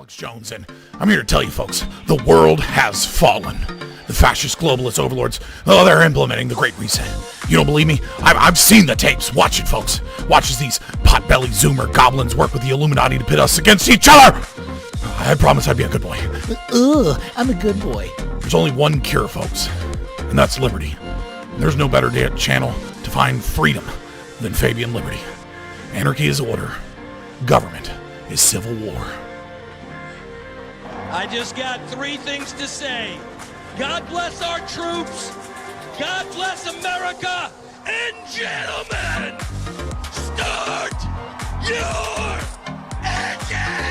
Alex Jones, and I'm here to tell you folks, the world has fallen. The fascist globalist overlords, they're implementing the Great Reset. You don't believe me? I've seen the tapes. Watch it, folks. Watch as these pot-bellied Zoomer goblins work with the Illuminati to pit us against each other. I promise I'd be a good boy. Ugh, I'm a good boy. There's only one cure, folks, and that's liberty. And there's no better channel to find freedom than Fabian Liberty. Anarchy is order. Government is civil war. I just got 3 things to say. God bless our troops. God bless America. And gentlemen, start your engine!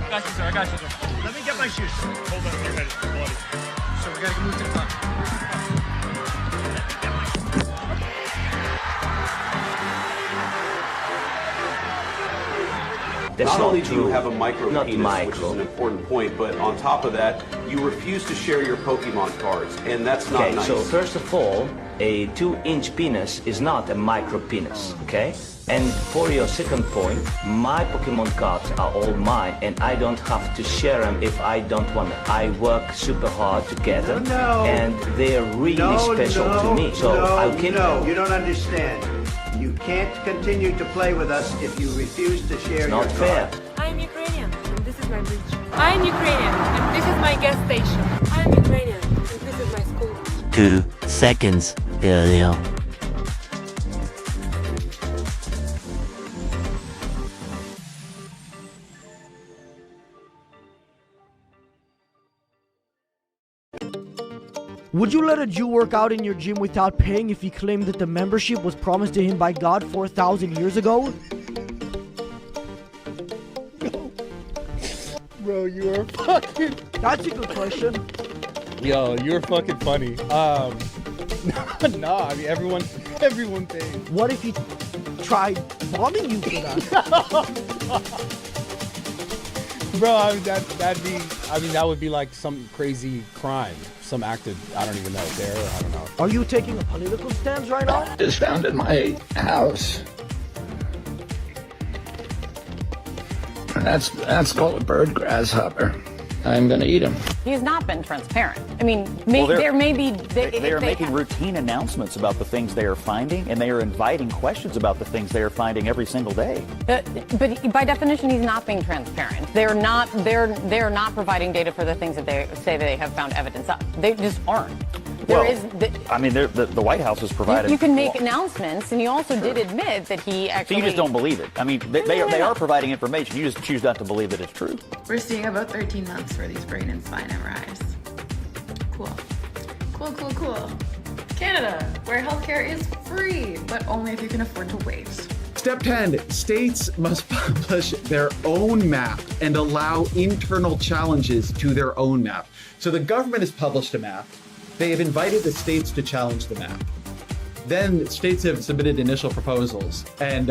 I got you, sir. I got you, sir. Let me get my shoes. Hold on, your head is bloody. So we gotta move to the top. Not only do you have a micro penis, which is an important point, but on top of that, you refuse to share your Pokemon cards, and that's not nice. So first of all, a 2-inch penis is not a micro penis, okay? And for your second point, my Pokemon cards are all mine, and I don't have to share them if I don't want them. I work super hard to get them, and they're really special to me. So I'll keep them. No, you don't understand. You can't continue to play with us if you refuse to share your Not fair. cards. I'm Ukrainian, and this is my bridge. I'm Ukrainian, and this is my gas station. I'm Ukrainian, and this is my school. 2 seconds, Ilya. Would you let a Jew work out in your gym without paying if he claimed that the membership was promised to him by God 4,000 years ago? No. Bro, you are fucking... That's a good question. Yo, you're fucking funny. No, I mean, everyone pays. What if he tried bombing you for that? Bro, I mean, that would be like some crazy crime. Some acted, I don't even know, there, I don't know. Are you taking a political stance right now? Just found in my house. That's called a bird grasshopper. I'm gonna eat him. He's not been transparent. I mean, there may be... They are making routine announcements about the things they are finding, and they are inviting questions about the things they are finding every single day. But by definition, he's not being transparent. They're not providing data for the things that they say they have found evidence of. They just aren't. The White House is providing... You can make announcements, and you also did admit that he actually... So you just don't believe it. I mean, they are providing information. You just choose not to believe that it's true. We're seeing about 13 months for these brain and spine MRIs. Cool. Canada, where healthcare is free, but only if you can afford to wait. Step 10, states must publish their own map and allow internal challenges to their own map. So the government has published a map. They have invited the states to challenge the map. Then states have submitted initial proposals, and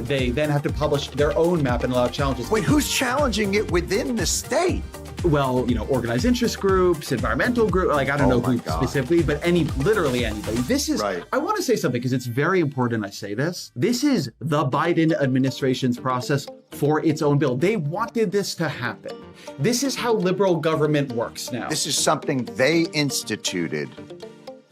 they then have to publish their own map and allow challenges. Wait, who's challenging it within the state? Well, organized interest groups, environmental groups, like I don't know who specifically, but literally anybody. This is, right. I want to say something because it's very important I say this. This is the Biden administration's process for its own bill. They wanted this to happen. This is how liberal government works now. This is something they instituted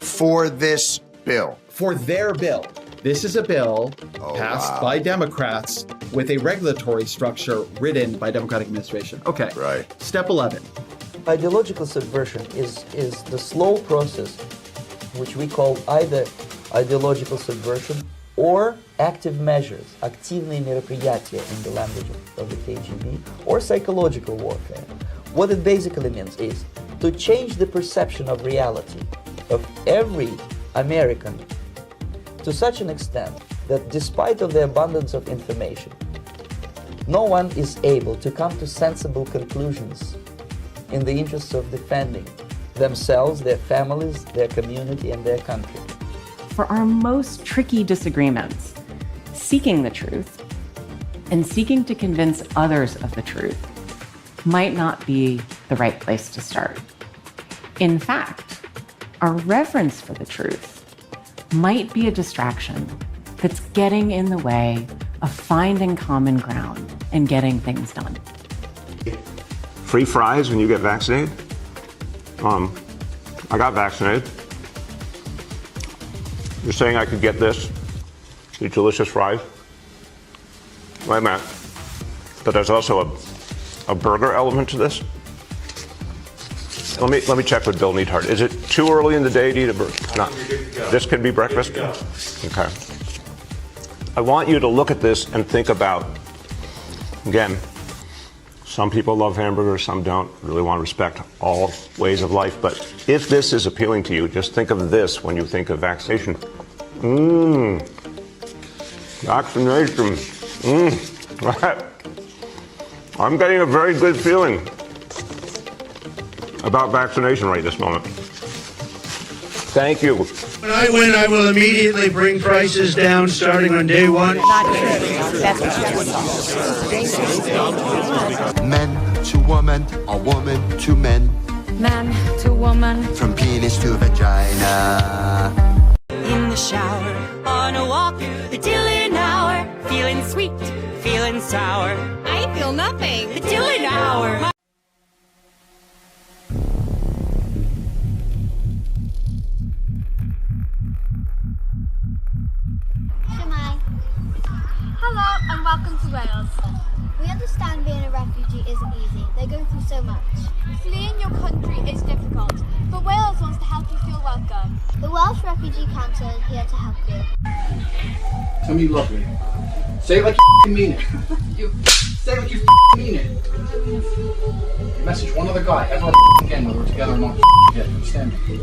for this bill. For their bill. This is a bill passed by Democrats with a regulatory structure written by Democratic administration. Okay. Right. Step 11. Ideological subversion is the slow process which we call either ideological subversion or active measures, активные мероприятия in the language of the KGB, or psychological warfare. What it basically means is to change the perception of reality of every American to such an extent that despite of the abundance of information, no one is able to come to sensible conclusions in the interests of defending themselves, their families, their community, and their country. For our most tricky disagreements, seeking the truth and seeking to convince others of the truth might not be the right place to start. In fact, our reverence for the truth might be a distraction that's getting in the way of finding common ground and getting things done. free fries when you get vaccinated? I got vaccinated. You're saying I could get this? These delicious fries? Wait a minute. But there's also a burger element to this? Let me check with Bill Neathart. Is it too early in the day to eat a burger? Not. This could be breakfast? Okay. I want you to look at this and think about, again, some people love hamburgers, some don't. Really want to respect all ways of life. But if this is appealing to you, just think of this when you think of vaccination. Vaccination. I'm getting a very good feeling about vaccination right this moment. Thank you. When I win, I will immediately bring prices down starting on day one. Men to woman, or woman to men. Man to woman. From penis to vagina. In the shower, on a walk, the Dylan hour. Feeling sweet, feeling sour. I feel nothing. The Dylan hour. Hello and welcome to Wales. We understand being a refugee isn't easy. They go through so much. Fleeing your country is difficult, but Wales wants to help you feel welcome. The Welsh Refugee Council is here to help you. Tell me you love me. Say it like you mean it. Say it like you mean it. Message one other guy ever again, whether we're together or not. You understand me?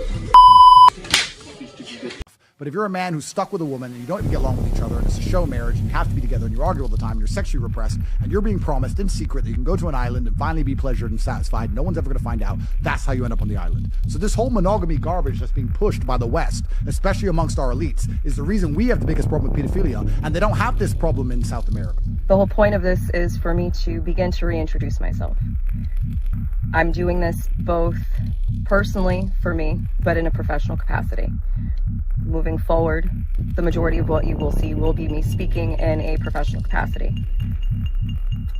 But if you're a man who's stuck with a woman and you don't even get along with each other and it's a show marriage and you have to be together and you argue all the time and you're sexually repressed and you're being promised in secret that you can go to an island and finally be pleasured and satisfied, no one's ever going to find out, that's how you end up on the island. So this whole monogamy garbage that's being pushed by the West, especially amongst our elites, is the reason we have the biggest problem with pedophilia, and they don't have this problem in South America. The whole point of this is for me to begin to reintroduce myself. I'm doing this both personally for me, but in a professional capacity. Moving forward, the majority of what you will see will be me speaking in a professional capacity.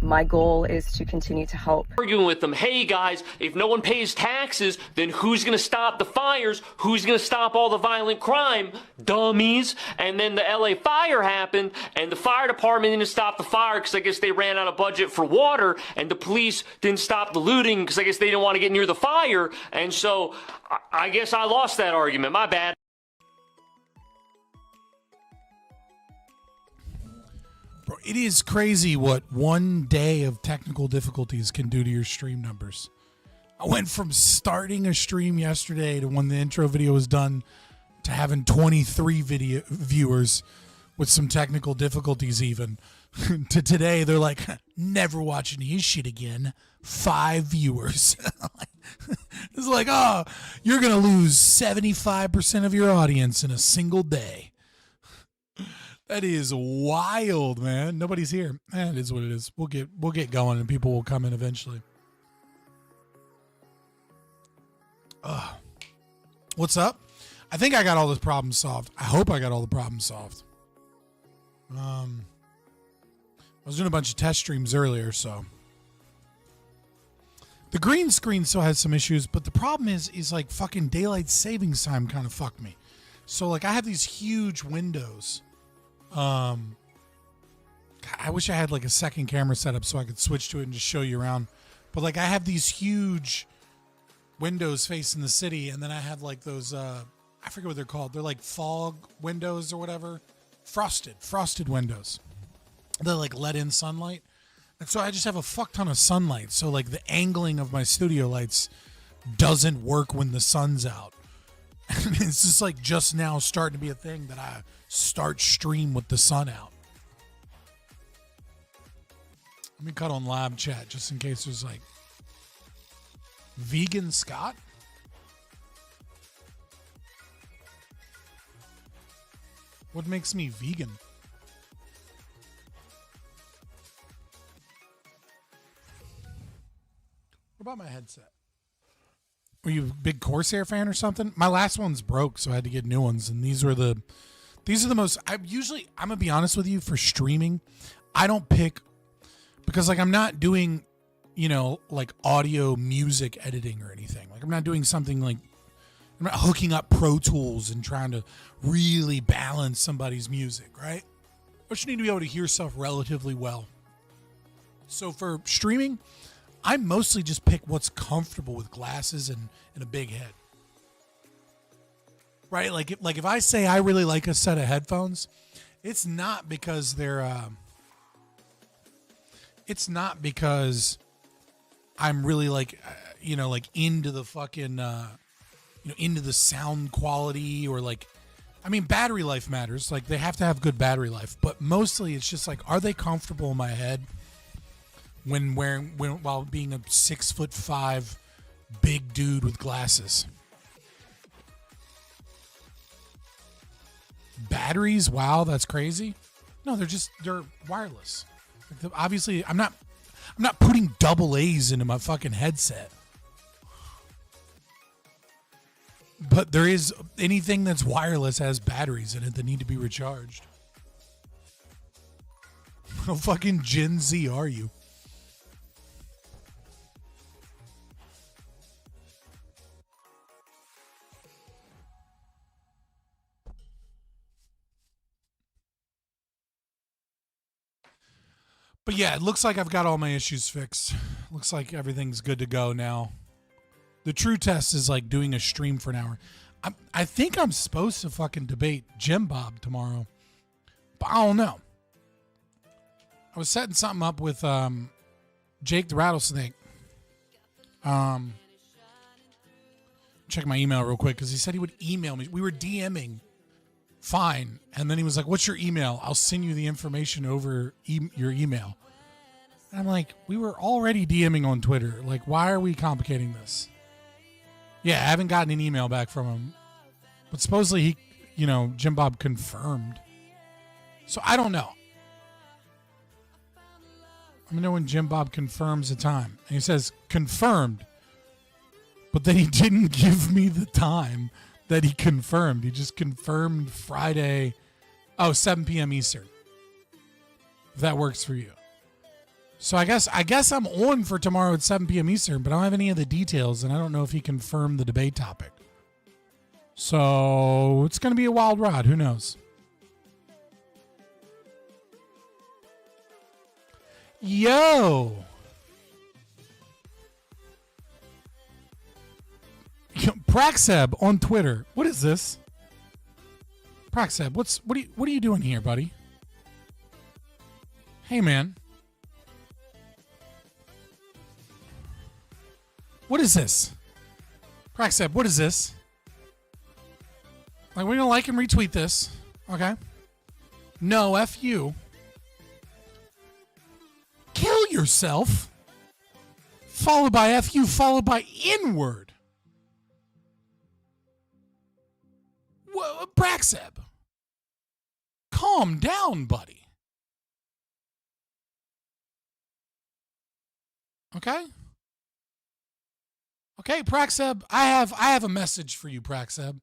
My goal is to continue to help. Arguing with them, hey guys, if no one pays taxes, then who's going to stop the fires? Who's going to stop all the violent crime? Dummies. And then the LA fire happened, and the fire department didn't stop the fire because I guess they ran out of budget for water, and the police didn't stop the looting because I guess they didn't want to get near the fire, and so I guess I lost that argument. My bad. Bro, it is crazy what one day of technical difficulties can do to your stream numbers. I went from starting a stream yesterday to when the intro video was done to having 23 video viewers with some technical difficulties even. To today, they're like, never watching his shit again. 5 viewers. It's like, oh, you're going to lose 75% of your audience in a single day. That is wild, man. Nobody's here. It is what it is. We'll get going and people will come in eventually. What's up? I think I got all the problems solved. I hope I got all the problems solved. I was doing a bunch of test streams earlier, so the green screen still has some issues, but the problem is like fucking daylight savings time kind of fucked me. So like I have these huge windows. I wish I had like a second camera set up so I could switch to it and just show you around. But like I have these huge windows facing the city, and then I have like those I forget what they're called. They're like fog windows or whatever. Frosted windows. They like let in sunlight. And so I just have a fuck ton of sunlight. So like the angling of my studio lights doesn't work when the sun's out. And it's just like just now starting to be a thing that I start stream with the sun out. Let me cut on live chat just in case there's like Vegan Scott. What makes me vegan? What about my headset? Were you a big Corsair fan or something? My last one's broke, so I had to get new ones. And these are the most, I'm gonna be honest with you, for streaming, I don't pick, because like I'm not doing like audio music editing or anything. Like I'm not doing something like, I'm not hooking up Pro Tools and trying to really balance somebody's music, right? But you need to be able to hear stuff relatively well. So for streaming, I mostly just pick what's comfortable with glasses and a big head. Right? Like if I say I really like a set of headphones, it's not because they're it's not because I'm really like like into the fucking into the sound quality, or like, I mean, battery life matters. Like they have to have good battery life, but mostly it's just like, are they comfortable in my head while being a 6'5" big dude with glasses? Batteries? Wow, that's crazy. No, they're wireless. Like obviously, I'm not putting double A's into my fucking headset. But there is, anything that's wireless has batteries in it that need to be recharged. How fucking Gen Z are you? But yeah, it looks like I've got all my issues fixed. Looks like everything's good to go now. The true test is like doing a stream for an hour. I think I'm supposed to fucking debate Jim Bob tomorrow, but I don't know. I was setting something up with Jake the Rattlesnake. Check my email real quick because he said he would email me. We were DMing, fine, and then he was like, "What's your email? I'll send you the information over your email." And I'm like, "We were already DMing on Twitter. Like, why are we complicating this?" Yeah, I haven't gotten an email back from him. But supposedly he, Jim Bob confirmed. So I don't know. I'm going to know when Jim Bob confirms the time. And he says, confirmed. But then he didn't give me the time that he confirmed. He just confirmed Friday, 7 p.m. Eastern. If that works for you. So I guess I'm on for tomorrow at 7 p.m. Eastern, but I don't have any of the details, and I don't know if he confirmed the debate topic. So it's going to be a wild ride. Who knows? Yo! Praxeb on Twitter. What is this? Praxeb, what are you doing here, buddy? Hey, man. What is this? Praxeb, what is this? Like, we're going to like and retweet this. Okay. No, F you. Kill yourself. Followed by F you, followed by N-word. Whoa, Praxeb. Calm down, buddy. Okay? Okay, Praxeb, I have a message for you, Praxeb.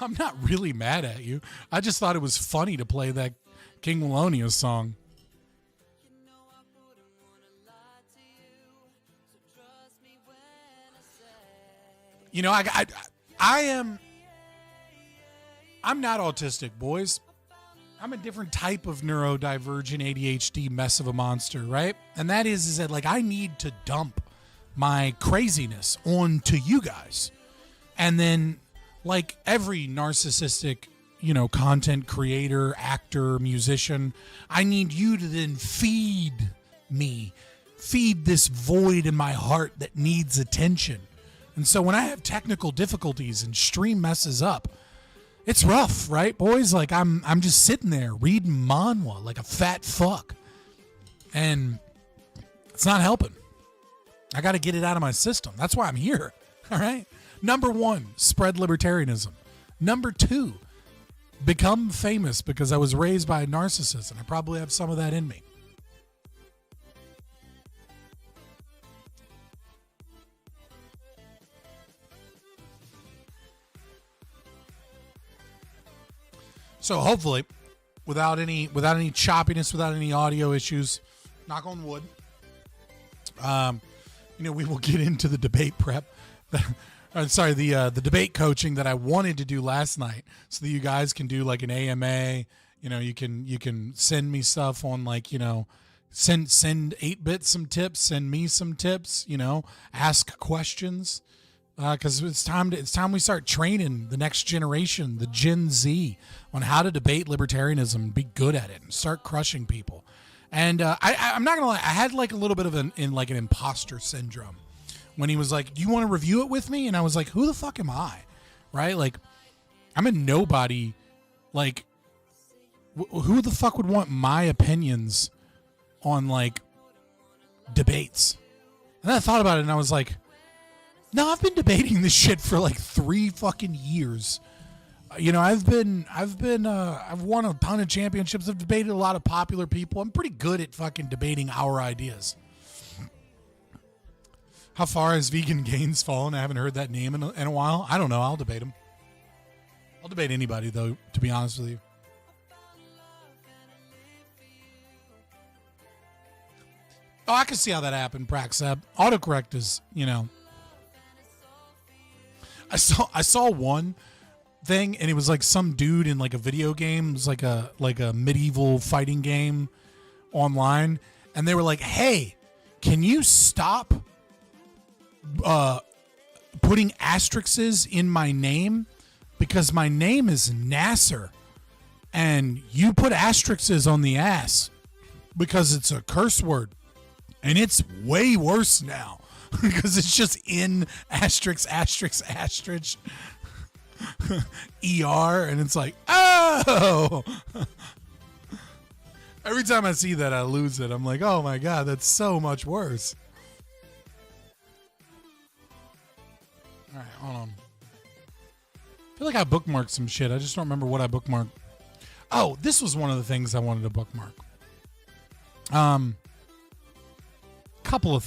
I'm not really mad at you. I just thought it was funny to play that King Melonia song. I'm not autistic, boys. I'm a different type of neurodivergent ADHD mess of a monster, right? And that is that like I need to dump my craziness onto you guys. And then like every narcissistic, content creator, actor, musician, I need you to then feed this void in my heart that needs attention. And so when I have technical difficulties and stream messes up, it's rough, right, boys? Like I'm just sitting there reading manhwa like a fat fuck. And it's not helping. I got to get it out of my system. That's why I'm here. All right. Number 1, spread libertarianism. Number 2, become famous because I was raised by a narcissist and I probably have some of that in me. So hopefully, without any choppiness, without any audio issues, knock on wood. We will get into the debate prep. The debate coaching that I wanted to do last night, so that you guys can do like an AMA. You can send me stuff on send 8-bit some tips, send me some tips. Ask questions. Because it's time we start training the next generation, the Gen Z, on how to debate libertarianism and be good at it and start crushing people. And I'm not gonna lie, I had like a little bit of an imposter syndrome when he was like, "Do you want to review it with me?" And I was like, "Who the fuck am I?" Right? Like, I'm a nobody. Like, who the fuck would want my opinions on like debates? And then I thought about it, and I was like, no, I've been debating this shit for like 3 fucking years. I've won a ton of championships. I've debated a lot of popular people. I'm pretty good at fucking debating our ideas. How far has VeganGains fallen? I haven't heard that name in a while. I don't know. I'll debate him. I'll debate anybody, though, to be honest with you. Oh, I can see how that happened, Praxab. Autocorrect is, I saw one thing, and it was like some dude in like a video game. It was like a medieval fighting game online, and they were like, "Hey, can you stop putting asterisks in my name, because my name is Nasser, and you put asterisks on the ass because it's a curse word, and it's way worse now." Because it's just in asterisk ER, and it's like, oh. Every time I see that, I lose it. I'm like, oh my god, that's so much worse. All right, hold on. I feel like I bookmarked some shit. I just don't remember what I bookmarked. Oh, this was one of the things I wanted to bookmark. Couple of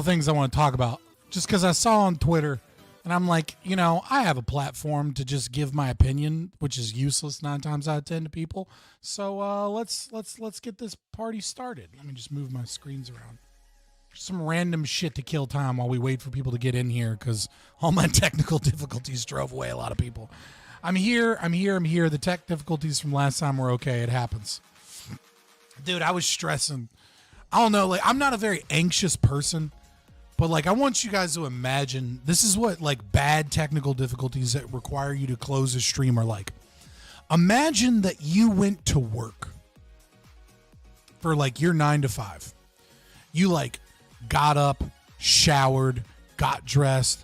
things I want to talk about, just because I saw on Twitter, and I'm like, I have a platform to just give my opinion, which is useless 9 times out of 10 to people. So let's get this party started. Let me just move my screens around. Some random shit to kill time while we wait for people to get in here, because all my technical difficulties drove away a lot of people. I'm here. The tech difficulties from last time were okay. It happens. Dude, I was stressing. I don't know, like, I'm not a very anxious person, but like, I want you guys to imagine this is what like bad technical difficulties that require you to close a stream are like. Imagine that you went to work for like your 9 to 5. You like got up, showered, got dressed,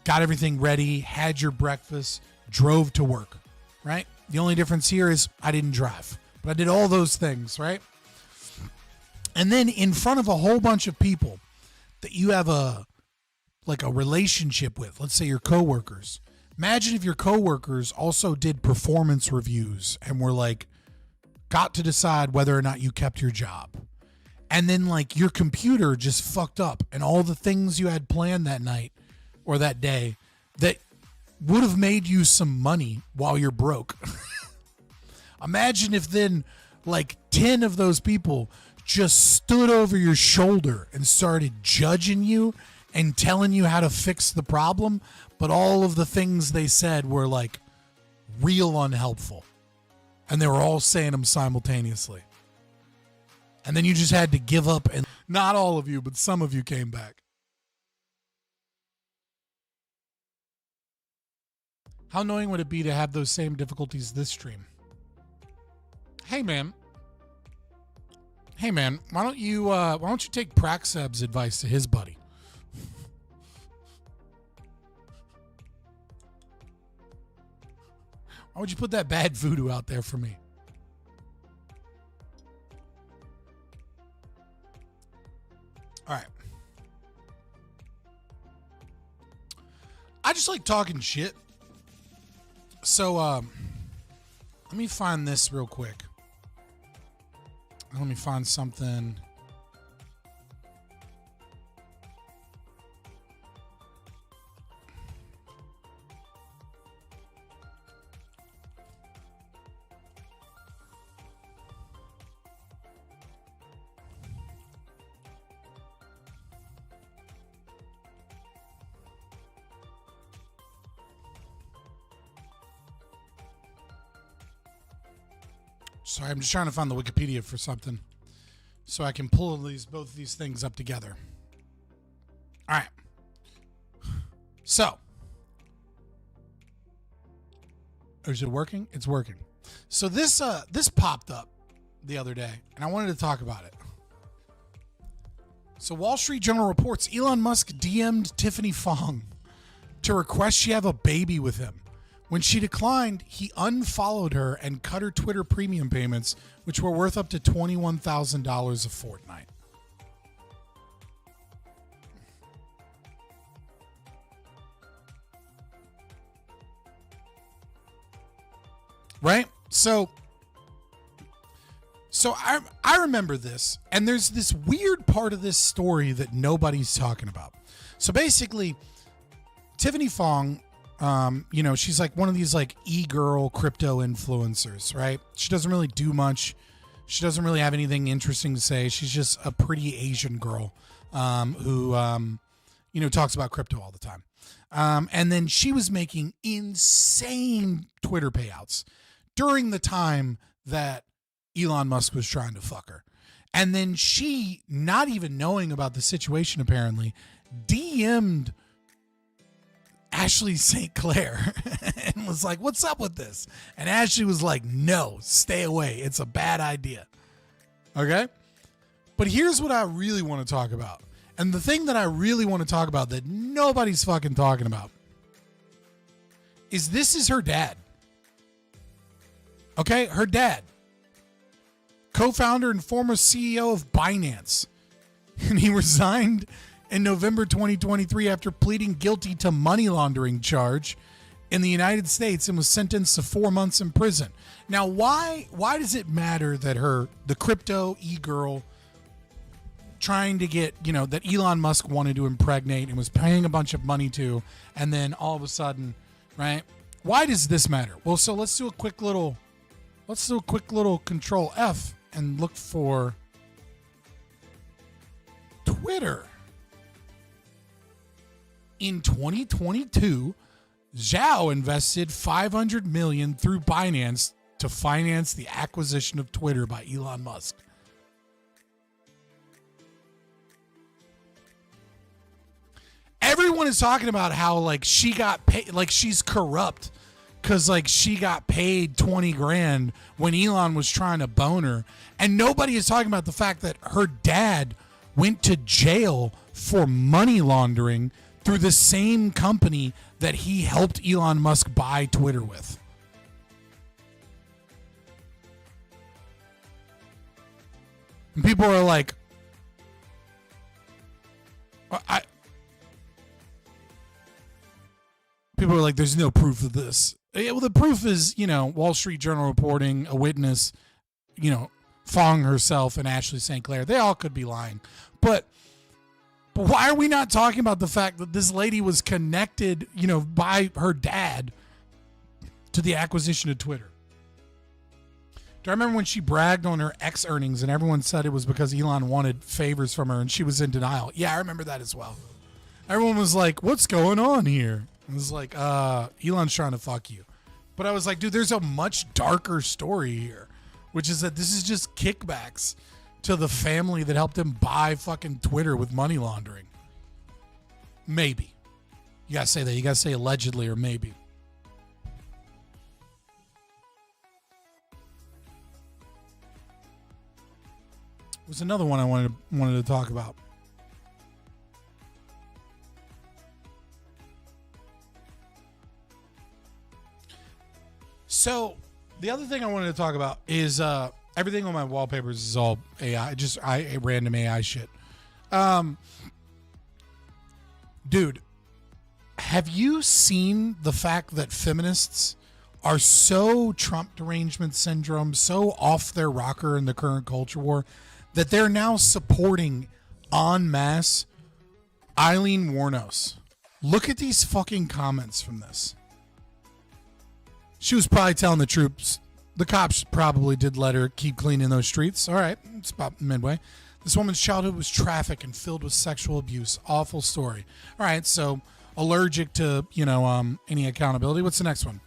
got everything ready, had your breakfast, drove to work, right? The only difference here is I didn't drive, but I did all those things, right? And then in front of a whole bunch of people that you have a relationship with, let's say your coworkers. Imagine if your coworkers also did performance reviews and were like, got to decide whether or not you kept your job. And then like your computer just fucked up, and all the things you had planned that night or that day that would have made you some money while you're broke. Imagine if then like 10 of those people just stood over your shoulder and started judging you and telling you how to fix the problem, but all of the things they said were like real unhelpful, and they were all saying them simultaneously. And then you just had to give up, and not all of you, but some of you came back. How annoying would it be to have those same difficulties this stream? Hey man, why don't you take Praxab's advice to his buddy? Why would you put that bad voodoo out there for me? All right. I just like talking shit. So, let me find this real quick. Let me find something. Sorry, I'm just trying to find the Wikipedia for something so I can pull both of these things up together. All right. So, is it working? It's working. So this popped up the other day, and I wanted to talk about it. So Wall Street Journal reports Elon Musk DM'd Tiffany Fong to request she have a baby with him. When she declined, he unfollowed her and cut her Twitter premium payments, which were worth up to $21,000 a fortnight. Right? So I remember this, and there's this weird part of this story that nobody's talking about. So basically, Tiffany Fong, she's like one of these like e-girl crypto influencers, right? She doesn't really do much. She doesn't really have anything interesting to say. She's just a pretty Asian girl who talks about crypto all the time. And then she was making insane Twitter payouts during the time that Elon Musk was trying to fuck her. And then she, not even knowing about the situation apparently, DM'd Ashley St. Clair and was like, what's up with this? And Ashley was like, no, stay away. It's a bad idea. Okay? But here's what I really want to talk about. And the thing that I really want to talk about that nobody's fucking talking about is this is her dad. Okay? Her dad. Co-founder and former CEO of Binance. And he resigned in November 2023 after pleading guilty to money laundering charge in the United States and was sentenced to 4 months in prison. Now, why does it matter that the crypto e-girl trying to get, that Elon Musk wanted to impregnate and was paying a bunch of money to, and then all of a sudden, right? Why does this matter? Well, so let's do a quick little Control F and look for Twitter. In 2022, Zhao invested $500 million through Binance to finance the acquisition of Twitter by Elon Musk. Everyone is talking about how like she got paid, like she's corrupt because like she got paid 20 grand when Elon was trying to bone her, and nobody is talking about the fact that her dad went to jail for money laundering through the same company that he helped Elon Musk buy Twitter with. And people are like, people are like, there's no proof of this. Yeah, well, the proof is, Wall Street Journal reporting, a witness, Fong herself and Ashley St. Clair. They all could be lying. But why are we not talking about the fact that this lady was connected, by her dad to the acquisition of Twitter? Do I remember when she bragged on her X earnings and everyone said it was because Elon wanted favors from her and she was in denial? Yeah, I remember that as well. Everyone was like, what's going on here? I was like, Elon's trying to fuck you. But I was like, dude, there's a much darker story here, which is that this is just kickbacks to the family that helped him buy fucking Twitter with money laundering. Maybe. You gotta say that. You gotta say allegedly or maybe. There's another one I wanted to talk about. So the other thing I wanted to talk about is everything on my wallpapers is all AI, just random AI shit. Dude, have you seen the fact that feminists are so Trump derangement syndrome, so off their rocker in the current culture war, that they're now supporting en masse Eileen Wuornos? Look at these fucking comments from this. She was probably telling the troops. The cops probably did let her keep cleaning those streets. All right, it's about midway. This woman's childhood was trafficked and filled with sexual abuse. Awful story. All right, so allergic to, any accountability. What's the next one?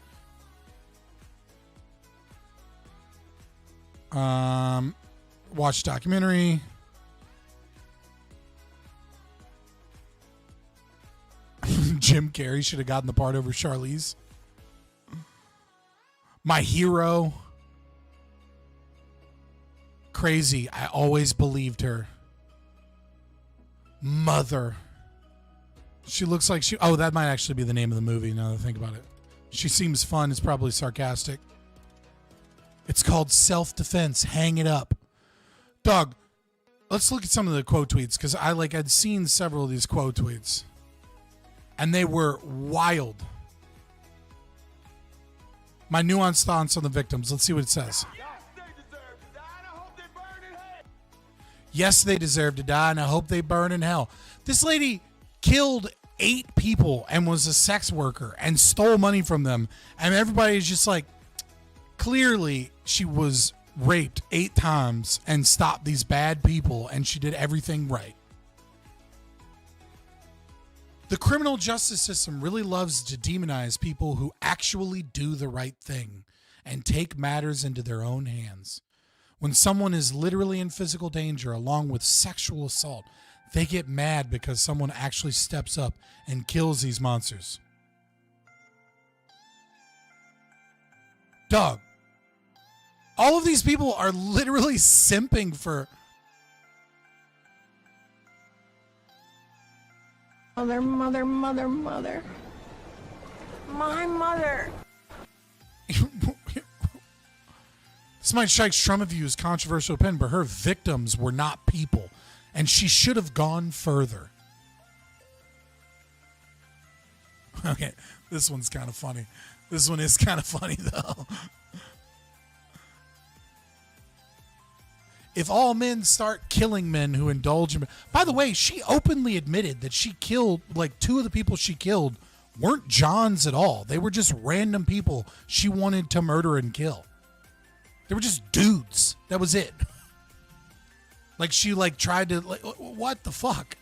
Watch documentary. Jim Carrey should have gotten the part over Charlize. My hero. Crazy. I always believed her. Mother. She looks like she... Oh, that might actually be the name of the movie now that I think about it. She seems fun. It's probably sarcastic. It's called Self-Defense. Hang it up. Dog, let's look at some of the quote tweets because I'd seen several of these quote tweets. And they were wild. My nuanced thoughts on the victims. Let's see what it says. Yes, they deserve to die, and I hope they burn in hell. This lady killed 8 people and was a sex worker and stole money from them. And everybody's just like, clearly she was raped 8 times and stopped these bad people, and she did everything right. The criminal justice system really loves to demonize people who actually do the right thing and take matters into their own hands. When someone is literally in physical danger along with sexual assault, they get mad because someone actually steps up and kills these monsters. Dog, all of these people are literally simping for... Mother. My mother. This might strike some of you as controversial opinion, but her victims were not people, and she should have gone further. Okay, this one's kind of funny. This one is kind of funny, though. If all men start killing men who indulge in... By the way, she openly admitted that she killed, 2 of the people she killed weren't Johns at all. They were just random people she wanted to murder and kill. They were just dudes. That was it. She tried to... what the fuck?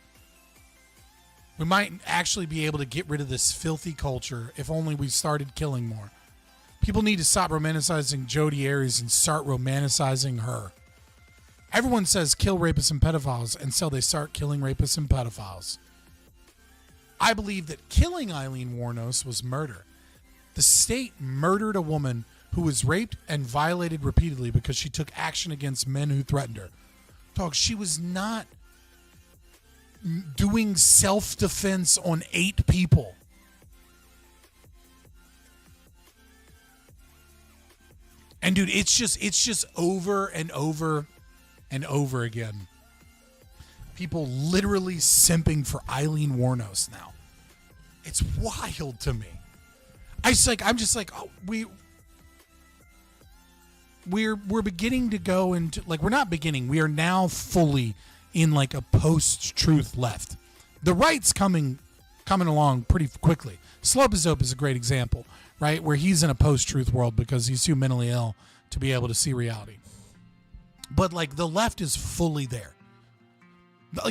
We might actually be able to get rid of this filthy culture if only we started killing more. People need to stop romanticizing Jodi Arias and start romanticizing her. Everyone says kill rapists and pedophiles until they start killing rapists and pedophiles. I believe that killing Eileen Wuornos was murder. The state murdered a woman who was raped and violated repeatedly because she took action against men who threatened her. Dog, she was not doing self-defense on 8 people. And dude, it's just over and over and over again. People literally simping for Eileen Wuornos now. It's wild to me. I'm just like, oh, we're beginning to go into, we're not beginning. We are now fully in a post-truth left. The right's coming along pretty quickly. Slope-a-Zope is a great example, right? Where he's in a post-truth world because he's too mentally ill to be able to see reality. But the left is fully there.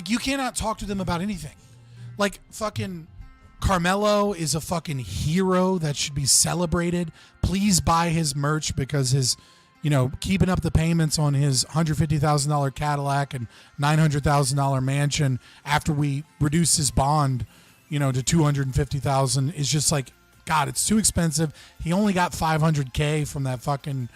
You cannot talk to them about anything. Fucking Carmelo is a fucking hero that should be celebrated. Please buy his merch because his, keeping up the payments on his $150,000 Cadillac and $900,000 mansion after we reduce his bond, to $250,000 is just God, it's too expensive. He only got $500K from that fucking,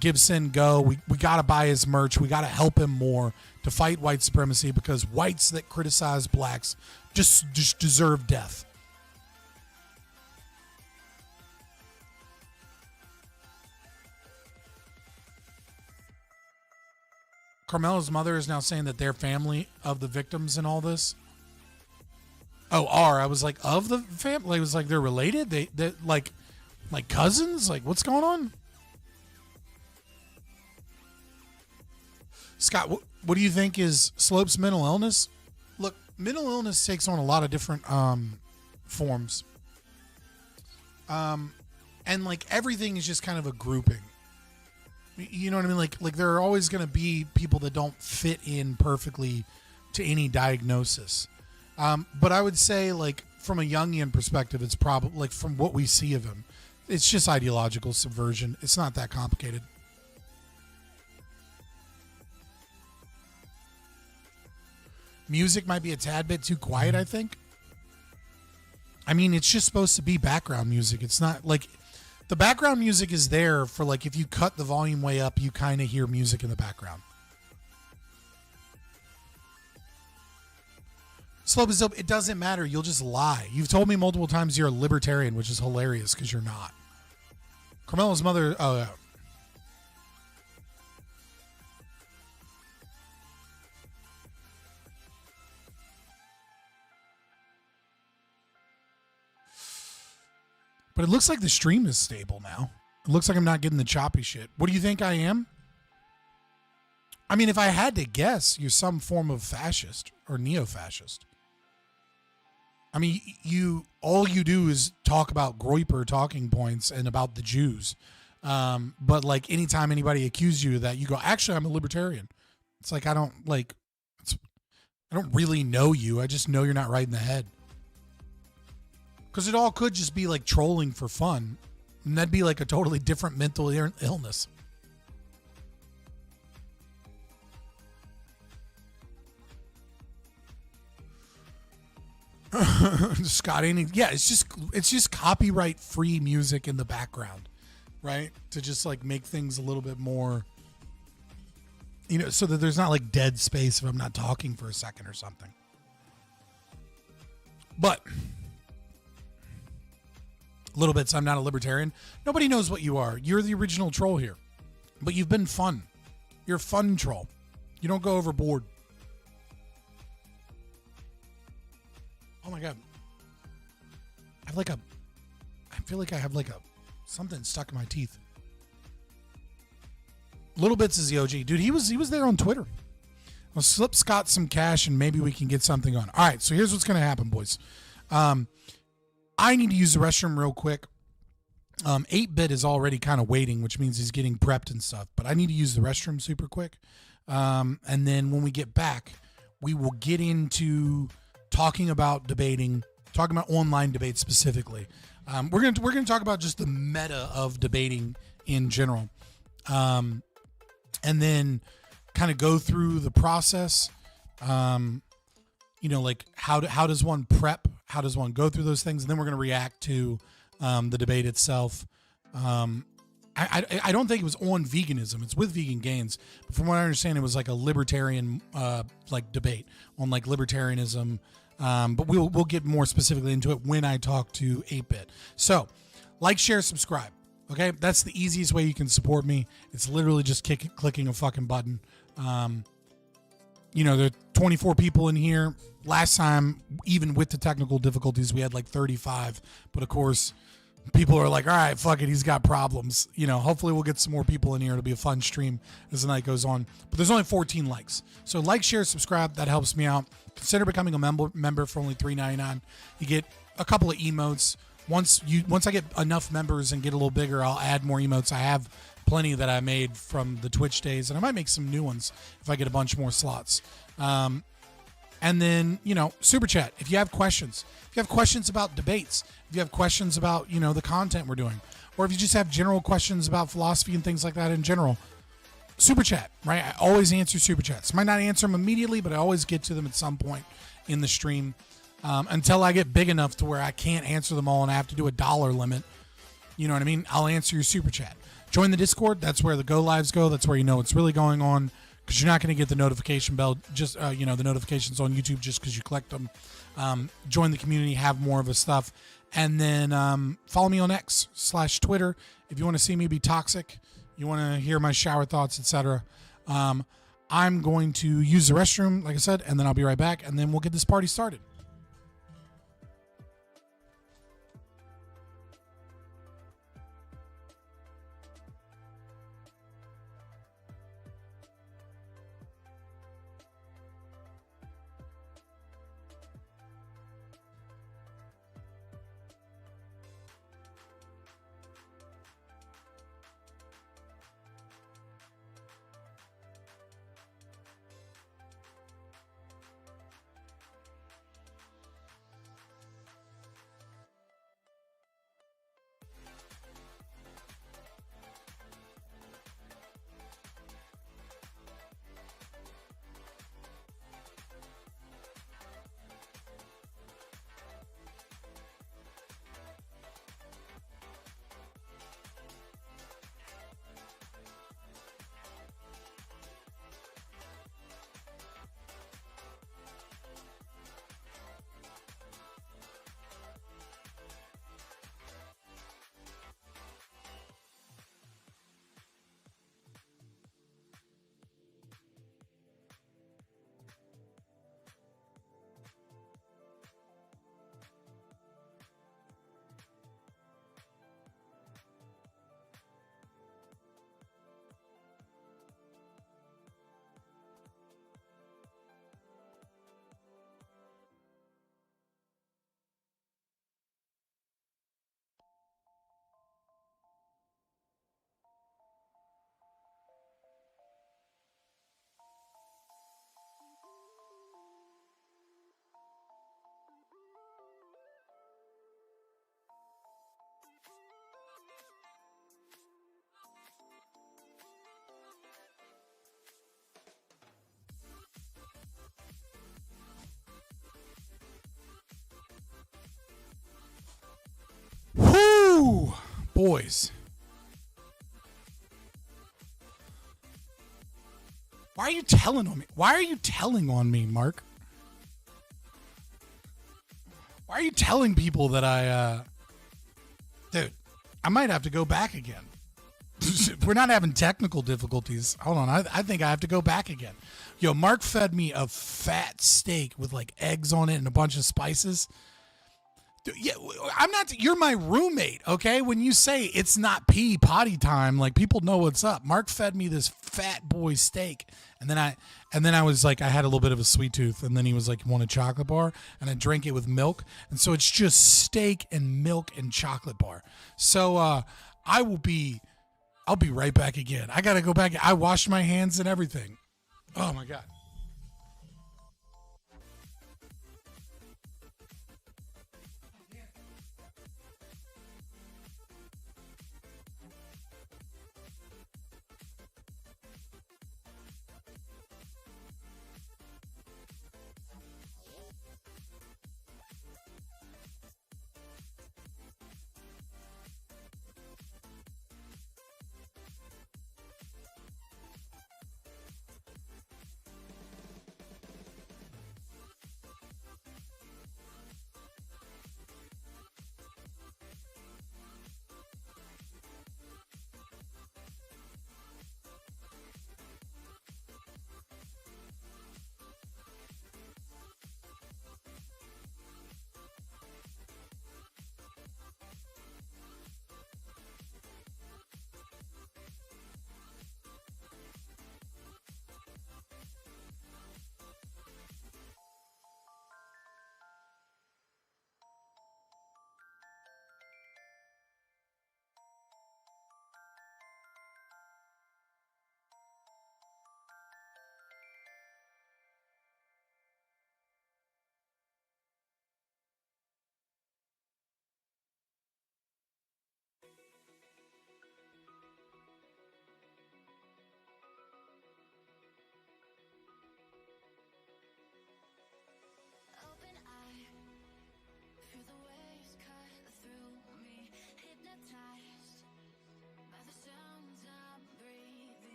Gibson Go. We got to buy his merch. We got to help him more to fight white supremacy because whites that criticize blacks just deserve death. Carmelo's mother is now saying that they're family of the victims in all this. Oh, I was like, of the family? It was they're related? They like cousins? What's going on? Scott, what do you think is Slope's mental illness? Look, mental illness takes on a lot of different forms. And everything is just kind of a grouping. You know what I mean? There are always going to be people that don't fit in perfectly to any diagnosis. But I would say, from a Jungian perspective, it's probably, from what we see of him, It's just ideological subversion. It's not that complicated. Music might be a tad bit too quiet, I think. I mean, it's just supposed to be background music. It's not like the background music is there for like if you cut the volume way up, you kind of hear music in the background. Slope is dope. It doesn't matter. You'll just lie. You've told me multiple times you're a libertarian, which is hilarious because you're not. Carmelo's mother. Oh, yeah. But it looks like the stream is stable now. It looks like I'm not getting the choppy shit. What do you think I am? I mean, if I had to guess, you're some form of fascist or neo-fascist. I mean, all you do is talk about Groyper talking points and about the Jews. But like anytime anybody accuses you of that, you go, actually, I'm a libertarian. It's like, I don't really know you. I just know you're not right in the head. Because it all could just be like trolling for fun. And that'd be like a totally different mental illness. Scott, it's just copyright free music in the background, right? To just like make things a little bit more, so that there's not like dead space if I'm not talking for a second or something. But little bits, I'm not a libertarian. Nobody knows what you are. You're the original troll here, but you've been fun. You're a fun troll. You don't go overboard. Oh my God. I feel like I have like something stuck in my teeth. Little Bits is the OG. Dude, he was there on Twitter. I'll slip Scott some cash and maybe we can get something on. All right, so here's what's going to happen, boys. I need to use the restroom real quick. 8-Bit is already kind of waiting, which means he's getting prepped and stuff. But I need to use the restroom super quick. And then when we get back, we will get into talking about debating, talking about online debate specifically. We're gonna talk about just the meta of debating in general, and then kind of go through the process. Like how does one prep? How does one go through those things? And then we're going to react to the debate itself. I don't think it was on veganism. It's with VeganGains. But from what I understand, it was like a libertarian debate on like libertarianism. But we'll get more specifically into it when I talk to 8-Bit. So like, share, subscribe. Okay, that's the easiest way you can support me. It's literally just clicking a fucking button. There are 24 people in here. Last time, even with the technical difficulties, we had like 35. But of course, people are like, all right, fuck it, he's got problems. Hopefully we'll get some more people in here. It'll be a fun stream as the night goes on. But there's only 14 likes. So like, share, subscribe. That helps me out. Consider becoming a member for only $3.99. You get a couple of emotes. Once I get enough members and get a little bigger, I'll add more emotes. I have plenty that I made from the Twitch days, and I might make some new ones if I get a bunch more slots. And then, super chat. If you have questions about debates, if you have questions about, the content we're doing, or if you just have general questions about philosophy and things like that in general, super chat, right? I always answer super chats. Might not answer them immediately, but I always get to them at some point in the stream, until I get big enough to where I can't answer them all and I have to do a $1 limit. You know what I mean? I'll answer your super chat. Join the Discord. That's where the go lives go. That's where what's really going on, because you're not going to get the notification bell, just the notifications on YouTube just because you collect them. Join the community, have more of the stuff, and then follow me on X/Twitter if you want to see me be toxic, you want to hear my shower thoughts, etc. I'm going to use the restroom, like I said, and then I'll be right back, and then we'll get this party started. boys. Why are you telling on me? Why are you telling on me, Mark? Why are you telling people that dude, I might have to go back again. We're not having technical difficulties. Hold on. I think I have to go back again. Yo, Mark fed me a fat steak with like eggs on it and a bunch of spices. Dude, yeah, I'm not. You're my roommate, okay? When you say it's not potty time, like people know what's up. Mark fed me this fat boy steak, and then I was like, I had a little bit of a sweet tooth, and then he was like, "You want a chocolate bar?" And I drank it with milk, and so it's just steak and milk and chocolate bar. So I'll be right back again. I gotta go back. I washed my hands and everything. Oh my god.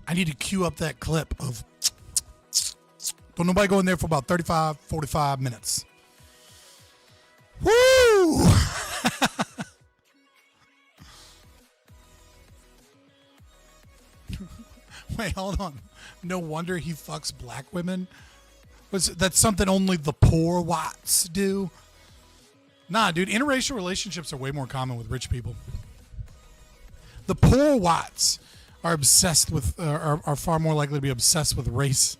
I need to queue up that clip of don't nobody go in there for about 35, 45 minutes. Woo! Wait, hold on. No wonder he fucks black women. That's something only the poor whites do. Nah, dude, interracial relationships are way more common with rich people. The poor whites are obsessed with, are far more likely to be obsessed with race.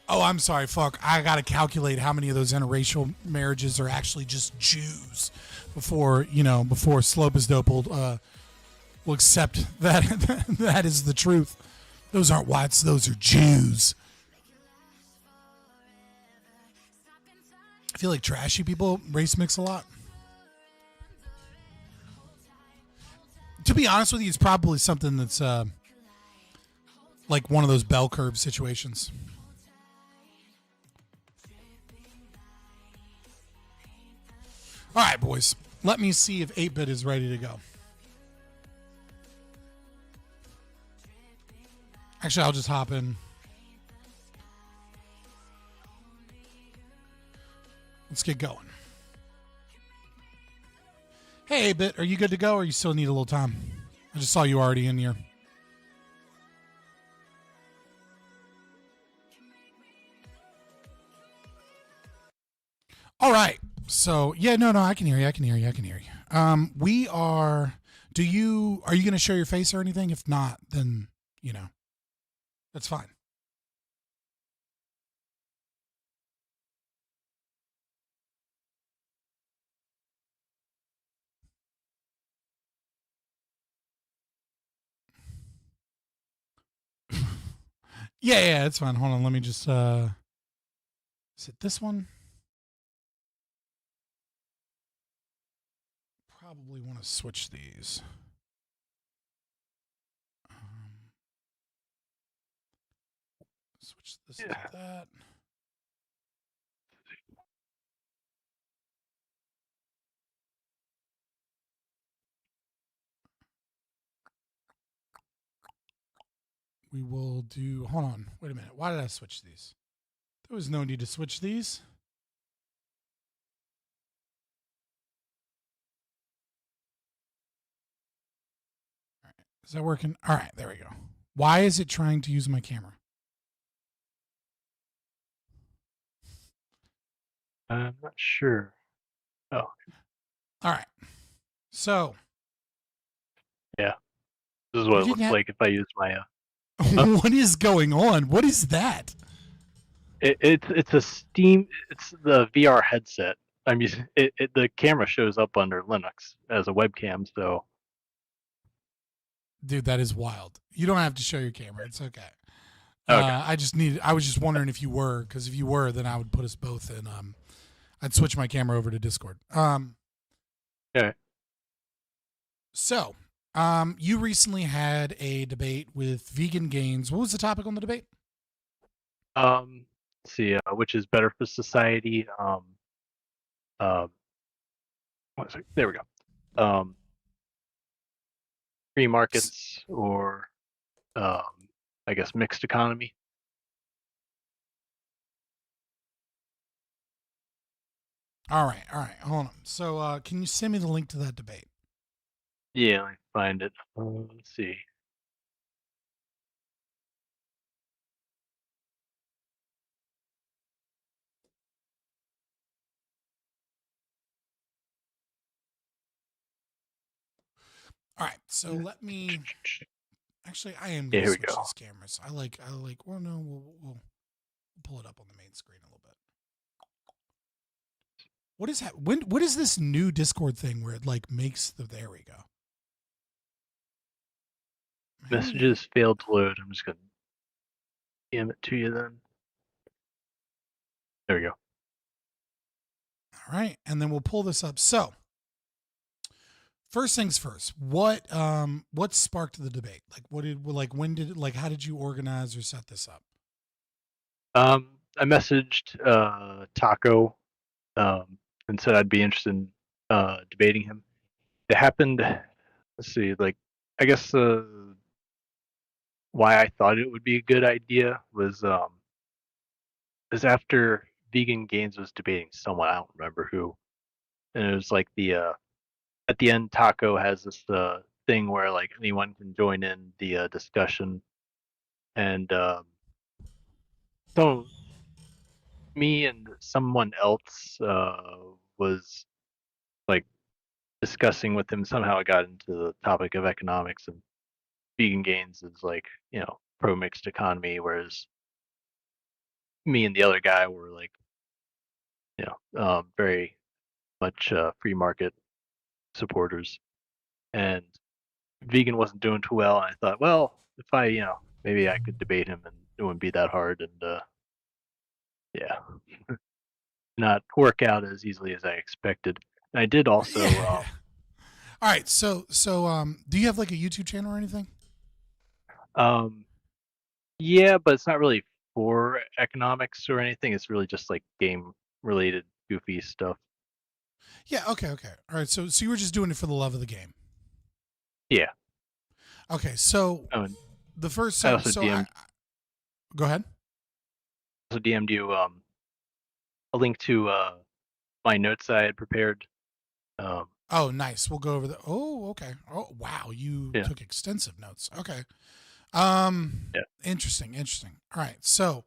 Oh, I'm sorry, fuck. I gotta calculate how many of those interracial marriages are actually just Jews before Slope is Dope will accept that that is the truth. Those aren't whites, those are Jews. I feel like trashy people race mix a lot. To be honest with you, it's probably something that's like one of those bell curve situations. All right, boys. Let me see if 8-Bit is ready to go. Actually, I'll just hop in. Let's get going. Hey, 8-Bit, are you good to go or you still need a little time? I just saw you already in here. All right. So, yeah, no, I can hear you. I can hear you. Are you going to show your face or anything? If not, then, That's fine. Yeah, it's fine. Hold on, let me just is it this one? Probably want to switch these. Switch this to that. We will do, hold on, wait a minute. Why did I switch these? There was no need to switch these. All right, is that working? All right, there we go. Why is it trying to use my camera? I'm not sure. Oh. All right. So. Yeah. This is what it looks like if I use my... What is going on? What is that? It's a Steam... It's the VR headset. I'm using... the camera shows up under Linux as a webcam, so... Dude, that is wild. You don't have to show your camera. It's okay. Okay. I was just wondering if you were, because if you were, then I would put us both in. I'd switch my camera over to Discord. Okay. So, you recently had a debate with VeganGains. What was the topic on the debate? Let's see, which is better for society? There we go. Free markets or, I guess, mixed economy. All right. Hold on. So, can you send me the link to that debate? Yeah, let me find it. Let's see. All right. So let me. Actually, I am going to switch these cameras. I like. Well, no, we'll pull it up on the main screen a little bit. What is that? What is this new Discord thing where it like makes the? There we go. Messages failed to load. I'm just gonna DM it to you then. There we go. All right, and then we'll pull this up. So, first things first. What sparked the debate? How did you organize or set this up? I messaged Taco and said I'd be interested in debating him. It happened. Let's see, I guess why I thought it would be a good idea was after VeganGains was debating someone, I don't remember who, and it was like at the end Taco has this thing where like anyone can join in the discussion, and so me and someone else was like discussing with him. Somehow it got into the topic of economics, and VeganGains is like, pro mixed economy, whereas me and the other guy were like, very much free market supporters. And Vegan wasn't doing too well, and I thought, well, if I, maybe I could debate him and it wouldn't be that hard, and yeah, not work out as easily as I expected. And I did also. All right, so do you have like a YouTube channel or anything? Yeah, but it's not really for economics or anything. It's really just like game related goofy stuff. Yeah. Okay. All right. So you were just doing it for the love of the game. Yeah. Okay. So the first. I also DM'd, go ahead. I also DM'd you a link to my notes I had prepared. Oh, nice. We'll go over the. Oh, okay. Oh, wow. You took extensive notes. Okay. Yeah. Interesting. All right. So,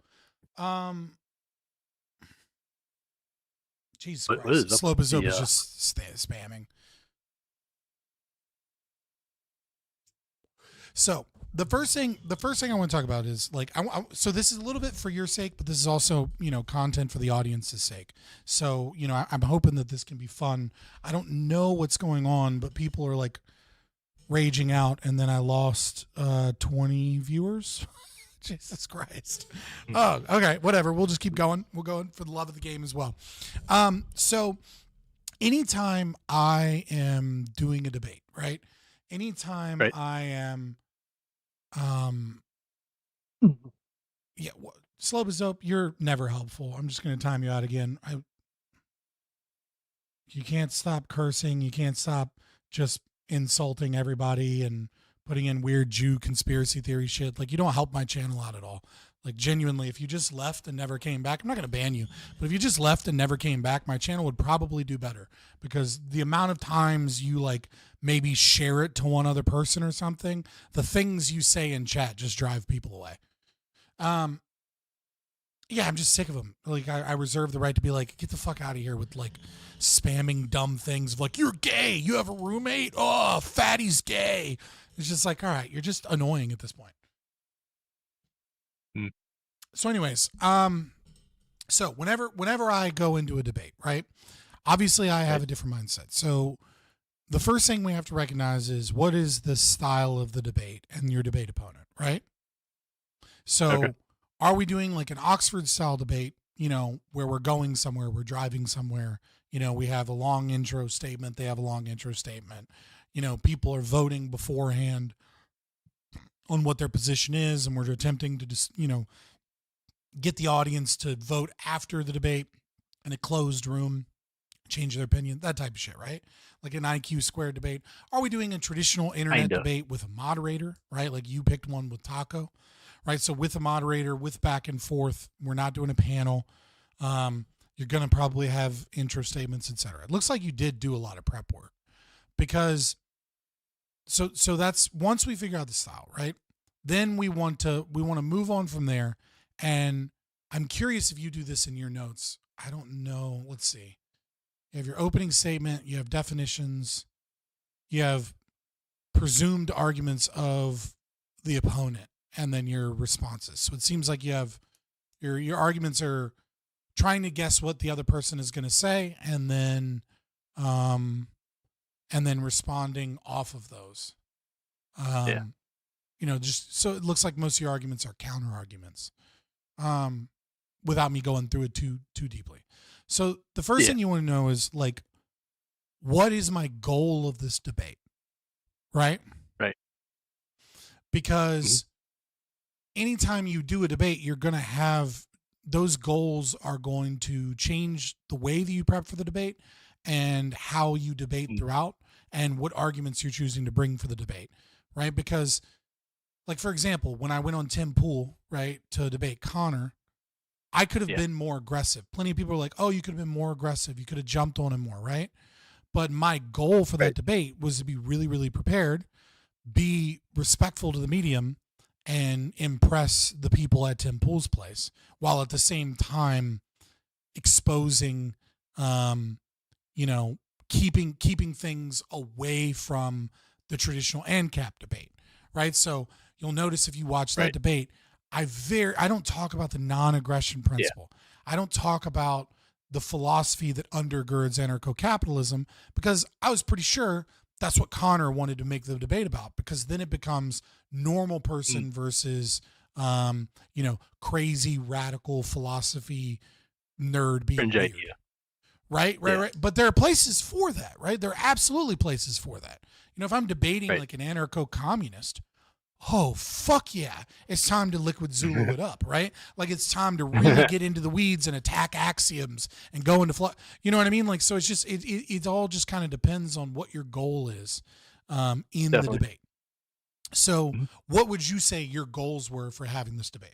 Jesus Christ. Slope is up is just spamming. So, the first thing I want to talk about is like, so this is a little bit for your sake, but this is also, content for the audience's sake. So, I'm hoping that this can be fun. I don't know what's going on, but people are like raging out, and then I lost 20 viewers. Jesus Christ. Oh, okay, whatever. We'll just keep going. We'll go for the love of the game as well. So anytime I am doing a debate, right? Anytime I am, Slow as dope, you're never helpful. I'm just going to time you out again. You can't stop cursing. You can't stop just insulting everybody and putting in weird Jew conspiracy theory shit. Like, you don't help my channel out at all. Like, genuinely, if you just left and never came back, I'm not going to ban you, but if you just left and never came back, my channel would probably do better, because the amount of times you like maybe share it to one other person or something, the things you say in chat just drive people away. Yeah, I'm just sick of them. Like, I reserve the right to be like, get the fuck out of here with like spamming dumb things of like, you're gay, you have a roommate, oh, fatty's gay. It's just like, all right, you're just annoying at this point. So anyways, so whenever I go into a debate, right, obviously I have a different mindset. So the first thing we have to recognize is, what is the style of the debate and your debate opponent, right? So are we doing like an Oxford style debate, where we're going somewhere, we're driving somewhere, we have a long intro statement, they have a long intro statement, people are voting beforehand on what their position is, and we're attempting to just, get the audience to vote after the debate in a closed room, change their opinion, that type of shit, right? Like an IQ squared debate. Are we doing a traditional internet debate with a moderator, right? Like you picked one with Taco, right? So with a moderator, with back and forth, we're not doing a panel. You're going to probably have intro statements, etc. It looks like you did do a lot of prep work, because so that's, once we figure out the style, right? Then we want to move on from there. And I'm curious if you do this in your notes. I don't know. Let's see. You have your opening statement, you have definitions, you have presumed arguments of the opponent, and then your responses. So it seems like you have your arguments are trying to guess what the other person is going to say, and then responding off of those. Just so it looks like most of your arguments are counter arguments. Without me going through it too deeply. So the first thing you want to know is, like, what is my goal of this debate? Right? Right. Because anytime you do a debate, you're going to have, those goals are going to change the way that you prep for the debate and how you debate throughout, and what arguments you're choosing to bring for the debate, right? Because, like, for example, when I went on Tim Pool, right, to debate Connor, I could have been more aggressive. Plenty of people are like, oh, you could have been more aggressive. You could have jumped on him more, right? But my goal for that debate was to be really, really prepared, be respectful to the medium, and impress the people at Tim Pool's place, while at the same time exposing, keeping things away from the traditional ANCAP debate, right? So you'll notice if you watch that debate, I don't talk about the non-aggression principle. I don't talk about the philosophy that undergirds anarcho-capitalism, because I was pretty sure that's what Connor wanted to make the debate about, because then it becomes normal person versus, crazy radical philosophy nerd being Fringe weird. idea. Right. But there are places for that, right? There are absolutely places for that. If I'm debating like an anarcho-communist, oh, fuck yeah, it's time to liquid Zulu it up, right? Like, it's time to really get into the weeds and attack axioms and go into you know what I mean? Like, so it's just, it all just kind of depends on what your goal is in the debate. So what would you say your goals were for having this debate?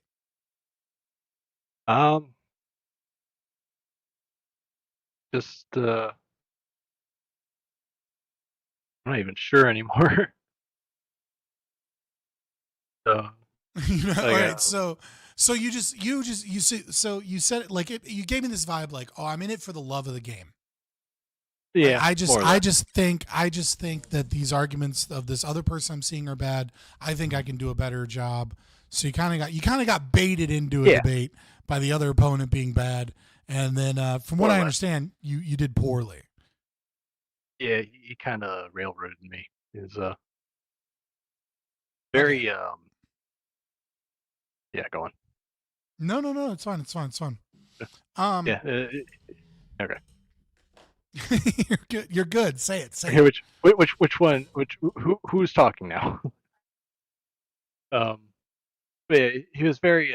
Just, I'm not even sure anymore. So, all right. So you said, like, you gave me this vibe like, oh, I'm in it for the love of the game. Yeah, I more or less. just think that these arguments of this other person I'm seeing are bad. I think I can do a better job. So you kind of got baited into a debate by the other opponent being bad, and then from what I understand, you did poorly. Yeah, he kind of railroaded me. Is very yeah. Go on. No, it's fine. Yeah. Okay. You're good. Say it. Okay, which one? Who's talking now? But yeah, he was very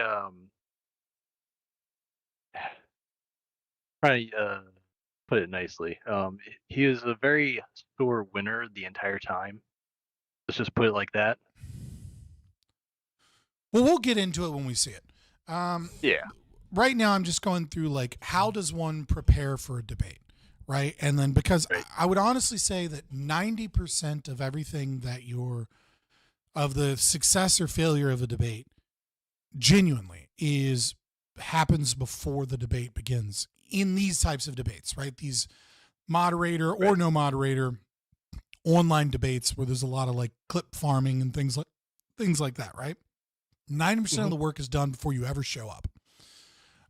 trying to put it nicely. He was a very sore winner the entire time. Let's just put it like that. Well, we'll get into it when we see it. Yeah. Right now, I'm just going through like how does one prepare for a debate, right? And then because I would honestly say that 90% of everything that of the success or failure of a debate, genuinely happens before the debate begins in these types of debates, right? These moderator or no moderator online debates where there's a lot of like clip farming and things like that, right? 90% of the work is done before you ever show up.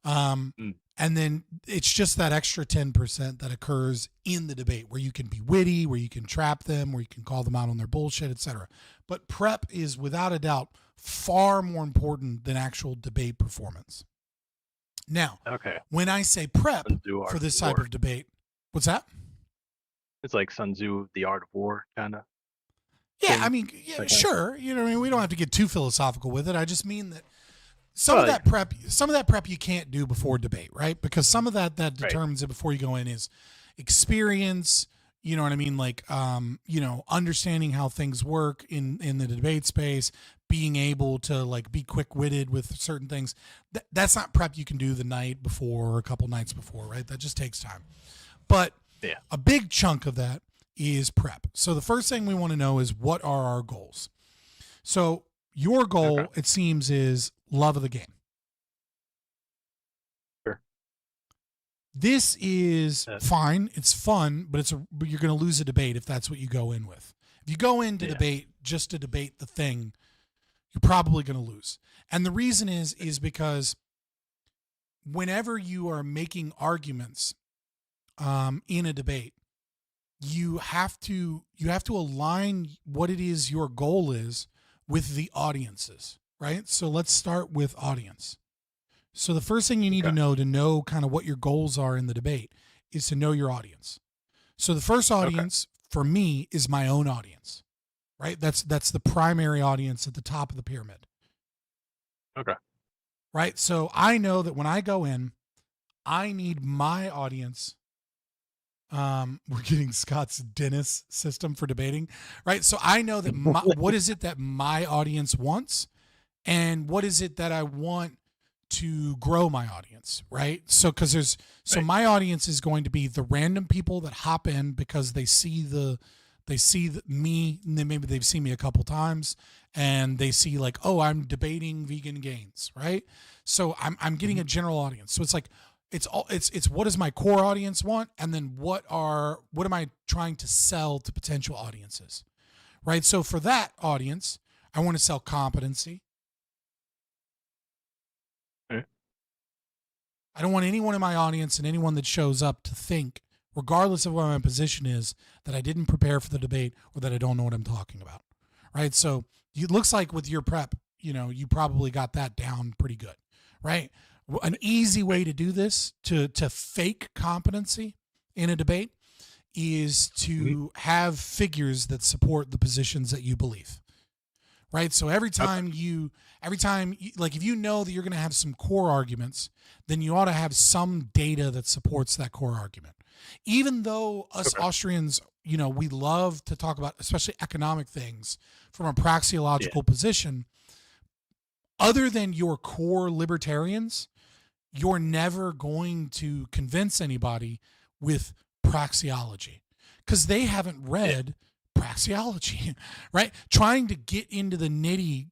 And then it's just that extra 10% that occurs in the debate where you can be witty, where you can trap them, where you can call them out on their bullshit, etc. But prep is without a doubt far more important than actual debate performance. Now, when I say prep for this type of debate, what's that? It's like Sun Tzu, the art of war, kind of. Yeah, I mean, sure. You know what I mean? We don't have to get too philosophical with it. I just mean that some of that prep you can't do before debate, right? Because some of that determines it before you go in is experience, you know what I mean? Like, understanding how things work in the debate space, being able to like be quick-witted with certain things. That's not prep you can do the night before or a couple nights before, right? That just takes time. But a big chunk of that is prep. So the first thing we want to know is what are our goals? So your goal, it seems, is love of the game. Sure. This is fine. It's fun, but you're going to lose a debate if that's what you go in with. If you go into debate just to debate the thing, you're probably going to lose. And the reason is because whenever you are making arguments in a debate, you have to align what it is your goal is with the audiences, right? So let's start with audience. So the first thing you need to know kind of what your goals are in the debate is to know your audience. So the first audience for me is my own audience, right? That's the primary audience at the top of the pyramid. Okay. Right? So I know that when I go in, I need my audience. We're getting Scott's Dennis system for debating, right? So I know that what is it that my audience wants, and what is it that I want to grow my audience, right? So my audience is going to be the random people that hop in because they see me, and then maybe they've seen me a couple times, and they see like, oh, I'm debating VeganGains, right? So I'm getting a general audience. So it's like. It's what does my core audience want, and then what am I trying to sell to potential audiences, right? So for that audience, I want to sell competency. Okay. I don't want anyone in my audience and anyone that shows up to think, regardless of what my position is, that I didn't prepare for the debate or that I don't know what I'm talking about, right? So it looks like with your prep, you probably got that down pretty good, right? An easy way to do this, to fake competency in a debate, is to have figures that support the positions that you believe, right? So every time like if you know that you're going to have some core arguments, then you ought to have some data that supports that core argument. Even though us Austrians, we love to talk about, especially economic things, from a praxeological position, other than your core libertarians, you're never going to convince anybody with praxeology because they haven't read praxeology, right? Trying to get into the nitty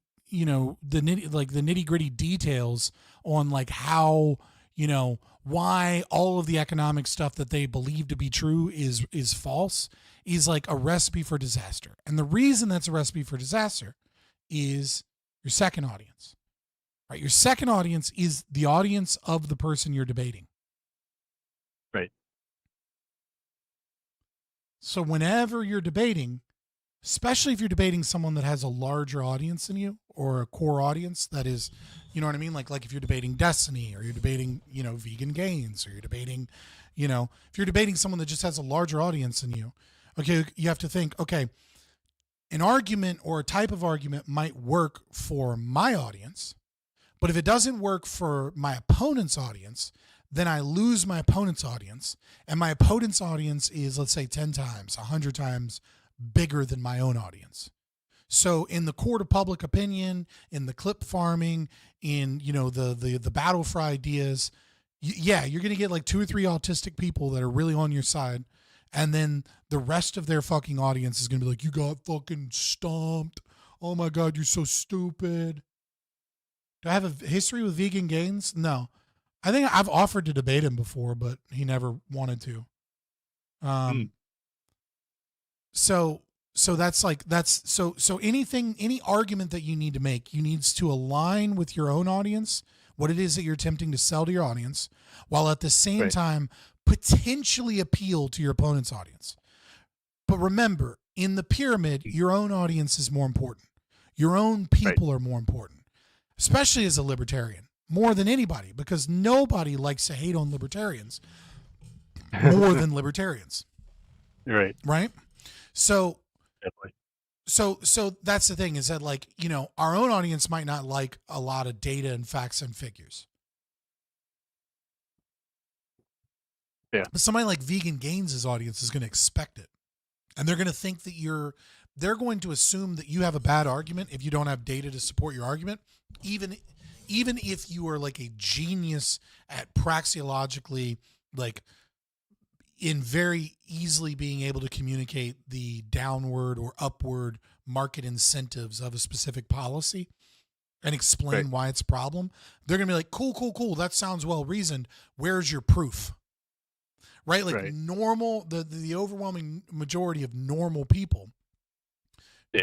gritty details on like how, why all of the economic stuff that they believe to be true is false is like a recipe for disaster. And the reason that's a recipe for disaster is your second audience, right? Your second audience is the audience of the person you're debating. Right. So whenever you're debating, especially if you're debating someone that has a larger audience than you or a core audience that is, you know what I mean? Like if you're debating Destiny or you're debating, VeganGains, or you're debating, if you're debating someone that just has a larger audience than you, okay, you have to think, okay, an argument or a type of argument might work for my audience, but if it doesn't work for my opponent's audience, then I lose my opponent's audience, and my opponent's audience is, let's say, 10 times, 100 times bigger than my own audience. So in the court of public opinion, in the clip farming, in, the battle for ideas, you're going to get like 2 or 3 autistic people that are really on your side. And then the rest of their fucking audience is going to be like, you got fucking stomped. Oh my God, you're so stupid. Do I have a history with VeganGains? No. I think I've offered to debate him before, but he never wanted to. So any argument that you need to make, you needs to align with your own audience, what it is that you're attempting to sell to your audience, while at the same time potentially appeal to your opponent's audience. But remember, in the pyramid, your own audience is more important. Your own people are more important, especially as a libertarian, more than anybody, because nobody likes to hate on libertarians more than libertarians. Right. Right. So, definitely. So that's the thing, is that our own audience might not like a lot of data and facts and figures. Yeah. But somebody like VeganGains' audience is going to expect it. And they're going to think that they're going to assume that you have a bad argument if you don't have data to support your argument, even if you are like a genius at praxeologically, in very easily being able to communicate the downward or upward market incentives of a specific policy and explain why it's a problem. They're going to be like, cool. That sounds well reasoned. Where's your proof? Right? Normal, the overwhelming majority of normal people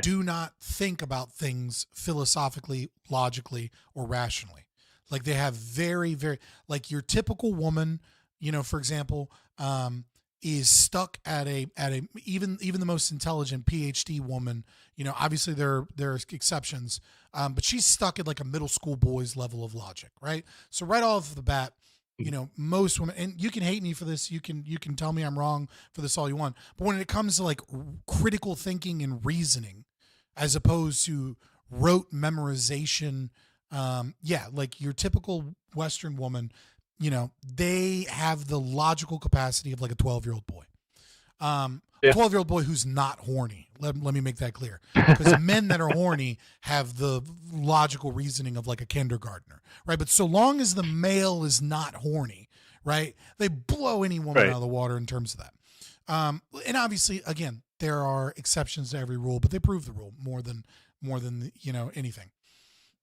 do not think about things philosophically, logically, or rationally. Like they have very, very, like your typical woman, for example, is stuck at even the most intelligent PhD woman, obviously there are exceptions, but she's stuck at like a middle school boy's level of logic, right? So right off the bat, most women, and you can hate me for this, you can tell me I'm wrong for this all you want, but when it comes to like critical thinking and reasoning, as opposed to rote memorization, like your typical Western woman, they have the logical capacity of like a 12-year-old boy. A 12-year-old boy who's not horny. Let me make that clear. Because the men that are horny have the logical reasoning of like a kindergartner, right? But so long as the male is not horny, right, they blow any woman out of the water in terms of that. And obviously, again, there are exceptions to every rule, but they prove the rule more than anything.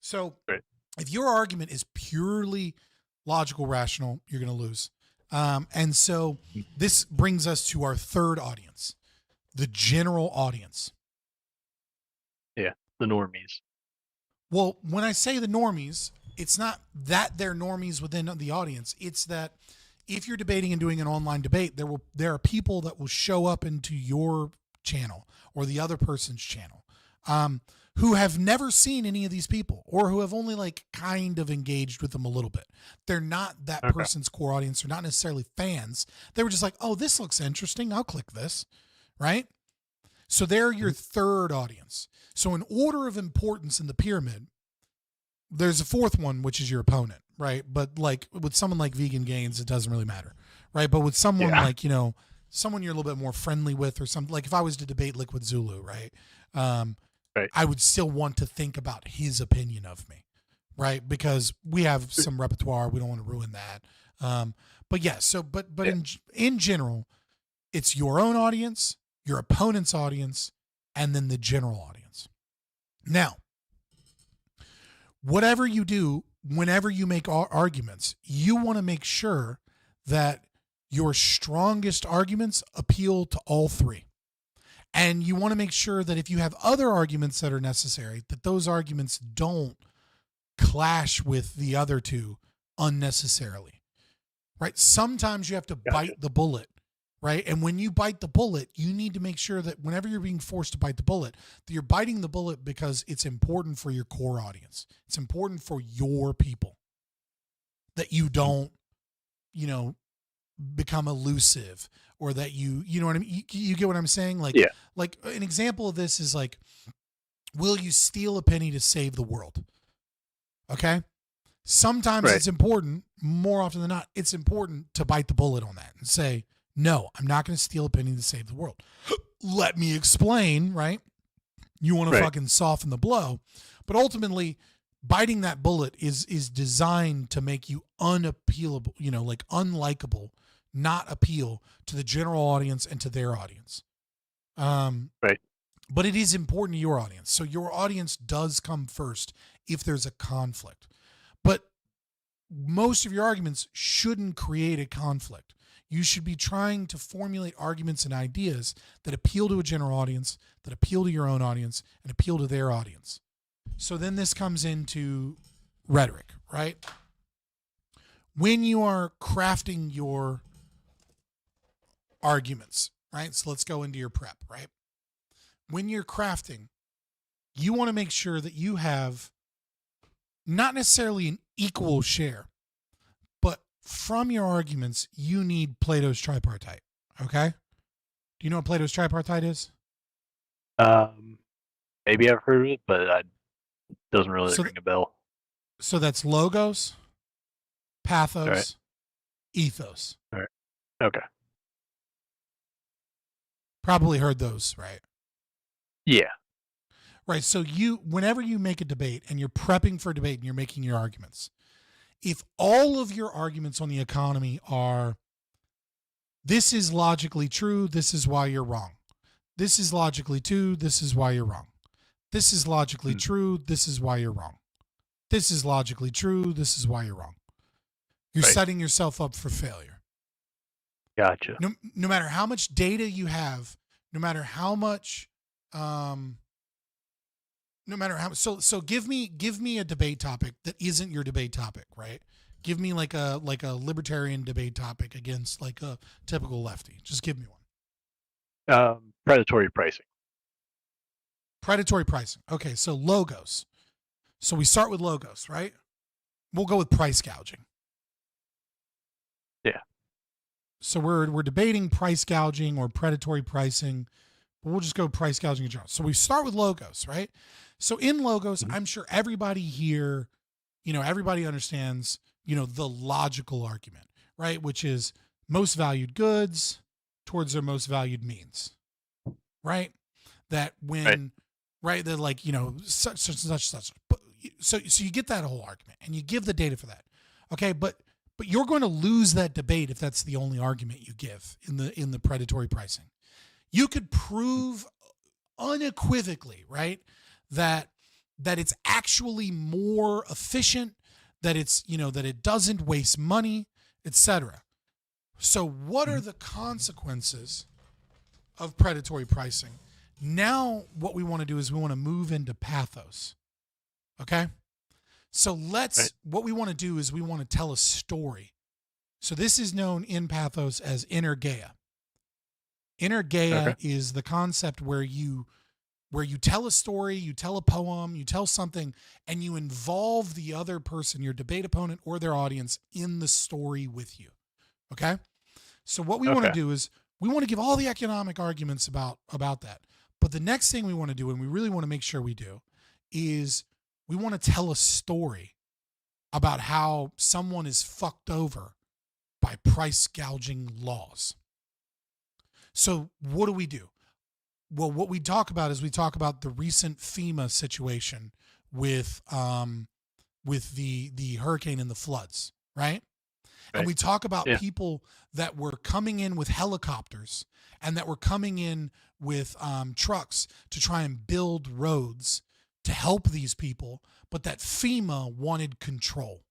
So if your argument is purely logical, rational, you're going to lose. And so this brings us to our third audience, the general audience. Yeah, the normies. Well, when I say the normies, it's not that they're normies within the audience. It's that if you're debating and doing an online debate, there are people that will show up into your channel or the other person's channel who have never seen any of these people or who have only like kind of engaged with them a little bit. They're not that person's core audience. They're not necessarily fans. They were just like, oh, this looks interesting. I'll click this, right? So they're your third audience. So in order of importance in the pyramid, there's a fourth one, which is your opponent, right? But like with someone like VeganGains, it doesn't really matter, right? But with someone like, someone you're a little bit more friendly with or something, like if I was to debate Liquid Zulu, right? I would still want to think about his opinion of me, right? Because we have some repertoire. We don't want to ruin that. But yeah, in general, it's your own audience, your opponent's audience, and then the general audience. Now, whatever you do, whenever you make arguments, you want to make sure that your strongest arguments appeal to all three. And you want to make sure that if you have other arguments that are necessary, that those arguments don't clash with the other two unnecessarily, right? Sometimes you have to bite the bullet, right? And when you bite the bullet, you need to make sure that whenever you're being forced to bite the bullet, that you're biting the bullet because it's important for your core audience. It's important for your people, that you don't, become elusive, or that you know what I mean? You get what I'm saying? Like an example of this is like, will you steal a penny to save the world? Okay. Sometimes it's important, more often than not, it's important to bite the bullet on that and say, no, I'm not going to steal a penny to save the world. Let me explain, right? You want to fucking soften the blow, but ultimately biting that bullet is designed to make you unappealable, like unlikable, not appeal to the general audience and to their audience. But it is important to your audience. So your audience does come first if there's a conflict. But most of your arguments shouldn't create a conflict. You should be trying to formulate arguments and ideas that appeal to a general audience, that appeal to your own audience, and appeal to their audience. So then this comes into rhetoric, right? When you are crafting your arguments, right? So let's go into your prep, right? When you're crafting, you want to make sure that you have not necessarily an equal share, but from your arguments, you need Plato's tripartite. Okay? Do you know what Plato's tripartite is? Maybe I've heard of it, but it doesn't really ring a bell. So that's logos, pathos, ethos. All right. Okay. Probably heard those, right? Yeah. Right. So whenever you make a debate and you're prepping for a debate and you're making your arguments, if all of your arguments on the economy are, this is logically true, this is why you're wrong. This is logically true, this is why you're wrong. This is logically true, this is why you're wrong. This is logically true, this is why you're wrong. You're setting yourself up for failure. Gotcha. No matter how much data you have, no matter how much, so give me a debate topic that isn't your debate topic, right? Give me like a libertarian debate topic against like a typical lefty. Just give me one. Predatory pricing. Predatory pricing. Okay, so logos. So we start with logos, right? We'll go with price gouging. Yeah. So we're debating price gouging or predatory pricing, but we'll just go price gouging in general. So we start with logos, right? So in logos, I'm sure everybody here, everybody understands, the logical argument, right? Which is most valued goods towards their most valued means, right? That when, right, they're like, such. So you get that whole argument and you give the data for that. Okay. But you're going to lose that debate if that's the only argument you give in the predatory pricing. You could prove unequivocally, right, that it's actually more efficient, that it's, that it doesn't waste money, etc. So what are the consequences of predatory pricing? Now what we want to do is we want to move into pathos. Okay? So what we want to do is we want to tell a story. So this is known in pathos as energeia. Energeia is the concept where you tell a story, you tell a poem, you tell something, and you involve the other person, your debate opponent or their audience, in the story with you. Okay? So what we want to do is we want to give all the economic arguments about that. But the next thing we want to do, and we really want to make sure we do, is we want to tell a story about how someone is fucked over by price gouging laws. So what do? Well, what we talk about is we talk about the recent FEMA situation with the hurricane and the floods, right? And we talk about people that were coming in with helicopters and that were coming in with trucks to try and build roads to help these people, but that FEMA wanted control.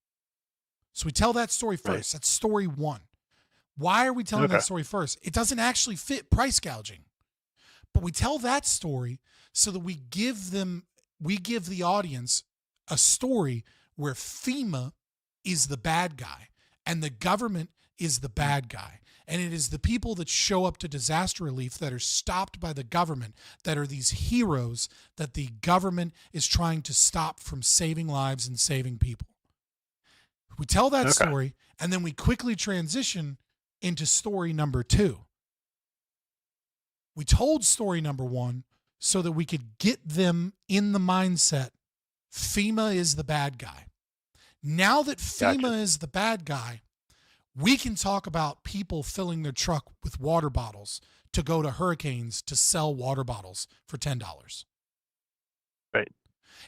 So we tell that story first. That's story one. Why are we telling Okay. that story first? It doesn't actually fit price gouging. But we tell that story so that we give the audience a story where FEMA is the bad guy and the government is the bad guy. And it is the people that show up to disaster relief that are stopped by the government that are these heroes that the government is trying to stop from saving lives and saving people. We tell that story, and then we quickly transition into story number 2. We told story number 1 so that we could get them in the mindset FEMA is the bad guy. Now that FEMA is the bad guy, we can talk about people filling their truck with water bottles to go to hurricanes to sell water bottles for $10. Right.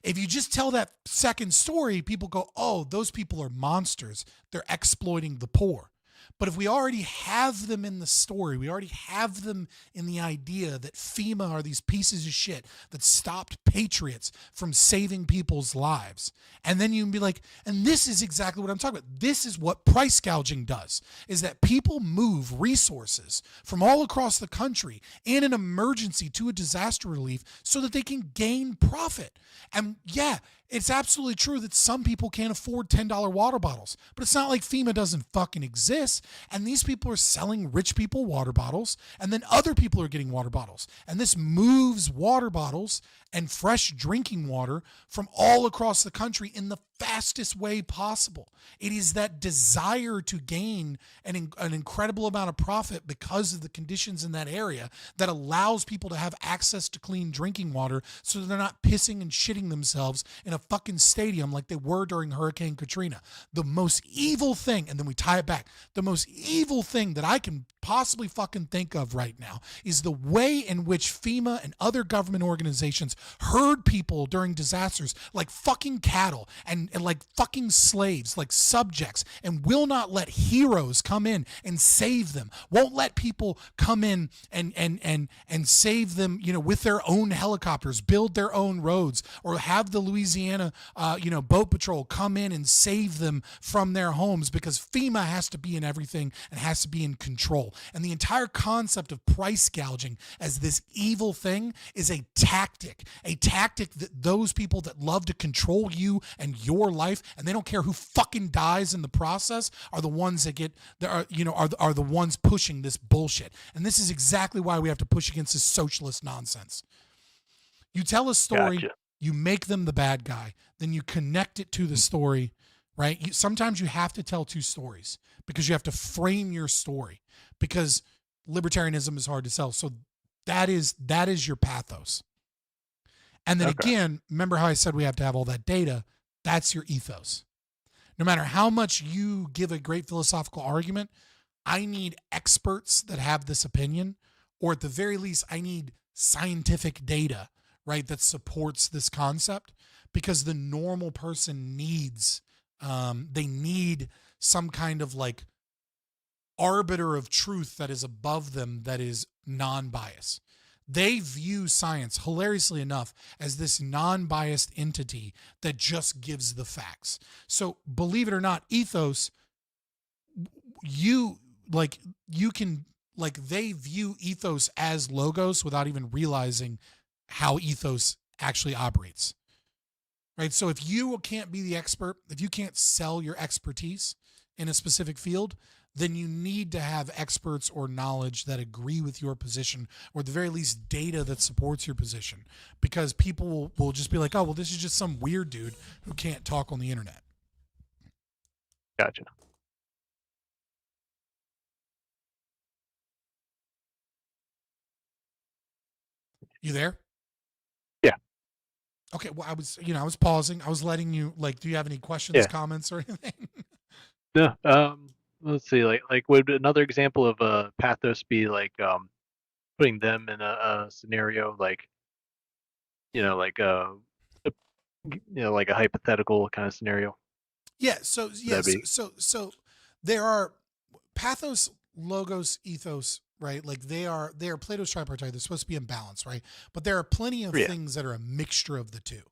If you just tell that second story, people go, oh, those people are monsters. They're exploiting the poor. But if we already have them in the story, we already have them in the idea that FEMA are these pieces of shit that stopped patriots from saving people's lives. And then you can be like, and this is exactly what I'm talking about. This is what price gouging does, is that people move resources from all across the country in an emergency to a disaster relief so that they can gain profit. And yeah, it's absolutely true that some people can't afford $10 water bottles, but it's not like FEMA doesn't fucking exist. And these people are selling rich people water bottles, and then other people are getting water bottles. And this moves water bottles and fresh drinking water from all across the country in the fastest way possible. It is that desire to gain an incredible amount of profit because of the conditions in that area that allows people to have access to clean drinking water so that they're not pissing and shitting themselves in a fucking stadium like they were during Hurricane Katrina. The most evil thing, and then we tie it back, the most evil thing that I can possibly fucking think of right now is the way in which FEMA and other government organizations herd people during disasters like fucking cattle and like fucking slaves, like subjects, and will not let heroes come in and save them. Won't let people come in and save them, you know, with their own helicopters, build their own roads, or have the Louisiana, boat patrol come in and save them from their homes because FEMA has to be in everything and has to be in control. And the entire concept of price gouging as this evil thing is a tactic that those people that love to control you and your life, and they don't care who fucking dies in the process, are the ones that are the ones pushing this bullshit. And this is exactly why we have to push against this socialist nonsense. You tell a story, you make them the bad guy, then you connect it to the story, right? Sometimes you have to tell two stories because you have to frame your story because libertarianism is hard to sell. So that is your pathos. And then again, remember how I said we have to have all that data? That's your ethos. No matter how much you give a great philosophical argument, I need experts that have this opinion, or at the very least, I need scientific data, right, that supports this concept, because the normal person needs, they need some kind of like arbiter of truth that is above them, that is non-biased. They view science, hilariously enough, as this non-biased entity that just gives the facts. So believe it or not, ethos, they view ethos as logos without even realizing how ethos actually operates. Right? So if you can't be the expert, if you can't sell your expertise in a specific field, then you need to have experts or knowledge that agree with your position, or at the very least data that supports your position, because people will just be like, oh, well, this is just some weird dude who can't talk on the internet. Gotcha. You there? Yeah. Okay. Well, I was pausing. I was letting you, like, do you have any questions, comments, or anything? No. Let's see. Like, would another example of pathos be like putting them in a scenario like, like a hypothetical kind of scenario? Yeah. So yes. So there are pathos, logos, ethos, right? Like they are Plato's tripartite. They're supposed to be in balance, right? But there are plenty of things that are a mixture of the two,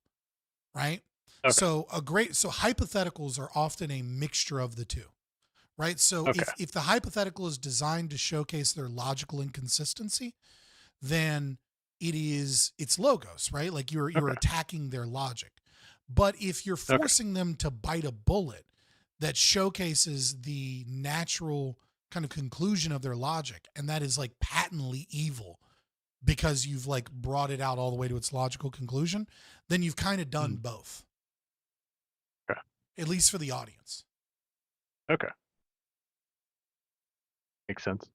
right? Okay. So hypotheticals are often a mixture of the two, right? So if the hypothetical is designed to showcase their logical inconsistency, then it's logos, right? Like you're attacking their logic. But if you're forcing them to bite a bullet that showcases the natural kind of conclusion of their logic, and that is like patently evil because you've like brought it out all the way to its logical conclusion, then you've kind of done both. Okay. At least for the audience. Okay. Makes sense.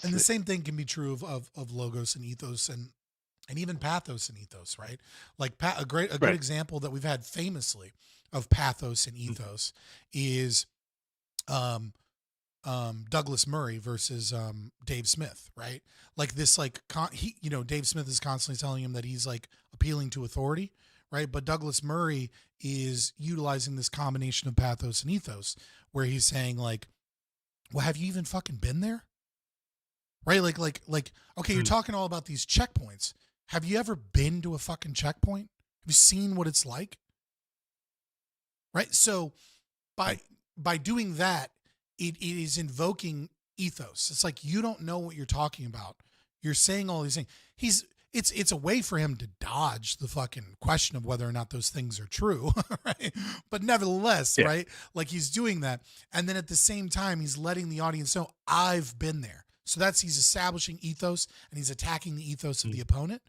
And the same thing can be true of logos and ethos and even pathos and ethos, right? Like a good example that we've had famously of pathos and ethos is Douglas Murray versus Dave Smith, right? Like this, like Dave Smith is constantly telling him that he's like appealing to authority, right? But Douglas Murray is utilizing this combination of pathos and ethos, where he's saying like, "Well, have you even fucking been there?" Right? Like, okay, you're talking all about these checkpoints. Have you ever been to a fucking checkpoint? Have you seen what it's like? Right? So by doing that, it is invoking ethos. It's like, you don't know what you're talking about. You're saying all these things. It's a way for him to dodge the fucking question of whether or not those things are true, right? But nevertheless, right? Like he's doing that. And then at the same time, he's letting the audience know, I've been there. So he's establishing ethos and he's attacking the ethos of the opponent,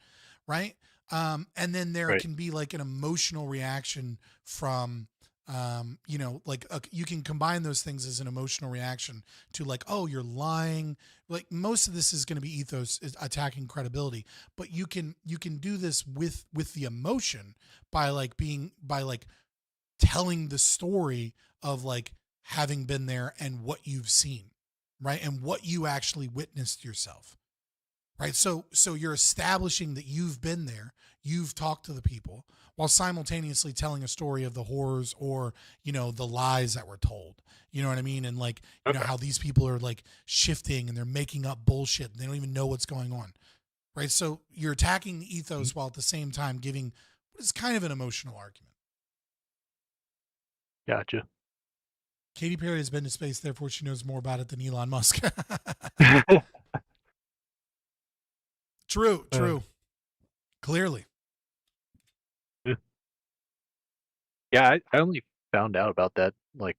right? And then there can be like an emotional reaction from, you can combine those things as an emotional reaction to like, oh, you're lying. Like most of this is going to be ethos is attacking credibility, but you can do this with the emotion by telling the story of like having been there and what you've seen. Right. And what you actually witnessed yourself. Right. So you're establishing that you've been there, you've talked to the people while simultaneously telling a story of the horrors or, the lies that were told. You know what I mean? And like, you know, how these people are like shifting and they're making up bullshit and they don't even know what's going on. Right. So you're attacking the ethos while at the same time giving what is kind of an emotional argument. Gotcha. Katy Perry has been to space, therefore she knows more about it than Elon Musk. True. Clearly. Yeah, I only found out about that, like,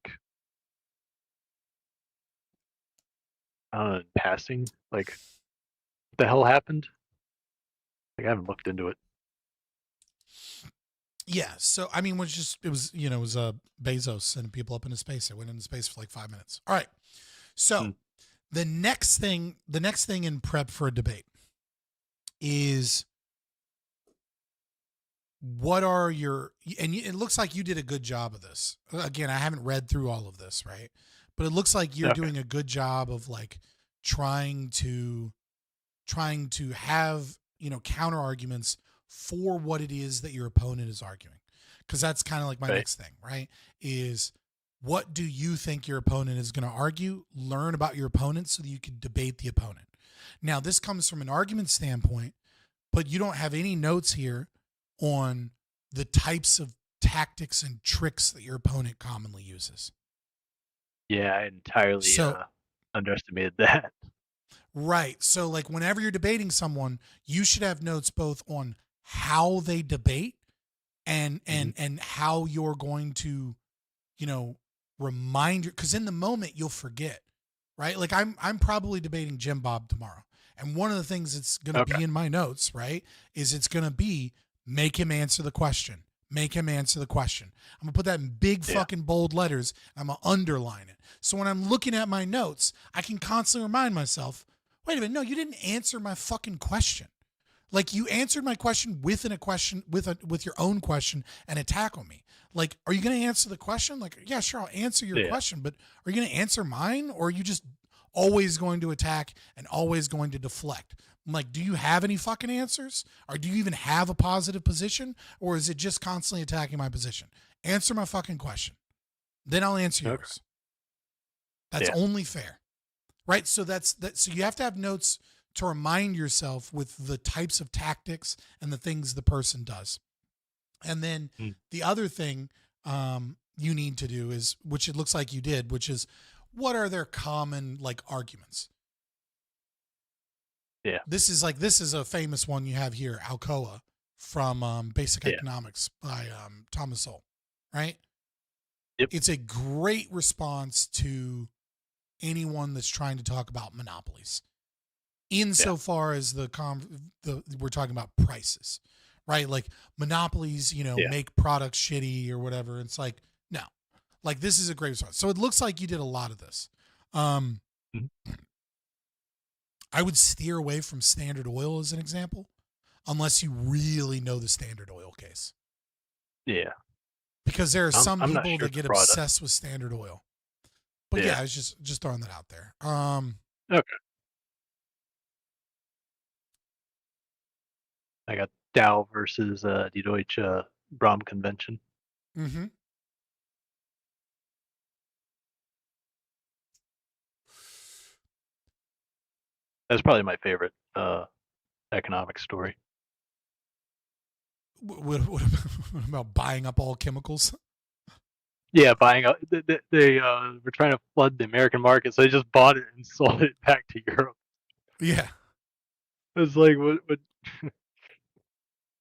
in passing. Like, what the hell happened? Like, I haven't looked into it. Yeah, so I mean, it was Bezos and people up into space. They went into space for like 5 minutes. All right. So the next thing in prep for a debate is what are your, and it looks like you did a good job of this. Again, I haven't read through all of this, right? But it looks like you're doing a good job of like trying to have, counter arguments for what it is that your opponent is arguing. Because that's kind of like my next thing, right? Is what do you think your opponent is going to argue? Learn about your opponent so that you can debate the opponent. Now, this comes from an argument standpoint, but you don't have any notes here on the types of tactics and tricks that your opponent commonly uses. Yeah, I entirely underestimated that. Right. So like whenever you're debating someone, you should have notes both on how they debate and how you're going to, remind you, because in the moment you'll forget, right? Like I'm probably debating Jim Bob tomorrow. And one of the things that's going to be in my notes, right, is it's going to be make him answer the question. Make him answer the question. I'm going to put that in big fucking bold letters. I'm going to underline it. So when I'm looking at my notes, I can constantly remind myself, wait a minute, no, you didn't answer my fucking question. Like you answered my question with your own question and attack on me. Like, are you going to answer the question? Like, yeah, sure, I'll answer your question, but are you going to answer mine, or are you just always going to attack and always going to deflect? I'm like, do you have any fucking answers? Or do you even have a positive position? Or is it just constantly attacking my position? Answer my fucking question. Then I'll answer yours. That's only fair. Right? So so you have to have notes to remind yourself with the types of tactics and the things the person does. And then the other thing you need to do is, which it looks like you did, which is what are their common like arguments? Yeah. This is a famous one you have here, Alcoa from Basic Economics by Thomas Sowell, right? Yep. It's a great response to anyone that's trying to talk about monopolies. Insofar as we're talking about prices, right? Like monopolies, make products shitty or whatever. It's like, no, like this is a great response. So it looks like you did a lot of this. I would steer away from Standard Oil as an example, unless you really know the Standard Oil case. Yeah. Because there are some I'm not people sure that get the product. obsessed with Standard Oil. But yeah, I was just throwing that out there. Okay. I got Dow versus Die Deutsche Brom Convention. Mm-hmm. That's probably my favorite economic story. What about buying up all chemicals? Yeah, buying up. They were trying to flood the American market, so they just bought it and sold it back to Europe. Yeah. It's like what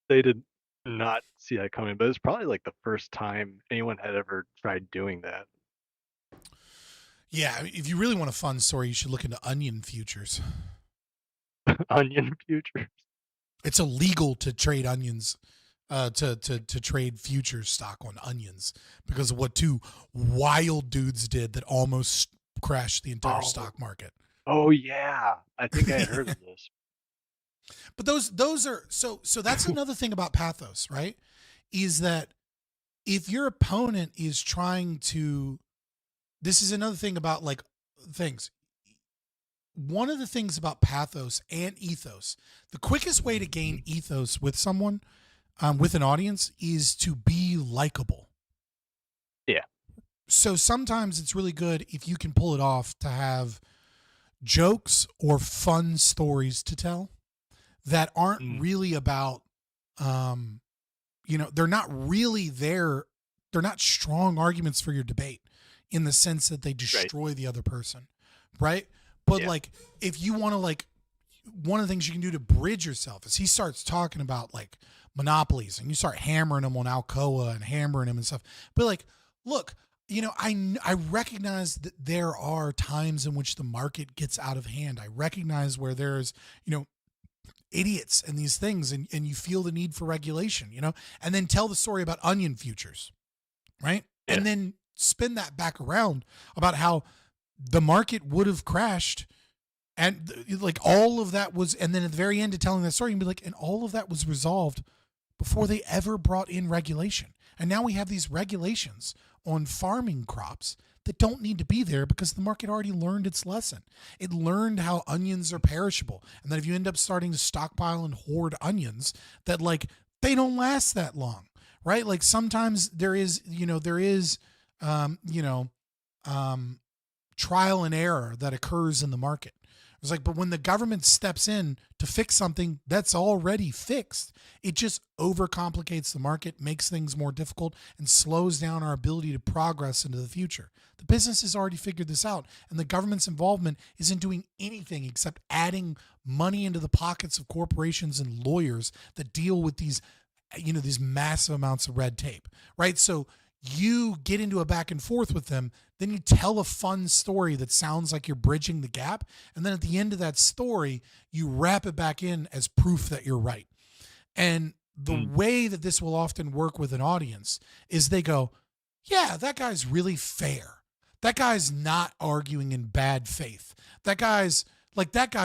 they did not see that coming, but it's probably like the first time anyone had ever tried doing that. Yeah, if you really want a fun story, you should look into onion futures. Onion futures. It's illegal to trade onions, to trade futures stock on onions because of what two wild dudes did that almost crashed the entire stock market. Oh yeah, I think I had heard of this. But those are so that's another thing about pathos, right? Is that if your opponent is trying to, this is another thing about like things. One of the things about pathos and ethos, the quickest way to gain ethos with someone, with an audience, is to be likable. Yeah. So sometimes it's really good if you can pull it off to have jokes or fun stories to tell that aren't really about, they're not really there. They're not strong arguments for your debate in the sense that they destroy the other person. Right. But like, if you want to like, one of the things you can do to bridge yourself is he starts talking about like monopolies and you start hammering him on Alcoa and hammering him and stuff. But like, look, I recognize that there are times in which the market gets out of hand. I recognize where there's, idiots and these things and you feel the need for regulation, and then tell the story about onion futures, right? Yeah. And then spin that back around about how the market would have crashed and like all of that was, and then at the very end of telling that story, you'd be like, and all of that was resolved before they ever brought in regulation. And now we have these regulations on farming crops that don't need to be there because the market already learned its lesson. It learned how onions are perishable. And that if you end up starting to stockpile and hoard onions, that like, they don't last that long, right? Like sometimes there is trial and error that occurs in the market. It's like, but when the government steps in to fix something that's already fixed, it just overcomplicates the market, makes things more difficult, and slows down our ability to progress into the future. The business has already figured this out, and the government's involvement isn't doing anything except adding money into the pockets of corporations and lawyers that deal with these, these massive amounts of red tape, right? So you get into a back and forth with them, then you tell a fun story that sounds like you're bridging the gap. And then at the end of that story, you wrap it back in as proof that you're right. And the way that this will often work with an audience is they go, yeah, that guy's really fair. That guy's not arguing in bad faith. That guy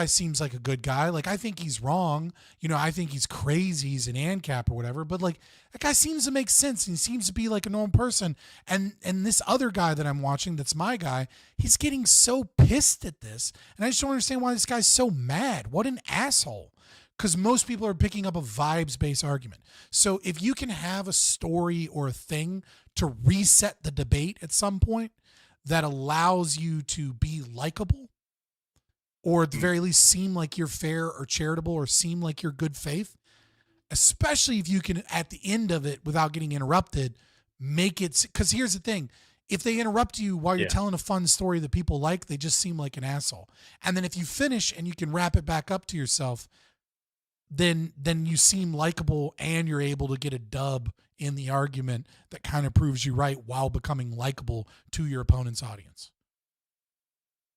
seems like a good guy. Like, I think he's wrong. I think he's crazy. He's an ANCAP or whatever. But like, that guy seems to make sense. And he seems to be like a normal person. And this other guy that I'm watching, that's my guy, he's getting so pissed at this. And I just don't understand why this guy's so mad. What an asshole. Because most people are picking up a vibes-based argument. So if you can have a story or a thing to reset the debate at some point that allows you to be likable, or at the very least seem like you're fair or charitable or seem like you're good faith, especially if you can, at the end of it, without getting interrupted, make it, because here's the thing. If they interrupt you while you're telling a fun story that people like, they just seem like an asshole. And then if you finish and you can wrap it back up to yourself, then you seem likable and you're able to get a dub in the argument that kind of proves you right while becoming likable to your opponent's audience.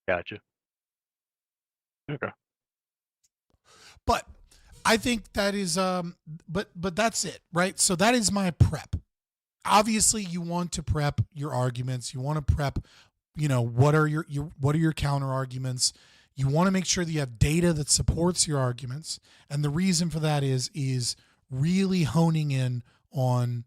Gotcha. Okay. But I think that is but that's it, right? So that is my prep. Obviously you want to prep your arguments. You want to prep, what are your counter arguments? You want to make sure that you have data that supports your arguments. And the reason for that is really honing in on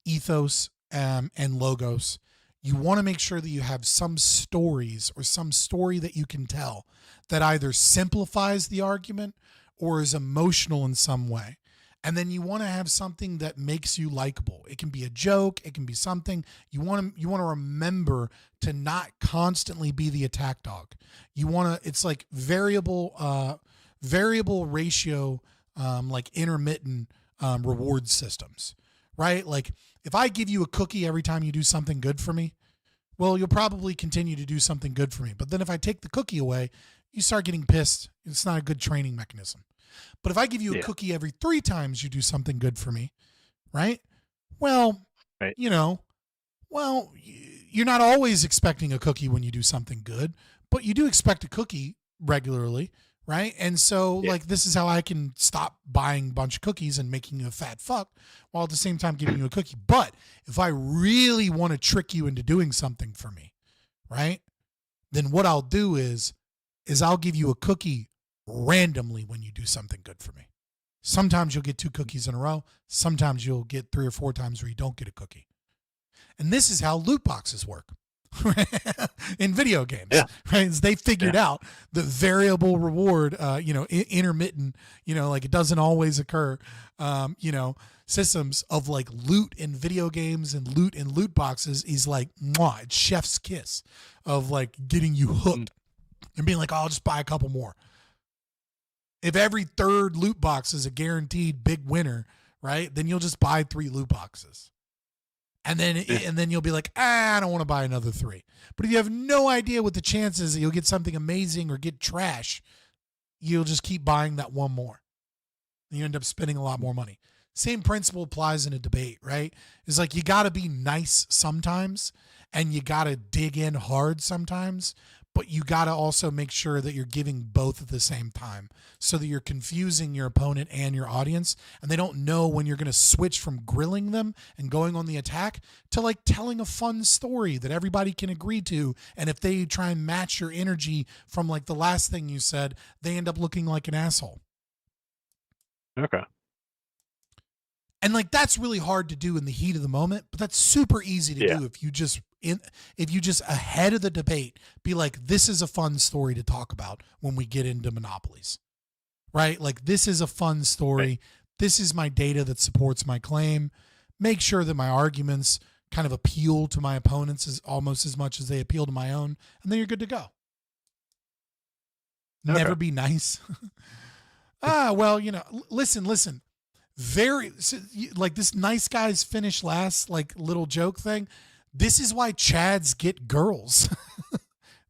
ethos and logos. You want to make sure that you have some stories or some story that you can tell that either simplifies the argument or is emotional in some way. And then you want to have something that makes you likable. It can be a joke. It can be something you want to remember to not constantly be the attack dog. You want to, it's like variable ratio, like intermittent reward systems, right? Like if I give you a cookie every time you do something good for me, well, you'll probably continue to do something good for me. But then if I take the cookie away, you start getting pissed. It's not a good training mechanism. But if I give you a cookie every 3 times you do something good for me, right? Well, you're not always expecting a cookie when you do something good, but you do expect a cookie regularly, right? And so like, this is how I can stop buying a bunch of cookies and making you a fat fuck while at the same time giving you a cookie. But if I really want to trick you into doing something for me, right? Then what I'll do is I'll give you a cookie randomly when you do something good for me. Sometimes you'll get 2 cookies in a row. Sometimes you'll get 3 or 4 times where you don't get a cookie. And this is how loot boxes work in video games, right? They figured out the variable reward, intermittent, like it doesn't always occur, systems of like loot in video games and loot in loot boxes is like, mwah, it's chef's kiss of like getting you hooked and being like, oh, I'll just buy a couple more. If every 3rd loot box is a guaranteed big winner, right? Then you'll just buy 3 loot boxes. And then you'll be like, I don't want to buy another 3. But if you have no idea what the chances that you'll get something amazing or get trash, you'll just keep buying that one more. And you end up spending a lot more money. Same principle applies in a debate, right? It's like you got to be nice sometimes and you got to dig in hard sometimes, but you got to also make sure that you're giving both at the same time so that you're confusing your opponent and your audience and they don't know when you're going to switch from grilling them and going on the attack to like telling a fun story that everybody can agree to. And if they try and match your energy from like the last thing you said, they end up looking like an asshole. Okay. And like that's really hard to do in the heat of the moment, but that's super easy to do if you just ahead of the debate be like, this is a fun story to talk about when we get into monopolies, right? Like this is a fun story. Right. This is my data that supports my claim. Make sure that my arguments kind of appeal to my opponents as almost as much as they appeal to my own, and then you're good to go. Okay. Never be nice. Well, listen. Like this nice guys finish last, like little joke thing. This is why Chads get girls.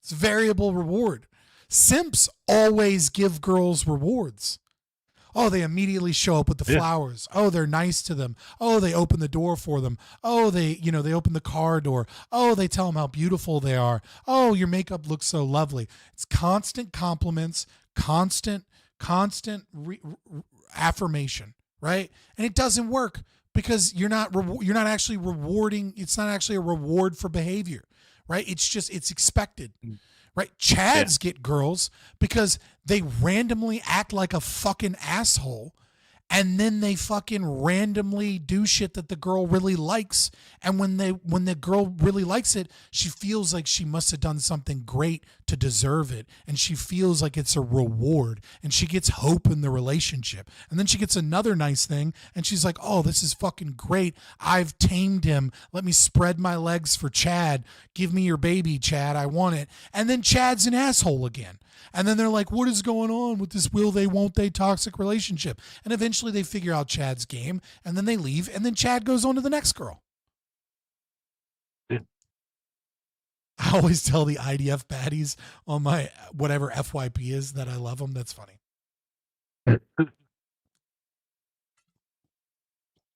It's variable reward. Simps always give girls rewards. Oh, they immediately show up with the flowers. Oh, they're nice to them. Oh, they open the door for them. Oh, they open the car door. Oh, they tell them how beautiful they are. Oh, your makeup looks so lovely. It's constant compliments, constant affirmation. Right. And it doesn't work because you're not actually rewarding. It's not actually a reward for behavior. Right. It's expected. Right. Chads get girls because they randomly act like a fucking asshole. And then they fucking randomly do shit that the girl really likes. And when the girl really likes it, she feels like she must have done something great to deserve it. And she feels like it's a reward. And she gets hope in the relationship. And then she gets another nice thing. And she's like, oh, this is fucking great. I've tamed him. Let me spread my legs for Chad. Give me your baby, Chad. I want it. And then Chad's an asshole again. And then they're like, what is going on with this will they, won't they toxic relationship? And eventually they figure out Chad's game and then they leave and then Chad goes on to the next girl. I always tell the IDF baddies on my whatever FYP is that I love them. That's funny.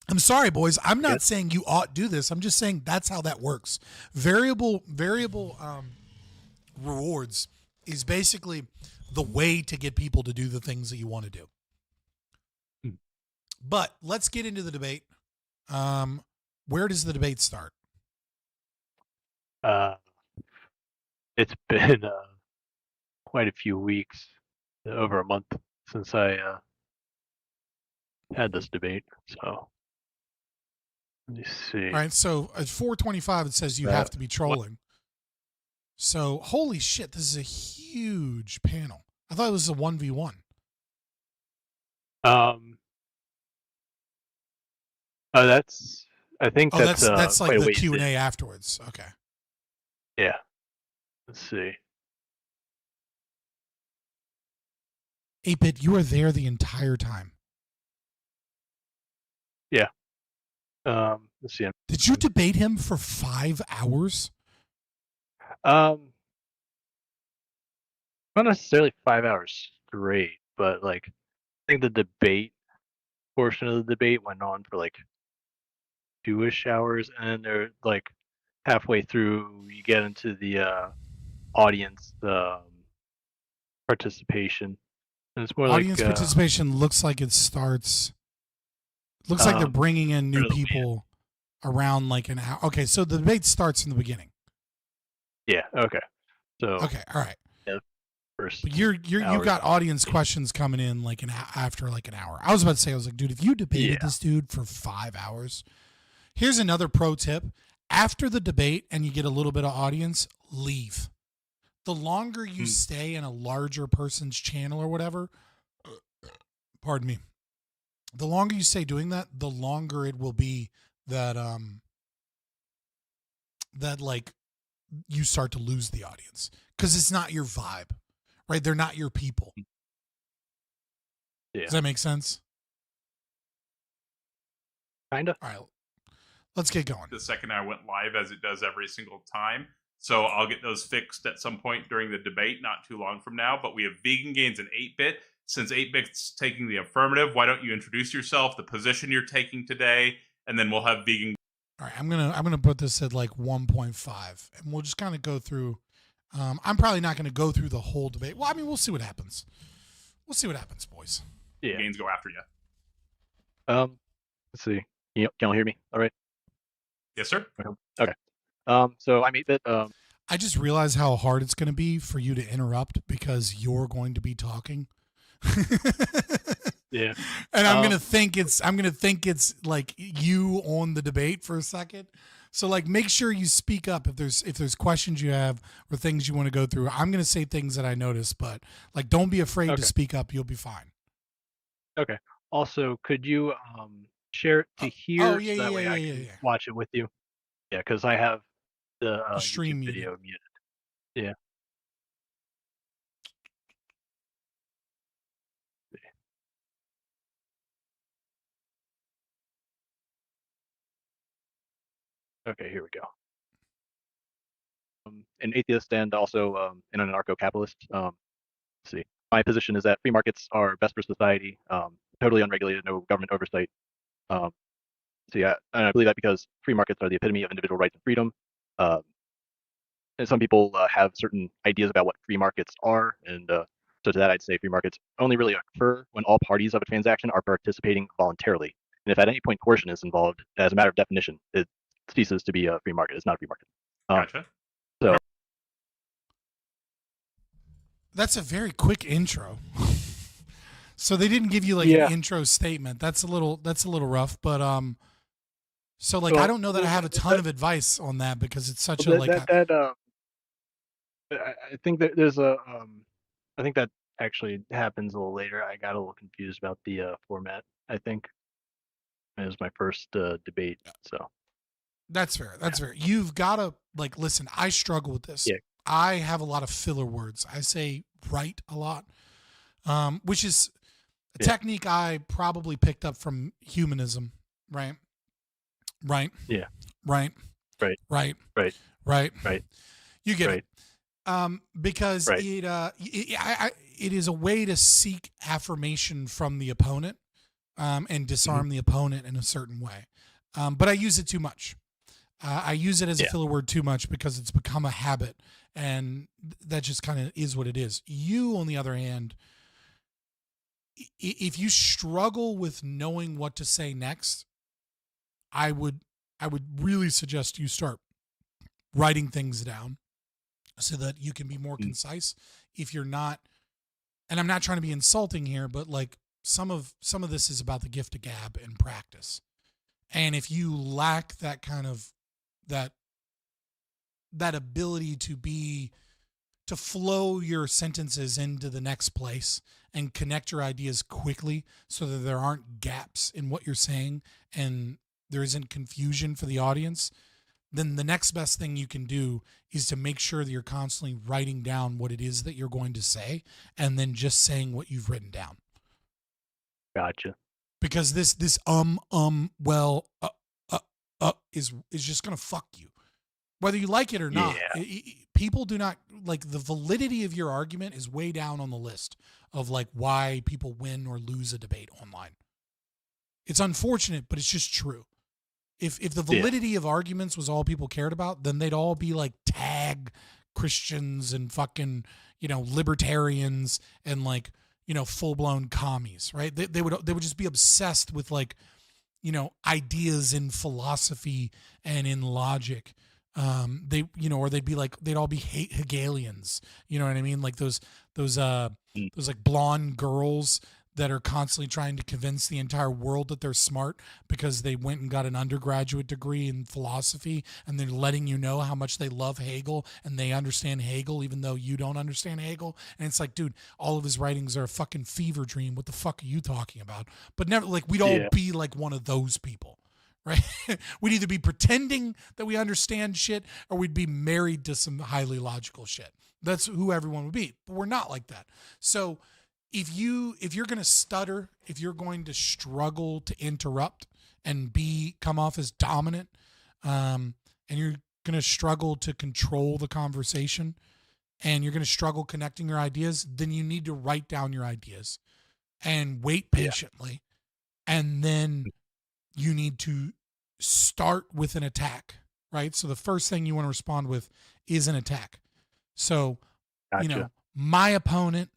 I'm sorry, boys. I'm not saying you ought do this. I'm just saying that's how that works. Variable rewards is basically the way to get people to do the things that you want to do. But let's get into the debate. Where does the debate start? It's been quite a few weeks, over a month since I had this debate. So let me see. All right, so at 425 it says you have to be trolling. So holy shit, this is a huge panel. I thought it was a 1v1. I think that's like the Q&A afterwards. Okay. Yeah. Let's see. 8-Bit, you were there the entire time. Yeah. Let's see. Did you debate him for 5 hours? Not necessarily 5 hours straight, but like I think the debate portion of the debate went on for like 2-ish hours, and they're like halfway through you get into the audience participation. And it's more audience like participation looks like it starts. Looks like they're bringing in new people around like an hour. Okay, so the debate starts in the beginning. Yeah. Okay. So. Okay. All right. Yeah. First. But you've got audience questions coming in like after like an hour. I was about to say, I was like, dude, if you debated this dude for 5 hours, here's another pro tip: after the debate and you get a little bit of audience, leave. The longer you stay in a larger person's channel or whatever, pardon me, the longer you stay doing that, the longer it will be that that like you start to lose the audience because it's not your vibe, right? They're not your people. Yeah. Does that make sense? Kind of. All right, let's get going. The second I went live, as it does every single time. So I'll get those fixed at some point during the debate, not too long from now. But we have VeganGains and 8-Bit. Since 8-Bit's taking the affirmative, why don't you introduce yourself, the position you're taking today, and then we'll have Vegan. All right, I'm gonna put this at like 1.5, and we'll just kind of go through. I'm probably not going to go through the whole debate. Well, I mean, we'll see what happens. We'll see what happens, boys. Yeah. Gains go after you. Let's see. Can you hear me? All right. Yes, sir. Okay. So I'm 8-Bit. I just realized how hard it's going to be for you to interrupt because you're going to be talking. Yeah. And I'm gonna think it's like you on the debate for a second. So like make sure you speak up if there's questions you have or things you want to go through. I'm gonna say things that I noticed, but like don't be afraid to speak up. You'll be fine. Okay. Also, could you share it to here so that way I can watch it with you? Yeah, because I have the stream YouTube video muted. Yeah. Okay, here we go. An atheist and also an anarcho-capitalist. Let's see. My position is that free markets are best for society, totally unregulated, no government oversight. And I believe that because free markets are the epitome of individual rights and freedom. And some people have certain ideas about what free markets are, and so to that I'd say free markets only really occur when all parties of a transaction are participating voluntarily. And if at any point coercion is involved, as a matter of definition, it ceases to be a free market. It's not a free market. Gotcha. So that's a very quick intro. So they didn't give you like an intro statement. That's a little rough, but so like I don't know that I have a ton of advice on that because it's such I think that there's a I think that actually happens a little later. I got a little confused about the format. I think it was my first debate, so that's fair. That's fair. You've got to like listen. I struggle with this. Yeah. I have a lot of filler words. I say right a lot, which is a technique I probably picked up from humanism. Right. Right. Yeah. Right. Right. Right. Right. Right. Right. You get Right. it. Because Right. it is a way to seek affirmation from the opponent, and disarm the opponent in a certain way. But I use it too much. I use it as a filler word too much because it's become a habit, and that just kind of is what it is. You, on the other hand, if you struggle with knowing what to say next, I would really suggest you start writing things down so that you can be more concise. If you're not, and I'm not trying to be insulting here, but like some of this is about the gift of gab and practice. And if you lack that kind of that ability to flow your sentences into the next place and connect your ideas quickly so that there aren't gaps in what you're saying and there isn't confusion for the audience, then the next best thing you can do is to make sure that you're constantly writing down what it is that you're going to say and then just saying what you've written down. Gotcha. Because this is just going to fuck you. Whether you like it or not, people do not like the validity of your argument is way down on the list of like why people win or lose a debate online. It's unfortunate, but it's just true. If the validity of arguments was all people cared about, then they'd all be like tag Christians and fucking, libertarians and like, full blown commies, right? They would just be obsessed with like, ideas in philosophy and in logic. Or they'd be like, they'd all be Hegelians. You know what I mean? Like those like blonde girls that are constantly trying to convince the entire world that they're smart because they went and got an undergraduate degree in philosophy, and they're letting you know how much they love Hegel and they understand Hegel even though you don't understand Hegel. And it's like, dude, all of his writings are a fucking fever dream. What the fuck are you talking about? But never, like, we'd all be like one of those people. Right? We'd either be pretending that we understand shit or we'd be married to some highly logical shit. That's who everyone would be. But we're not like that. So if you're going to stutter, if you're going to struggle to interrupt and come off as dominant, and you're going to struggle to control the conversation, and you're going to struggle connecting your ideas, then you need to write down your ideas and wait patiently. And then you need to start with an attack, right? So the first thing you want to respond with is an attack. So, my opponent,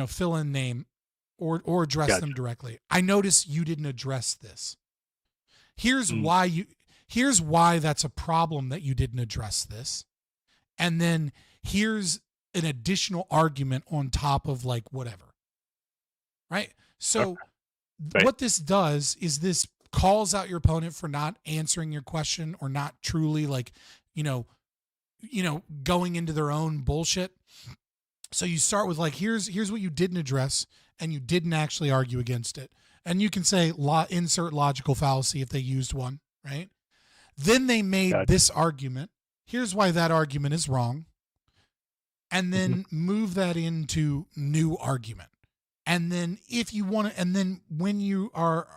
fill in name or address them directly. I notice you didn't address this. Here's why that's a problem that you didn't address this. And then here's an additional argument on top of like whatever. Right? So what this does is this calls out your opponent for not answering your question or not truly like, going into their own bullshit. So you start with like, here's what you didn't address and you didn't actually argue against it. And you can say insert logical fallacy if they used one, right? Then they made this argument. Here's why that argument is wrong. And then move that into new argument. And then if you want to, and then when you are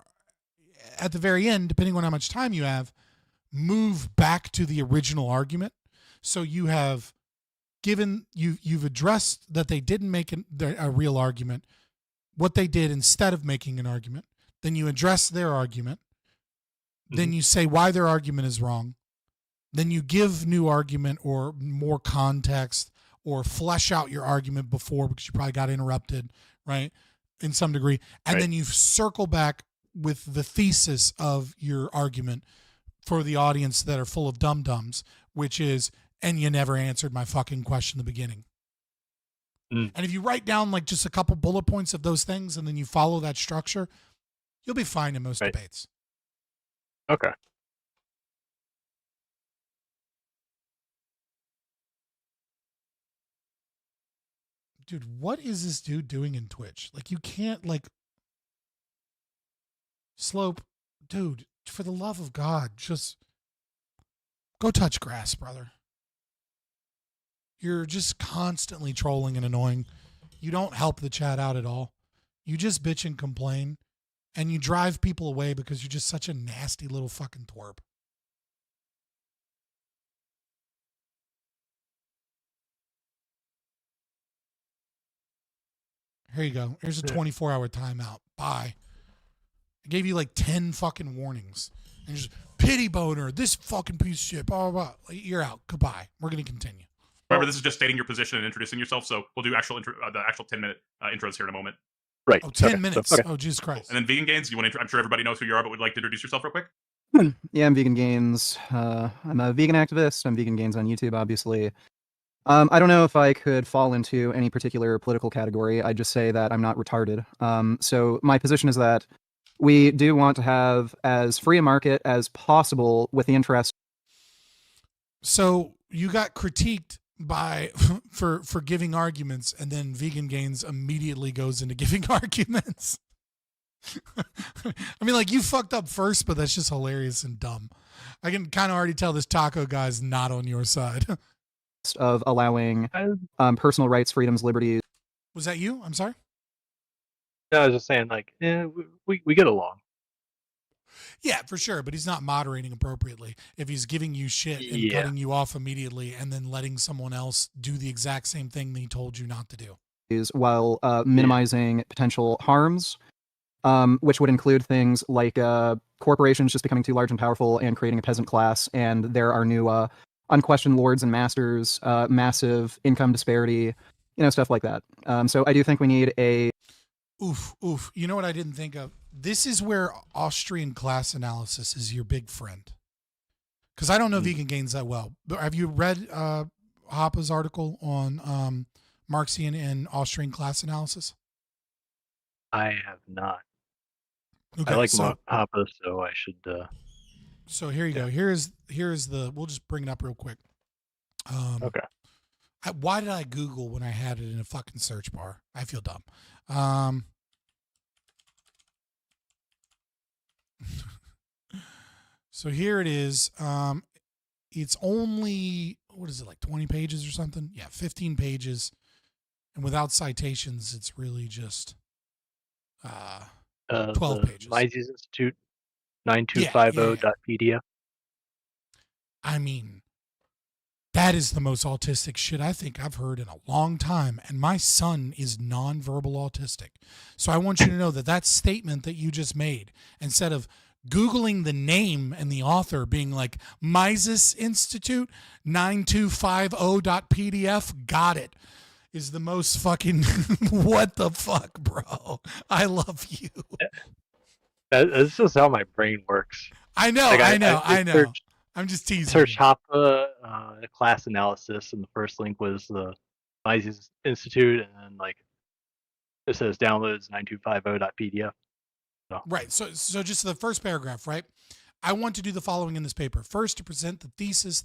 at the very end, depending on how much time you have, move back to the original argument. So you have you've addressed that they didn't make a real argument, what they did instead of making an argument. Then you address their argument. Then you say why their argument is wrong. Then you give new argument or more context or flesh out your argument before because you probably got interrupted, right, in some degree. And then you circle back with the thesis of your argument for the audience that are full of dum-dums, which is, and you never answered my fucking question in the beginning. And if you write down like just a couple bullet points of those things and then you follow that structure, you'll be fine in most debates. Okay. Dude, what is this dude doing in Twitch? Like, you can't, like... Slope, dude, for the love of God, just... Go touch grass, brother. You're just constantly trolling and annoying. You don't help the chat out at all. You just bitch and complain. And you drive people away because you're just such a nasty little fucking twerp. Here you go. Here's a 24-hour timeout. Bye. I gave you like 10 fucking warnings. And just pity boner, this fucking piece of shit, blah, blah, blah. You're out. Goodbye. We're going to continue. Remember, this is just stating your position and introducing yourself, so we'll do the actual 10-minute intros here in a moment. Right. Oh, 10 minutes. Okay. Oh, Jesus Christ. And then VeganGains, you want to I'm sure everybody knows who you are, but would like to introduce yourself real quick? Yeah, I'm VeganGains. I'm a vegan activist. I'm VeganGains on YouTube, obviously. I don't know if I could fall into any particular political category. I just say that I'm not retarded. So my position is that we do want to have as free a market as possible with the interest. So you got critiqued by for giving arguments, and then VeganGains immediately goes into giving arguments. I mean, like, you fucked up first, but that's just hilarious and dumb. I can kind of already tell this taco guy's not on your side. Of allowing personal rights, freedoms, liberties. Was that you? I'm sorry? No, I was just saying, like, we get along. Yeah, for sure, but he's not moderating appropriately. If he's giving you shit and cutting you off immediately and then letting someone else do the exact same thing that he told you not to do. While minimizing potential harms, which would include things like corporations just becoming too large and powerful and creating a peasant class, and there are new unquestioned lords and masters, massive income disparity, stuff like that. So I do think we need a... Oof. You know what I didn't think of? This is where Austrian class analysis is your big friend. Because I don't know VeganGains that well. But have you read Hoppe's article on Marxian and Austrian class analysis? I have not. Okay, I like Hoppe, so I should... So here you go. Here's the... We'll just bring it up real quick. Okay. Why did I Google when I had it in a fucking search bar? I feel dumb. So here it is. It's only, what is it, like 20 pages or something? Yeah, 15 pages. And without citations, it's really just 12 pages. Mises Institute 9250.pdf. I mean, that is the most autistic shit I think I've heard in a long time. And my son is nonverbal autistic. So I want you to know that that statement that you just made, instead of Googling the name and the author being like Mises Institute 9250.pdf, got it, is the most fucking what the fuck, bro. I love you. This is how my brain works. I know, like, I know. I'm just teasing. Search Hoppe class analysis, and the first link was the Mises Institute, and then like it says downloads 9250.pdf. So. Right. So just the first paragraph, right? I want to do the following in this paper. First, to present the theses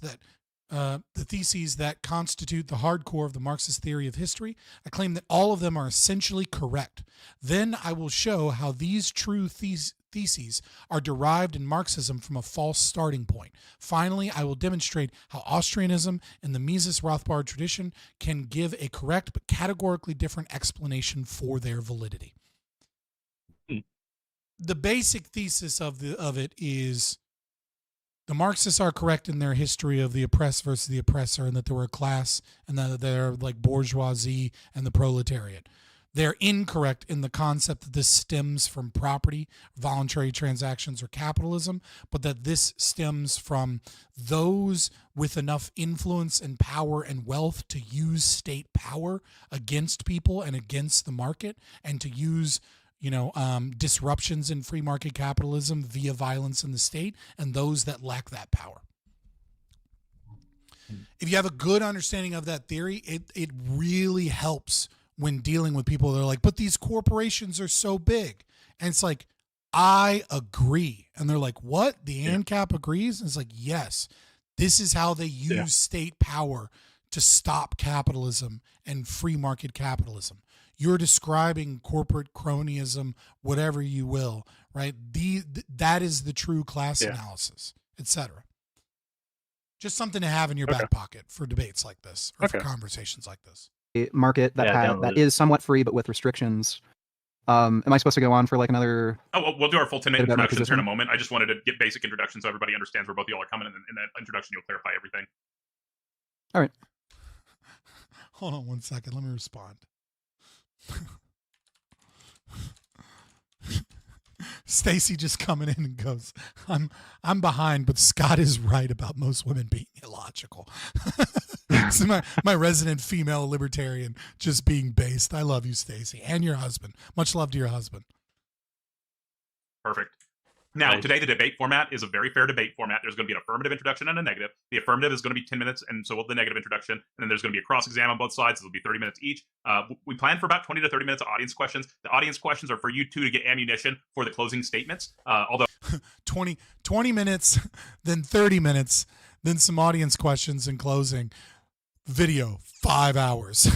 that constitute the hardcore of the Marxist theory of history. I claim that all of them are essentially correct. Then I will show how these true theses are derived in Marxism from a false starting point. Finally, I will demonstrate how Austrianism and the Mises-Rothbard tradition can give a correct but categorically different explanation for their validity. The basic thesis of it is the Marxists are correct in their history of the oppressed versus the oppressor, and that there were a class, and that they're like bourgeoisie and the proletariat. They're incorrect in the concept that this stems from property, voluntary transactions, or capitalism, but that this stems from those with enough influence and power and wealth to use state power against people and against the market, and to use disruptions in free market capitalism via violence in the state, and those that lack that power. If you have a good understanding of that theory, it really helps when dealing with people that are like, but these corporations are so big. And it's like, I agree. And they're like, what? The ANCAP agrees? And it's like, yes, this is how they use state power to stop capitalism and free market capitalism. You're describing corporate cronyism, whatever you will, right? That is the true class analysis, etc. Just something to have in your back pocket for debates like this, or for conversations like this. A market that is somewhat free, but with restrictions. Am I supposed to go on for like another... Oh, we'll do our full 10-minute introductions here in a moment. I just wanted to get basic introductions so everybody understands where both of y'all are coming, and in that introduction, you'll clarify everything. All right. Hold on one second. Let me respond. Stacy just coming in and goes, I'm behind, but Scott is right about most women being illogical. So my resident female libertarian just being based. I love you, Stacy, and your husband. Much love to your husband. Perfect. Now, today the debate format is a very fair debate format. There's going to be an affirmative introduction and a negative. The affirmative is going to be 10 minutes, and so will the negative introduction. And then there's going to be a cross-exam on both sides. It'll be 30 minutes each. We plan for about 20 to 30 minutes of audience questions. The audience questions are for you two to get ammunition for the closing statements. Although 20 minutes, then 30 minutes, then some audience questions and closing. Video, 5 hours.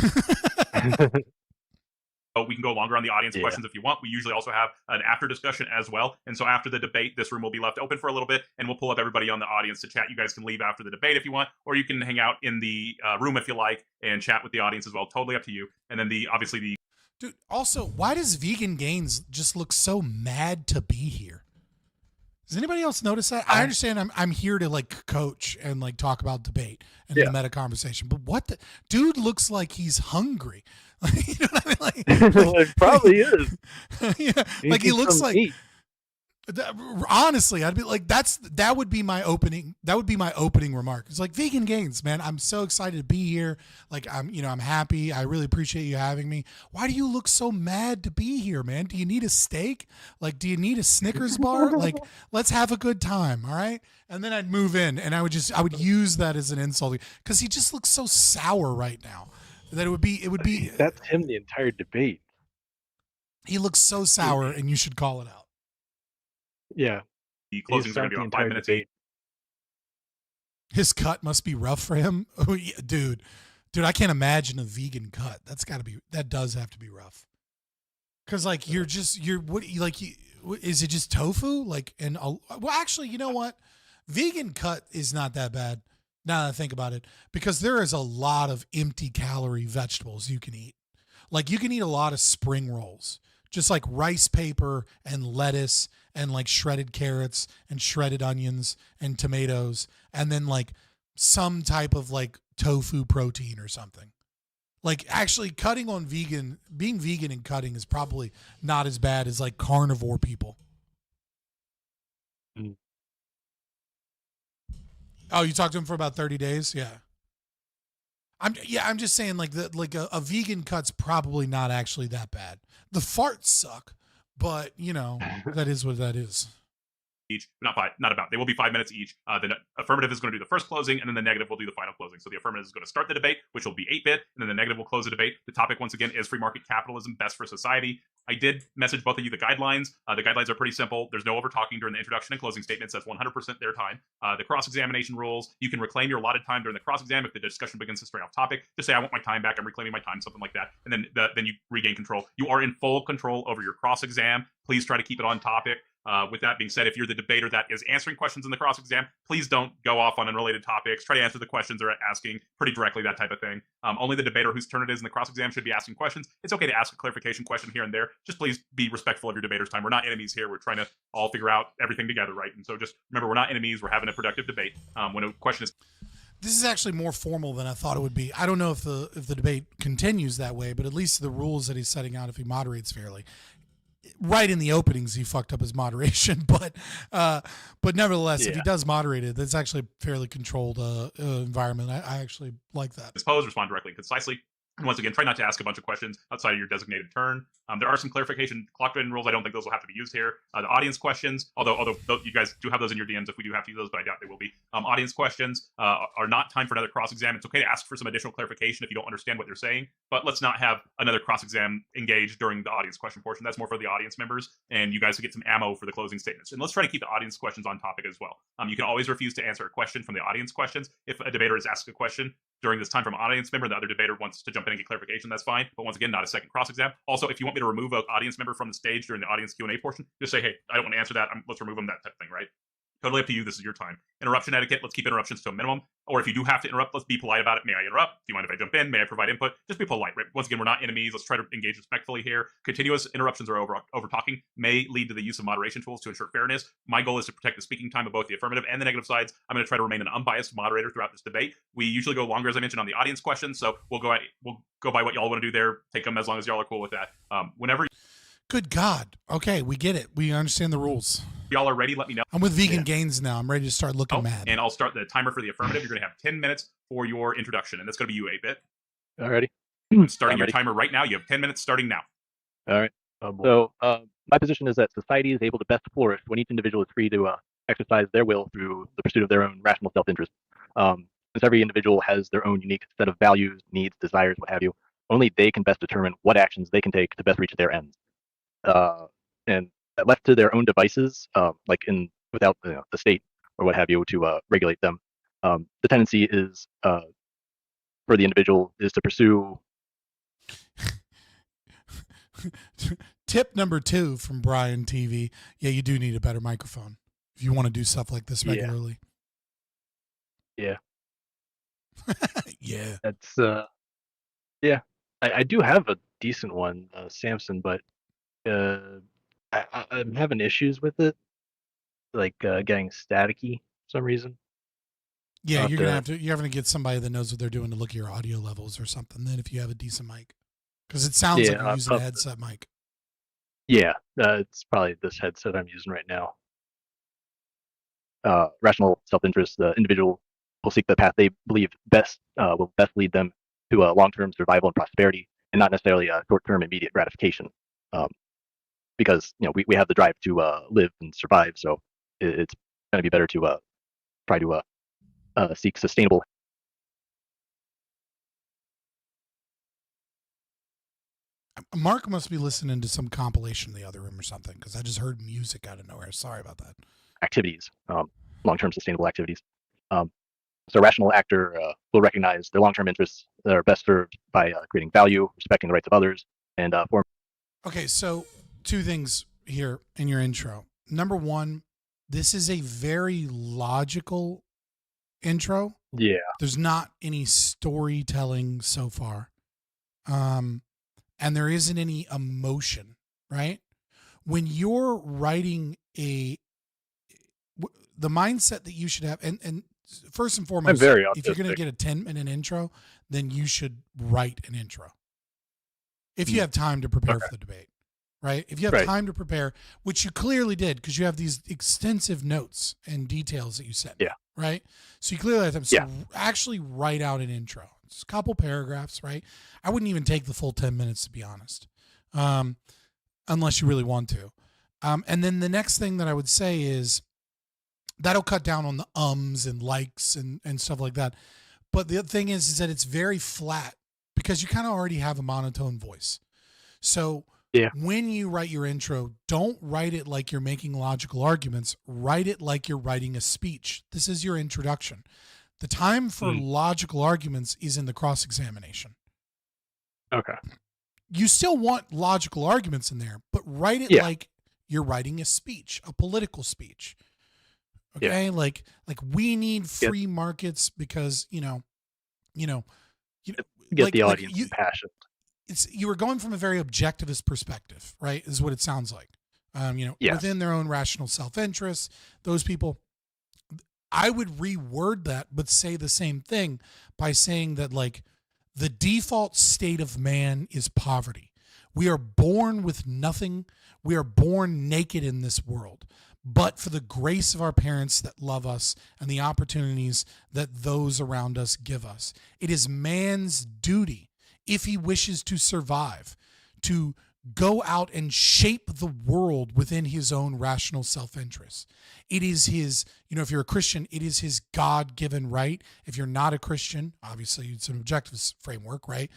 we can go longer on the audience questions if you want. We usually also have an after discussion as well. And so after the debate, this room will be left open for a little bit, and we'll pull up everybody on the audience to chat. You guys can leave after the debate if you want, or you can hang out in the room if you like and chat with the audience as well. Totally up to you. And then obviously the... Dude, also, why does VeganGains just look so mad to be here? Does anybody else notice that? I understand I'm here to like coach and like talk about debate and the meta conversation, but what the dude looks like he's hungry. You know what I mean? It probably is. Yeah, like he looks like. Honestly, I'd be like, that would be my opening. That would be my opening remark. It's like VeganGains, man. I'm so excited to be here. Like I'm happy. I really appreciate you having me. Why do you look so mad to be here, man? Do you need a steak? Like, do you need a Snickers bar? Like, let's have a good time, all right? And then I'd move in, and I would use that as an insult because he just looks so sour right now. That it would be. That's him the entire debate. He looks so sour, and you should call it out. Yeah. The closings are going to be about 5 minutes each. His cut must be rough for him. Oh, yeah, dude, I can't imagine a vegan cut. That does have to be rough. Cause like is it just tofu? Like, well, actually, you know what? Vegan cut is not that bad. Now that I think about it, because there is a lot of empty calorie vegetables you can eat. Like you can eat a lot of spring rolls, just like rice paper and lettuce and like shredded carrots and shredded onions and tomatoes. And then like some type of like tofu protein or something. Like actually being vegan and cutting is probably not as bad as like carnivore people. Mm. Oh, you talked to him for about 30 days? Yeah. I'm just saying like a vegan cut's probably not actually that bad. The farts suck, but that is what that is. Each, they will be 5 minutes each. The affirmative is going to do the first closing, and then the negative will do the final closing. So the affirmative is going to start the debate, which will be 8-bit, and then the negative will close the debate. The topic, once again, is free market capitalism, best for society. I did message both of you the guidelines. The guidelines are pretty simple. There's no over-talking during the introduction and closing statements. That's 100% their time. The cross-examination rules, you can reclaim your allotted time during the cross-exam if the discussion begins to stray off topic. Just say, I want my time back. I'm reclaiming my time, something like that. And then you regain control. You are in full control over your cross-exam. Please try to keep it on topic. With that being said, if you're the debater that is answering questions in the cross-exam, please don't go off on unrelated topics. Try to answer the questions they're asking pretty directly, that type of thing. Only the debater whose turn it is in the cross-exam should be asking questions. It's okay to ask a clarification question here and there. Just please be respectful of your debater's time. We're not enemies here. We're trying to all figure out everything together, right? And so just remember, we're not enemies. We're having a productive debate. When a question is... This is actually more formal than I thought it would be. I don't know if the debate continues that way, but at least the rules that he's setting out, if he moderates fairly. Right in the openings, he fucked up his moderation, but nevertheless, if he does moderate it, that's actually a fairly controlled environment. I actually like that. Pose, respond directly and concisely. And once again, try not to ask a bunch of questions outside of your designated turn. There are some clarification clock-in rules. I don't think those will have to be used here. The audience questions, although you guys do have those in your DMs if we do have to use those, but I doubt they will be. Audience questions are not time for another cross-exam. It's okay to ask for some additional clarification if you don't understand what they're saying, but let's not have another cross-exam engaged during the audience question portion. That's more for the audience members, and you guys will get some ammo for the closing statements. And let's try to keep the audience questions on topic as well. You can always refuse to answer a question from the audience questions. If a debater is asked a question during this time from an audience member, the other debater wants to jump in and get clarification, that's fine. But once again, not a second cross-exam. Also, if you want me to remove an audience member from the stage during the audience Q&A portion, just say, hey, I don't want to answer that. Let's remove them, that type of thing, right? Totally up to you. This is your time. Interruption etiquette. Let's keep interruptions to a minimum. Or if you do have to interrupt, let's be polite about it. May I interrupt? Do you mind if I jump in? May I provide input? Just be polite, right? Once again, we're not enemies. Let's try to engage respectfully here. Continuous interruptions or over talking may lead to the use of moderation tools to ensure fairness. My goal is to protect the speaking time of both the affirmative and the negative sides. I'm going to try to remain an unbiased moderator throughout this debate. We usually go longer, as I mentioned, on the audience questions, so we'll go by what y'all want to do there. Take them as long as y'all are cool with that. Good God. Okay, we get it. We understand the rules. Y'all are ready? Let me know. I'm with Vegan Gains now. I'm ready to start looking mad. And I'll start the timer for the affirmative. You're going to have 10 minutes for your introduction, and that's going to be you, 8-Bit. Alrighty. Starting your timer right now. You have 10 minutes starting now. All right. So my position is that society is able to best flourish when each individual is free to exercise their will through the pursuit of their own rational self-interest. Since every individual has their own unique set of values, needs, desires, what have you, only they can best determine what actions they can take to best reach their ends. And left to their own devices, without the state or what have you to regulate them, the tendency is for the individual is to pursue. Tip number 2 from Brian TV. Yeah, you do need a better microphone if you want to do stuff like this regularly. Yeah. Yeah. That's yeah. I do have a decent one, Samson, but I'm having issues with it, like getting staticky for some reason. Yeah, you're having to get somebody that knows what they're doing to look at your audio levels or something. Then if you have a decent mic, because it sounds like you're using a headset mic. Yeah, it's probably this headset I'm using right now. Rational self-interest. The individual will seek the path they believe will best lead them to a long-term survival and prosperity, and not necessarily a short-term immediate gratification. Because we have the drive to live and survive, so it's going to be better to try to seek sustainable. Mark must be listening to some compilation in the other room or something, because I just heard music out of nowhere. Sorry about that. Activities, long-term sustainable activities. So a rational actor will recognize their long-term interests that are best served by creating value, respecting the rights of others, and Okay, so 2 things here in your intro. Number 1, this is a very logical intro. Yeah. There's not any storytelling so far. And there isn't any emotion, right? When you're writing the mindset that you should have, and first and foremost, if you're going to get a 10-minute intro, then you should write an intro. If you have time to prepare for the debate, right? If you have time to prepare, which you clearly did, because you have these extensive notes and details that you sent. Yeah. Right? So you clearly have time. So actually write out an intro. It's a couple paragraphs, right? I wouldn't even take the full 10 minutes, to be honest, unless you really want to. And then the next thing that I would say is that'll cut down on the ums and likes and stuff like that. But the thing is that it's very flat because you kind of already have a monotone voice. So when you write your intro, don't write it like you're making logical arguments. Write it like you're writing a speech. This is your introduction. The time for logical arguments is in the cross-examination. Okay. You still want logical arguments in there, but write it like you're writing a speech, a political speech. Okay? Like we need free markets because, get like, the audience impassioned. You were going from a very objectivist perspective, right? Is what it sounds like. Within their own rational self-interest, those people, I would reword that, but say the same thing by saying that, like, the default state of man is poverty. We are born with nothing. We are born naked in this world. But for the grace of our parents that love us and the opportunities that those around us give us, it is man's duty, if he wishes to survive, to go out and shape the world within his own rational self-interest. It is his, if you're a Christian, it is his God-given right. If you're not a Christian, obviously it's an objective framework, right?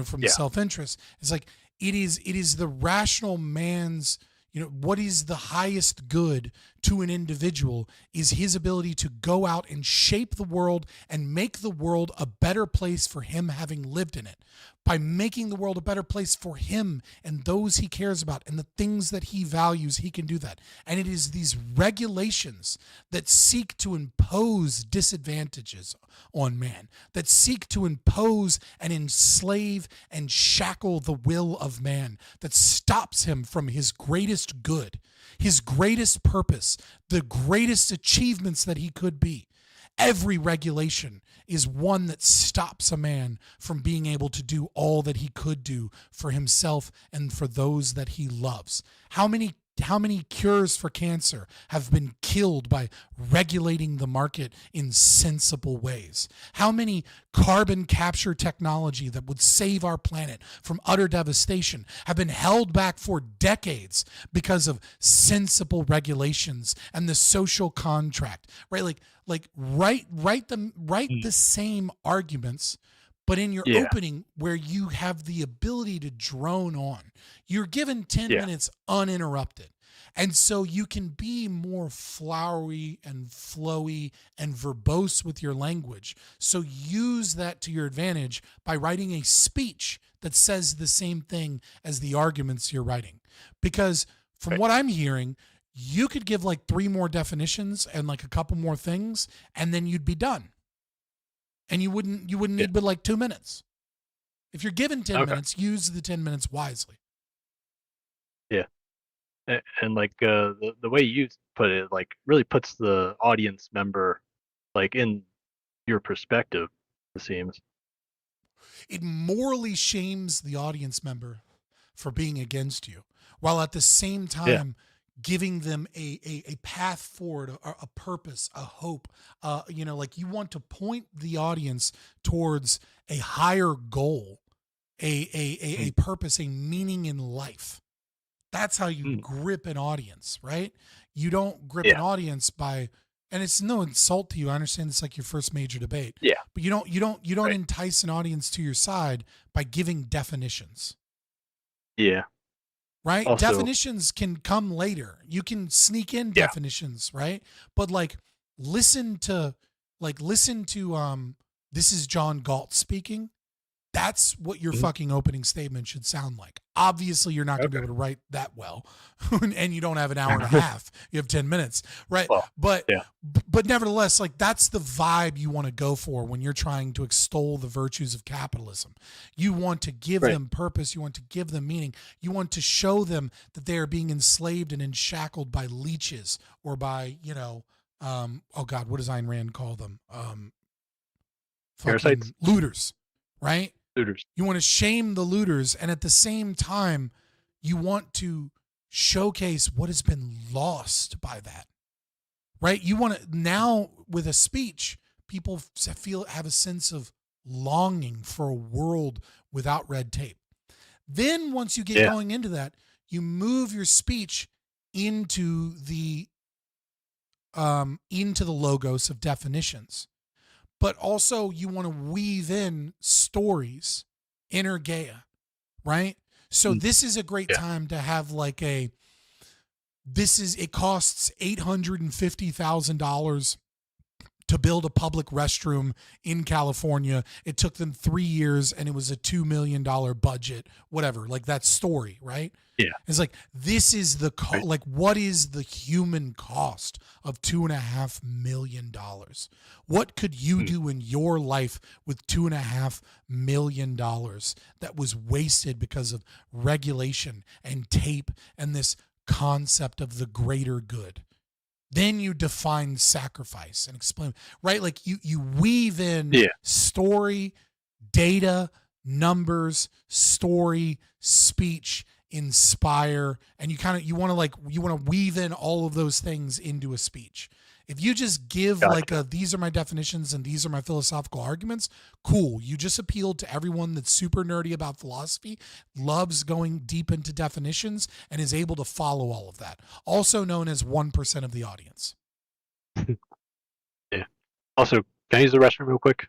From the self-interest. It's like, it is the rational man's, what is the highest good to an individual is his ability to go out and shape the world and make the world a better place for him having lived in it. By making the world a better place for him and those he cares about and the things that he values, he can do that. And it is these regulations that seek to impose disadvantages on man, that seek to impose and enslave and shackle the will of man, that stops him from his greatest good, his greatest purpose, the greatest achievements that he could be. Every regulation is one that stops a man from being able to do all that he could do for himself and for those that he loves. How many cures for cancer have been killed by regulating the market in sensible ways? How many carbon capture technology that would save our planet from utter devastation have been held back for decades because of sensible regulations and the social contract, right? Write the same arguments, but in your opening where you have the ability to drone on. You're given 10 minutes uninterrupted. And so you can be more flowery and flowy and verbose with your language. So use that to your advantage by writing a speech that says the same thing as the arguments you're writing. Because from what I'm hearing, you could give like 3 more definitions and like a couple more things, and then you'd be done. And you wouldn't need but like 2 minutes. If you're given 10 minutes, use the 10 minutes wisely. Yeah. And like the way you put it, like really puts the audience member like in your perspective, it seems. It morally shames the audience member for being against you, while at the same time giving them a path forward, a purpose, a hope. Like you want to point the audience towards a higher goal, a purpose, a meaning in life. That's how you grip an audience, right? You don't grip an audience by, and it's no insult to you. I understand it's like your first major debate. Yeah. But you don't entice an audience to your side by giving definitions. Yeah. Right? Also, definitions can come later. You can sneak in definitions, right? But listen to this is John Galt speaking. That's what your fucking opening statement should sound like. Obviously, you're not going to be able to write that well, and you don't have an hour and a half. You have 10 minutes, right? Well, but nevertheless, like that's the vibe you want to go for when you're trying to extol the virtues of capitalism. You want to give them purpose. You want to give them meaning. You want to show them that they are being enslaved and enshackled by leeches or by, oh God, what does Ayn Rand call them? Parasites? Looters, right? Looters. You want to shame the looters, and at the same time, you want to showcase what has been lost by that, right? You want to now with a speech, people have a sense of longing for a world without red tape. Then once you get going into that, you move your speech into the logos of definitions. But also you want to weave in stories, energeia, right? So this is a great time to have like it costs $850,000 to build a public restroom in California. It took them 3 years and it was a $2 million budget, whatever, like that story, right? Yeah. It's like, this is the, like, what is the human cost of $2.5 million? What could you do in your life with $2.5 million that was wasted because of regulation and tape and this concept of the greater good? Then you define sacrifice and explain, right? Like you weave in story, data, numbers, story, speech, inspire, and you want to weave in all of those things into a speech. If you just give these are my definitions and these are my philosophical arguments, cool. You just appealed to everyone that's super nerdy about philosophy, loves going deep into definitions, and is able to follow all of that. Also known as 1% of the audience. Yeah. Also, can I use the restroom real quick?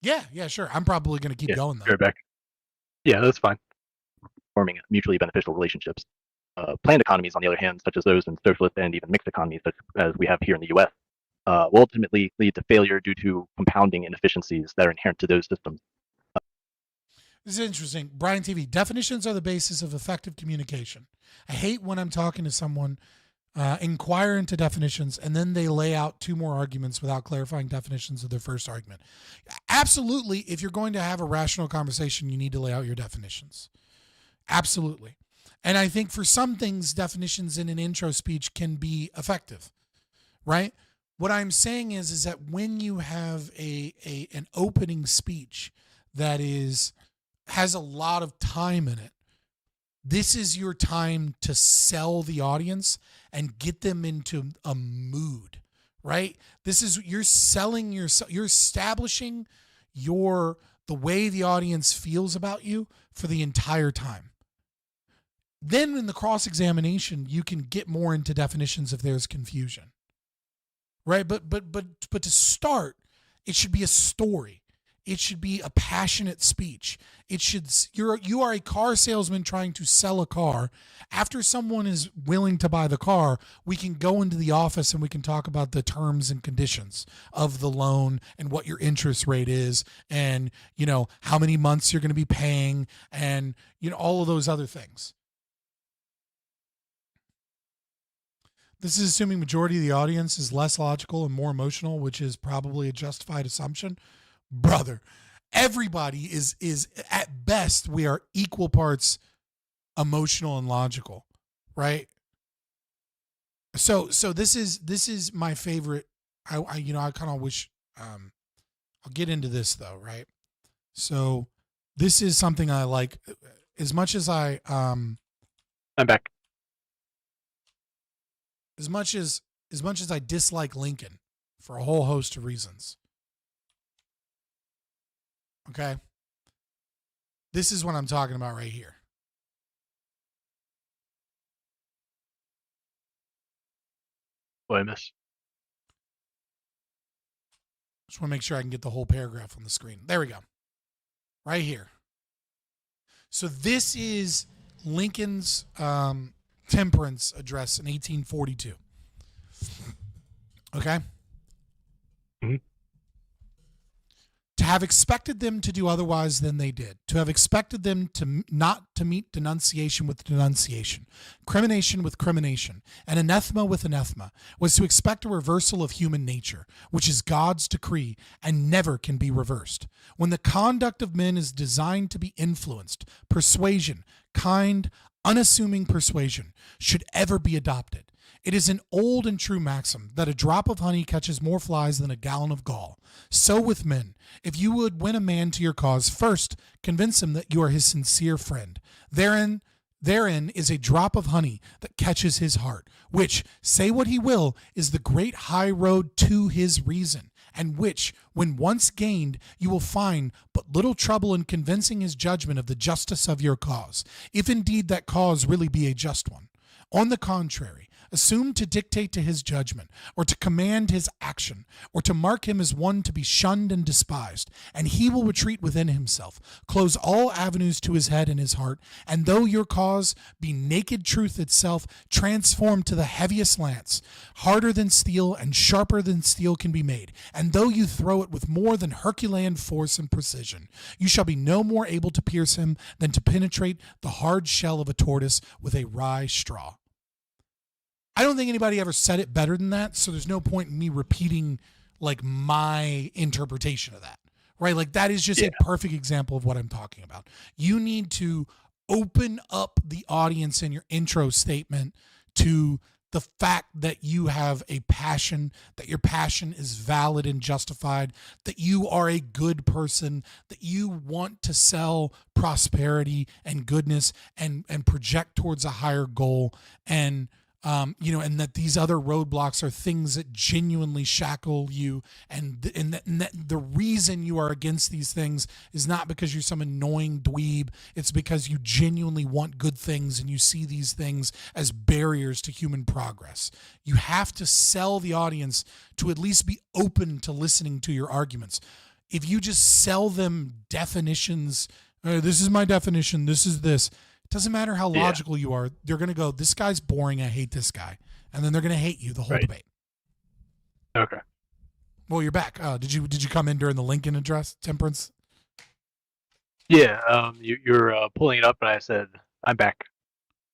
Yeah, sure. I'm probably going to keep going though. Right back. Yeah, that's fine. Forming mutually beneficial relationships. Planned economies, on the other hand, such as those in socialist and even mixed economies, such as we have here in the U.S., will ultimately lead to failure due to compounding inefficiencies that are inherent to those systems. This is interesting. Brian TV, definitions are the basis of effective communication. I hate when I'm talking to someone, inquire into definitions, and then they lay out 2 more arguments without clarifying definitions of their first argument. Absolutely, if you're going to have a rational conversation, you need to lay out your definitions. Absolutely. And I think for some things, definitions in an intro speech can be effective, right? what I'm saying is that when you have an opening speech that has a lot of time in it, this is your time to sell the audience and get them into a mood, right? You're selling yourself, you're establishing the way the audience feels about you for the entire time. Then in the cross-examination, you can get more into definitions if there's confusion. Right? But to start, it should be a story. It should be a passionate speech. You are a car salesman trying to sell a car. After someone is willing to buy the car, we can go into the office and we can talk about the terms and conditions of the loan and what your interest rate is and, how many months you're going to be paying and, all of those other things. This is assuming majority of the audience is less logical and more emotional, which is probably a justified assumption. Brother, everybody is at best, we are equal parts emotional and logical, right? So this is my favorite. I kind of wish, I'll get into this though, right? So this is something I like as much as I'm back. As much as I dislike Lincoln for a whole host of reasons. Okay? This is what I'm talking about right here. What I miss? Just want to make sure I can get the whole paragraph on the screen. There we go. Right here. So this is Lincoln's temperance address in 1842. Okay? Mm-hmm. To have expected them to do otherwise than they did, to have expected them to not to meet denunciation with denunciation, crimination with crimination, and anathema with anathema, was to expect a reversal of human nature, which is God's decree and never can be reversed. When the conduct of men is designed to be influenced, persuasion, kind, unassuming persuasion, should ever be adopted. It is an old and true maxim that a drop of honey catches more flies than a gallon of gall. So with men, if you would win a man to your cause, first convince him that you are his sincere friend. Therein is a drop of honey that catches his heart, which, say what he will, is the great high road to his reason, and which, when once gained, you will find but little trouble in convincing his judgment of the justice of your cause, if indeed that cause really be a just one. On the contrary, assume to dictate to his judgment, or to command his action, or to mark him as one to be shunned and despised, and he will retreat within himself, close all avenues to his head and his heart, and though your cause be naked truth itself, transformed to the heaviest lance, harder than steel and sharper than steel can be made, and though you throw it with more than Herculean force and precision, you shall be no more able to pierce him than to penetrate the hard shell of a tortoise with a rye straw. I don't think anybody ever said it better than that, so there's no point in me repeating like my interpretation of that, right? Like that is just a perfect example of what I'm talking about. You need to open up the audience in your intro statement to the fact that you have a passion, that your passion is valid and justified, that you are a good person, that you want to sell prosperity and goodness and project towards a higher goal, and and that these other roadblocks are things that genuinely shackle you, and that the reason you are against these things is not because you're some annoying dweeb. It's because you genuinely want good things and you see these things as barriers to human progress. You have to sell the audience to at least be open to listening to your arguments. If you just sell them definitions, this is my definition, this is this. Doesn't matter how logical you are. They're going to go, this guy's boring. I hate this guy. And then they're going to hate you the whole debate. Okay. Well, you're back. Did you come in during the Lincoln address, Temperance? Yeah. You're pulling it up, and I said, I'm back.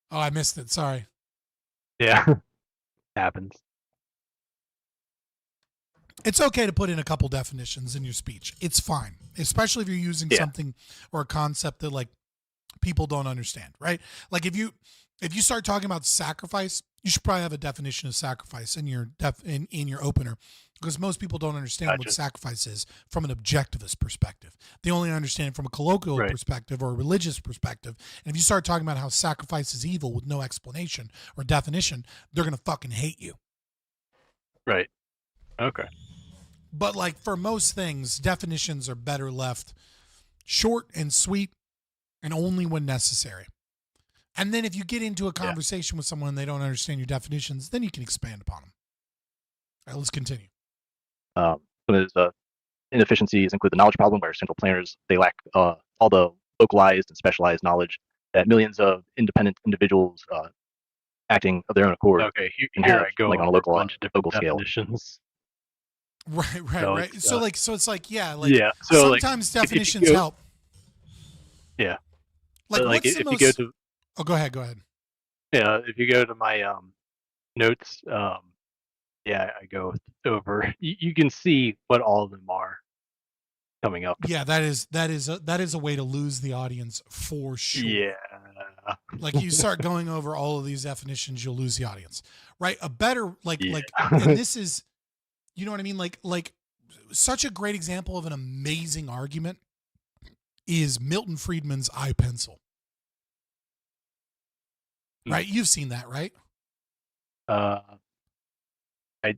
Oh, I missed it. Sorry. Yeah. Happens. It's okay to put in a couple definitions in your speech. It's fine. Especially if you're using something or a concept that like people don't understand, right? Like if you If you start talking about sacrifice, you should probably have a definition of sacrifice in your in your opener, because most people don't understand what sacrifice is from an objectivist perspective. They only understand it from a colloquial perspective or a religious perspective. And if you start talking about how sacrifice is evil with no explanation or definition, they're going to fucking hate you. Right. Okay. But like for most things, definitions are better left short and sweet and only when necessary. And then if you get into a conversation with someone and they don't understand your definitions, then you can expand upon them. All right, let's continue. Some of his inefficiencies include the knowledge problem, where central planners, they lack all the localized and specialized knowledge that millions of independent individuals acting of their own accord. Okay, here have, I go like on a local scale. Right. So it's like sometimes like, definitions help. Yeah. Like, like what's if the you go most... to Oh, go ahead. Yeah, if you go to my notes, I go over. You can see what all of them are coming up. Yeah, that is a way to lose the audience for sure. Yeah. Like you start going over all of these definitions, you'll lose the audience. Right? A better and this is, you know what I mean? Like such a great example of an amazing argument is Milton Friedman's I Pencil. Right? You've seen that, right? I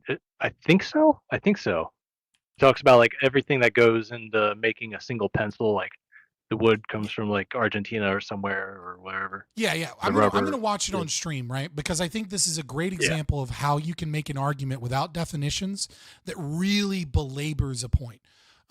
think so. Talks about like everything that goes into making a single pencil, like the wood comes from like Argentina or somewhere or wherever. Yeah. I'm gonna watch it on stream, right? Because I think this is a great example of how you can make an argument without definitions that really belabors a point.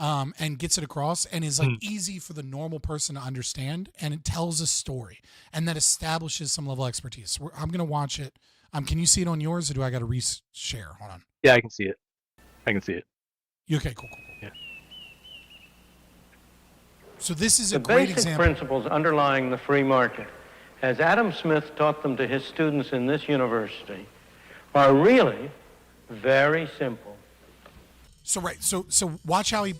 And gets it across and is like easy for the normal person to understand, and it tells a story and that establishes some level of expertise. I'm going to watch it. Can you see it on yours, or do I got to re-share? Hold on. Yeah, I can see it. Okay, cool. Yeah. So this is the a great basic example. Principles underlying the free market, as Adam Smith taught them to his students in this university, are really very simple. So watch how he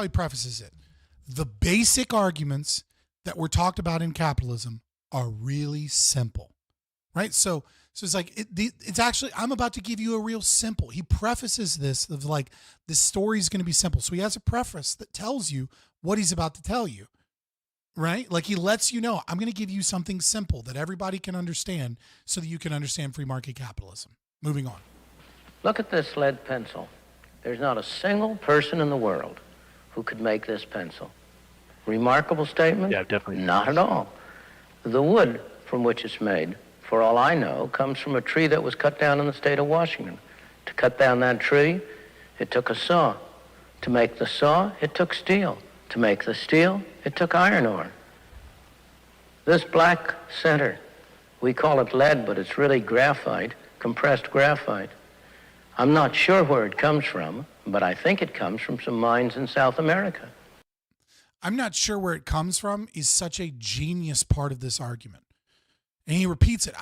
prefaces it. The basic arguments that were talked about in capitalism are really simple, right? So it's like it's actually, I'm about to give you a real simple. He prefaces this of like, this story is going to be simple. So he has a preface that tells you what he's about to tell you, right? Like he lets you know, I'm going to give you something simple that everybody can understand so that you can understand free market capitalism. Moving on. Look at this lead pencil. There's not a single person in the world who could make this pencil. Remarkable statement? Yeah, definitely. Not at all. The wood from which it's made, for all I know, comes from a tree that was cut down in the state of Washington. To cut down that tree, it took a saw. To make the saw, it took steel. To make the steel, it took iron ore. This black center, we call it lead, but it's really graphite, compressed graphite. I'm not sure where it comes from, but I think it comes from some mines in South America. I'm not sure where it comes from is such a genius part of this argument. And he repeats it.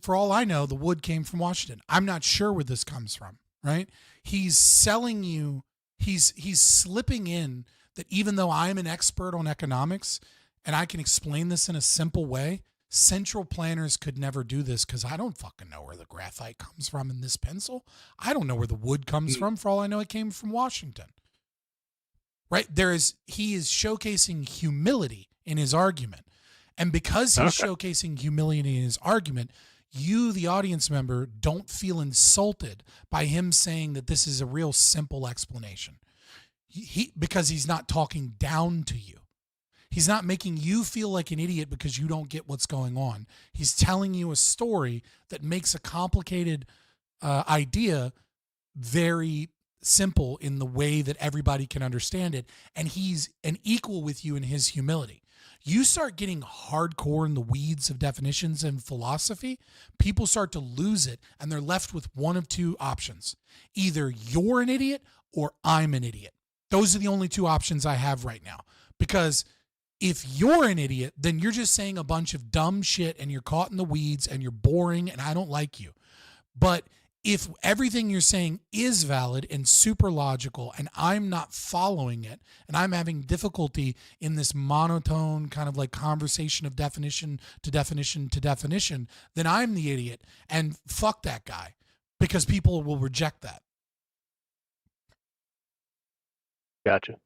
For all I know, the wood came from Washington. I'm not sure where this comes from, right? He's selling you, he's slipping in that even though I'm an expert on economics and I can explain this in a simple way, central planners could never do this because I don't fucking know where the graphite comes from in this pencil. I don't know where the wood comes from. For all I know, it came from Washington. Right? He is showcasing humility in his argument. And because he's showcasing humility in his argument, you, the audience member, don't feel insulted by him saying that this is a real simple explanation. Because he's not talking down to you. He's not making you feel like an idiot because you don't get what's going on. He's telling you a story that makes a complicated idea very simple in the way that everybody can understand it. And he's an equal with you in his humility. You start getting hardcore in the weeds of definitions and philosophy, people start to lose it and they're left with one of two options. Either you're an idiot or I'm an idiot. Those are the only two options I have right now. Because if you're an idiot, then you're just saying a bunch of dumb shit and you're caught in the weeds and you're boring and I don't like you. But if everything you're saying is valid and super logical and I'm not following it and I'm having difficulty in this monotone kind of like conversation of definition to definition to definition, then I'm the idiot, and fuck that guy, because people will reject that. Gotcha.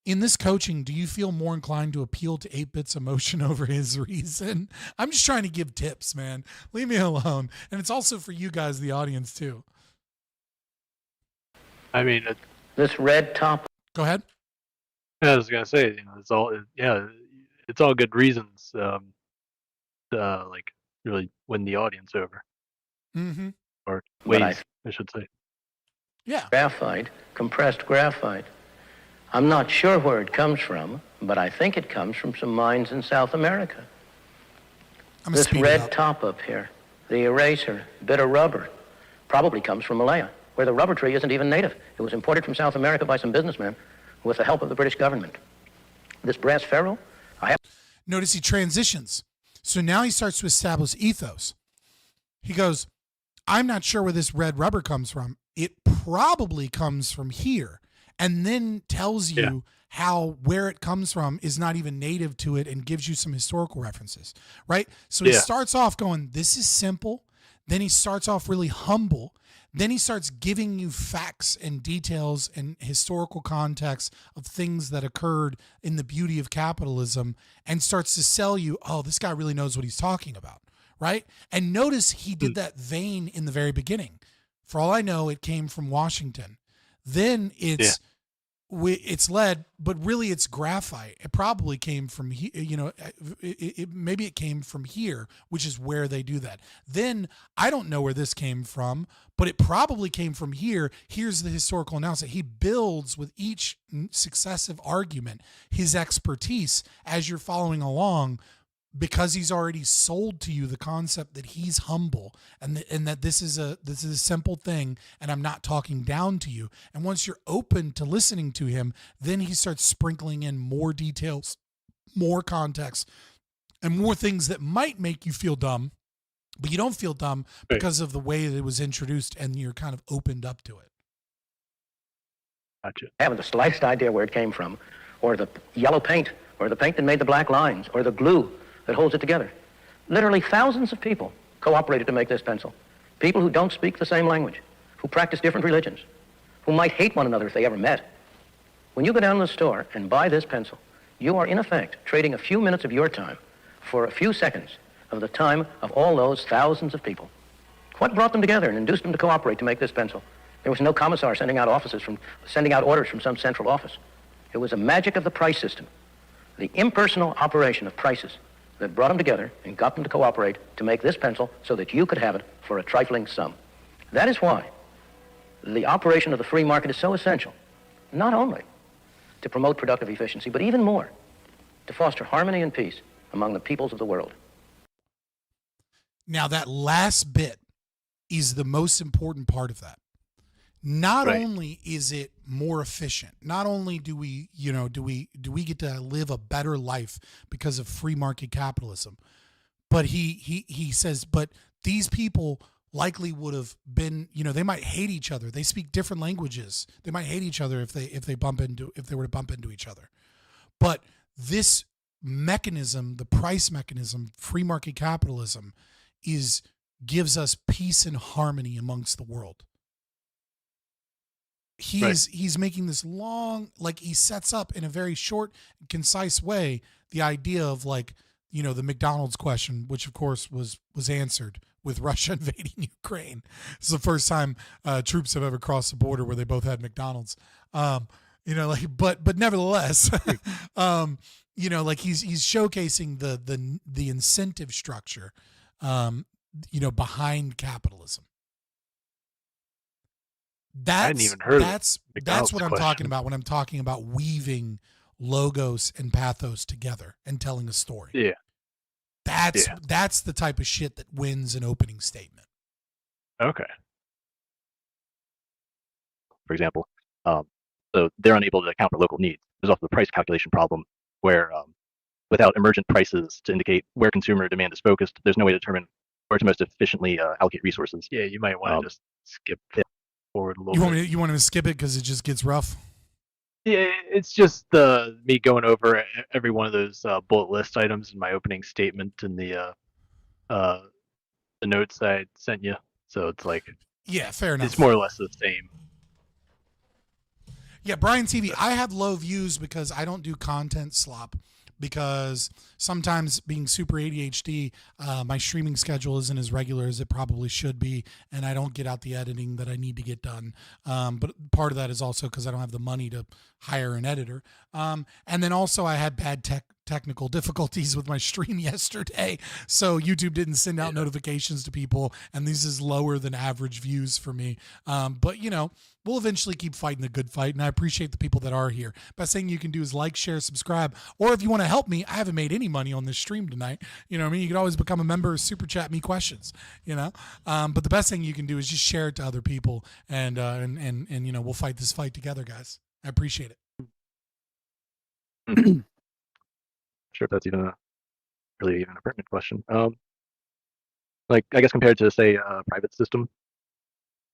In this coaching, do you feel more inclined to appeal to 8-Bit's emotion over his reason? I'm just trying to give tips, man. Leave me alone. And it's also for you guys, the audience, too. I mean, This red top. Go ahead. I was gonna say, it's all good reasons to like really win the audience over, Mm-hmm. or But ways, I should say. Yeah. Graphite, compressed graphite. I'm not sure where it comes from, but I think it comes from some mines in South America. This red top up here, the eraser, bit of rubber, probably comes from Malaya, where the rubber tree isn't even native. It was imported from South America by some businessmen with the help of the British government. This brass ferrule, Notice he transitions. So now he starts to establish ethos. He goes, I'm not sure where this red rubber comes from. It probably comes from here. And then tells you how where it comes from is not even native to it and gives you some historical references, right? So he starts off going, this is simple. Then he starts off really humble. Then he starts giving you facts and details and historical context of things that occurred in the beauty of capitalism, and starts to sell you, oh, this guy really knows what he's talking about, right? And notice he did that vein in the very beginning. For all I know, it came from Washington. Then it's lead, but really it's graphite. It probably came from maybe it came from here, which is where they do that. Then I don't know where this came from, but it probably came from here. Here's the historical analysis. He builds with each successive argument his expertise as you're following along, because he's already sold to you the concept that he's humble and that this is a simple thing, and I'm not talking down to you. And once you're open to listening to him, then he starts sprinkling in more details, more context, and more things that might make you feel dumb, but you don't feel dumb because of the way that it was introduced, and you're kind of opened up to it. Gotcha. I haven't the slightest idea where it came from, or the yellow paint, or the paint that made the black lines, or the glue that holds it together. Literally thousands of people cooperated to make this pencil. People who don't speak the same language, who practice different religions, who might hate one another if they ever met. When you go down to the store and buy this pencil, you are in effect trading a few minutes of your time for a few seconds of the time of all those thousands of people. What brought them together and induced them to cooperate to make this pencil? There was no commissar sending out orders from some central office. It was a magic of the price system, the impersonal operation of prices, that brought them together and got them to cooperate to make this pencil so that you could have it for a trifling sum. That is why the operation of the free market is so essential, not only to promote productive efficiency, but even more, to foster harmony and peace among the peoples of the world. Now, that last bit is the most important part of that. Not only is it more efficient, not only do we get to live a better life because of free market capitalism, but he says, but these people likely would have been, they might hate each other. They speak different languages. They might hate each other if they were to bump into each other. But this mechanism, the price mechanism, free market capitalism, gives us peace and harmony amongst the world. He's making this long, like he sets up in a very short, concise way the idea of the McDonald's question, which of course was answered with Russia invading Ukraine. This is the first time troops have ever crossed the border where they both had McDonald's. But nevertheless, he's showcasing the incentive structure, behind capitalism. That's what I'm talking about when I'm talking about weaving logos and pathos together and telling a story. Yeah. That's the type of shit that wins an opening statement. Okay. For example, so they're unable to account for local needs. There's also the price calculation problem where without emergent prices to indicate where consumer demand is focused, there's no way to determine or to most efficiently allocate resources. Yeah, you might want to just skip forward a little bit. You want me to skip it because it just gets rough? Yeah, it's just me going over every one of those bullet list items in my opening statement and the notes I sent you. So it's like, yeah, fair enough. It's more or less the same. Yeah, Brian TV, I had low views because I don't do content slop. Because sometimes being super ADHD, my streaming schedule isn't as regular as it probably should be, and I don't get out the editing that I need to get done. But part of that is also because I don't have the money to hire an editor. And then also I had bad technical difficulties with my stream yesterday, so YouTube didn't send out notifications to people, and this is lower than average views for me. But you know, we'll eventually keep fighting the good fight, and I appreciate the people that are here. Best thing you can do is like, share, subscribe, or if you want to help me, I haven't made any money on this stream tonight. You know what I mean? You can always become a member, super chat me questions, you know? But the best thing you can do is just share it to other people, and you know, we'll fight this fight together, guys. I appreciate it. Sure if that's even a pertinent question. Like, I guess compared to, say, a private system,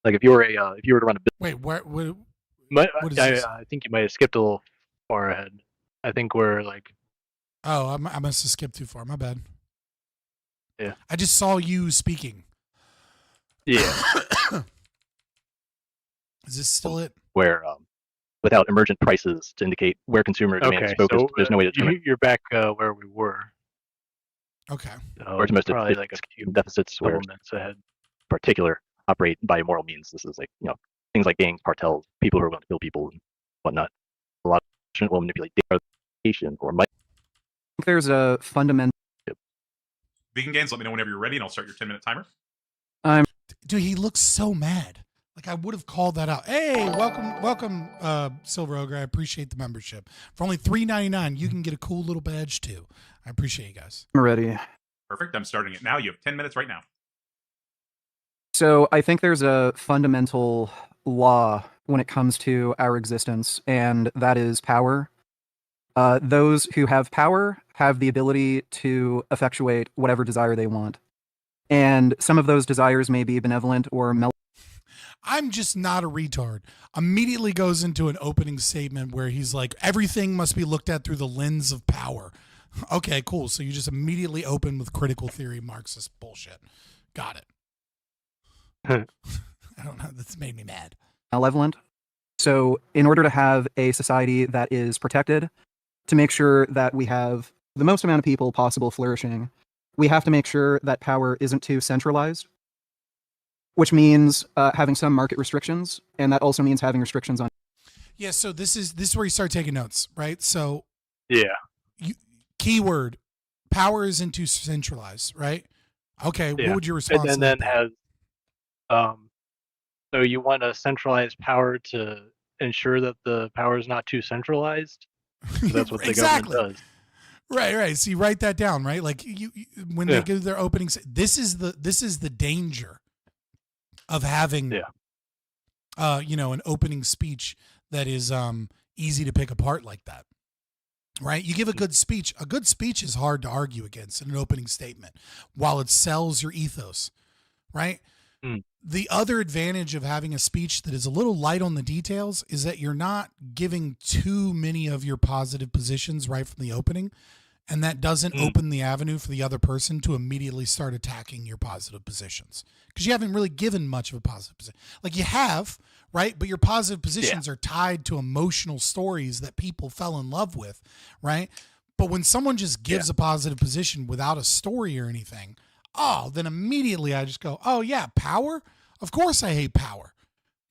like if you were to run a business. Wait, what is this? I think you might have skipped a little far ahead. I think we're like. Oh, I must have skipped too far. My bad. Yeah. I just saw you speaking. Yeah. Is this still it? Where without emergent prices to indicate where consumer demand is focused, there's no way to determine. You're back where we were. Okay. Or to most probably like a few deficits where minutes ahead. particular operate by immoral means. This is like, you know, things like gangs, cartels, people who are willing to kill people and whatnot. A lot of will manipulate data or might. I think there's a fundamental. VeganGains, let me know whenever you're ready, and I'll start your 10-minute timer. Dude, he looks so mad. Like I would have called that out. Hey, welcome, Silver Ogre. I appreciate the membership. For only $3.99, you can get a cool little badge too. I appreciate you guys. I'm ready. Perfect. I'm starting it now. You have 10 minutes right now. So I think there's a fundamental law when it comes to our existence, and that is power. Those who have power have the ability to effectuate whatever desire they want. And some of those desires may be benevolent or malevolent. I'm just not a retard. Immediately goes into an opening statement where he's like, everything must be looked at through the lens of power. Okay, cool. So you just immediately open with critical theory Marxist bullshit. Got it. I don't know. That's made me mad. Malevolent. So in order to have a society that is protected, to make sure that we have the most amount of people possible flourishing, we have to make sure that power isn't too centralized, which means having some market restrictions, and that also means having restrictions on. Yeah, so this is where you start taking notes, right? So yeah, keyword, power isn't too centralized, right? Okay, yeah. What would your response? And then has, so you want a centralized power to ensure that the power is not too centralized. So that's what the exactly. government does. Right. So you write that down, right? Like you when they give their openings, this is the danger of having, you know, an opening speech that is easy to pick apart like that, right? You give a good speech. A good speech is hard to argue against in an opening statement, while it sells your ethos, right? The other advantage of having a speech that is a little light on the details is that you're not giving too many of your positive positions right from the opening. And that doesn't open the avenue for the other person to immediately start attacking your positive positions. Because you haven't really given much of a positive position. Like you have, right? But your positive positions are tied to emotional stories that people fell in love with, right? But when someone just gives a positive position without a story or anything, then immediately I just go, oh yeah, power? Of course I hate power.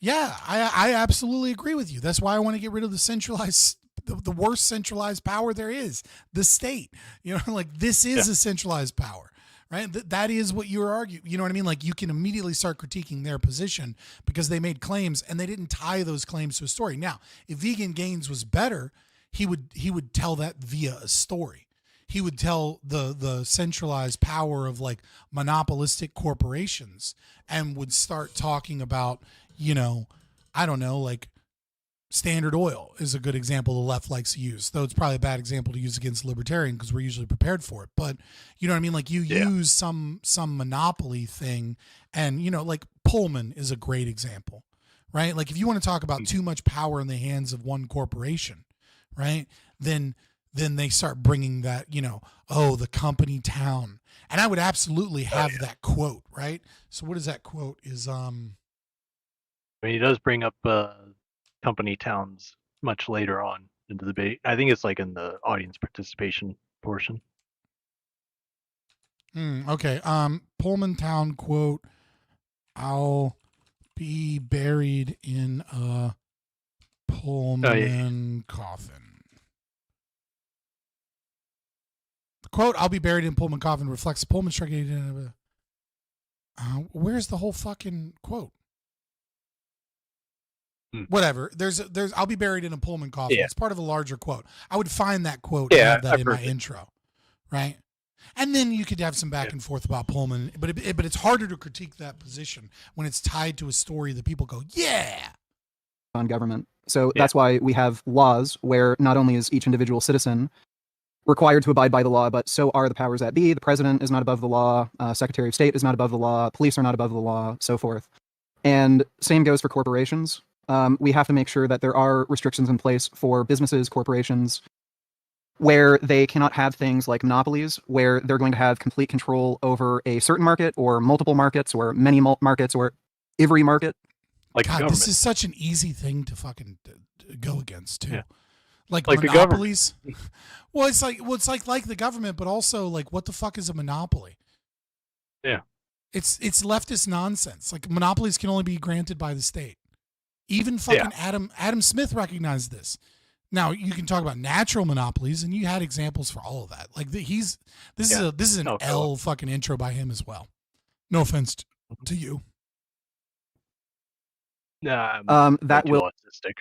Yeah, I absolutely agree with you. That's why I want to get rid of the centralized, the worst centralized power there is, the state. You know, like this is a centralized power, right? That is what you're arguing. You know what I mean? Like you can immediately start critiquing their position because they made claims and they didn't tie those claims to a story. Now, if VeganGains was better, he would tell that via a story. He would tell the centralized power of like monopolistic corporations and would start talking about, you know, I don't know, like Standard Oil is a good example the left likes to use, though it's probably a bad example to use against libertarian because we're usually prepared for it. But you know what I mean? Like you use some monopoly thing, and you know, like Pullman is a great example, right? Like if you want to talk about too much power in the hands of one corporation, right? Then they start bringing that, you know, oh, the company town. And I would absolutely have that quote, right? So what is that quote? Is I mean, he does bring up company towns much later on in the debate. I think it's like in the audience participation portion. Okay. Pullman Town quote, I'll be buried in a Pullman coffin. The quote, I'll be buried in Pullman coffin reflects Pullman striking. Where's the whole fucking quote? Whatever. There's I'll be buried in a Pullman coffin. Yeah. It's part of a larger quote. I would find that quote and have that in my intro. Right? And then you could have some back and forth about Pullman, but it's harder to critique that position when it's tied to a story that people go, yeah, on government. So that's why we have laws where not only is each individual citizen required to abide by the law, but so are the powers that be. The president is not above the law. Secretary of State is not above the law. Police are not above the law, so forth. And same goes for corporations. We have to make sure that there are restrictions in place for businesses, corporations, where they cannot have things like monopolies, where they're going to have complete control over a certain market or multiple markets or many markets or every market. Like God, this is such an easy thing to fucking go against too. Yeah. Like the monopolies. Well, it's like the government, but also like what the fuck is a monopoly? Yeah. It's leftist nonsense. Like monopolies can only be granted by the state. Even fucking Adam Smith recognized this. Now you can talk about natural monopolies, and you had examples for all of that. Like this is an L fucking intro by him as well. No offense to you. Nah, that will. Autistic.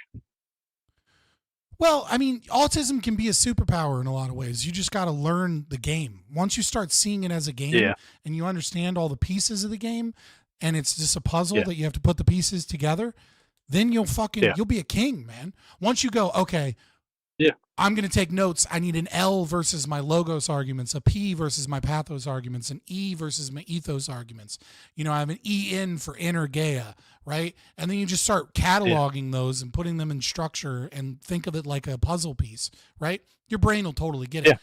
Well, I mean, autism can be a superpower in a lot of ways. You just got to learn the game. Once you start seeing it as a game and you understand all the pieces of the game, and it's just a puzzle that you have to put the pieces together, then you'll you'll be a king, man. Once you go, okay, I'm going to take notes. I need an L versus my logos arguments, a P versus my pathos arguments, an E versus my ethos arguments. You know, I have an EN for energeia, right? And then you just start cataloging those and putting them in structure and think of it like a puzzle piece, right? Your brain will totally get it.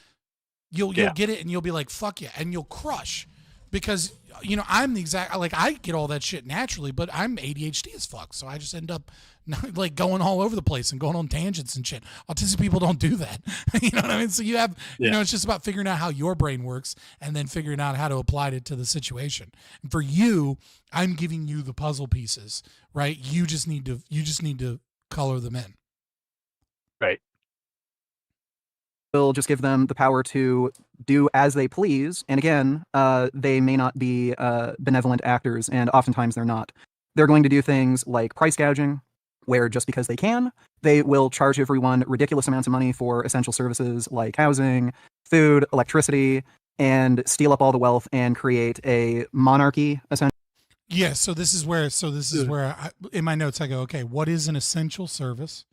You'll get it and you'll be like, fuck yeah. And you'll crush. Because, you know, I'm the exact, like, I get all that shit naturally, but I'm ADHD as fuck. So I just end up, like, going all over the place and going on tangents and shit. Autistic people don't do that. You know what I mean? So you have, you know, it's just about figuring out how your brain works and then figuring out how to apply it to the situation. And for you, I'm giving you the puzzle pieces, right? You just need to color them in. Right. Will just give them the power to do as they please. And again, they may not be benevolent actors, and oftentimes they're not. They're going to do things like price gouging, where just because they can, they will charge everyone ridiculous amounts of money for essential services like housing, food, electricity, and steal up all the wealth and create a monarchy, essentially. Yeah, so this is where in my notes I go, okay, what is an essential service?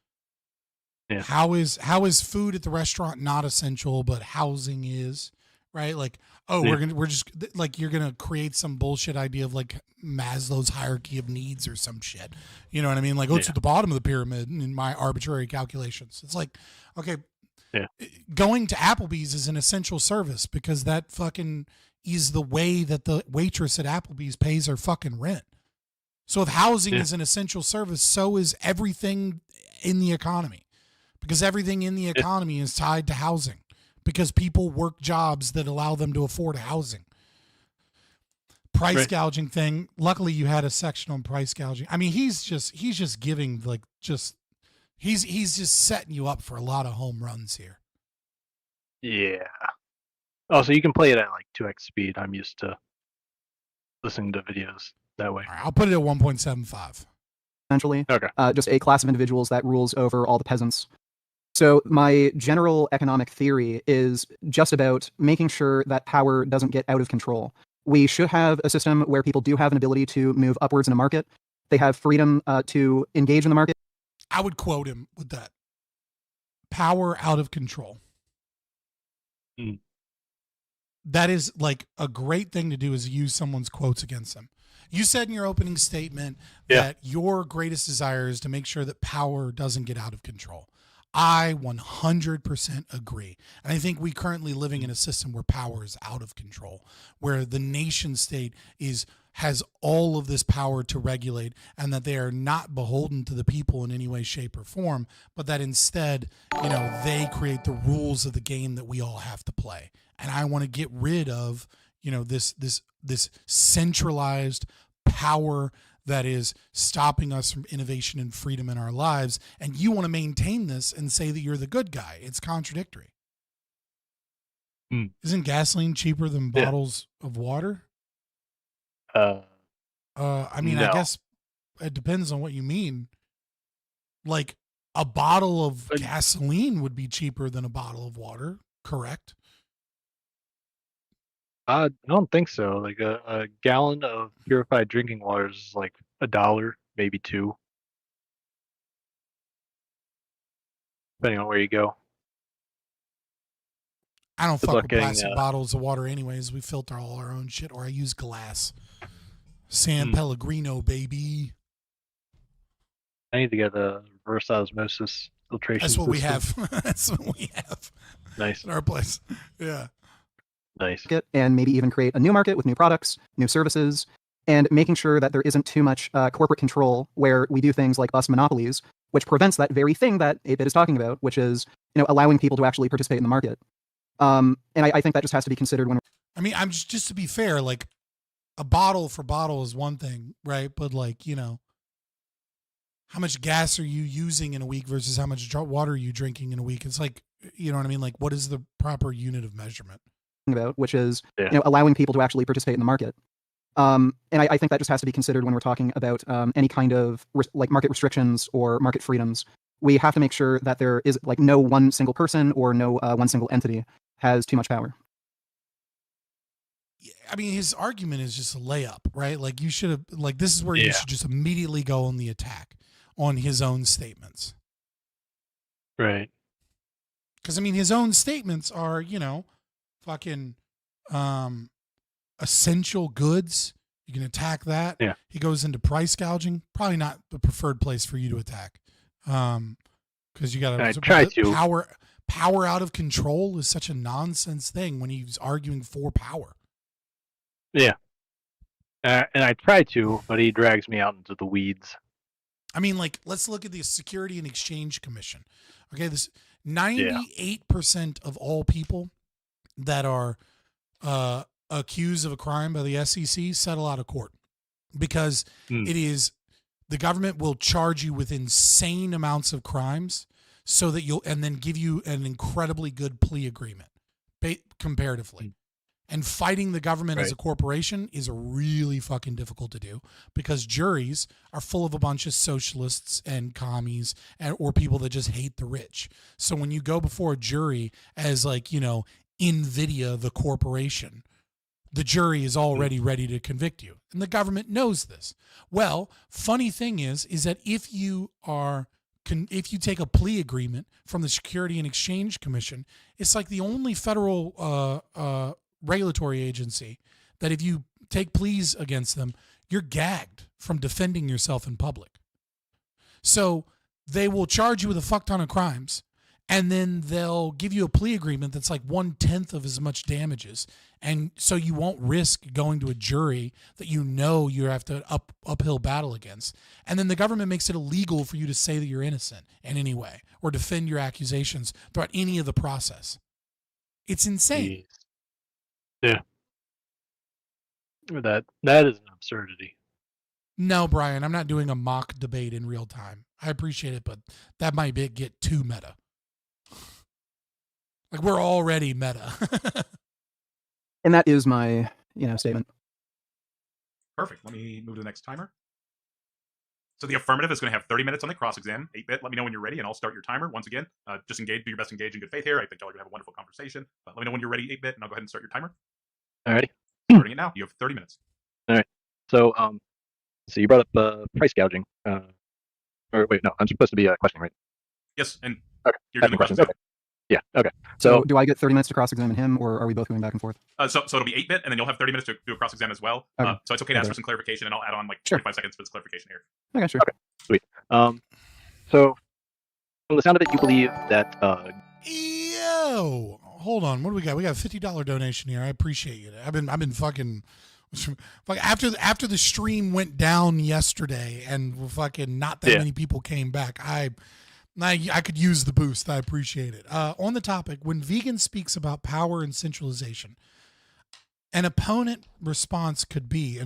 Yeah. How is food at the restaurant not essential, but housing is, right? Like, oh, we're just like, you're gonna create some bullshit idea of like Maslow's hierarchy of needs or some shit. You know what I mean? Like, it's at the bottom of the pyramid in my arbitrary calculations. It's like, okay, going to Applebee's is an essential service because that fucking is the way that the waitress at Applebee's pays her fucking rent. So if housing is an essential service, so is everything in the economy. Because everything in the economy is tied to housing. Because people work jobs that allow them to afford housing. Price gouging thing. Luckily, you had a section on price gouging. I mean, he's just giving he's just setting you up for a lot of home runs here. Yeah. Oh, so you can play it at like 2x speed. I'm used to listening to videos that way. All right, I'll put it at 1.75. Essentially, okay. Just a class of individuals that rules over all the peasants. So my general economic theory is just about making sure that power doesn't get out of control. We should have a system where people do have an ability to move upwards in a market. They have freedom to engage in the market. I would quote him with that. Power out of control. That is like a great thing to do, is use someone's quotes against them. You said in your opening statement that your greatest desire is to make sure that power doesn't get out of control. I 100% agree. And I think we currently living in a system where power is out of control, where the nation state has all of this power to regulate, and that they are not beholden to the people in any way, shape, or form, but that instead, they create the rules of the game that we all have to play. And I want to get rid of, this centralized power that is stopping us from innovation and freedom in our lives. And you want to maintain this and say that you're the good guy. It's contradictory. Isn't gasoline cheaper than bottles of water? I mean, no. I guess it depends on what you mean. Like, a bottle of gasoline would be cheaper than a bottle of water, correct? I don't think so. Like a gallon of purified drinking water is like $1, maybe $2, depending on where you go. I don't Good fuck luck with getting, plastic bottles of water anyways. We filter all our own shit, or I use glass. San Pellegrino, baby. I need to get a reverse osmosis filtration That's what we system. have. That's what we have. Nice. In our place. Yeah. Nice. And maybe even create a new market with new products, new services, and making sure that there isn't too much corporate control where we do things like bust monopolies, which prevents that very thing that 8-Bit is talking about, which is allowing people to actually participate in the market. And I think that just has to be considered when. I mean, I'm just to be fair, like a bottle for bottle is one thing, right? But like, how much gas are you using in a week versus how much water are you drinking in a week? It's like, you know what I mean? Like, what is the proper unit of measurement? About, which is allowing people to actually participate in the market. And I think that just has to be considered when we're talking about any kind of like market restrictions or market freedoms. We have to make sure that there is like no one single person or no one single entity has too much power. I mean, his argument is just a layup, right? Like you should have, like this is where you should just immediately go on the attack on his own statements. Right. Because I mean, his own statements are, fucking essential goods. You can attack that. Yeah. He goes into price gouging. Probably not the preferred place for you to attack. Because you got I try to. Power out of control is such a nonsense thing when he's arguing for power. Yeah. And I try to, but he drags me out into the weeds. I mean, like, let's look at the Security and Exchange Commission. Okay, this 98% of all people that are accused of a crime by the SEC settle out of court because it is the government will charge you with insane amounts of crimes so that and then give you an incredibly good plea agreement comparatively. And fighting the government as a corporation is really fucking difficult to do because juries are full of a bunch of socialists and commies or people that just hate the rich. So when you go before a jury as like, NVIDIA, the corporation, the jury is already ready to convict you. And the government knows this. Well, funny thing is that if you take a plea agreement from the Security and Exchange Commission, it's like the only federal regulatory agency that if you take pleas against them, you're gagged from defending yourself in public. So they will charge you with a fuck ton of crimes, and then they'll give you a plea agreement that's like 1/10 of as much damages. And so you won't risk going to a jury that you have to uphill battle against. And then the government makes it illegal for you to say that you're innocent in any way or defend your accusations throughout any of the process. It's insane. Yeah. That is an absurdity. No, Brian, I'm not doing a mock debate in real time. I appreciate it, but that might get too meta. Like we're already meta. And that is my, statement. Perfect. Let me move to the next timer. So the affirmative is going to have 30 minutes on the cross-exam. 8-Bit, let me know when you're ready, and I'll start your timer. Once again, just engage, do your best to engage in good faith here. I think y'all are going to have a wonderful conversation. But let me know when you're ready, 8-Bit, and I'll go ahead and start your timer. All righty. Starting it now. You have 30 minutes. All right. So, so you brought up price gouging. Or wait, no, I'm supposed to be questioning, right? Yes, and Okay. you're doing the questions. question. Okay. Yeah. Okay. So do I get 30 minutes to cross-examine him, or are we both going back and forth? So it'll be 8-bit, and then you'll have 30 minutes to do a cross-exam as well. Okay. So it's okay to ask Okay. for some clarification, and I'll add on like Sure. 45 seconds for this clarification here. Okay, sure. Okay. Sweet. So from the sound of it, you believe that Yo, hold on. What do we got? We got a $50 donation here. I appreciate it. I've been fucking after the stream went down yesterday and fucking not that many people came back. I could use the boost. I appreciate it. On the topic, when vegan speaks about power and centralization, an opposed response could be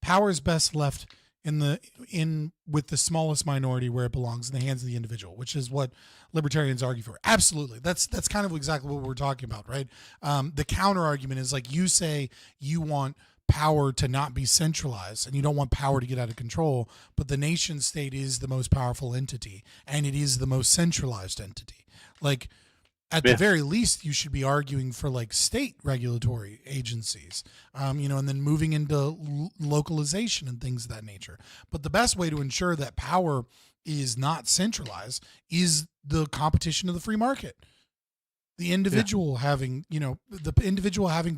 power is best left with the smallest minority where it belongs, in the hands of the individual, which is what libertarians argue for. Absolutely. That's kind of exactly what we're talking about, right? The counter argument is like, you say you want power to not be centralized and you don't want power to get out of control, but the nation state is the most powerful entity and it is the most centralized entity. Like, at the very least, you should be arguing for like state regulatory agencies, and then moving into localization and things of that nature. But the best way to ensure that power is not centralized is the competition of the free market. The individual having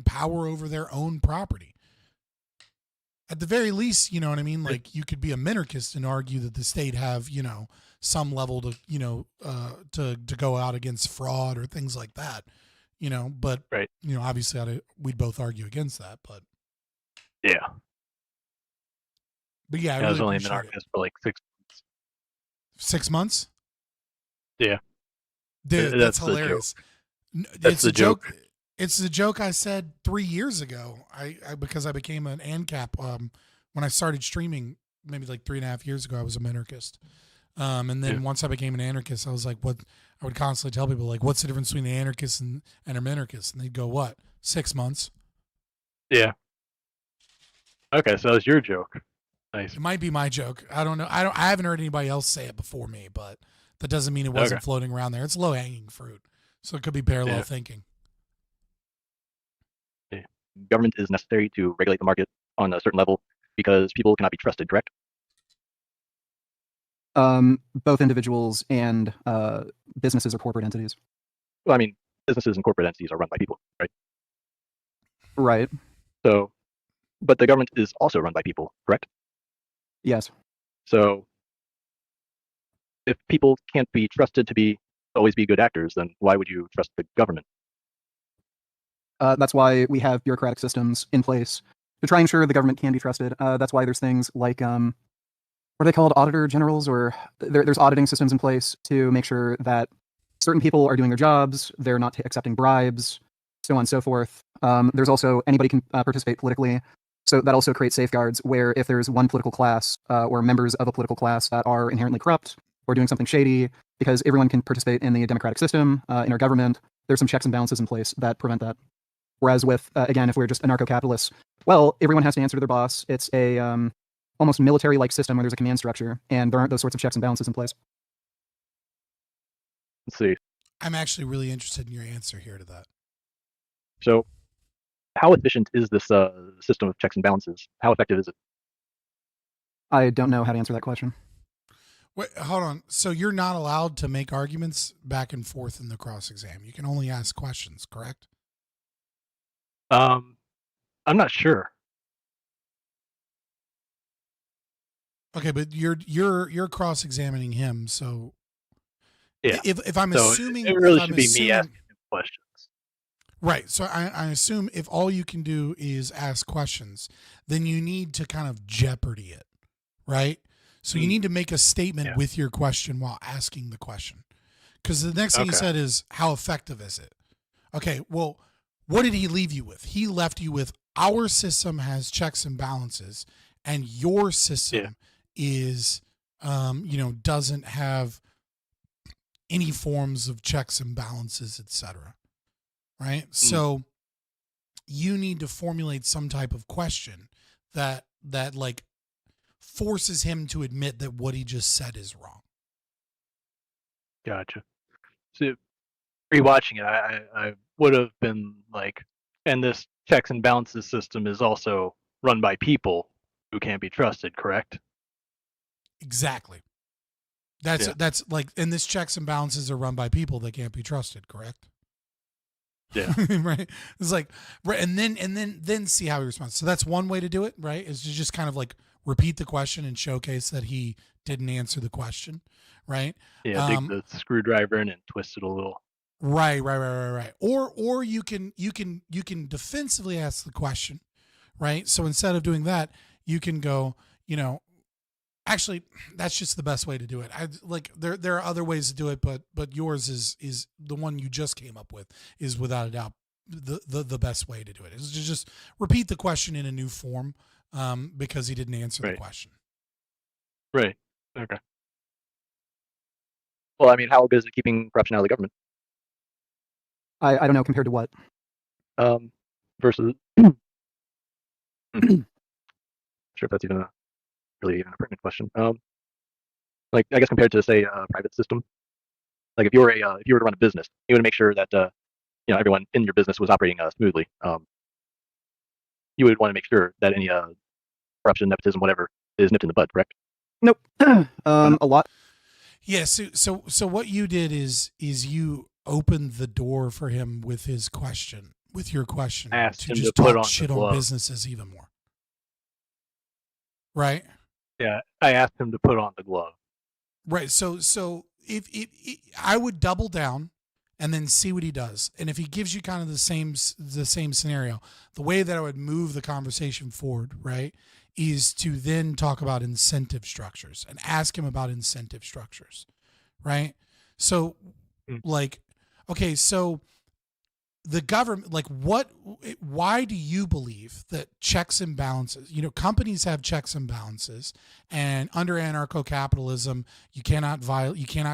power over their own property. At the very least, you know what I mean? Like, you could be a minarchist and argue that the state have, some level to, to go out against fraud or things like that, but, obviously we'd both argue against that, but. Yeah. But yeah, I was only in minarchist for like 6 months. 6 months? Yeah. Dude, that's hilarious. That's the joke. It's the joke I said 3 years ago. Because I became an ANCAP when I started streaming, maybe like 3.5 years ago. I was a minarchist, and then once I became an anarchist, I was like, "What?" I would constantly tell people like, "What's the difference between an anarchist and a minarchist?" And they'd go, "What? 6 months?" Yeah. Okay, so that was your joke. Nice. It might be my joke. I don't know. I haven't heard anybody else say it before me, but that doesn't mean it wasn't floating around there. It's low hanging fruit, so it could be parallel thinking. Government is necessary to regulate the market on a certain level because people cannot be trusted, correct? Both individuals and businesses or corporate entities. Well, I mean, businesses and corporate entities are run by people, right? Right. So, but the government is also run by people, correct? Yes. So, if people can't be trusted to always be good actors, then why would you trust the government? That's why we have bureaucratic systems in place to try and ensure the government can be trusted. That's why there's things like, what are they called, auditor generals, or there's auditing systems in place to make sure that certain people are doing their jobs, they're not accepting bribes, so on and so forth. There's also anybody can participate politically, so that also creates safeguards where if there's one political class or members of a political class that are inherently corrupt or doing something shady, because everyone can participate in the democratic system, in our government, there's some checks and balances in place that prevent that. Whereas with, again, if we're just anarcho-capitalists, well, everyone has to answer to their boss. It's a almost military-like system where there's a command structure, and there aren't those sorts of checks and balances in place. Let's see. I'm actually really interested in your answer here to that. So, how efficient is this system of checks and balances? How effective is it? I don't know how to answer that question. Wait, hold on. So you're not allowed to make arguments back and forth in the cross-exam. You can only ask questions, correct? I'm not sure. Okay, but you're cross-examining him, so yeah. If I'm so assuming, it really should be me asking him questions. Right. So I assume if all you can do is ask questions, then you need to kind of jeopardy it, right? So you need to make a statement with your question while asking the question, because the next thing you said is, "How effective is it?" Okay. Well, what did he leave you with? He left you with, our system has checks and balances, and your system is, doesn't have any forms of checks and balances, etc. Right? So you need to formulate some type of question that like forces him to admit that what he just said is wrong. Gotcha. So rewatching it, I would have been like, and this checks and balances system is also run by people who can't be trusted, correct? Exactly. That's like, and this checks and balances are run by people that can't be trusted, correct? Yeah. Right. It's like, right. And then see how he responds. So that's one way to do it, right? Is to just kind of like repeat the question and showcase that he didn't answer the question. Right. Yeah, dig the screwdriver in and twist it a little. Right. Or you can defensively ask the question, right? So instead of doing that, you can go, actually, that's just the best way to do it. I like there are other ways to do it, but yours is the one you just came up with is without a doubt the best way to do it. Is to just repeat the question in a new form, because he didn't answer the question. Right. Okay. Well, I mean, how good is it keeping corruption out of the government? I don't know, compared to what? Versus sure if that's even really even a pertinent question. Like I guess compared to say a private system, like if you were to run a business, you would make sure that everyone in your business was operating smoothly. You would want to make sure that any corruption, nepotism, whatever, is nipped in the bud. Correct? Nope. A lot. Yeah. So what you did is you opened the door for him with his question, with your question, Asked to him just to put talk on shit the on glove. businesses even more. Right. Yeah, I asked him to put on the glove. Right. So if I would double down and then see what he does. And if he gives you kind of the same scenario, the way that I would move the conversation forward, right, is to then talk about incentive structures and ask him about incentive structures. Right. So like, okay, so the government, like why do you believe that checks and balances, companies have checks and balances, and under anarcho-capitalism, you cannot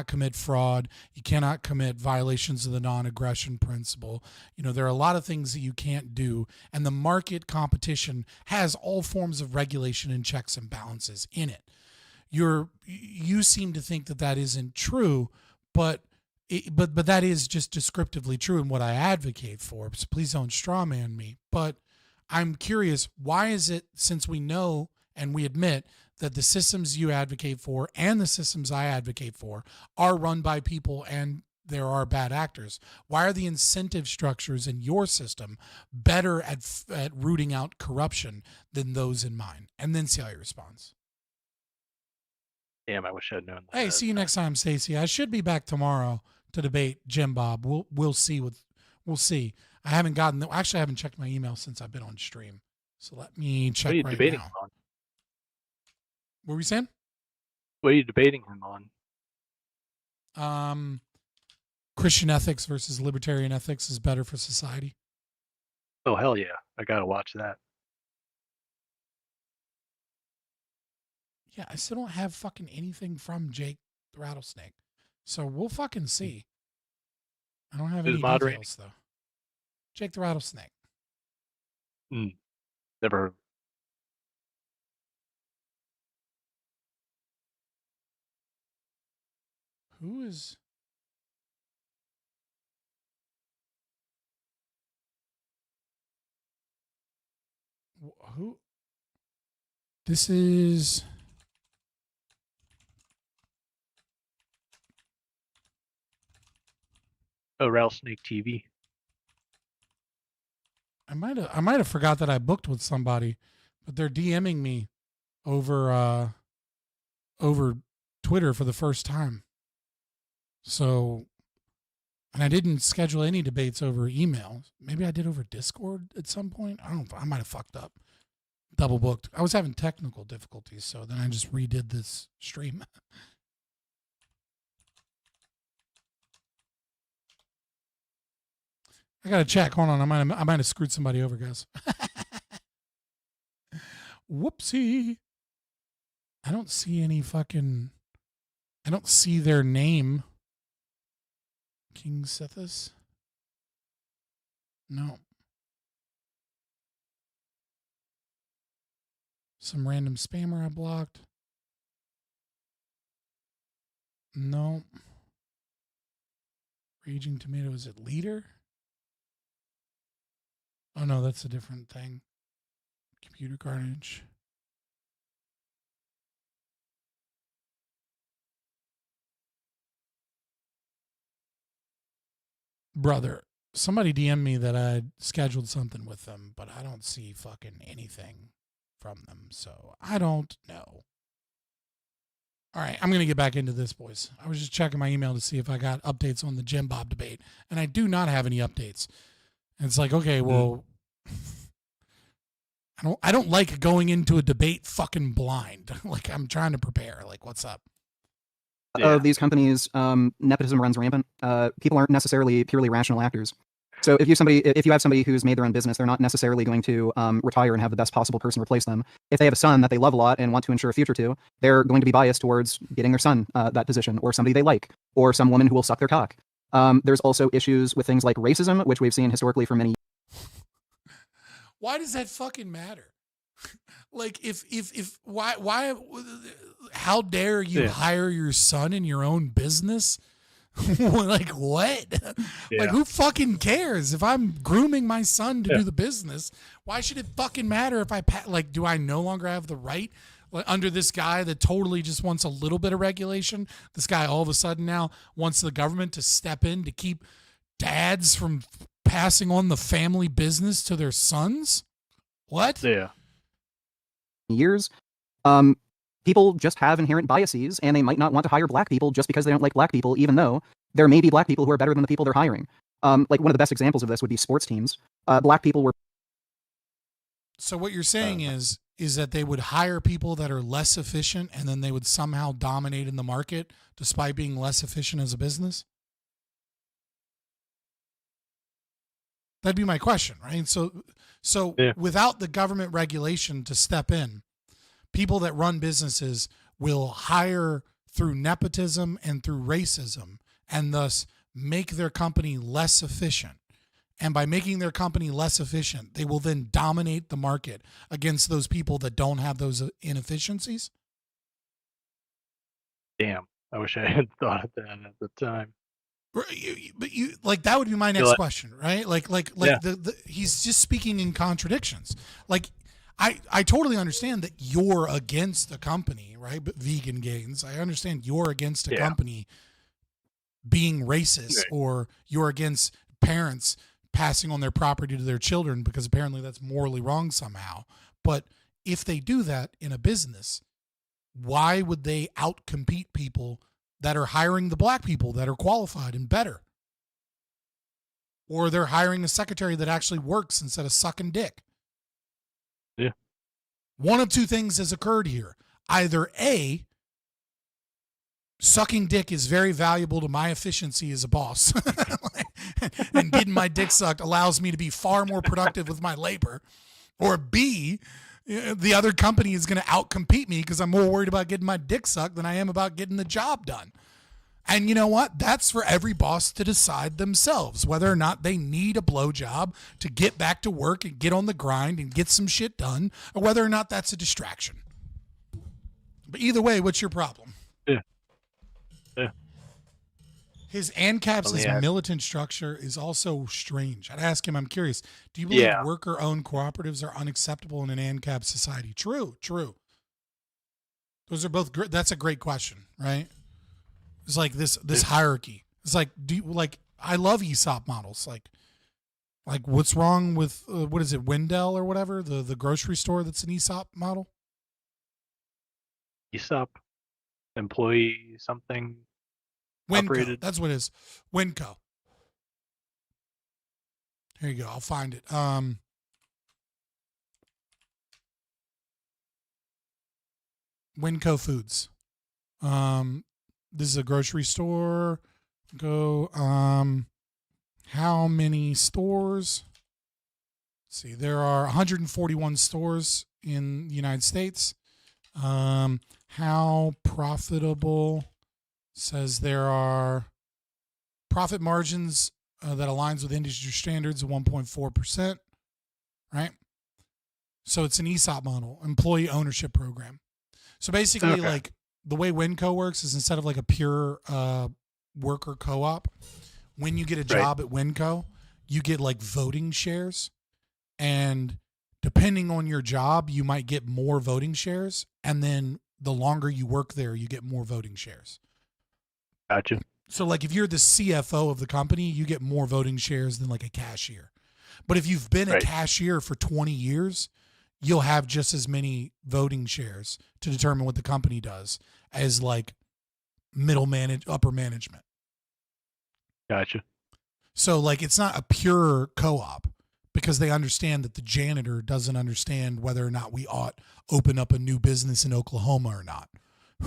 commit fraud, you cannot commit violations of the non-aggression principle. There are a lot of things that you can't do, and the market competition has all forms of regulation and checks and balances in it. You seem to think that isn't true, but that is just descriptively true in what I advocate for. So please don't strawman me. But I'm curious, why is it, since we know and we admit that the systems you advocate for and the systems I advocate for are run by people and there are bad actors, why are the incentive structures in your system better at rooting out corruption than those in mine? And then see how he responds. Damn, I wish I'd known that. Hey, see you next time, Stacy. I should be back tomorrow to debate Jim Bob. We'll see we'll see. I haven't actually I haven't checked my email since I've been on stream. So let me check What are you right debating now. him on? What were we saying? What are you debating him on? Christian ethics versus libertarian ethics is better for society. Oh hell yeah. I gotta watch that. Yeah, I still don't have fucking anything from Jake the Rattlesnake. So we'll fucking see. I don't have Who's any moderating? details though. Jake the Rattlesnake. Never heard. Who is... Who? This is... Oh, Rattlesnake TV. I might have forgot that I booked with somebody, but they're DMing me over Twitter for the first time. So, and I didn't schedule any debates over email. Maybe I did over Discord at some point. I don't know. I might have fucked up. Double booked. I was having technical difficulties, so then I just redid this stream. I gotta check. Hold on. I might have screwed somebody over, guys. Whoopsie. I don't see any fucking... I don't see their name. King Sithis? No. Some random spammer I blocked. No. Raging Tomato, is it Leader? Oh no, that's a different thing. Computer Carnage. Brother, somebody DM me that I scheduled something with them, but I don't see fucking anything from them, so I don't know. All right, I'm going to get back into this, boys. I was just checking my email to see if I got updates on the Jim Bob debate, and I do not have any updates. And it's like, okay, well, I don't like going into a debate fucking blind. Like, I'm trying to prepare. Like, what's up? Of these companies, nepotism runs rampant. People aren't necessarily purely rational actors. So if you have somebody who's made their own business, they're not necessarily going to retire and have the best possible person replace them. If they have a son that they love a lot and want to ensure a future to, they're going to be biased towards getting their son that position, or somebody they like, or some woman who will suck their cock. There's also issues with things like racism, which we've seen historically for many. Why does that fucking matter? Like, why, how dare you hire your son in your own business? Like, what? Yeah. Like, who fucking cares? If I'm grooming my son to do the business, why should it fucking matter if like, do I no longer have the right under this guy that totally just wants a little bit of regulation? This guy all of a sudden now wants the government to step in to keep dads from passing on the family business to their sons? What? Yeah. Years. People just have inherent biases, and they might not want to hire black people just because they don't like black people, even though there may be black people who are better than the people they're hiring. Like, one of the best examples of this would be sports teams. Black people were. So what you're saying is that they would hire people that are less efficient, and then they would somehow dominate in the market despite being less efficient as a business? That'd be my question, right? So without the government regulation to step in, people that run businesses will hire through nepotism and through racism, and thus make their company less efficient. And by making their company less efficient, they will then dominate the market against those people that don't have those inefficiencies. Damn, I wish I had thought of that at the time. But you like, that would be my next question, right? Like he's just speaking in contradictions. Like, I totally understand that you're against a company, right? But VeganGains, I understand you're against a company being racist, or you're against parents passing on their property to their children because apparently that's morally wrong somehow. But if they do that in a business, why would they outcompete people that are hiring the black people that are qualified and better? Or they're hiring a secretary that actually works instead of sucking dick. Yeah. One of two things has occurred here. Either A, sucking dick is very valuable to my efficiency as a boss, and getting my dick sucked allows me to be far more productive with my labor. Or B, the other company is going to outcompete me because I'm more worried about getting my dick sucked than I am about getting the job done. And you know what? That's for every boss to decide themselves, whether or not they need a blowjob to get back to work and get on the grind and get some shit done, or whether or not that's a distraction. But either way, what's your problem? Yeah. His ANCAP's militant structure is also strange. I'd ask him, I'm curious, do you believe worker-owned cooperatives are unacceptable in an ANCAP society? True. Those are both great. That's a great question, right? It's like this hierarchy. It's like, I love ESOP models. Like what's wrong with, what is it, Wendell or whatever, the grocery store that's an ESOP model? ESOP, employee something. Winco, operated. that's what it is. Winco. Here you go. I'll find it. Winco Foods. This is a grocery store. Go. How many stores? Let's see, there are 141 stores in the United States. How profitable? Says there are profit margins that aligns with industry standards of 1.4%, right? So it's an ESOP model, employee ownership program. So basically, like, the way Winco works is instead of like a pure worker co-op, when you get a job at Winco, you get like voting shares, and depending on your job, you might get more voting shares, and then the longer you work there, you get more voting shares. Gotcha. So like if you're the CFO of the company, you get more voting shares than like a cashier. But if you've been a cashier for 20 years, you'll have just as many voting shares to determine what the company does as like upper management. Gotcha. So like it's not a pure co-op because they understand that the janitor doesn't understand whether or not we ought open up a new business in Oklahoma or not.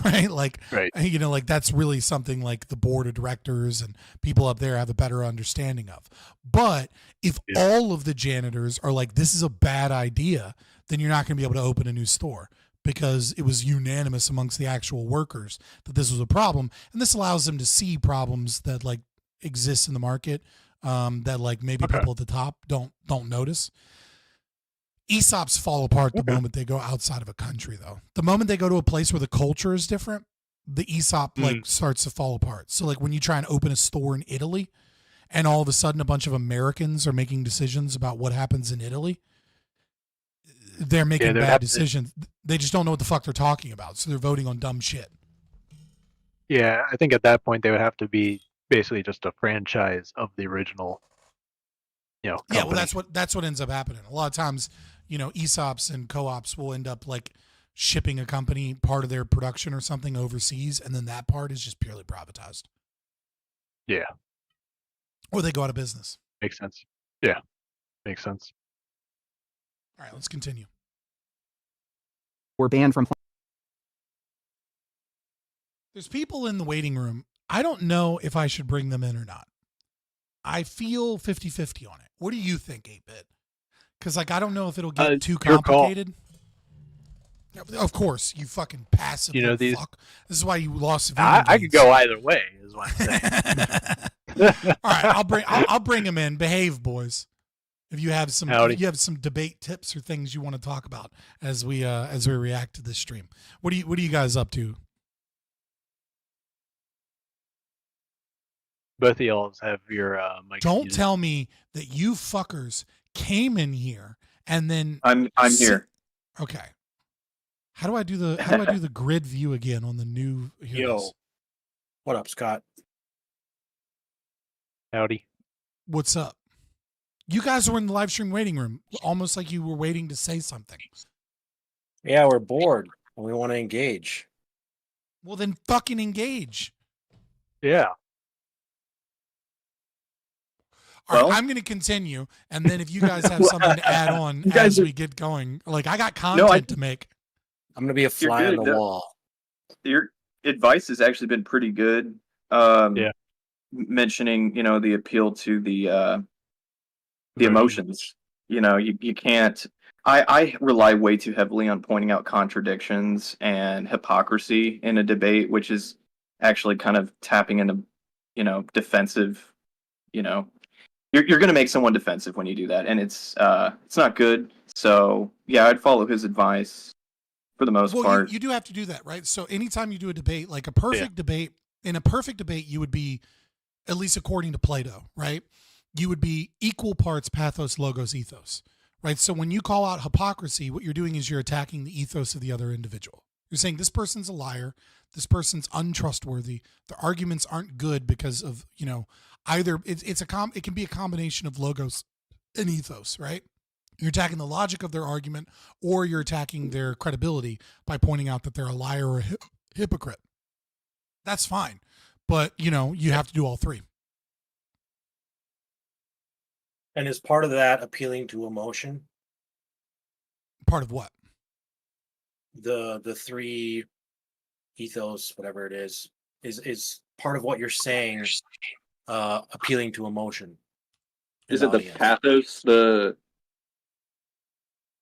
Right? Like, you know, like that's really something like the board of directors and people up there have a better understanding of. But if all of the janitors are like, this is a bad idea, then you're not going to be able to open a new store because it was unanimous amongst the actual workers that this was a problem. And this allows them to see problems that like exist in the market that like maybe people at the top don't notice. ESOPs fall apart the moment they go outside of a country, though. The moment they go to a place where the culture is different, the ESOP like starts to fall apart. So like when you try and open a store in Italy and all of a sudden a bunch of Americans are making decisions about what happens in Italy, they're making bad decisions. They just don't know what the fuck they're talking about. So they're voting on dumb shit. Yeah, I think at that point they would have to be basically just a franchise of the original, you know, company. Yeah, well that's what ends up happening. A lot of times, you know, ESOPs and co-ops will end up like shipping a company part of their production or something overseas, and then that part is just purely privatized. Yeah. Or they go out of business. Makes sense. Yeah. Makes sense. All right, let's continue. We're banned from. There's people in the waiting room. I don't know if I should bring them in or not. I feel 50-50 on it. What do you think, 8-Bit? Because like I don't know if it'll get too complicated. Of course, you fucking passive. You know these. Fuck. This is why you lost. I could go either way. Is what I'm saying. All right, I'll bring him in. Behave, boys. If you have some, if you have some debate tips or things you want to talk about as we react to this stream. What are you guys up to? Both of y'all have your mics. Don't tell me that you fuckers came in here and then I'm here. Okay. How do I do the grid view again on the new heroes? Yo. What up, Scott? Howdy. What's up? You guys were in the live stream waiting room, almost like you were waiting to say something. Yeah, we're bored and we want to engage. Well, then fucking engage. Yeah. All right, I'm going to continue, and then if you guys have something to add on as we get going, like I got content to make. I'm going to be a fly on the wall. Your advice has actually been pretty good. Mentioning, you know, the appeal to the emotions. You know, you can't. I rely way too heavily on pointing out contradictions and hypocrisy in a debate, which is actually kind of tapping into, you know, defensive. You know, you're going to make someone defensive when you do that, and it's not good. So yeah, I'd follow his advice for the most part. You do have to do that, right? So anytime you do a debate, like a perfect debate, in a perfect debate, you would be, at least according to Plato, right? You would be equal parts pathos, logos, ethos, right? So when you call out hypocrisy, what you're doing is you're attacking the ethos of the other individual. You're saying this person's a liar, this person's untrustworthy, the arguments aren't good because of, you know, either it can be a combination of logos and ethos, right? You're attacking the logic of their argument, or you're attacking their credibility by pointing out that they're a liar or a hypocrite. That's fine. But, you know, you have to do all three. And is part of that appealing to emotion? Part of what? The three ethos, whatever it is part of what you're saying appealing to emotion? Is it the pathos?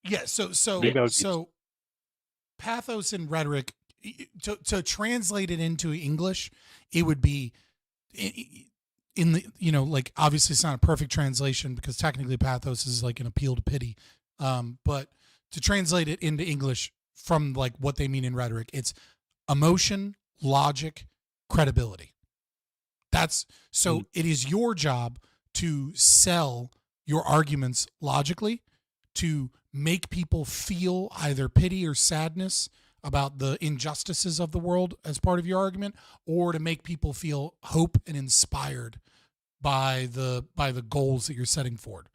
Yeah, so pathos and rhetoric, to translate it into English, it would be in the, you know, like obviously it's not a perfect translation because technically pathos is like an appeal to pity. But to translate it into English from like what they mean in rhetoric, it's emotion, logic, credibility. That's so it is your job to sell your arguments logically, to make people feel either pity or sadness about the injustices of the world as part of your argument, or to make people feel hope and inspired by the goals that you're setting forward.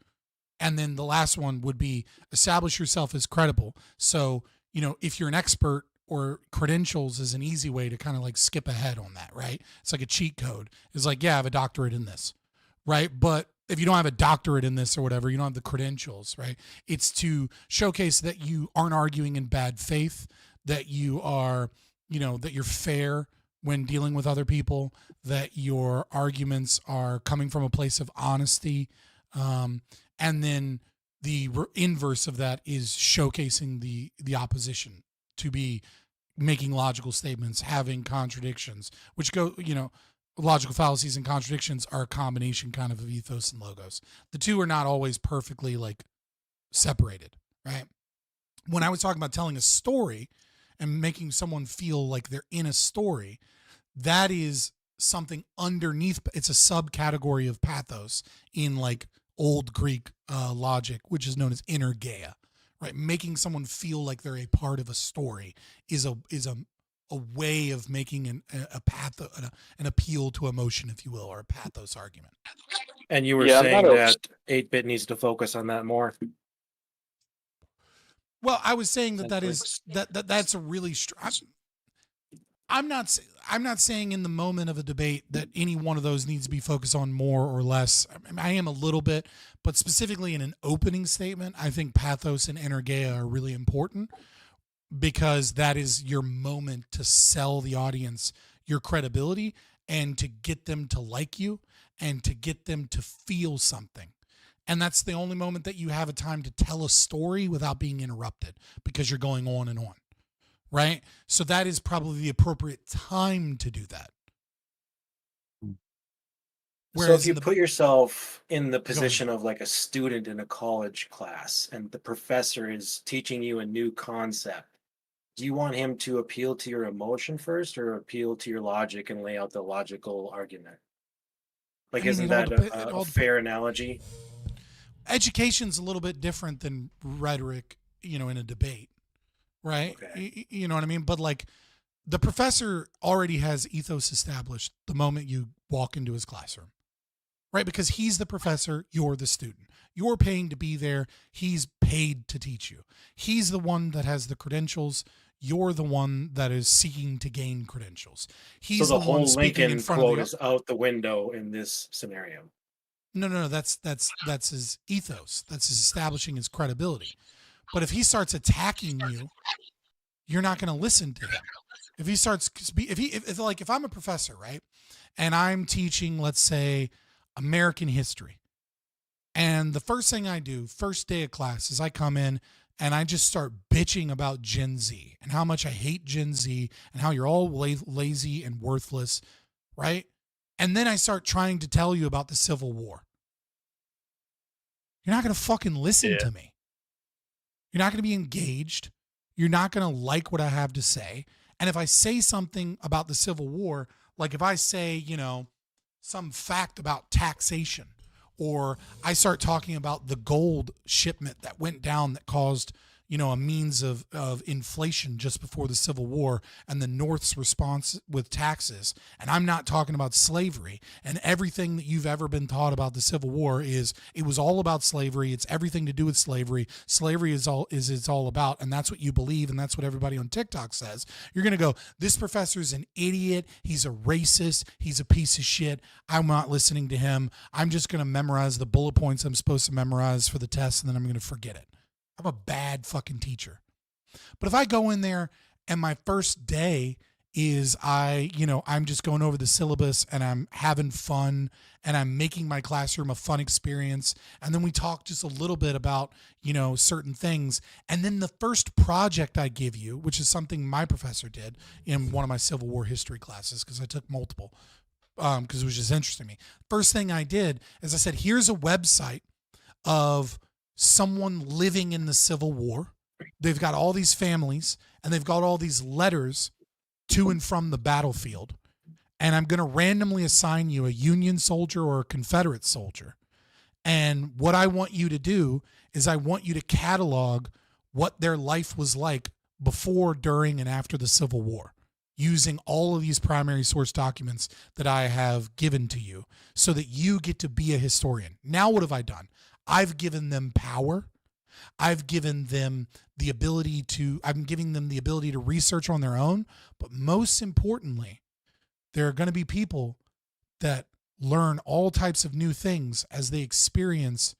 And then the last one would be establish yourself as credible. So, if you're an expert, or credentials is an easy way to kind of like skip ahead on that, right? It's like a cheat code. It's like, yeah, I have a doctorate in this, right? But if you don't have a doctorate in this or whatever, you don't have the credentials, right? It's to showcase that you aren't arguing in bad faith, that you are, that you're fair when dealing with other people, that your arguments are coming from a place of honesty. And then the inverse of that is showcasing the opposition to be making logical statements, having contradictions, which go, logical fallacies and contradictions are a combination kind of ethos and logos. The two are not always perfectly like separated, right? When I was talking about telling a story and making someone feel like they're in a story, that is something underneath. It's a subcategory of pathos in like old Greek logic, which is known as energeia. Right, making someone feel like they're a part of a story is a way of making an appeal to emotion, if you will, or a pathos argument. And you were saying that 8-bit needs to focus on that more. Well, I was saying that's a really I'm not saying in the moment of a debate that any one of those needs to be focused on more or less. I am a little bit, but specifically in an opening statement, I think pathos and energeia are really important because that is your moment to sell the audience your credibility and to get them to like you and to get them to feel something. And that's the only moment that you have a time to tell a story without being interrupted because you're going on and on. Right? So that is probably the appropriate time to do that. Whereas so if you put yourself in the position of like a student in a college class and the professor is teaching you a new concept, do you want him to appeal to your emotion first or appeal to your logic and lay out the logical argument? Like, isn't that a fair analogy? Education's a little bit different than rhetoric, in a debate. Right. Okay. You know what I mean? But like the professor already has ethos established the moment you walk into his classroom, right? Because he's the professor. You're the student. You're paying to be there. He's paid to teach you. He's the one that has the credentials. You're the one that is seeking to gain credentials. He's so the one whole speaking Lincoln in front quote of is out the window in this scenario. No. That's his ethos. That's his establishing his credibility. But if he starts attacking you, you're not going to listen to him. If he starts, if I'm a professor, right, and I'm teaching, let's say, American history, and the first thing I do, first day of class, is I come in and I just start bitching about Gen Z and how much I hate Gen Z and how you're all lazy and worthless, right? And then I start trying to tell you about the Civil War. You're not going to fucking listen to me. You're not going to be engaged. You're not going to like what I have to say. And if I say something about the Civil War, like if I say, some fact about taxation, or I start talking about the gold shipment that went down that caused, a means of inflation just before the Civil War and the North's response with taxes. And I'm not talking about slavery, and everything that you've ever been taught about the Civil War is it was all about slavery. It's everything to do with slavery. Slavery is it's all about, and that's what you believe. And that's what everybody on TikTok says. You're going to go, this professor's an idiot. He's a racist. He's a piece of shit. I'm not listening to him. I'm just going to memorize the bullet points I'm supposed to memorize for the test. And then I'm going to forget it. I'm a bad fucking teacher. But if I go in there and my first day is I'm just going over the syllabus and I'm having fun and I'm making my classroom a fun experience. And then we talk just a little bit about, certain things. And then the first project I give you, which is something my professor did in one of my Civil War history classes, because I took multiple, because it was just interesting to me. First thing I did is I said, here's a website of someone living in the Civil War. They've got all these families and they've got all these letters to and from the battlefield. And I'm going to randomly assign you a Union soldier or a Confederate soldier. And what I want you to do is I want you to catalog what their life was like before, during, and after the Civil War, using all of these primary source documents that I have given to you so that you get to be a historian. Now, what have I done? I've given them power. I've given them the ability to, I'm giving them the ability to research on their own. But most importantly, there are going to be people that learn all types of new things as they experience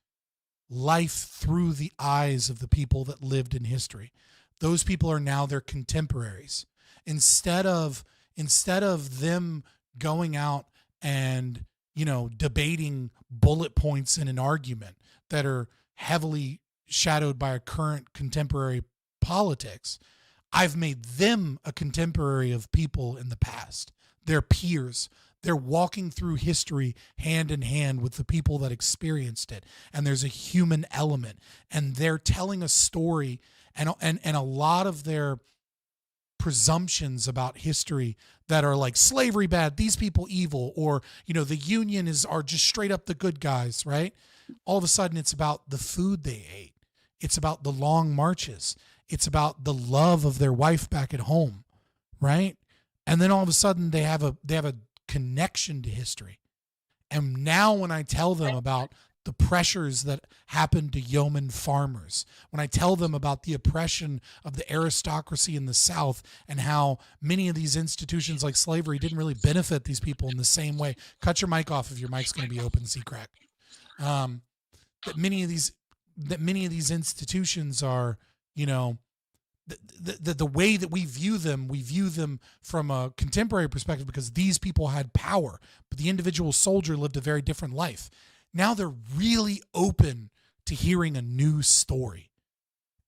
life through the eyes of the people that lived in history. Those people are now their contemporaries. Instead of them going out and, debating bullet points in an argument that are heavily shadowed by a current contemporary politics, I've made them a contemporary of people in the past. They're peers. They're walking through history hand in hand with the people that experienced it. And there's a human element, and they're telling a story, and a lot of their presumptions about history that are like slavery bad, these people evil, or, the Union are just straight up the good guys, right? All of a sudden it's about the food they ate. It's about the long marches. It's about the love of their wife back at home, right? And then all of a sudden they have a connection to history. And now when I tell them about the pressures that happened to yeoman farmers, when I tell them about the oppression of the aristocracy in the South and how many of these institutions like slavery didn't really benefit these people in the same way. Cut your mic off if your mic's going to be open, C-Crack. That many of these institutions are, the way that we view them from a contemporary perspective because these people had power, but the individual soldier lived a very different life. Now they're really open to hearing a new story.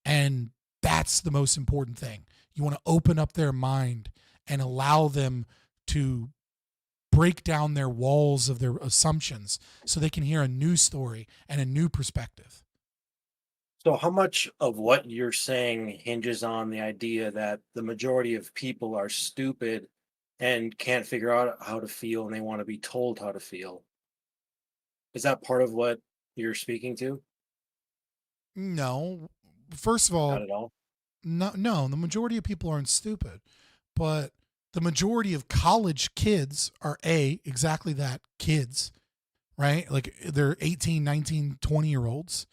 And that's the most important thing. You want to open up their mind and allow them to break down their walls of their assumptions so they can hear a new story and a new perspective. So how much of what you're saying hinges on the idea that the majority of people are stupid and can't figure out how to feel and they want to be told how to feel? Is that part of what you're speaking to? No. First of all, not at all. No, the majority of people aren't stupid, but the majority of college kids are exactly that, kids, right? Like they're 18, 19, 20-year-olds.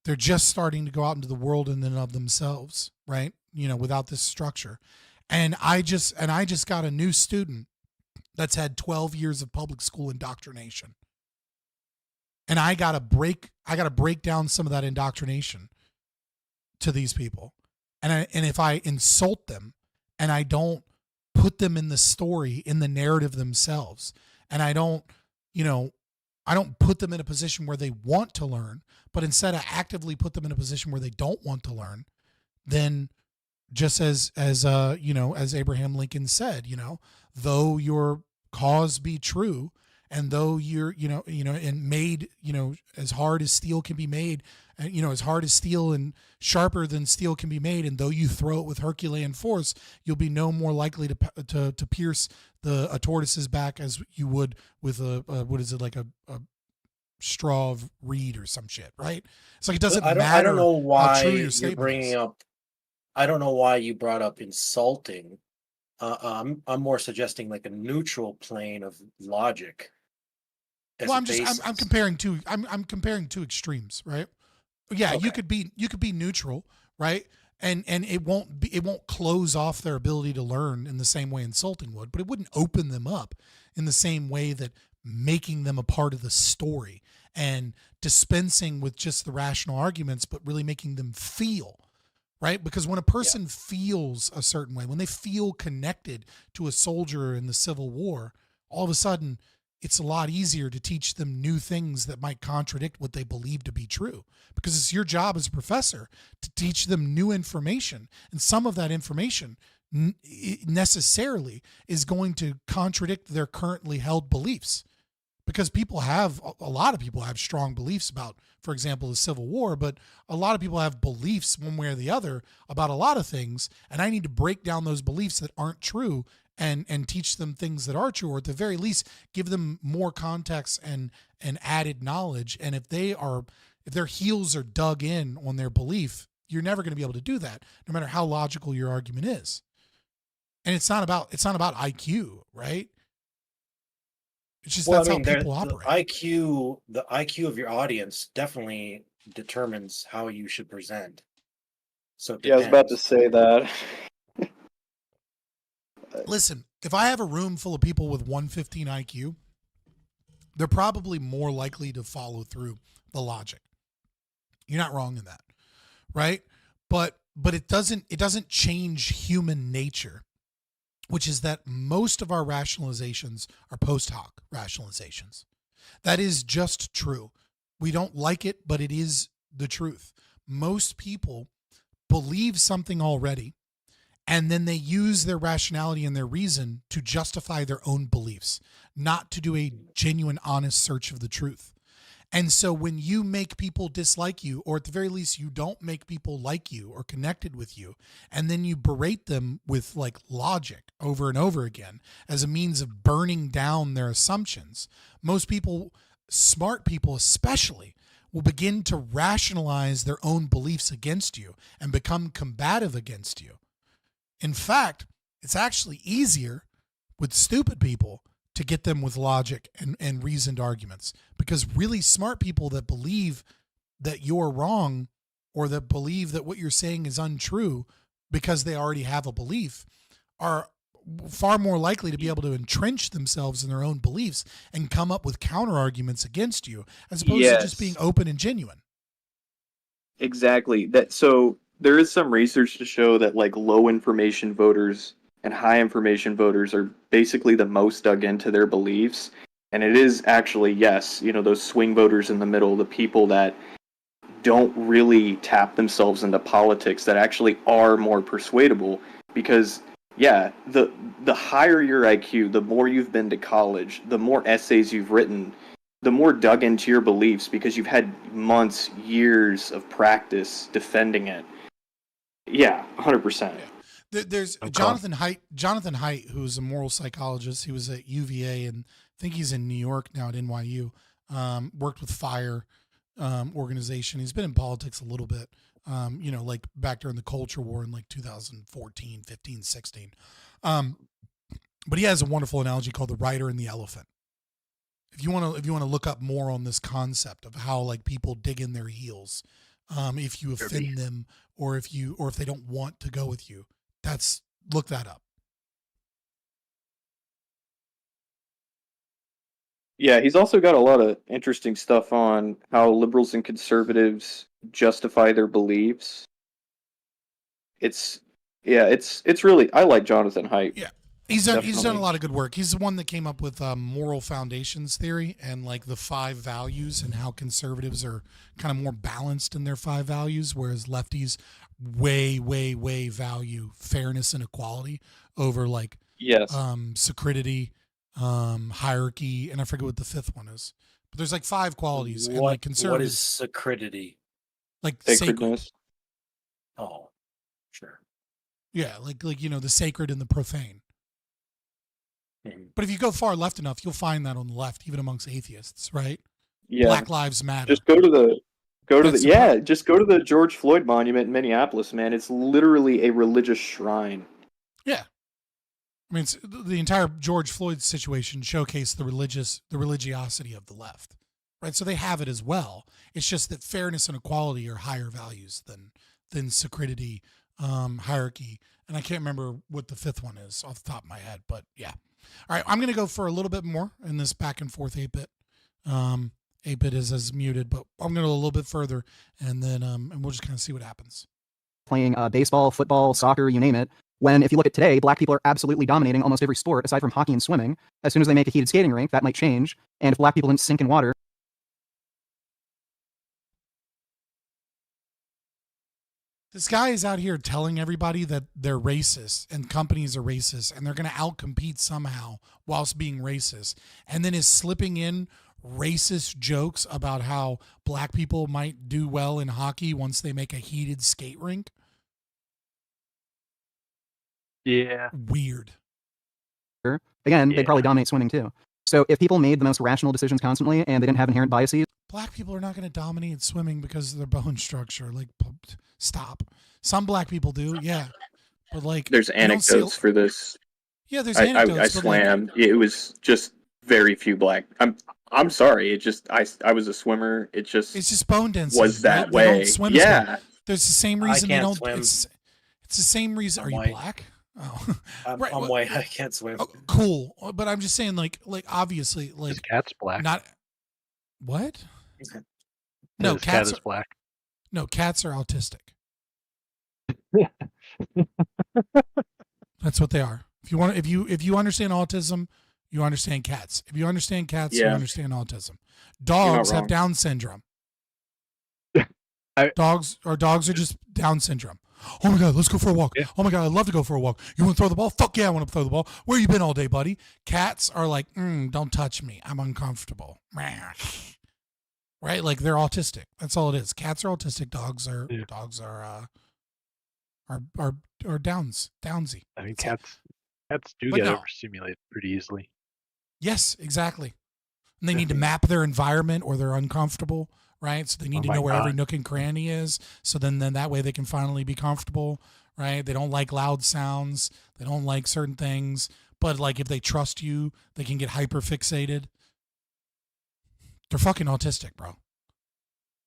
They're just starting to go out into the world in and of themselves, right? Without this structure. And I just got a new student that's had 12 years of public school indoctrination. And I got to break down some of that indoctrination to these people. And if I insult them and I don't put them in the story, in the narrative themselves, and I don't put them in a position where they want to learn, but instead I actively put them in a position where they don't want to learn, then just as Abraham Lincoln said, though your cause be true, and though you're, and made, as hard as steel can be made, as hard as steel and sharper than steel can be made, and though you throw it with Herculean force, you'll be no more likely to pierce a tortoise's back as you would with a straw of reed or some shit, right? It's like it doesn't matter. I don't know why how true your you're statement bringing is. up. I don't know why you brought up insulting. I'm more suggesting like a neutral plane of logic. Well, I'm comparing two extremes, right? Yeah, okay. You could be neutral, right? And it won't close off their ability to learn in the same way insulting would, but it wouldn't open them up in the same way that making them a part of the story and dispensing with just the rational arguments, but really making them feel, right? Because when a person feels a certain way, when they feel connected to a soldier in the Civil War, all of a sudden it's a lot easier to teach them new things that might contradict what they believe to be true, because it's your job as a professor to teach them new information. And some of that information necessarily is going to contradict their currently held beliefs, because a lot of people have strong beliefs about, for example, the Civil War, but a lot of people have beliefs one way or the other about a lot of things. And I need to break down those beliefs that aren't true and teach them things that are true, or at the very least give them more context and added knowledge. And if their heels are dug in on their belief, You're never going to be able to do that, no matter how logical your argument is. And it's not about IQ, right? It's just that's how people operate. The IQ of your audience definitely determines how you should present. So it Yeah, I was about to depends. say that. Listen, if I have a room full of people with 115 IQ, they're probably more likely to follow through the logic. You're not wrong in that, right? But it doesn't change human nature, which is that most of our rationalizations are post hoc rationalizations. That is just true. We don't like it, but it is the truth. Most people believe something already, and then they use their rationality and their reason to justify their own beliefs, not to do a genuine, honest search of the truth. And so when you make people dislike you, or at the very least, you don't make people like you or connected with you, and then you berate them with like logic over and over again as a means of burning down their assumptions, most people, smart people especially, will begin to rationalize their own beliefs against you and become combative against you. In fact, it's actually easier with stupid people to get them with logic and reasoned arguments, because really smart people that believe that you're wrong or that believe that what you're saying is untrue because they already have a belief are far more likely to be able to entrench themselves in their own beliefs and come up with counter arguments against you, as opposed to just being open and genuine. Exactly. So there is some research to show that like low information voters and high information voters are basically the most dug into their beliefs. And it is actually, yes, those swing voters in the middle, the people that don't really tap themselves into politics, that actually are more persuadable. Because, yeah, the higher your IQ, the more you've been to college, the more essays you've written, the more dug into your beliefs because you've had months, years of practice defending it. Yeah, 100%. Yeah. There's Jonathan Haidt, who's a moral psychologist. He was at UVA and I think he's in New York now at NYU. Worked with FIRE organization. He's been in politics a little bit, like back during the culture war in like 2014, 15, 16. But he has a wonderful analogy called the rider and the elephant. If you want to look up more on this concept of how like people dig in their heels, if you offend them or if they don't want to go with you, look that up. Yeah, he's also got a lot of interesting stuff on how liberals and conservatives justify their beliefs. It's really, I like Jonathan Haidt. Yeah. He's done a lot of good work. He's the one that came up with moral foundations theory and like the 5 values, and how conservatives are kind of more balanced in their 5 values, whereas lefties way value fairness and equality over like sacredity, hierarchy, and I forget what the 5th one is. But there's like 5 qualities. And like conservatives, what is sacredity? Like sacredness. Sacred. Oh, sure. Yeah, like the sacred and the profane. But if you go far left enough, you'll find that on the left, even amongst atheists, right? Yeah. Black Lives Matter. Just go to the George Floyd monument in Minneapolis, man. It's literally a religious shrine. Yeah. I mean, the entire George Floyd situation showcased the religiosity of the left, right? So they have it as well. It's just that fairness and equality are higher values than sacredity, hierarchy, and I can't remember what the 5th one is off the top of my head, but yeah. All right, I'm going to go for a little bit more in this back and forth 8-bit. 8-bit is muted, but I'm going to go a little bit further, and then and we'll just kind of see what happens. Playing baseball, football, soccer, you name it. When, if you look at today, black people are absolutely dominating almost every sport, aside from hockey and swimming. As soon as they make a heated skating rink, that might change. And if black people didn't sink in water... This guy is out here telling everybody that they're racist and companies are racist and they're going to outcompete somehow whilst being racist, and then is slipping in racist jokes about how black people might do well in hockey once they make a heated skate rink. Yeah. Weird. Again, they'd probably dominate swimming too. So if people made the most rational decisions constantly and they didn't have inherent biases... Black people are not going to dominate swimming because of their bone structure. Like, Stop. Some black people do, yeah. But like, There's I don't see- anecdotes for this. Yeah, there's I anecdotes. but, like, swam. It was just very few black. I'm sorry. It just I was a swimmer. It's just bone density. was that They way. don't swim as Yeah. well. There's the same I reason they can't don't. swim. It's the same reason. Are you white. black? Oh, I'm Right, well- white. I can't swim. cool. But I'm just saying, like obviously, like His cat's black. not what? No, His cat cats is are black. no cats are autistic. That's what they are. If you understand autism, you understand cats. If you understand cats, you Yeah. understand autism. Dogs have wrong. Down syndrome. Dogs are just Down syndrome. Oh my God, let's go for a walk. Yeah. Oh my God, I'd love to go for a walk. You want to throw the ball? Fuck yeah, I want to throw the ball. Where you been all day, buddy? Cats are like, don't touch me. I'm uncomfortable. Right? Like they're autistic. That's all it is. Cats are autistic. Dogs are downsy. I mean, cats do But get no. overstimulated pretty easily. Yes, exactly. And they need to map their environment or they're uncomfortable, right? So they need to my know where every God. nook and cranny is. So then that way they can finally be comfortable, right? They don't like loud sounds. They don't like certain things. But like if they trust you, they can get hyper fixated. They're fucking autistic, bro.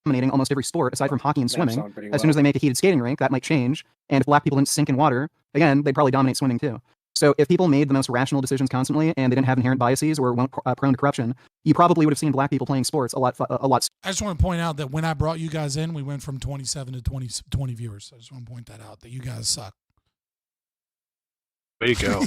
Dominating almost every sport aside from hockey and That swimming. sounds pretty As soon as well. they make a heated skating rink, that might change. And if black people didn't sink in water, again, they'd probably dominate swimming too. So if people made the most rational decisions constantly and they didn't have inherent biases or weren't prone to corruption, you probably would have seen black people playing sports a lot. I just want to point out that when I brought you guys in, we went from 27 to 20 viewers. I just want to point that out, that you guys suck. Way to go.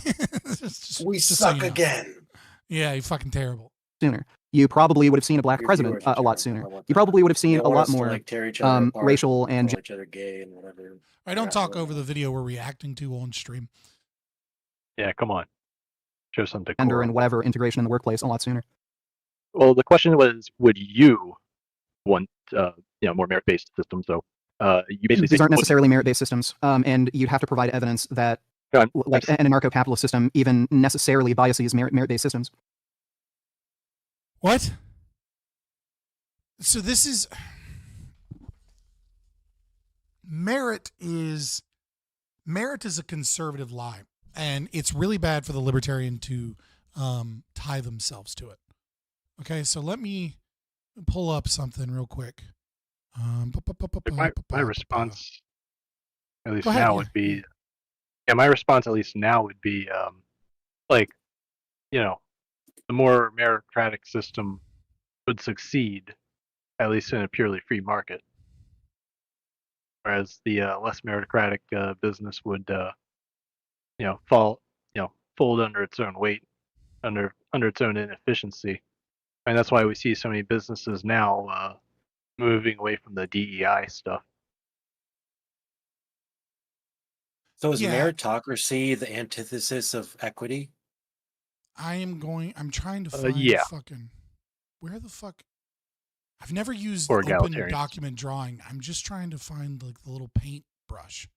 We just so suck you know. again. Yeah, you're fucking terrible. Sooner. You probably would have seen a black Your president viewers are a lot terrible. sooner. I want You that. probably would have seen They a want lot us to, more like, tear each other apart, racial and call each other gay and whatever. All right, don't talk over the video we're reacting to on stream. Yeah, come on. Show some gender decorum. and whatever integration in the workplace a lot sooner. Well, the question was, would you want more merit-based systems? So you basically These say, aren't necessarily merit-based systems, and you'd have to provide evidence that, like an anarcho-capitalist system, even necessarily biases merit-based systems. What? So this is merit is a conservative lie, and it's really bad for the libertarian to tie themselves to it. Okay, so let me pull up something real quick. My response, at least Go ahead, now, yeah. would be, my response at least now would be, the more meritocratic system would succeed, at least in a purely free market, whereas the less meritocratic business would, fold under its own weight, under its own inefficiency, and that's why we see so many businesses now moving away from the DEI stuff. So is Yeah. meritocracy the antithesis of equity? I'm trying to find yeah. fucking where the fuck. I've never used Or open egalitarianism. document drawing. I'm just trying to find like the little paint brush.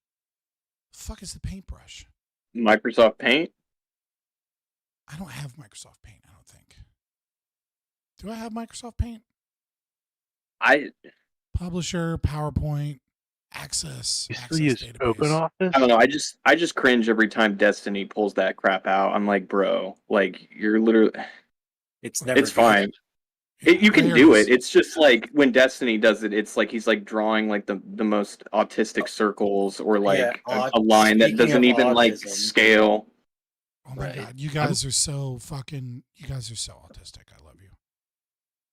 The fuck is the paintbrush? Microsoft Paint. I don't have Microsoft Paint, I don't think. Do I have Microsoft Paint? Publisher, PowerPoint, Access. You still Access use database. OpenOffice? I don't know. I just cringe every time Destiny pulls that crap out. I'm like, bro, like you're literally. It's never. It's fine. You can do it. It's just like when Destiny does it, it's like he's like drawing like the most autistic circles or like Yeah, a line that speaking doesn't of even like autism. scale. Oh my god, you guys are so fucking. You guys are so autistic. I love you.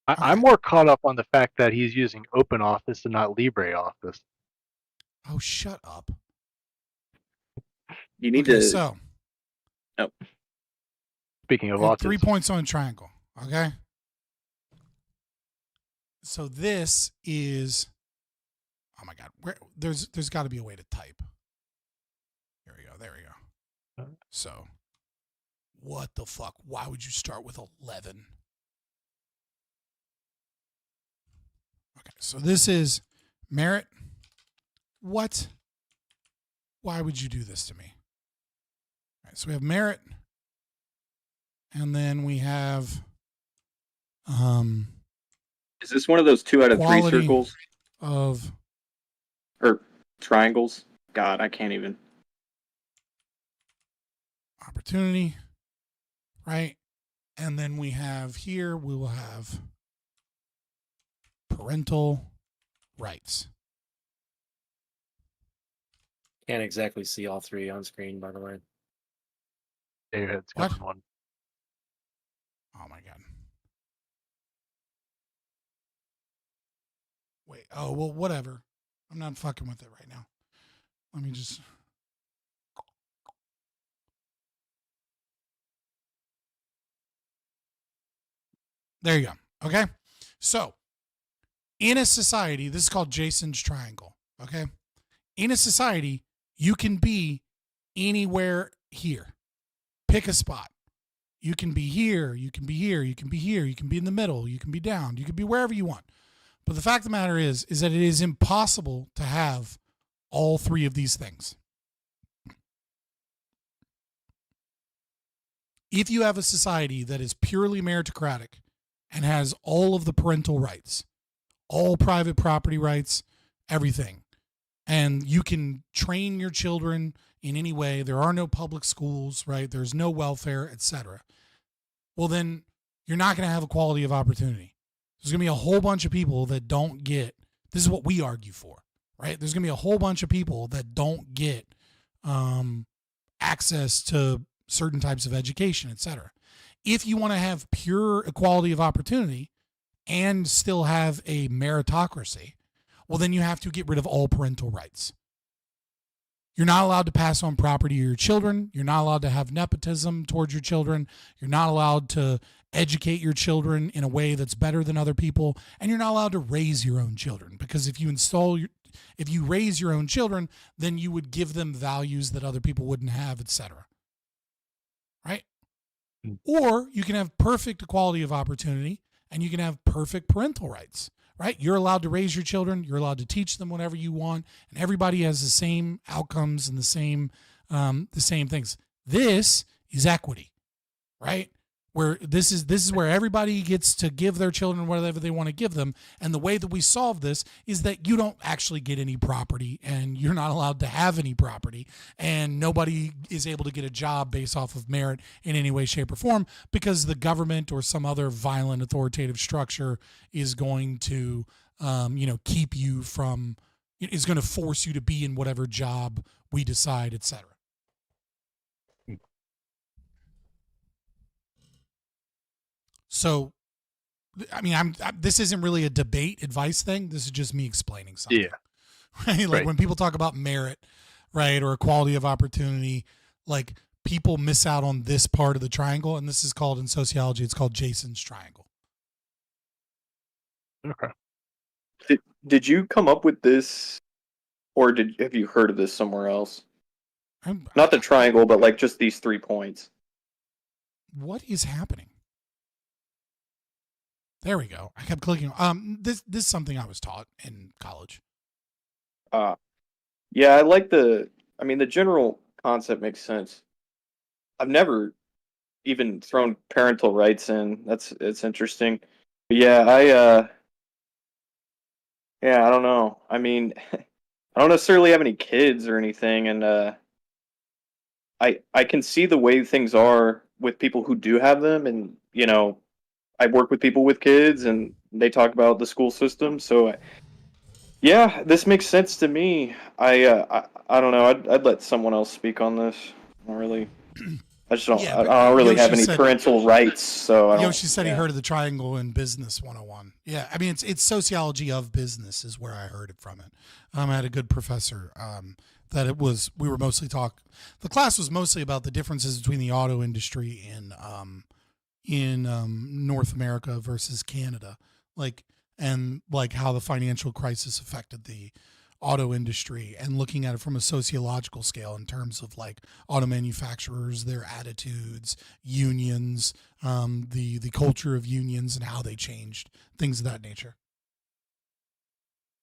I'm more caught up on the fact that he's using OpenOffice and not LibreOffice. Oh, shut up. You need Okay, to. so Oh. Speaking of I have autism, 3 points on a triangle. Okay. So this is. Oh my god, there's got to be a way to type. There we go. There we go. So, what the fuck? Why would you start with 11? Okay, so this is merit. What? Why would you do this to me? All right, so we have merit, and then we have Is this one of those 2 out of 3 quality circles? of Or triangles. God, I can't even. Opportunity, right? And then we have here, we will have parental rights. Can't exactly see all three on screen, by the way. Yeah, your head's What? coming one. Oh my God. Wait, oh, well, whatever. I'm not fucking with it right now. Let me just. There you go. Okay. So, in a society, this is called Jason's Triangle. Okay. In a society, you can be anywhere here. Pick a spot. You can be here. You can be here. You can be here. You can be in the middle. You can be down. You can be wherever you want. But the fact of the matter is that it is impossible to have all three of these things. If you have a society that is purely meritocratic and has all of the parental rights, all private property rights, everything, and you can train your children in any way, there are no public schools, right? There's no welfare, etc. Well, then you're not going to have equality of opportunity. There's going to be a whole bunch of people that don't get, this is what we argue for, right? There's going to be a whole bunch of people that don't get access to certain types of education, etc. If you want to have pure equality of opportunity and still have a meritocracy, well, then you have to get rid of all parental rights. You're not allowed to pass on property to your children. You're not allowed to have nepotism towards your children. You're not allowed to educate your children in a way that's better than other people. And you're not allowed to raise your own children, because if you raise your own children, then you would give them values that other people wouldn't have, etc. Right? Or you can have perfect equality of opportunity and you can have perfect parental rights. Right? You're allowed to raise your children. You're allowed to teach them whatever you want, and everybody has the same outcomes and the same things. This is equity, right? Where this is where everybody gets to give their children whatever they want to give them. And the way that we solve this is that you don't actually get any property, and you're not allowed to have any property, and nobody is able to get a job based off of merit in any way, shape, or form, because the government or some other violent authoritative structure is going to keep you from, is going to force you to be in whatever job we decide, etc. So, I mean, this isn't really a debate advice thing. This is just me explaining something. Yeah. Right? Like when people talk about merit, right, or equality of opportunity, like people miss out on this part of the triangle, and this is called, in sociology, it's called Jason's Triangle. Okay. Did you come up with this, or have you heard of this somewhere else? Not the triangle, but like just these 3 points. What is happening? There we go. I kept clicking. This is something I was taught in college. Yeah, I like the general concept makes sense. I've never even thrown parental rights in. It's interesting. But yeah, I don't know. I mean, I don't necessarily have any kids or anything, and I can see the way things are with people who do have them, and I work with people with kids, and they talk about the school system. So, yeah, this makes sense to me. I don't know. I'd let someone else speak on this. I don't really. I just don't. Yeah, I don't really Yoshi have any said- parental rights. So I don't. Yoshi said he yeah. heard of the triangle in Business 101. Yeah, I mean it's sociology of business is where I heard it from. I had a good professor that we were mostly the class was mostly about the differences between the auto industry in North America versus Canada, and how the financial crisis affected the auto industry, and looking at it from a sociological scale in terms of like auto manufacturers, their attitudes, unions, the culture of unions and how they changed, things of that nature.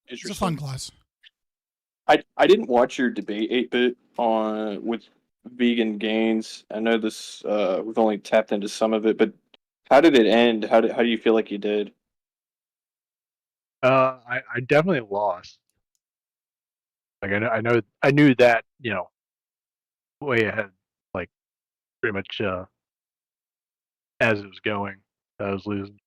It's a fun class. I didn't watch your debate 8-bit on with VeganGains. I know this we've only tapped into some of it, but how did it end? How do you feel like you did? I definitely lost. Like I knew that, way ahead, like pretty much as it was going, I was losing.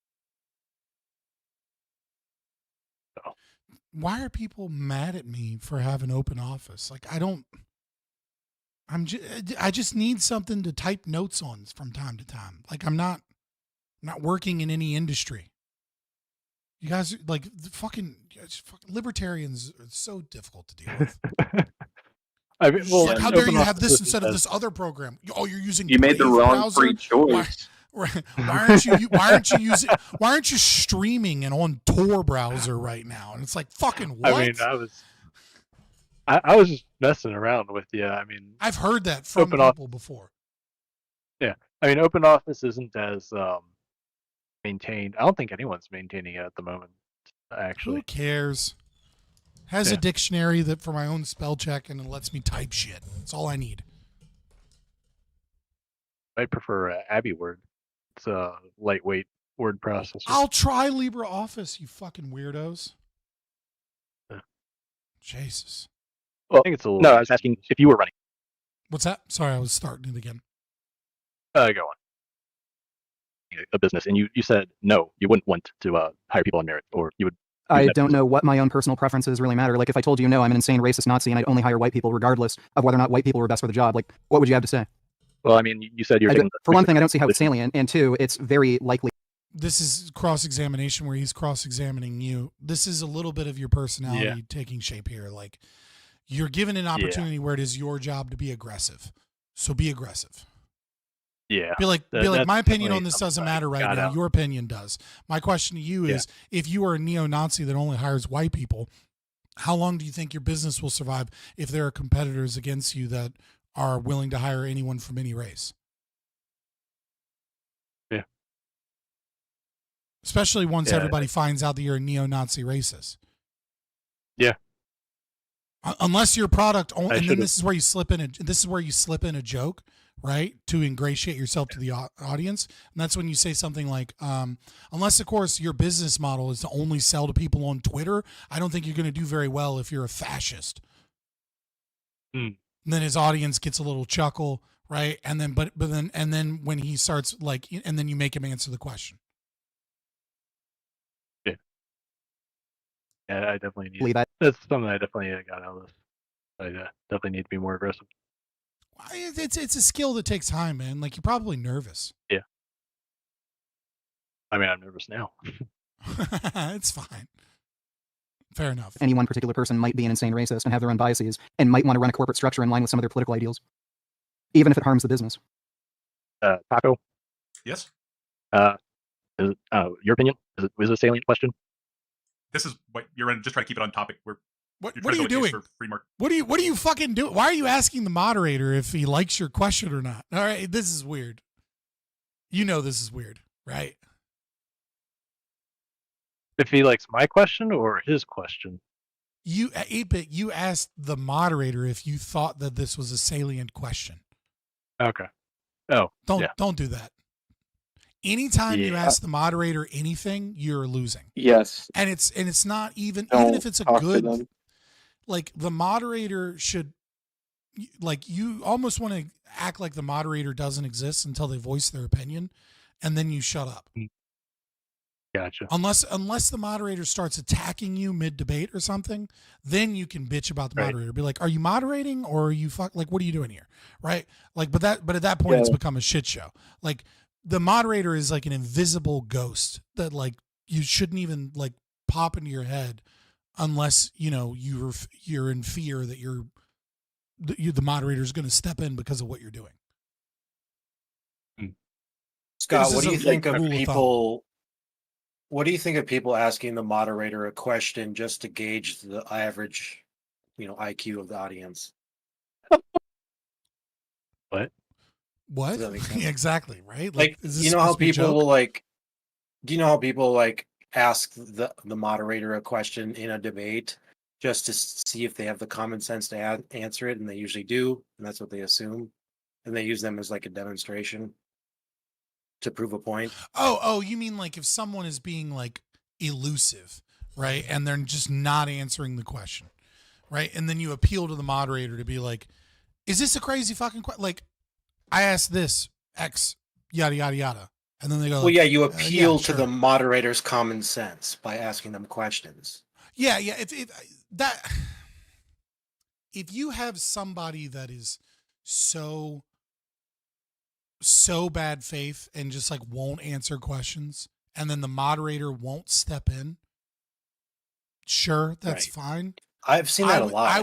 Why are people mad at me for having open office? Like I just need something to type notes on from time to time. Like I'm not working in any industry. You guys are like fucking libertarians are so difficult to deal with. I mean, well, like, how dare you have this instead of this other program? Oh, you're using You made the Brave wrong browser? free choice. Why aren't you why aren't you streaming and on Tor browser right now? And it's like fucking what? I mean, I was just messing around with you. I mean, I've heard that from people before. Yeah, I mean, Open Office isn't as maintained. I don't think anyone's maintaining it at the moment. Actually, who cares? Has a dictionary that for my own spell check and it lets me type shit. That's all I need. I prefer AbiWord. It's a lightweight word processor. I'll try LibreOffice, you fucking weirdos. Yeah. Jesus. Well, I think it's a little. No, I was asking if you were running. What's that? Sorry, I was starting it again. Go on. A business, and you said no, you wouldn't want to hire people on merit, or you would. I don't know what my own personal preferences really matter. Like if I told you, no, I'm an insane racist Nazi and I'd only hire white people regardless of whether or not white people were best for the job, like what would you have to say? Well, I mean, you said you're taking for one thing, I don't see how it's salient, and two, it's very likely. This is cross-examination where he's cross-examining you. This is a little bit of your personality taking shape here. Like you're given an opportunity where it is your job to be aggressive. So be aggressive. Yeah. Be like, my opinion on this doesn't matter right now. Your opinion does. My question to you is, if you are a neo-Nazi that only hires white people, how long do you think your business will survive if there are competitors against you that are willing to hire anyone from any race? Yeah. Especially once everybody finds out that you're a neo-Nazi racist. Yeah. Unless your product, and then this is where you slip in a joke, right, to ingratiate yourself to the audience, and that's when you say something like, unless of course your business model is to only sell to people on Twitter, I don't think you're going to do very well if you're a fascist. And then his audience gets a little chuckle, right, and then but then when he starts like, and then you make him answer the question. Yeah, I definitely need. That's something I definitely got out of this. I definitely need to be more aggressive. It's a skill that takes time, man. Like you're probably nervous. Yeah. I mean, I'm nervous now. It's fine. Fair enough. Any one particular person might be an insane racist and have their own biases, and might want to run a corporate structure in line with some of their political ideals, even if it harms the business. Taco. Yes. Your opinion? Is it a salient question? This is what you're just trying to keep it on topic. What are you doing? What are you fucking doing? Why are you asking the moderator if he likes your question or not? All right, this is weird. You know this is weird, right? If he likes my question or his question? You, 8-Bit, you asked the moderator if you thought that this was a salient question. Okay. Oh, don't do that. Anytime you ask the moderator anything, you're losing. Yes. And it's not even if it's a talk to good, them. like the moderator should, like you almost want to act like the moderator doesn't exist until they voice their opinion, and then you shut up. Gotcha. Unless the moderator starts attacking you mid-debate or something, then you can bitch about the moderator. Be like, are you moderating or are you like, what are you doing here? Right? Like, but at that point it's become a shit show. Like the moderator is like an invisible ghost that like you shouldn't even like pop into your head unless, you're in fear that the moderator is going to step in because of what you're doing. Scott, what do you think of people? What do you think of people asking the moderator a question just to gauge the average, IQ of the audience? What? What? Exactly, right? Like, you know how people will do you know how people ask the moderator a question in a debate just to see if they have the common sense to answer it, and they usually do, and that's what they assume, and they use them as like a demonstration to prove a point. Oh, you mean like if someone is being like elusive, right? And they're just not answering the question, right? And then you appeal to the moderator to be like, is this a crazy fucking question? Like, I asked this X yada yada yada, and then they go, Well, yeah, you appeal yeah, to sure. the moderator's common sense by asking them questions. Yeah. If you have somebody that is so bad faith and just like won't answer questions, and then the moderator won't step in, sure, that's fine. I've seen that a lot.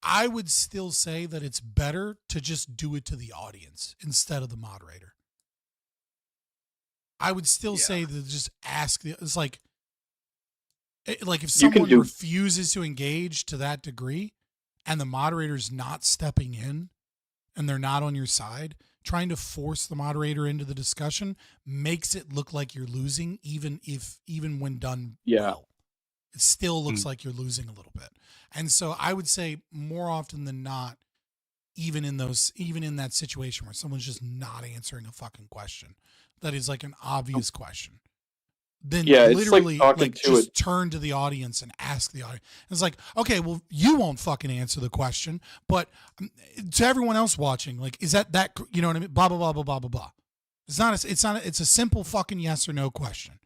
I would still say that it's better to just do it to the audience instead of the moderator. I would still say that just ask it's like if someone refuses to engage to that degree and the moderator's not stepping in and they're not on your side, trying to force the moderator into the discussion makes it look like you're losing, even when done well. It still looks like you're losing a little bit. And so I would say more often than not, even in that situation where someone's just not answering a fucking question, that is like an obvious question, then literally just turn to the audience and ask the audience. It's like, okay, well, you won't fucking answer the question, but to everyone else watching, like, is that, you know what I mean? Blah, blah, blah, blah, blah, blah, blah. It's a simple fucking yes or no question,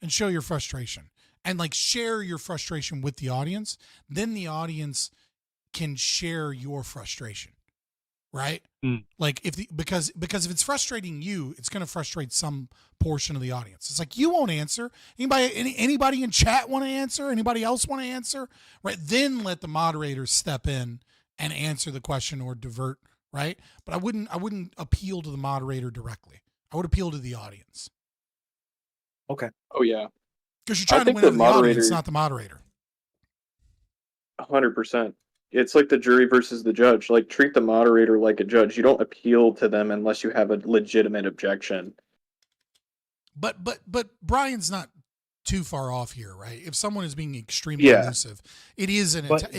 and show your frustration and like share your frustration with the audience. Then the audience can share your frustration. Right? Like because if it's frustrating you, it's going to frustrate some portion of the audience. It's like, you won't answer. Anybody in chat want to answer? Anybody else want to answer? Right? Then let the moderator step in and answer the question or divert, right? But I wouldn't appeal to the moderator directly. I would appeal to the audience. Okay. Oh yeah. Because you're trying to win over the audience, not the moderator. 100%. It's like the jury versus the judge. Like, treat the moderator like a judge. You don't appeal to them unless you have a legitimate objection. But Brian's not too far off here, right? If someone is being extremely elusive, it is a tactic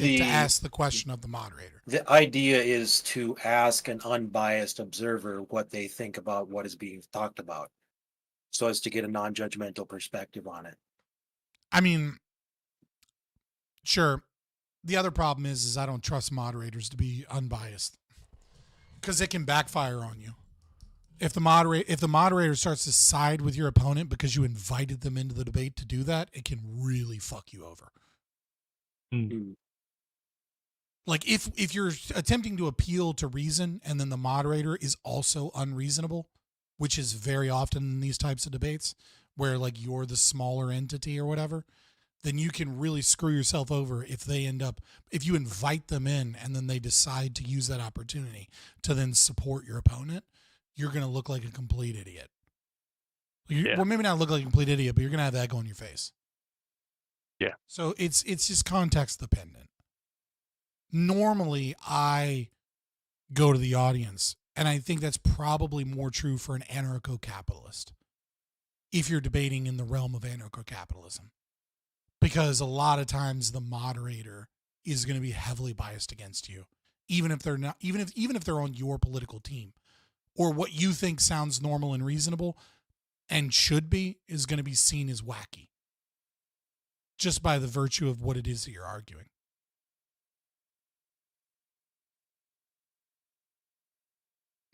to ask the question of the moderator. The idea is to ask an unbiased observer what they think about what is being talked about, so as to get a non-judgmental perspective on it. I mean, sure. The other problem is I don't trust moderators to be unbiased, because it can backfire on you. If the moderator starts to side with your opponent because you invited them into the debate to do that, it can really fuck you over. Like if you're attempting to appeal to reason and then the moderator is also unreasonable, which is very often in these types of debates where like you're the smaller entity or whatever, then you can really screw yourself over if you invite them in and then they decide to use that opportunity to then support your opponent. You're going to look like a complete idiot. Well, maybe not look like a complete idiot, but you're going to have that go in your face. Yeah. So it's just context dependent. Normally, I go to the audience, and I think that's probably more true for an anarcho-capitalist if you're debating in the realm of anarcho-capitalism. Because a lot of times the moderator is going to be heavily biased against you, even if they're not, even if they're on your political team, or what you think sounds normal and reasonable and should be is going to be seen as wacky, just by the virtue of what it is that you're arguing.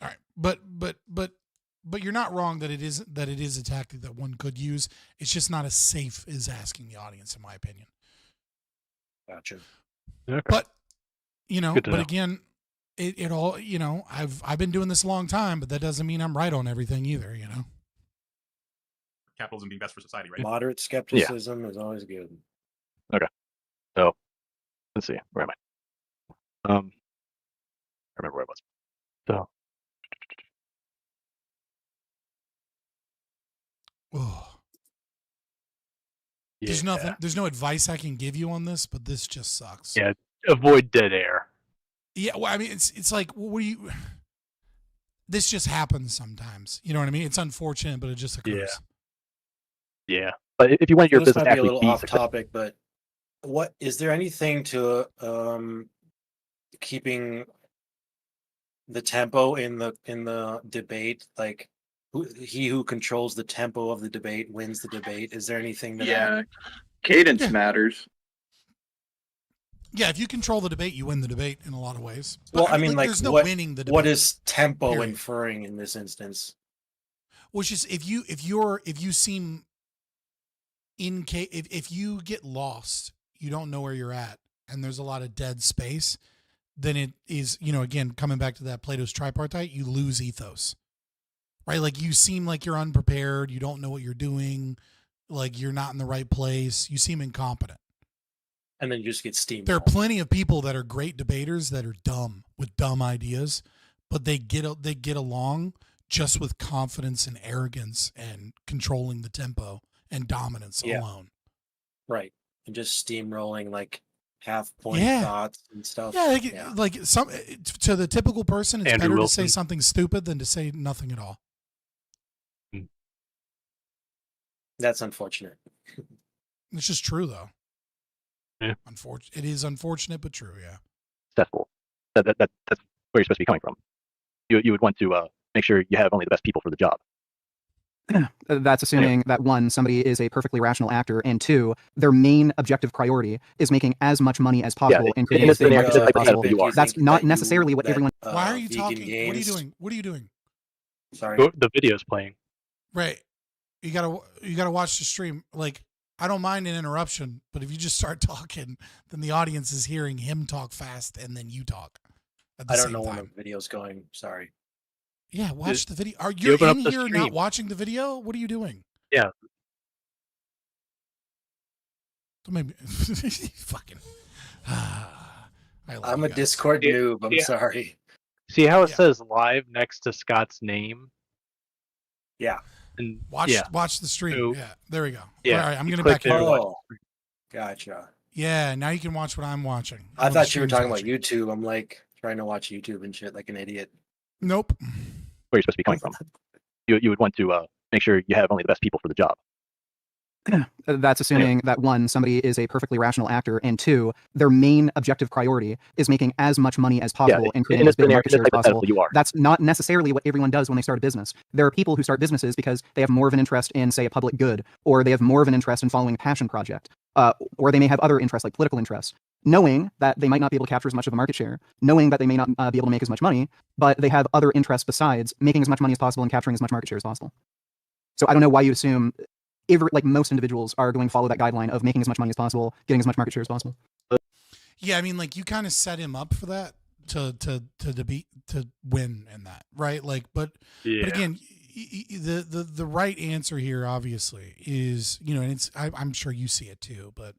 All right, but you're not wrong that it is a tactic that one could use. It's just not as safe as asking the audience, in my opinion. Gotcha. Okay. But but know. again, it all I've been doing this a long time, but that doesn't mean I'm right on everything either. Capitalism being best for society, right? Moderate skepticism is always good. Okay. So let's see. Where am I? I remember where I was. So. There's nothing. There's no advice I can give you on this, but this just sucks. Yeah. Avoid dead air. Yeah. Well, I mean, it's like, what do you? This just happens sometimes. You know what I mean? It's unfortunate, but it just occurs. Yeah. But if you want your This business might be a actually little off topic, but what is there anything to keeping the tempo in the debate? Like, he who controls the tempo of the debate wins the debate. Is there anything to that? Cadence matters. Yeah, if you control the debate, you win the debate in a lot of ways. Well, But, I mean, like, there's no what, winning the debate. what is tempo Period. inferring in this instance? Which is if you seem if you get lost, you don't know where you're at, and there's a lot of dead space, then it is, again, coming back to that Plato's tripartite, you lose ethos. Right? Like you seem like you're unprepared, you don't know what you're doing, like you're not in the right place, you seem incompetent. And then you just get steamed. There are plenty of people that are great debaters that are dumb with dumb ideas, but they get along just with confidence and arrogance and controlling the tempo and dominance alone. Right. And just steamrolling like half-point thoughts and stuff. Yeah, like some to the typical person, it's Andrew better Wilson. to say something stupid than to say nothing at all. That's unfortunate. It's just true, though. Yeah. It is unfortunate, but true. Yeah. Successful. That's where you're supposed to be coming from. You would want to make sure you have only the best people for the job. That's assuming that one, somebody is a perfectly rational actor, and two, their main objective priority is making as much money as possible and creating as big market share as possible. That's not necessarily what everyone. Why are you talking? What are you doing? What are you doing? Sorry. The video's playing. Right. You gotta watch the stream. Like, I don't mind an interruption, but if you just start talking, then the audience is hearing him talk fast and then you talk at the I don't same know time. when the video's going. Sorry. Yeah, watch the video. Are you in here not watching the video? What are you doing? Yeah. Maybe fucking. I'm a Discord noob. I'm sorry. See how it says live next to Scott's name? Yeah. And watch the stream. So, yeah, there we go. Yeah, All right, I'm you gonna click back you. there, Oh, gotcha. Yeah, now you can watch what I'm watching. I thought you were talking about YouTube. I'm like trying to watch YouTube and shit like an idiot. Nope. Where you're supposed to be coming from. You would want to make sure you have only the best people for the job. That's assuming that one, somebody is a perfectly rational actor, and two, their main objective priority is making as much money as possible and creating as big market share as possible. That's not necessarily what everyone does when they start a business. There are people who start businesses because they have more of an interest in, say, a public good, or they have more of an interest in following a passion project, or they may have other interests like political interests, knowing that they might not be able to capture as much of a market share, knowing that they may not be able to make as much money, but they have other interests besides making as much money as possible and capturing as much market share as possible. So I don't know why you assume most individuals are going to follow that guideline of making as much money as possible, getting as much market share as possible. Yeah, I mean, like, you kind of set him up for that to win in that, right? Like, but again, the right answer here obviously is, and it's I'm sure you see it too, but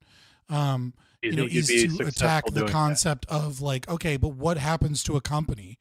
is to attack the concept of like, okay, but what happens to a company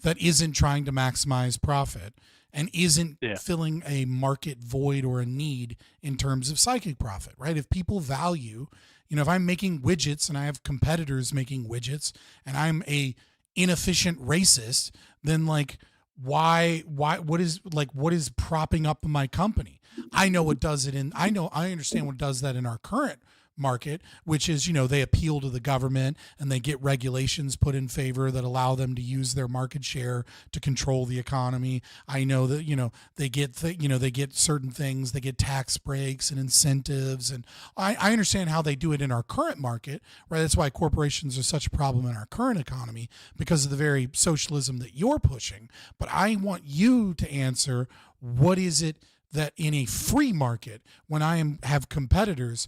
that isn't trying to maximize profit and isn't filling a market void or a need in terms of psychic profit, right? If people value, if I'm making widgets and I have competitors making widgets and I'm a inefficient racist, then like, what is propping up my company? I know what does it I understand what does that in our current market, which is, they appeal to the government and they get regulations put in favor that allow them to use their market share to control the economy. I know that, they get they get certain things, they get tax breaks and incentives, and I understand how they do it in our current market, right? That's why corporations are such a problem in our current economy, because of the very socialism that you're pushing. But I want you to answer, what is it that in a free market, when I have competitors,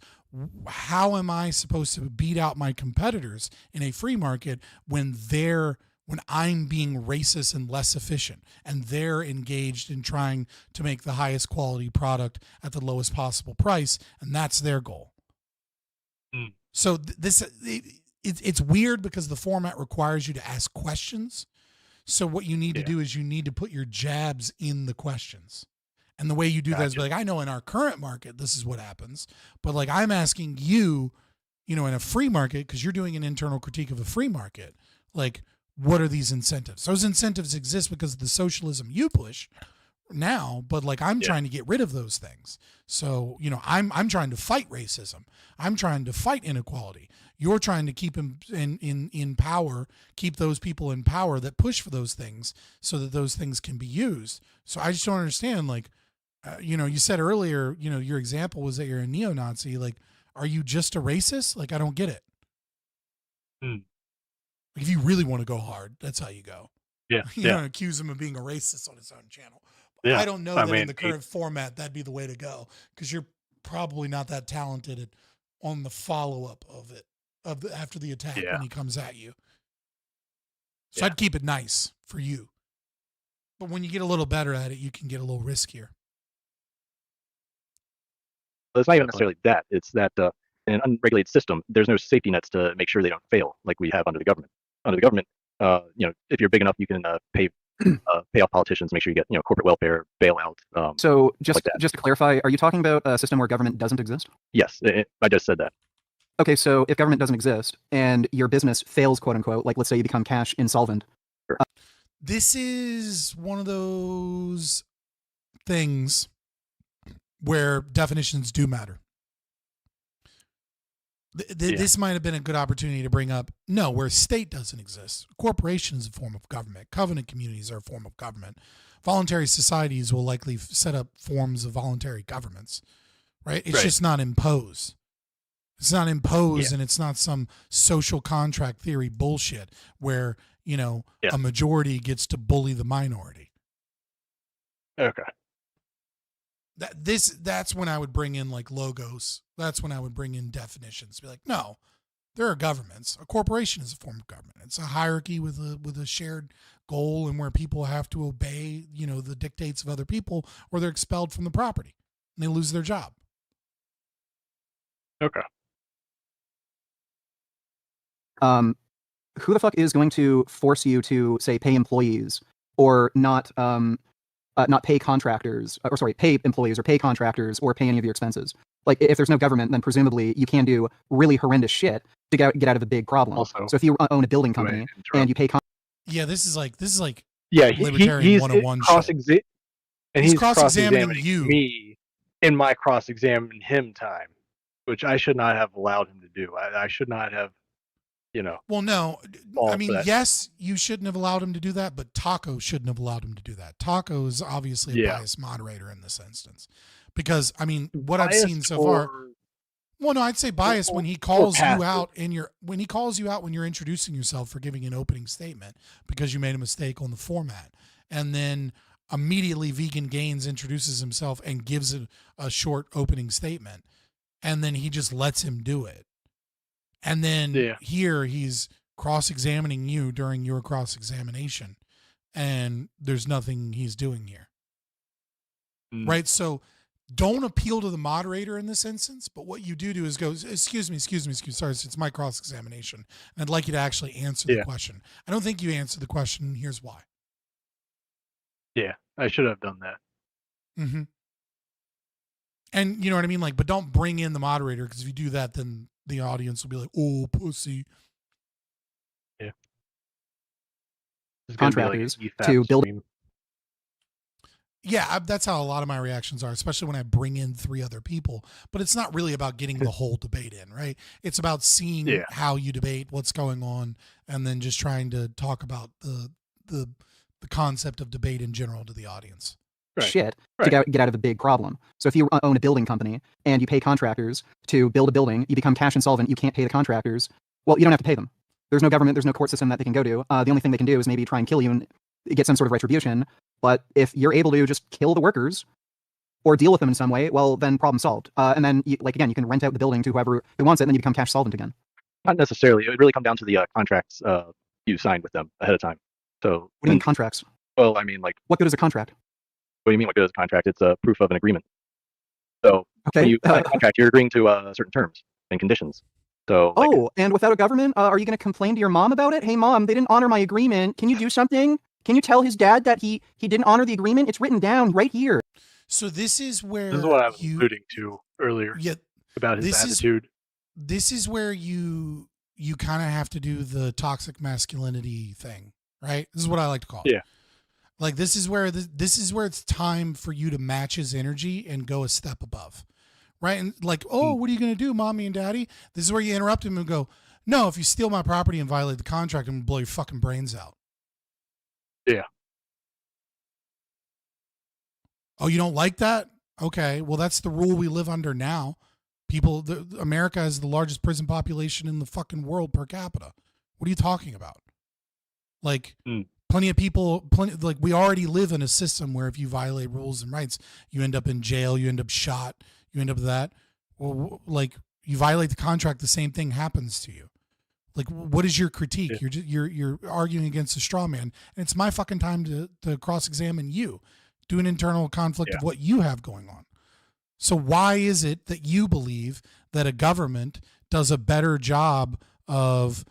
how am I supposed to beat out my competitors in a free market when I'm being racist and less efficient and they're engaged in trying to make the highest quality product at the lowest possible price, and that's their goal? So it's weird because the format requires you to ask questions. So what you need to do is you need to put your jabs in the questions. And the way you do that is be like, I know in our current market, this is what happens. But like, I'm asking you, in a free market, because you're doing an internal critique of a free market, like, what are these incentives? Those incentives exist because of the socialism you push now, but like, I'm trying to get rid of those things. So, I'm trying to fight racism. I'm trying to fight inequality. You're trying to keep them in power, keep those people in power that push for those things so that those things can be used. So I just don't understand, like, you said earlier, your example was that you're a neo-Nazi. Like, are you just a racist? Like, I don't get it. If you really want to go hard, that's how you go. Yeah. You don't accuse him of being a racist on his own channel. Yeah. I don't know that in the current format that'd be the way to go, because you're probably not that talented on the follow up of it after the attack when he comes at you. So I'd keep it nice for you. But when you get a little better at it, you can get a little riskier. Well, it's not even necessarily that. It's that in an unregulated system, there's no safety nets to make sure they don't fail like we have under the government. Under the government, if you're big enough, you can pay off politicians, make sure you get corporate welfare, bailout. So just like that. just to clarify, are you talking about a system where government doesn't exist? Yes, I just said that. Okay, so if government doesn't exist and your business fails, quote unquote, like let's say you become cash insolvent. This is one of those things where definitions do matter. This might have been a good opportunity to bring up, where state doesn't exist. A corporation is a form of government. Covenant communities are a form of government. Voluntary societies will likely set up forms of voluntary governments, right? It's just not imposed. It's not imposed, and it's not some social contract theory bullshit where, a majority gets to bully the minority. Okay. That's when I would bring in like logos. That's when I would bring in definitions. Be like, no, there are governments. A corporation is a form of government. It's a hierarchy with a shared goal, and where people have to obey, the dictates of other people, or they're expelled from the property and they lose their job. Okay. Who the fuck is going to force you to say pay employees or not pay contractors, pay employees or pay contractors or pay any of your expenses? Like, if there's no government, then presumably you can do really horrendous shit to get out of a big problem. Also, so if you own a building company and you pay this is like libertarian he's 101 shit. And he's cross-examining you. Me in my cross-examining him time, which I should not have allowed him to do. I should not have, Well, no. I mean, yes, you shouldn't have allowed him to do that, but Taco shouldn't have allowed him to do that. Taco is obviously a biased moderator in this instance. Because, I mean, what I've seen so far... Well, no, I'd say biased when he calls you out when you're introducing yourself for giving an opening statement because you made a mistake on the format. And then immediately VeganGains introduces himself and gives a short opening statement. And then he just lets him do it. And then here he's cross-examining you during your cross-examination. And there's nothing he's doing here. Right? So don't appeal to the moderator in this instance, but what you do is go, excuse me, sorry, it's my cross-examination. And I'd like you to actually answer the question. I don't think you answered the question, and here's why. Yeah, I should have done that. Mm-hmm. And you know what I mean? Like, but don't bring in the moderator, because if you do that, then the audience will be like, oh, pussy. Yeah. Contractors to build. Yeah, that's how a lot of my reactions are, especially when I bring in 3 other people. But it's not really about getting the whole debate in, right? It's about seeing how you debate, what's going on, and then just trying to talk about the concept of debate in general to the audience. Shit to get out of a big problem. So if you own a building company and you pay contractors to build a building, you become cash insolvent, you can't pay the contractors. Well, you don't have to pay them. There's no government, there's no court system that they can go to. The only thing they can do is maybe try and kill you and get some sort of retribution. But if you're able to just kill the workers or deal with them in some way, well, then problem solved. And then, you can rent out the building to whoever who wants it, and then you become cash solvent again. Not necessarily. It would really come down to the contracts you signed with them ahead of time. So what do you mean contracts? Well, I mean, like, what good is a contract? What do you mean what good is a contract? It's a proof of an agreement. So when you sign a contract, you're agreeing to certain terms and conditions. So and without a government, are you going to complain to your mom about it? Hey, mom, they didn't honor my agreement. Can you do something? Can you tell his dad that he didn't honor the agreement? It's written down right here. So this is where this is what I was alluding to earlier about his attitude. This is where you kind of have to do the toxic masculinity thing, right? This is what I like to call it. Yeah. Like this is where it's time for you to match his energy and go a step above, right? And like, oh, what are you going to do, mommy and daddy? This is where you interrupt him and go, no, if you steal my property and violate the contract, I'm going to blow your fucking brains out. Yeah. Oh, you don't like that? Okay, well, that's the rule we live under now. America has the largest prison population in the fucking world per capita, What are you talking about? Like, plenty of people, like we already live in a system where if you violate rules and rights, you end up in jail, you end up shot, you end up that. Well, like you violate the contract, the same thing happens to you. Like, what is your critique? You're arguing against a straw man, and it's my fucking time to cross-examine you, do an internal conflict of what you have going on. So why is it that you believe that a government does a better job of,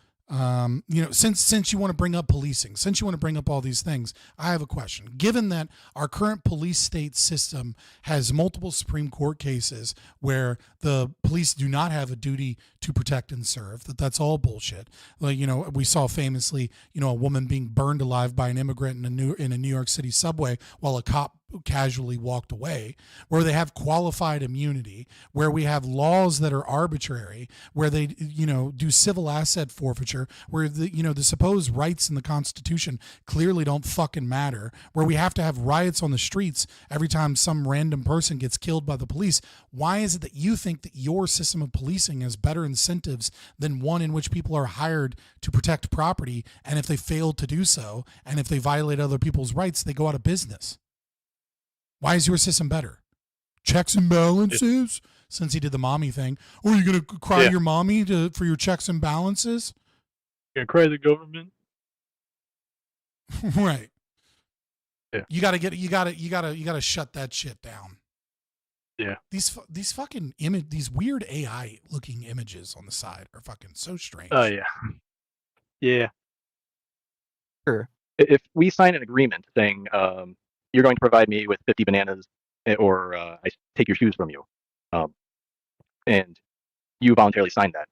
since you want to bring up policing, since you want to bring up all these things, I have a question. Given that our current police state system has multiple Supreme Court cases where the police do not have a duty to protect and serve, that's all bullshit. Like, we saw famously, a woman being burned alive by an immigrant in a New York City subway while a cop casually walked away, where they have qualified immunity, where we have laws that are arbitrary, where they, do civil asset forfeiture, where the supposed rights in the Constitution clearly don't fucking matter, where we have to have riots on the streets every time some random person gets killed by the police. Why is it that you think that your system of policing has better incentives than one in which people are hired to protect property, and if they fail to do so, and if they violate other people's rights, they go out of business? Why is your system better? Checks and balances? Since he did the mommy thing. Or are you going to cry your mommy for your checks and balances? You're going to cry the government? Right. Yeah. You gotta shut that shit down. Yeah. These fucking these weird AI looking images on the side are fucking so strange. Oh, yeah. Yeah. Sure. If we sign an agreement saying, you're going to provide me with 50 bananas, or I take your shoes from you, and you voluntarily sign that.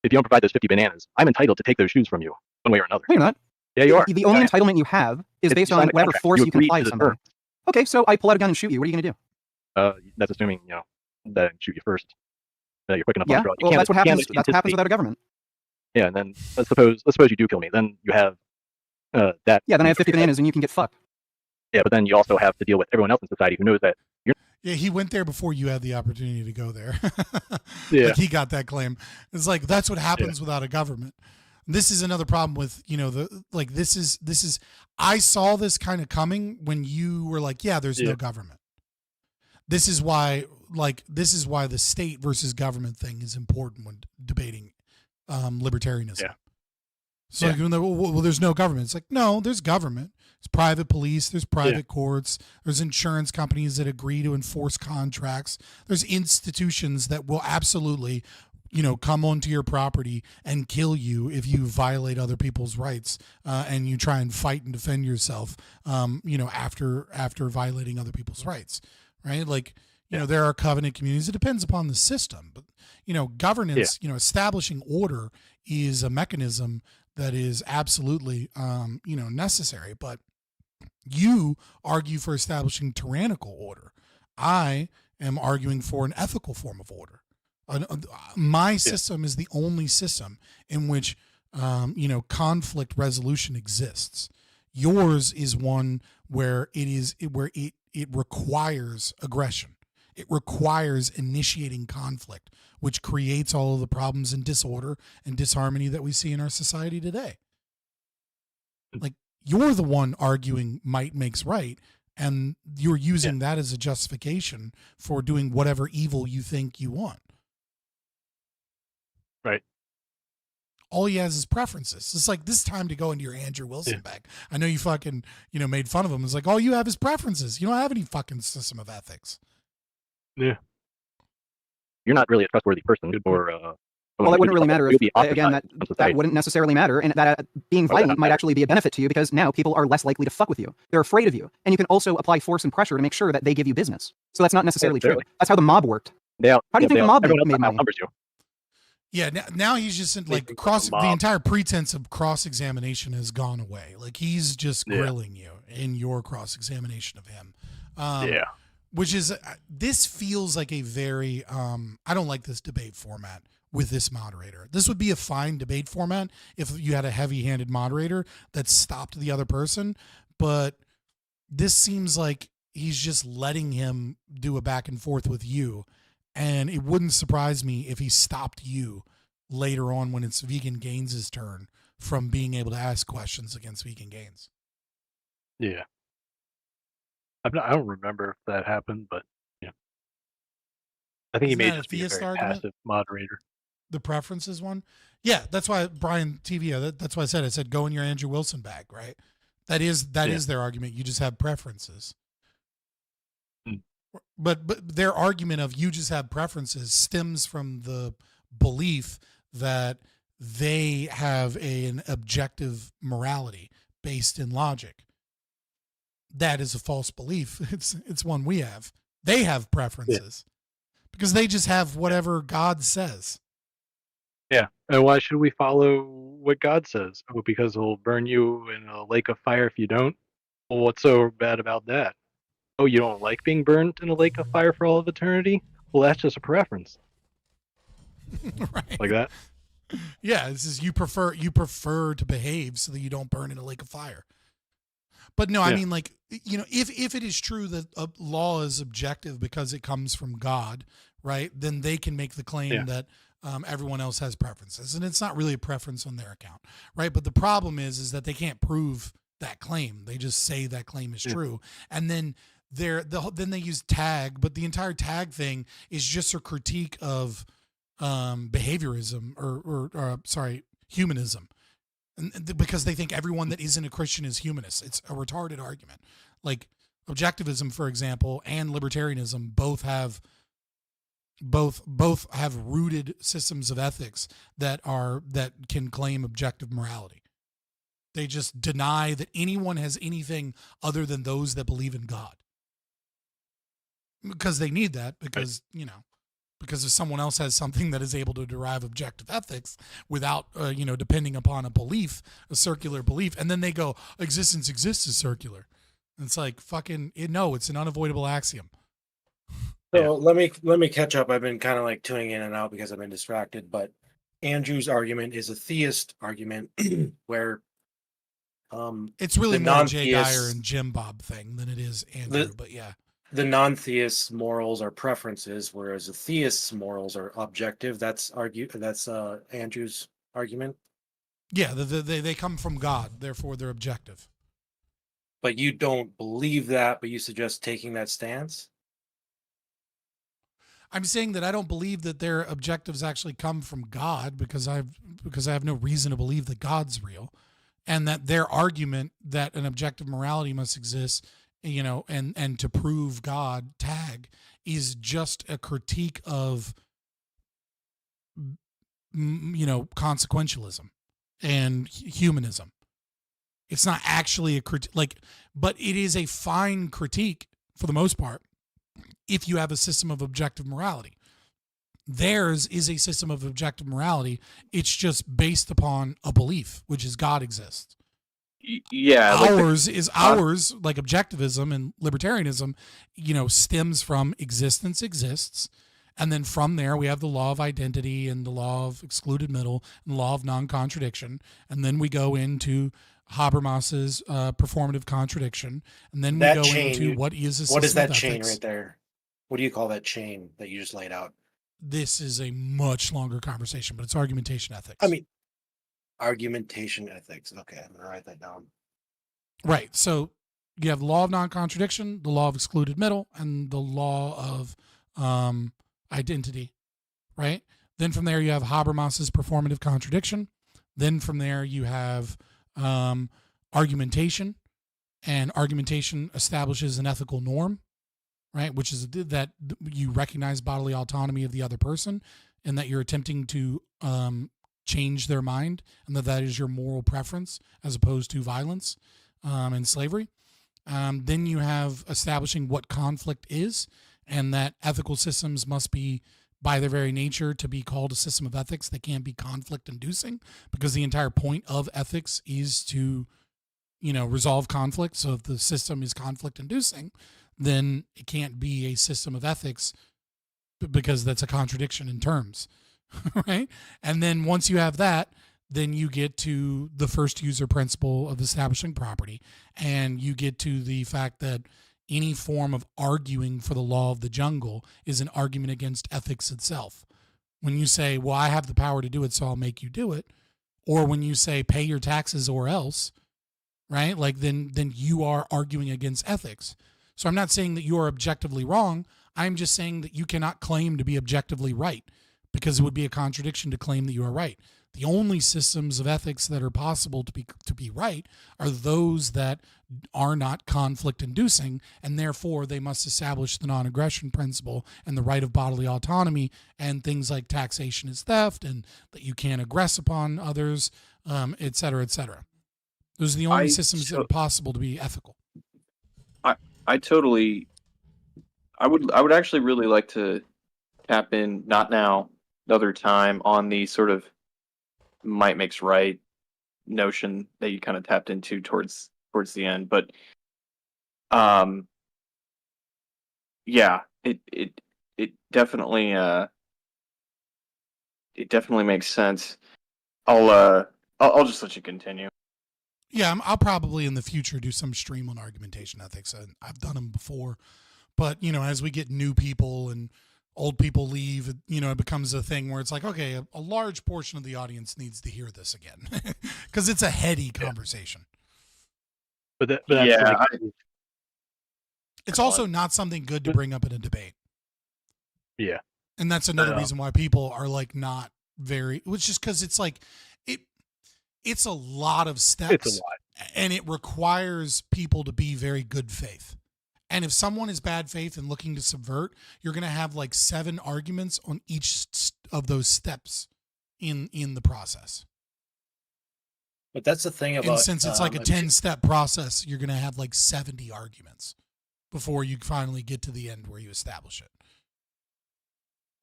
If you don't provide those 50 bananas, I'm entitled to take those shoes from you, one way or another. No, you're not. Yeah, you are. The only entitlement you have is based on whatever force you can apply to somebody. Okay, so I pull out a gun and shoot you. What are you going to do? That's assuming, that I shoot you first. That you're quick enough Yeah, on the draw. well, that's what happens. That's what happens without a government. Yeah, and then let's suppose you do kill me. Then you have that. Yeah, then I have 50 bananas and you can get fucked. Yeah, but then you also have to deal with everyone else in society who knows that you're. Yeah, he went there before you had the opportunity to go there. Yeah. Like he got that claim. It's like that's what happens without a government. This is another problem with, this is I saw this kind of coming when you were like, yeah, there's no government. This is why the state versus government thing is important when debating libertarianism. Yeah. So well, there's no government. It's like, no, there's government. There's private police. There's private courts. There's insurance companies that agree to enforce contracts. There's institutions that will absolutely, come onto your property and kill you if you violate other people's rights and you try and fight and defend yourself, after violating other people's rights, right? Like, there are covenant communities. It depends upon the system, but, governance, establishing order is a mechanism that is absolutely, necessary. But you argue for establishing tyrannical order. I am arguing for an ethical form of order. My system is the only system in which, conflict resolution exists. Yours is one where it requires aggression. It requires initiating conflict, which creates all of the problems and disorder and disharmony that we see in our society today. Like, you're the one arguing might makes right, and you're using that as a justification for doing whatever evil you think you want. Right. All he has is preferences. It's like, this is time to go into your Andrew Wilson bag. I know you fucking, made fun of him. It's like, all you have is preferences. You don't have any fucking system of ethics. Yeah. You're not really a trustworthy person, or well, that wouldn't really matter. Again, that wouldn't necessarily matter, and that being violent might actually be a benefit to you because now people are less likely to fuck with you. They're afraid of you, and you can also apply force and pressure to make sure that they give you business. So that's not necessarily true. That's how the mob worked. How do you think the mob made money? Yeah, now he's just the entire pretense of cross-examination has gone away. Like, he's just grilling you in your cross-examination of him. Which is, this feels like a very, I don't like this debate format with this moderator. This would be a fine debate format if you had a heavy-handed moderator that stopped the other person, but this seems like he's just letting him do a back and forth with you, and it wouldn't surprise me if he stopped you later on when it's VeganGains' turn from being able to ask questions against VeganGains. Yeah. I don't remember if that happened, but yeah. I think Isn't he may that a just be a theist very argument? passive moderator. The preferences one? Yeah, that's why Brian TV, that's why I said go in your Andrew Wilson bag, right? That is their argument. You just have preferences. But their argument of you just have preferences stems from the belief that they have an objective morality based in logic. That is a false belief. It's one we have. They have preferences because they just have whatever God says. Yeah. And why should we follow what God says? Oh, because he'll burn you in a lake of fire if you don't? Well, what's so bad about that? Oh, you don't like being burned in a lake of fire for all of eternity? Well, that's just a preference. Right. Like that? Yeah, this is you prefer to behave so that you don't burn in a lake of fire. But no, I mean, like, you know, if it is true that a law is objective because it comes from God, right, then they can make the claim that everyone else has preferences. And it's not really a preference on their account, right? But the problem is that they can't prove that claim. They just say that claim is true. And then then they use tag, but the entire tag thing is just a critique of behaviorism or humanism. And because they think everyone that isn't a Christian is humanist. It's a retarded argument. Like objectivism, for example, and libertarianism both have rooted systems of ethics that can claim objective morality. They just deny that anyone has anything other than those that believe in God. Because they need that because, you know, because if someone else has something that is able to derive objective ethics without, depending upon a belief, a circular belief, and then they go, existence exists is circular. And it's like, no, it's an unavoidable axiom. So let me catch up. I've been kind of like tuning in and out because I've been distracted, but Andrew's argument is a theist argument where it's really more Jay Dyer and Jim Bob thing than it is Andrew, but yeah. The non-theist's morals are preferences, whereas the theist's morals are objective. That's Andrew's argument. Yeah, they come from God, therefore they're objective. But you don't believe that, but you suggest taking that stance? I'm saying that I don't believe that their objectives actually come from God because I have no reason to believe that God's real, and that their argument that an objective morality must exist, you know, and to prove God tag is just a critique of, you know, consequentialism and humanism. It's not actually a critique, but it is a fine critique for the most part if you have a system of objective morality. Theirs is a system of objective morality. It's just based upon a belief, which is God exists. Yeah, ours, like objectivism and libertarianism, you know, stems from existence exists. And then from there, we have the law of identity and the law of excluded middle and the law of non-contradiction. And then we go into Habermas's performative contradiction. And then we go into what is a system What is that of chain ethics. right there? What do you call that chain that you just laid out? This is a much longer conversation, but it's argumentation ethics. I mean, argumentation ethics. Okay, I'm going to write that down. Right. So you have the law of non-contradiction, the law of excluded middle, and the law of identity, right? Then from there you have Habermas's performative contradiction. Then from there you have argumentation, and argumentation establishes an ethical norm, right? Which is that you recognize bodily autonomy of the other person and that you're attempting to change their mind, and that is your moral preference as opposed to violence and slavery. Then you have establishing what conflict is, and that ethical systems must be, by their very nature, to be called a system of ethics. They can't be conflict inducing because the entire point of ethics is to, you know, resolve conflict. So if the system is conflict inducing, then it can't be a system of ethics because that's a contradiction in terms, right? And then once you have that, then you get to the first user principle of establishing property, and you get to the fact that any form of arguing for the law of the jungle is an argument against ethics itself. When you say, well, I have the power to do it, so I'll make you do it. Or when you say pay your taxes or else, right? Like then you are arguing against ethics. So I'm not saying that you are objectively wrong. I'm just saying that you cannot claim to be objectively right, because it would be a contradiction to claim that you are right. The only systems of ethics that are possible to be right are those that are not conflict inducing, and therefore they must establish the non-aggression principle and the right of bodily autonomy, and things like taxation is theft, and that you can't aggress upon others, et cetera, et cetera. Those are the only systems that are possible to be ethical. I totally. I would actually really like to tap in, not now, another time, on the sort of might makes right notion that you kind of tapped into towards the end. But yeah, it definitely makes sense. I'll just let you continue. Yeah, I'll probably in the future do some stream on argumentation ethics. I've done them before, but as we get new people and old people leave, it becomes a thing where it's like, okay, a large portion of the audience needs to hear this again because it's a heady conversation. But that's it's also not something good to bring up in a debate. Yeah. And that's another reason why people are like not very, it's just because it's like, it's a lot of steps. It's a lot. And it requires people to be very good faith. And if someone is bad faith and looking to subvert, you're going to have like 7 arguments on each of those steps in the process. But that's the thing about... And since it's like a 10-step process, you're going to have like 70 arguments before you finally get to the end where you establish it.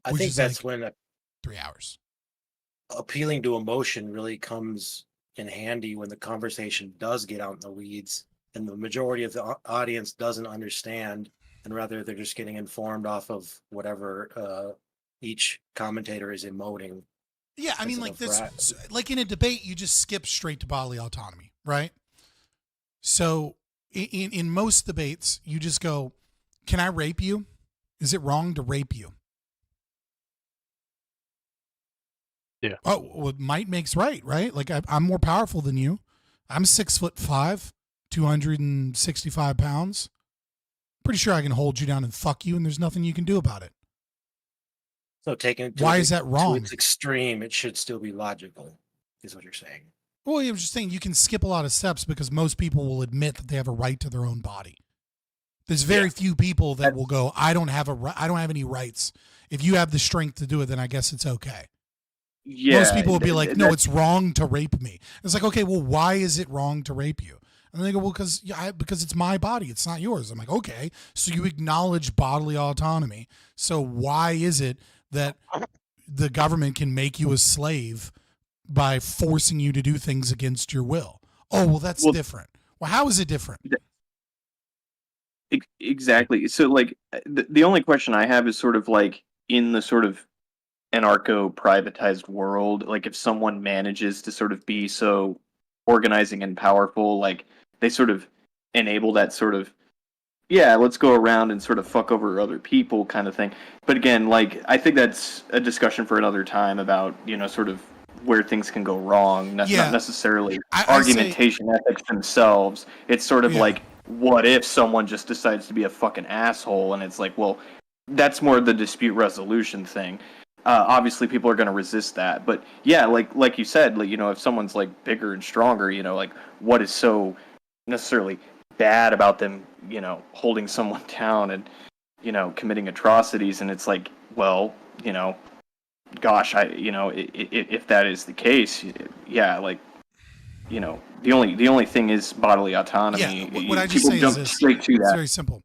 I think that's when 3 hours. Appealing to emotion really comes in handy when the conversation does get out in the weeds and the majority of the audience doesn't understand, and rather they're just getting informed off of whatever each commentator is emoting. Yeah, I mean, like this, like in a debate, you just skip straight to bodily autonomy, right? So in most debates, you just go, can I rape you? Is it wrong to rape you? Yeah. Oh, well, might makes right? Like I'm more powerful than you. I'm 6'5", 265 pounds. Pretty sure I can hold you down and fuck you, and there's nothing you can do about it. So taking why is that wrong? To its extreme, it should still be logical, is what you're saying. Well, I'm just saying you can skip a lot of steps because most people will admit that they have a right to their own body. There's very few people that will go, I don't have any rights. If you have the strength to do it, then I guess it's okay. Yeah, most people will be like, no, it's wrong to rape me. It's like, okay, well, why is it wrong to rape you? And they go, well, because it's my body. It's not yours. I'm like, okay, so you acknowledge bodily autonomy. So why is it that the government can make you a slave by forcing you to do things against your will? Oh, well, that's different. Well, how is it different? Exactly. So, like, the only question I have is sort of like in the sort of anarcho-privatized world, like if someone manages to sort of be so organizing and powerful, like they sort of enable that sort of, yeah, let's go around and sort of fuck over other people kind of thing. But again, like, I think that's a discussion for another time about, sort of where things can go wrong. Not necessarily argumentation ethics themselves. It's sort of like, what if someone just decides to be a fucking asshole? And it's like, well, that's more the dispute resolution thing. Obviously, people are going to resist that. But yeah, like you said, like, if someone's like bigger and stronger, like what is so necessarily bad about them, holding someone down and, committing atrocities? And it's like, well, gosh, if that is the case, yeah, like, the only thing is bodily autonomy. Yeah, what I just say is this. Straight to that. It's very simple.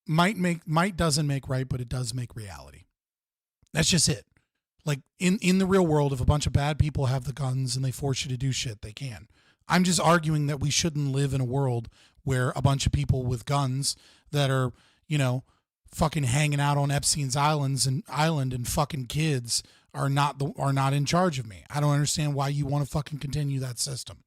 Might doesn't make right, but it does make reality. That's just it. Like in the real world, if a bunch of bad people have the guns and they force you to do shit, they can. I'm just arguing that we shouldn't live in a world where a bunch of people with guns that are, fucking hanging out on Epstein's island and fucking kids are not in charge of me. I don't understand why you want to fucking continue that system.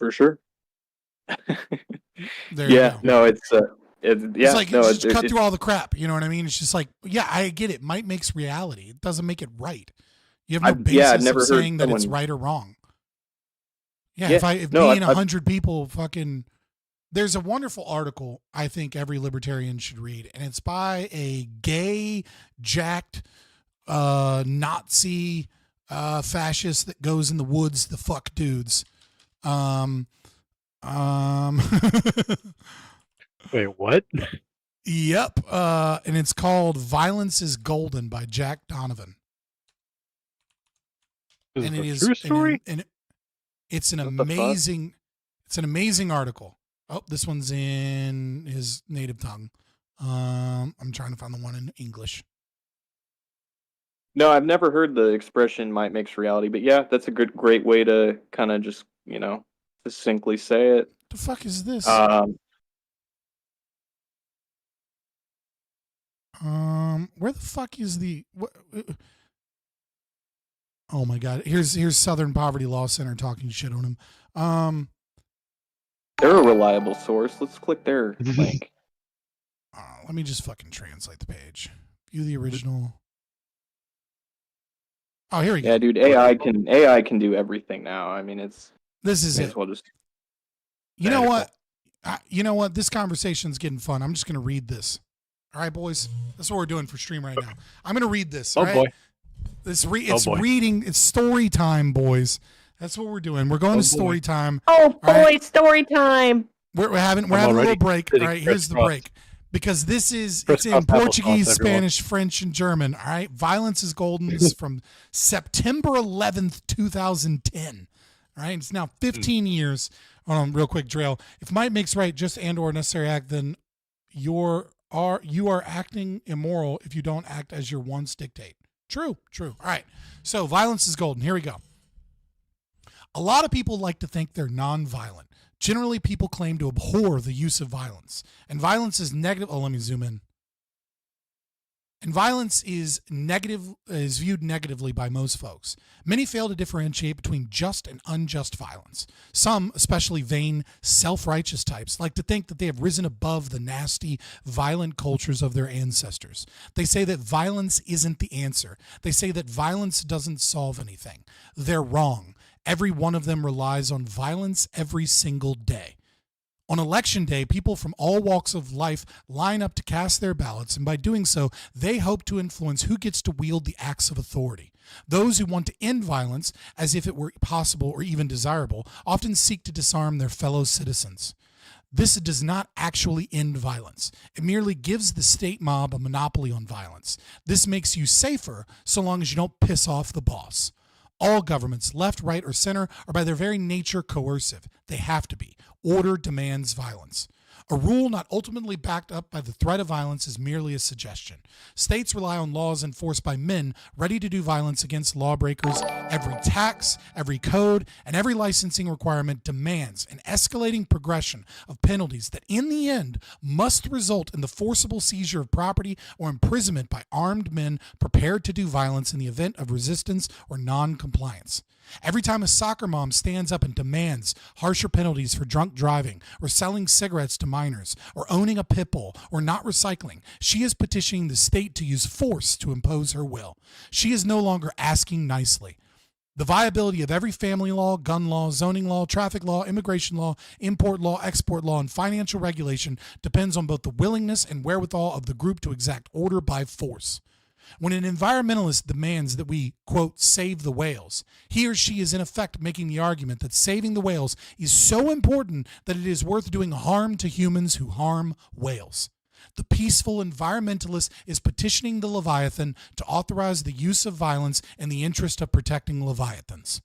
For sure. There you Yeah, go. no, it's It's like no, just cut through all the crap. You know what I mean? It's just like, yeah, I get it. Might makes reality. It doesn't make it right. You have no yeah, I've basis never of heard saying that it's someone- right or wrong. Yeah, Yeah, if no, me and I've- 100 people fucking, there's a wonderful article I think every libertarian should read, and it's by a gay, jacked, Nazi, fascist that goes in the woods, the fuck dudes. Wait, what? Yep. And it's called "Violence is Golden" by Jack Donovan. Is And it it a is true story? and it's an What the fuck? amazing, it's an amazing article. Oh, this one's in his native tongue. I'm trying to find the one in English. No, I've never heard the expression "might makes reality," but yeah, that's a great way to kind of just succinctly say it. The fuck is this? Where the fuck is the? What, oh my god! Here's Southern Poverty Law Center talking shit on him. They're a reliable source. Let's click their link. Let me just fucking translate the page. View the original. Oh, here we go. Yeah, dude, AI can do everything now. I mean, This is may it. as well just. You know what? You know what? This conversation's getting fun. I'm just going to read this. All right, boys. That's what we're doing for stream right now. I'm going to read this. Oh, all right? boy. It's boy. reading. It's story time, boys. That's what we're doing. We're going to story time. Oh All boy, right? story time. We're having a already little break. All sitting right, here's the crisscross. break. Because it's in Crisscross Portuguese, applesauce, everyone. Spanish, French, and German. All right. Violence is Golden is from September 11th, 2010. All right. It's now 15 years. Hold on, real quick, Drail. If might makes right, just and or necessary act, then you are acting immoral if you don't act as your wants dictate. True. All right. So violence is golden. Here we go. A lot of people like to think they're nonviolent. Generally, people claim to abhor the use of violence. And violence is negative. Oh, let me zoom in. And violence is viewed negatively by most folks. Many fail to differentiate between just and unjust violence. Some, especially vain, self-righteous types, like to think that they have risen above the nasty, violent cultures of their ancestors. They say that violence isn't the answer. They say that violence doesn't solve anything. They're wrong. Every one of them relies on violence every single day. On election day, people from all walks of life line up to cast their ballots, and by doing so, they hope to influence who gets to wield the axe of authority. Those who want to end violence, as if it were possible or even desirable, often seek to disarm their fellow citizens. This does not actually end violence. It merely gives the state mob a monopoly on violence. This makes you safer so long as you don't piss off the boss. All governments, left, right, or center, are by their very nature coercive. They have to be. Order demands violence. A rule not ultimately backed up by the threat of violence is merely a suggestion. States rely on laws enforced by men ready to do violence against lawbreakers. Every tax, every code, and every licensing requirement demands an escalating progression of penalties that in the end must result in the forcible seizure of property or imprisonment by armed men prepared to do violence in the event of resistance or non-compliance. Every time a soccer mom stands up and demands harsher penalties for drunk driving or selling cigarettes to minors or owning a pit bull or not recycling, she is petitioning the state to use force to impose her will. She is no longer asking nicely. The viability of every family law, gun law, zoning law, traffic law, immigration law, import law, export law, and financial regulation depends on both the willingness and wherewithal of the group to exact order by force. When an environmentalist demands that we, quote, save the whales, he or she is in effect making the argument that saving the whales is so important that it is worth doing harm to humans who harm whales. The peaceful environmentalist is petitioning the Leviathan to authorize the use of violence in the interest of protecting Leviathans.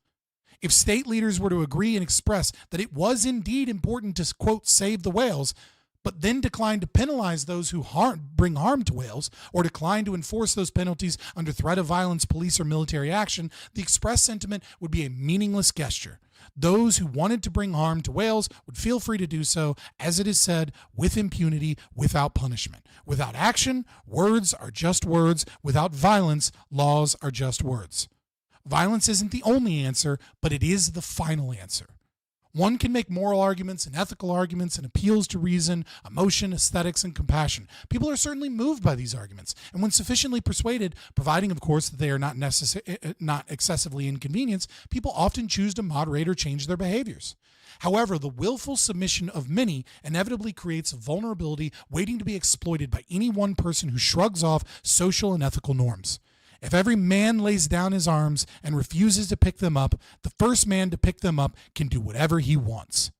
If state leaders were to agree and express that it was indeed important to, quote, save the whales, but then decline to penalize those who bring harm to whales, or decline to enforce those penalties under threat of violence, police, or military action, the expressed sentiment would be a meaningless gesture. Those who wanted to bring harm to whales would feel free to do so, as it is said, with impunity, without punishment. Without action, words are just words. Without violence, laws are just words. Violence isn't the only answer, but it is the final answer. One can make moral arguments and ethical arguments and appeals to reason, emotion, aesthetics, and compassion. People are certainly moved by these arguments, and when sufficiently persuaded, providing, of course, that they are not excessively inconvenienced, people often choose to moderate or change their behaviors. However, the willful submission of many inevitably creates a vulnerability waiting to be exploited by any one person who shrugs off social and ethical norms. If every man lays down his arms and refuses to pick them up, the first man to pick them up can do whatever he wants.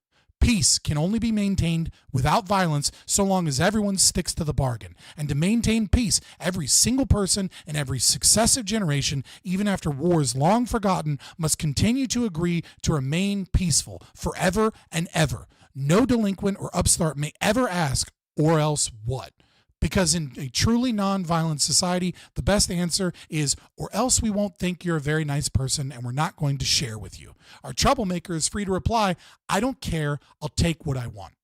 Peace can only be maintained without violence so long as everyone sticks to the bargain. And to maintain peace, every single person in every successive generation, even after wars long forgotten, must continue to agree to remain peaceful forever and ever. No delinquent or upstart may ever ask, or else what? Because in a truly non-violent society, the best answer is, or else we won't think you're a very nice person and we're not going to share with you. Our troublemaker is free to reply, I don't care, I'll take what I want.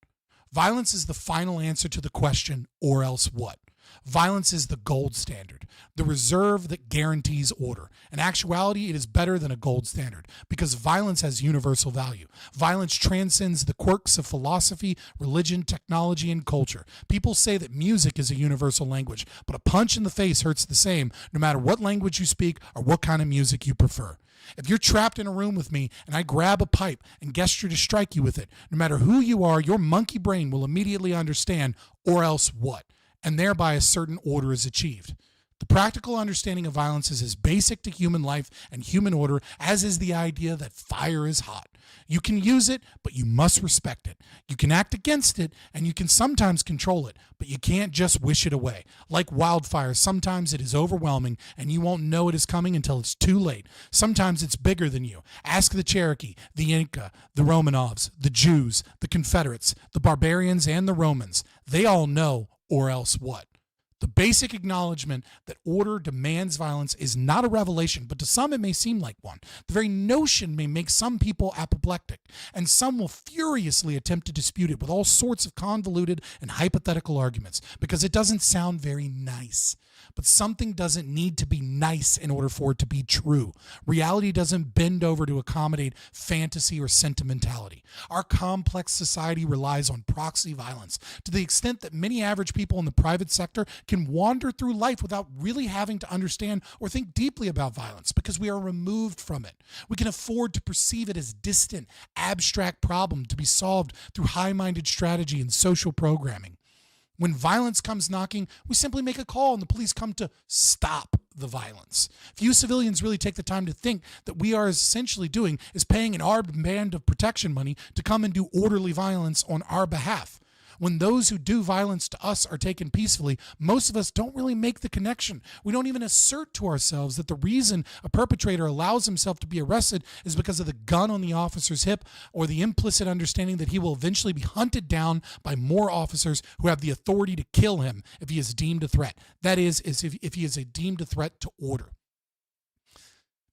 Violence is the final answer to the question, or else what? Violence is the gold standard, the reserve that guarantees order. In actuality, it is better than a gold standard because violence has universal value. Violence transcends the quirks of philosophy, religion, technology, and culture. People say that music is a universal language, but a punch in the face hurts the same no matter what language you speak or what kind of music you prefer. If you're trapped in a room with me and I grab a pipe and gesture to strike you with it, no matter who you are, your monkey brain will immediately understand, or else what? And thereby a certain order is achieved. The practical understanding of violence is as basic to human life and human order as is the idea that fire is hot. You can use it, but you must respect it. You can act against it, and you can sometimes control it, but you can't just wish it away. Like wildfire, sometimes it is overwhelming, and you won't know it is coming until it's too late. Sometimes it's bigger than you. Ask the Cherokee, the Inca, the Romanovs, the Jews, the Confederates, the barbarians, and the Romans. They all know, or else what? The basic acknowledgement that order demands violence is not a revelation, but to some it may seem like one. The very notion may make some people apoplectic, and some will furiously attempt to dispute it with all sorts of convoluted and hypothetical arguments, because it doesn't sound very nice. But something doesn't need to be nice in order for it to be true. Reality doesn't bend over to accommodate fantasy or sentimentality. Our complex society relies on proxy violence to the extent that many average people in the private sector can wander through life without really having to understand or think deeply about violence because we are removed from it. We can afford to perceive it as distant, abstract problem to be solved through high-minded strategy and social programming. When violence comes knocking, we simply make a call and the police come to stop the violence. Few civilians really take the time to think that we are essentially doing is paying an armed band of protection money to come and do orderly violence on our behalf. When those who do violence to us are taken peacefully, most of us don't really make the connection. We don't even assert to ourselves that the reason a perpetrator allows himself to be arrested is because of the gun on the officer's hip or the implicit understanding that he will eventually be hunted down by more officers who have the authority to kill him if he is deemed a threat. That is if he is deemed a threat to order.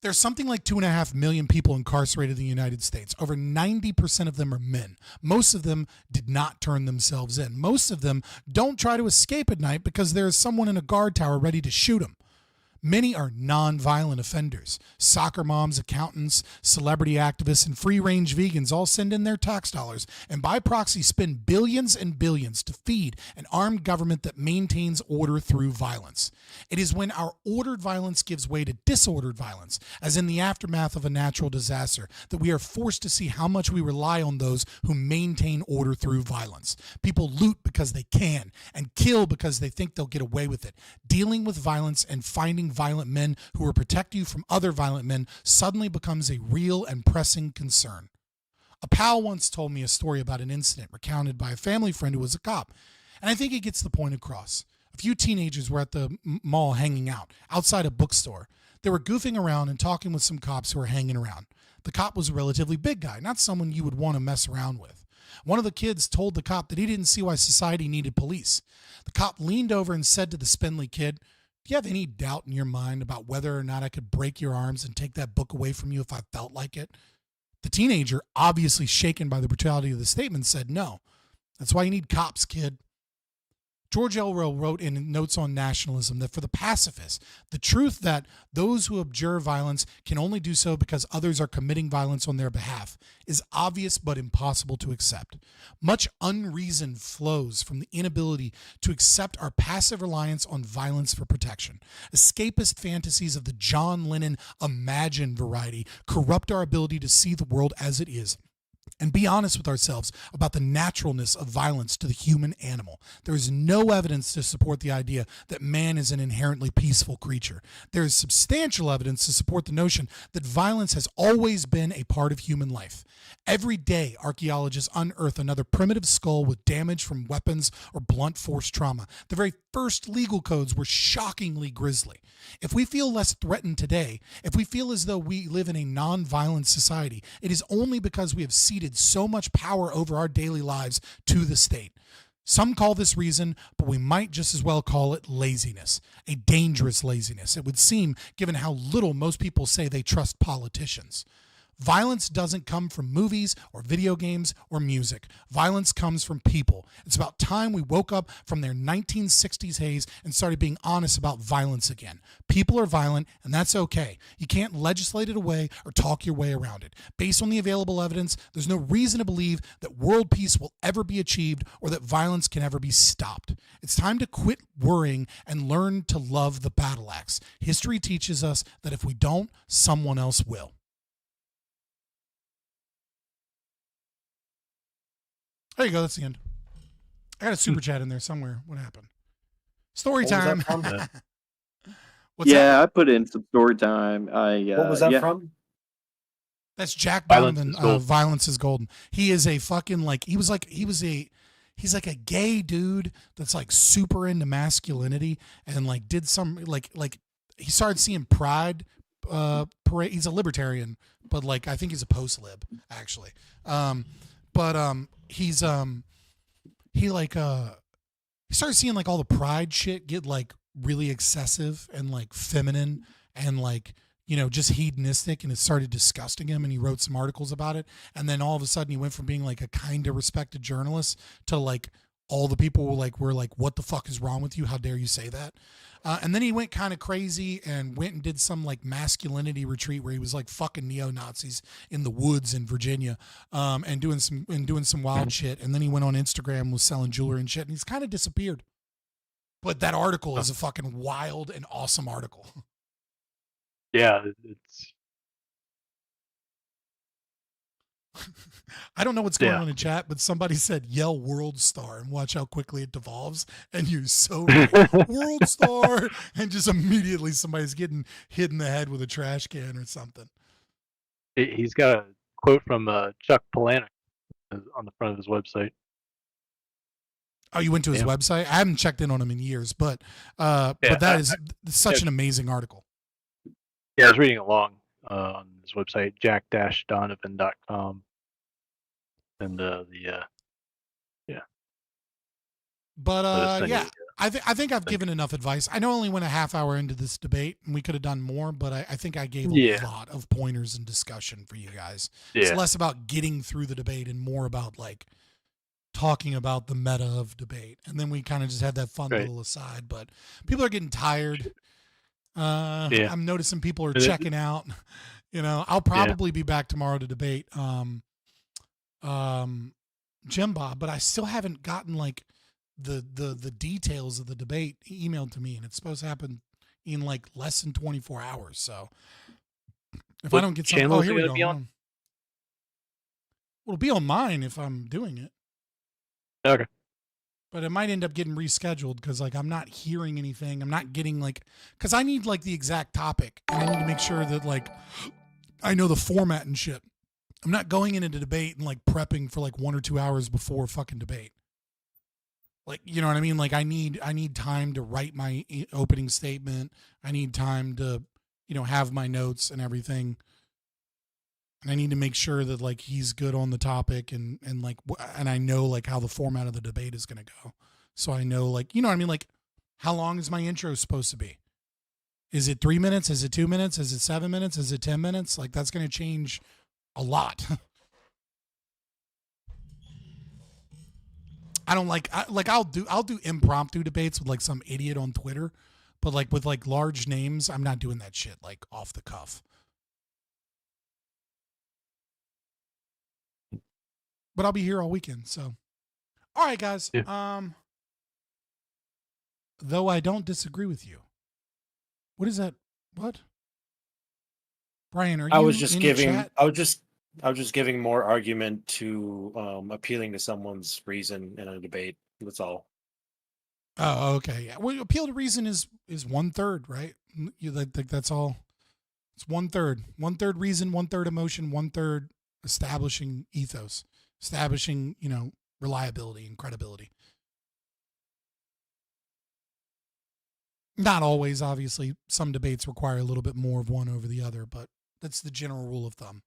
There's something like 2.5 million people incarcerated in the United States. Over 90% of them are men. Most of them did not turn themselves in. Most of them don't try to escape at night because there is someone in a guard tower ready to shoot them. Many are non-violent offenders. Soccer moms, accountants, celebrity activists, and free-range vegans all send in their tax dollars and by proxy spend billions and billions to feed an armed government that maintains order through violence. It is when our ordered violence gives way to disordered violence, as in the aftermath of a natural disaster, that we are forced to see how much we rely on those who maintain order through violence. People loot because they can and kill because they think they'll get away with it. Dealing with violence and finding violent men who will protect you from other violent men suddenly becomes a real and pressing concern. A pal once told me a story about an incident recounted by a family friend who was a cop, and I think it gets the point across. A few teenagers were at the mall hanging out, outside a bookstore. They were goofing around and talking with some cops who were hanging around. The cop was a relatively big guy, not someone you would want to mess around with. One of the kids told the cop that he didn't see why society needed police. The cop leaned over and said to the spindly kid, "Do you have any doubt in your mind about whether or not I could break your arms and take that book away from you if I felt like it?" The teenager, obviously shaken by the brutality of the statement, said, "No. That's why you need cops, kid." George Orwell wrote in Notes on Nationalism that for the pacifist, the truth that those who abjure violence can only do so because others are committing violence on their behalf is obvious but impossible to accept. Much unreason flows from the inability to accept our passive reliance on violence for protection. Escapist fantasies of the John Lennon Imagine variety corrupt our ability to see the world as it is and be honest with ourselves about the naturalness of violence to the human animal. There is no evidence to support the idea that man is an inherently peaceful creature. There is substantial evidence to support the notion that violence has always been a part of human life. Every day, archaeologists unearth another primitive skull with damage from weapons or blunt force trauma. The very first legal codes were shockingly grisly. If we feel less threatened today, if we feel as though we live in a non-violent society, it is only because we have ceded so much power over our daily lives to the state. Some call this reason, but we might just as well call it laziness, a dangerous laziness, it would seem, given how little most people say they trust politicians. Violence doesn't come from movies or video games or music. Violence comes from people. It's about time we woke up from their 1960s haze and started being honest about violence again. People are violent, and that's okay. You can't legislate it away or talk your way around it. Based on the available evidence, there's no reason to believe that world peace will ever be achieved or that violence can ever be stopped. It's time to quit worrying and learn to love the battle axe. History teaches us that if we don't, someone else will. There you go. That's the end. I got a super chat in there somewhere. What happened? Story time. What's yeah, that? I put in some story time. What was that from? That's Jack Violence Donovan. is Golden. Violence is Golden. He is a fucking he's like a gay dude that's like super into masculinity and like did some like he started seeing Pride parade. He's a libertarian, but like I think he's a post-lib actually. He's he started seeing like all the Pride shit get like really excessive and like feminine and like, you know, just hedonistic, and it started disgusting him, and he wrote some articles about it. And then all of a sudden he went from being like a kind of respected journalist to like all the people were like, what the fuck is wrong with you? How dare you say that? And then he went kind of crazy and went and did some like masculinity retreat where he was like fucking neo-Nazis in the woods in Virginia, and doing some wild shit. And then he went on Instagram, was selling jewelry and shit, and he's kind of disappeared. But that article is a fucking wild and awesome article. Yeah, it's. I don't know what's going on in chat, but somebody said yell World Star and watch how quickly it devolves. And you're so right. World Star, and just immediately somebody's getting hit in the head with a trash can or something. He's got a quote from Chuck Palahniuk on the front of his website. Oh, you went to his website? I haven't checked in on him in years, but that is such an amazing article. Yeah, I was reading along on his website, jack-donovan.com. And yeah. But yeah, I think I've given enough advice. I know I only went a half hour into this debate, and we could have done more, but I think I gave a lot of pointers and discussion for you guys. It's less about getting through the debate and more about like talking about the meta of debate. And then we kind of just had that fun little aside, but people are getting tired. I'm noticing people are checking out. You know, I'll probably be back tomorrow to debate Jim Bob, but I still haven't gotten like the details of the debate emailed to me, and it's supposed to happen in like less than 24 hours. So if I don't get something, here we go. Well, it'll be on mine if I'm doing it. Okay. But it might end up getting rescheduled because like I'm not hearing anything. I'm not getting like, because I need like the exact topic, and I need to make sure that like I know the format and shit. I'm not going into the debate and like prepping for like 1 or 2 hours before fucking debate. Like, you know what I mean? Like I need time to write my opening statement. I need time to, you know, have my notes and everything. And I need to make sure that like he's good on the topic and like, and I know like how the format of the debate is going to go. So I know like, you know what I mean? Like how long is my intro supposed to be? Is it 3 minutes? Is it 2 minutes? Is it 7 minutes? Is it 10 minutes? Like that's going to change a lot. I don't like I'll do impromptu debates with like some idiot on Twitter, but like with like large names, I'm not doing that shit like off the cuff. But I'll be here all weekend, so. All right, guys. Yeah. Though I don't disagree with you. What is that? What? Brian, are you I was just in giving. chat? I was just giving more argument to appealing to someone's reason in a debate. That's all. Oh, okay. Yeah. Well, appeal to reason is 1/3, right? You like that's all. It's 1/3. 1/3 reason, 1/3 emotion, 1/3 establishing ethos, establishing, reliability and credibility. Not always, obviously. Some debates require a little bit more of one over the other, but that's the general rule of thumb.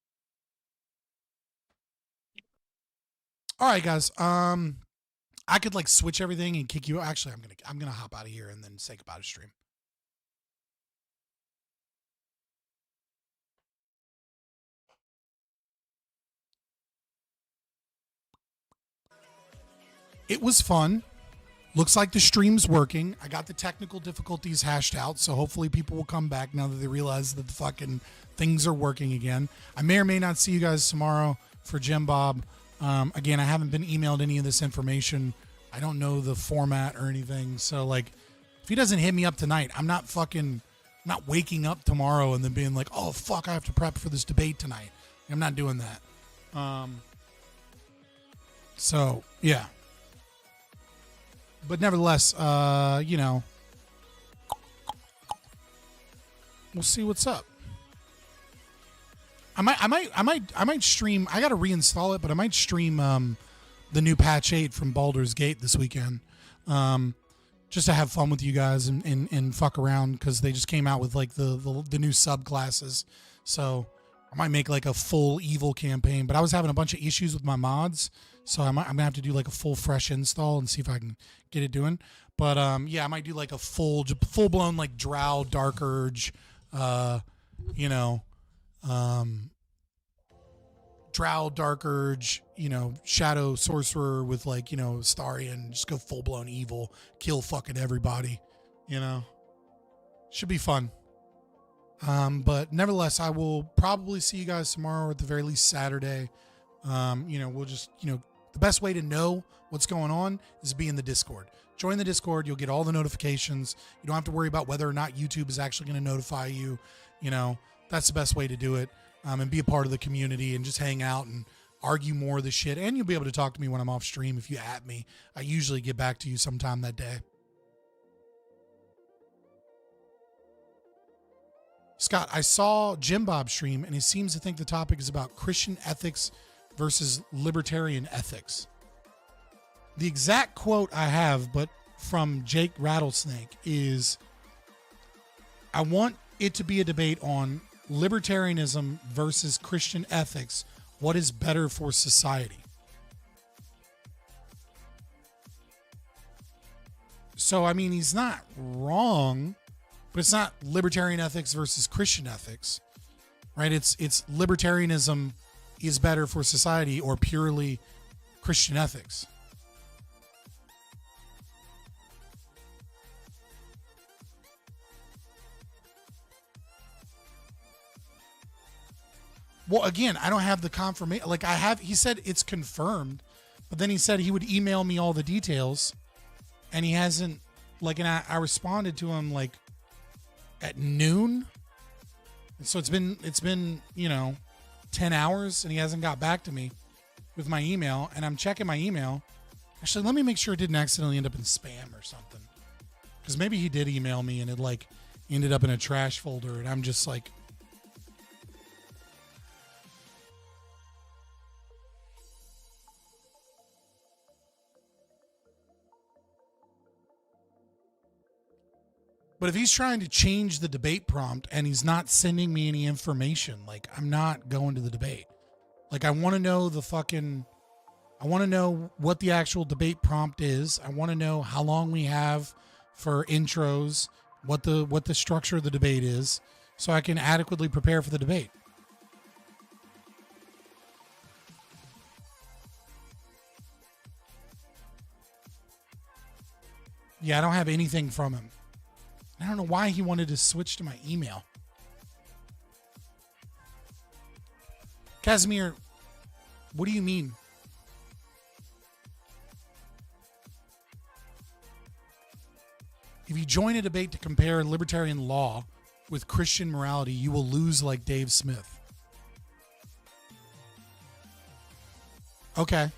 All right, guys. I could like switch everything and kick you. Actually, I'm gonna hop out of here and then say goodbye to stream. It was fun. Looks like the stream's working. I got the technical difficulties hashed out, so hopefully people will come back now that they realize that the fucking things are working again. I may or may not see you guys tomorrow for Jim Bob. Again, I haven't been emailed any of this information. I don't know the format or anything. So, like, if he doesn't hit me up tonight, I'm not waking up tomorrow and then being like, oh, fuck, I have to prep for this debate tonight. I'm not doing that. So, yeah. But nevertheless, we'll see what's up. I might stream. I got to reinstall it, but I might stream the new patch 8 from Baldur's Gate this weekend, just to have fun with you guys and fuck around, because they just came out with like the new subclasses. So I might make like a full evil campaign, but I was having a bunch of issues with my mods, so I'm gonna have to do like a full fresh install and see if I can get it doing. But yeah, I might do like a full blown like Drow Dark Urge, Drow Dark Urge, Shadow Sorcerer with like, Starion, just go full blown evil, kill fucking everybody, should be fun. But nevertheless, I will probably see you guys tomorrow, or at the very least Saturday. We'll just, the best way to know what's going on is to be in the Discord. Join the Discord. You'll get all the notifications. You don't have to worry about whether or not YouTube is actually going to notify you. That's the best way to do it. And be a part of the community and just hang out and argue more of the shit. And you'll be able to talk to me when I'm off stream if you at me. I usually get back to you sometime that day. Scott, I saw Jim Bob stream, and he seems to think the topic is about Christian ethics versus libertarian ethics. The exact quote I have, but from Jake Rattlesnake, is, I want it to be a debate on libertarianism versus Christian ethics. What is better for society? So, I mean, he's not wrong, but it's not libertarian ethics versus Christian ethics, right? It's libertarianism is better for society or purely Christian ethics. Well, again, I don't have the confirmation. Like he said it's confirmed, but then he said he would email me all the details, and he hasn't, and I responded to him at noon. And so it's been 10 hours and he hasn't got back to me with my email, and I'm checking my email. Actually, let me make sure it didn't accidentally end up in spam or something. Because maybe he did email me and it ended up in a trash folder, and I'm just like, but if he's trying to change the debate prompt and he's not sending me any information, I'm not going to the debate. I want to know I want to know what the actual debate prompt is. I want to know how long we have for intros, what the structure of the debate is, so I can adequately prepare for the debate. Yeah, I don't have anything from him. I don't know why he wanted to switch to my email. Casimir, what do you mean? If you join a debate to compare libertarian law with Christian morality, you will lose like Dave Smith. Okay.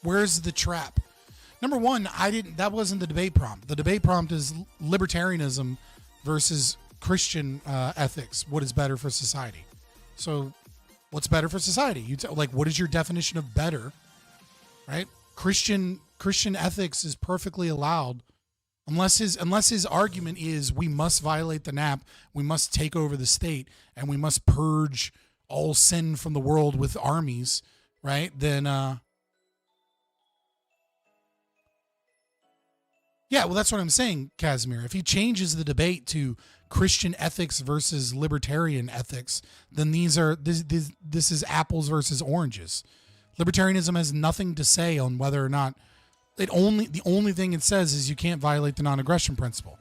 Where's the trap? Number one, that wasn't the debate prompt. The debate prompt is libertarianism versus Christian ethics. What is better for society? So what's better for society? What is your definition of better? Right? Christian ethics is perfectly allowed unless his argument is we must violate the NAP, we must take over the state, and we must purge all sin from the world with armies, right? Then yeah, well, that's what I'm saying, Casimir. If he changes the debate to Christian ethics versus libertarian ethics, then this is apples versus oranges. Libertarianism has nothing to say on whether or not the only thing it says is you can't violate the non-aggression principle.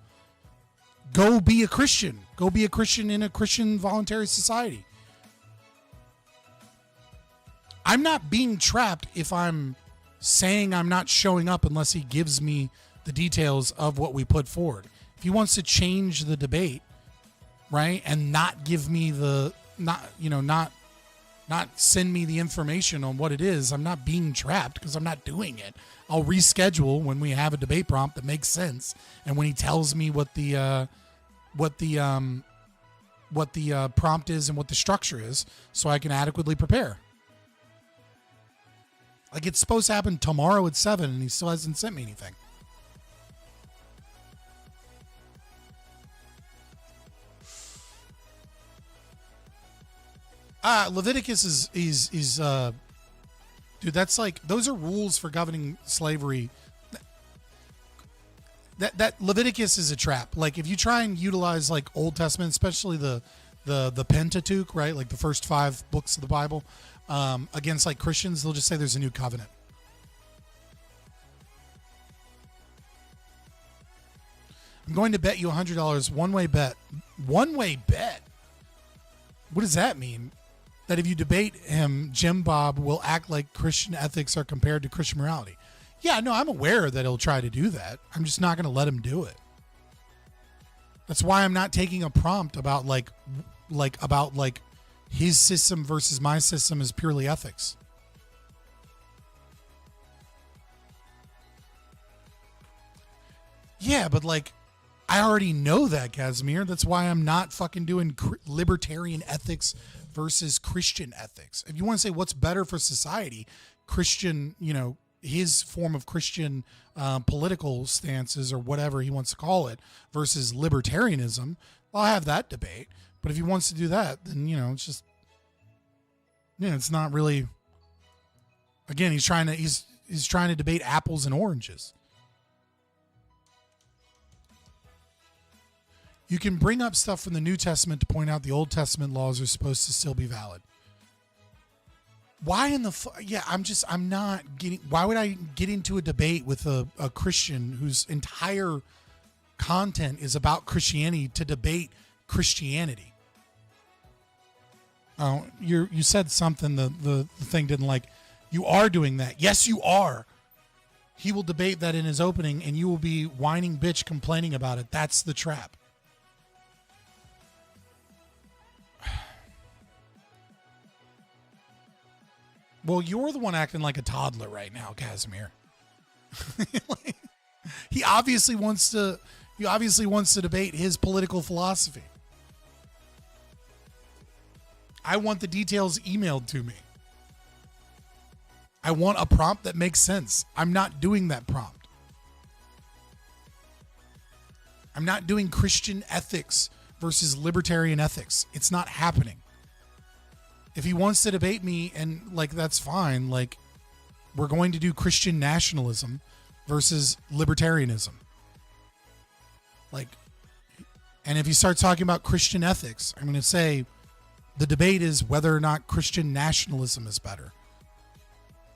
Go be a Christian. Go be a Christian in a Christian voluntary society. I'm not being trapped if I'm saying I'm not showing up unless he gives me the details of what we put forward. If he wants to change the debate, right, and not give me not send me the information on what it is, I'm not being trapped because I'm not doing it. I'll reschedule when we have a debate prompt that makes sense, and when he tells me what the prompt is and what the structure is, so I can adequately prepare. Like, it's supposed to happen tomorrow at 7, and he still hasn't sent me anything. Leviticus is dude, that's like, those are rules for governing slavery. That Leviticus is a trap. Like, if you try and utilize like Old Testament, especially the Pentateuch, right, like the first 5 books of the Bible, against like Christians, they'll just say there's a new covenant. I'm going to bet you $100 one-way bet. One-way bet? What does that mean? That if you debate him, Jim Bob will act like Christian ethics are compared to Christian morality. Yeah, no, I'm aware that he'll try to do that. I'm just not going to let him do it. That's why I'm not taking a prompt about about his system versus my system is purely ethics. Yeah, but like, I already know that, Casimir. That's why I'm not fucking doing libertarian ethics versus Christian ethics. If you want to say what's better for society, Christian, his form of Christian political stances or whatever he wants to call it versus libertarianism, I'll have that debate. But if he wants to do that, then, it's just, it's not really, again, he's trying to debate apples and oranges. You can bring up stuff from the New Testament to point out the Old Testament laws are supposed to still be valid. Why in the I'm not getting, why would I get into a debate with a Christian whose entire content is about Christianity to debate Christianity? Oh, you said something the thing didn't like. You are doing that. Yes, you are. He will debate that in his opening and you will be whining bitch complaining about it. That's the trap. Well, you're the one acting like a toddler right now, Casimir. He obviously wants to debate his political philosophy. I want the details emailed to me. I want a prompt that makes sense. I'm not doing that prompt. I'm not doing Christian ethics versus libertarian ethics. It's not happening. If he wants to debate me, and that's fine. We're going to do Christian nationalism versus libertarianism. Like, and if you start talking about Christian ethics, I'm going to say the debate is whether or not Christian nationalism is better.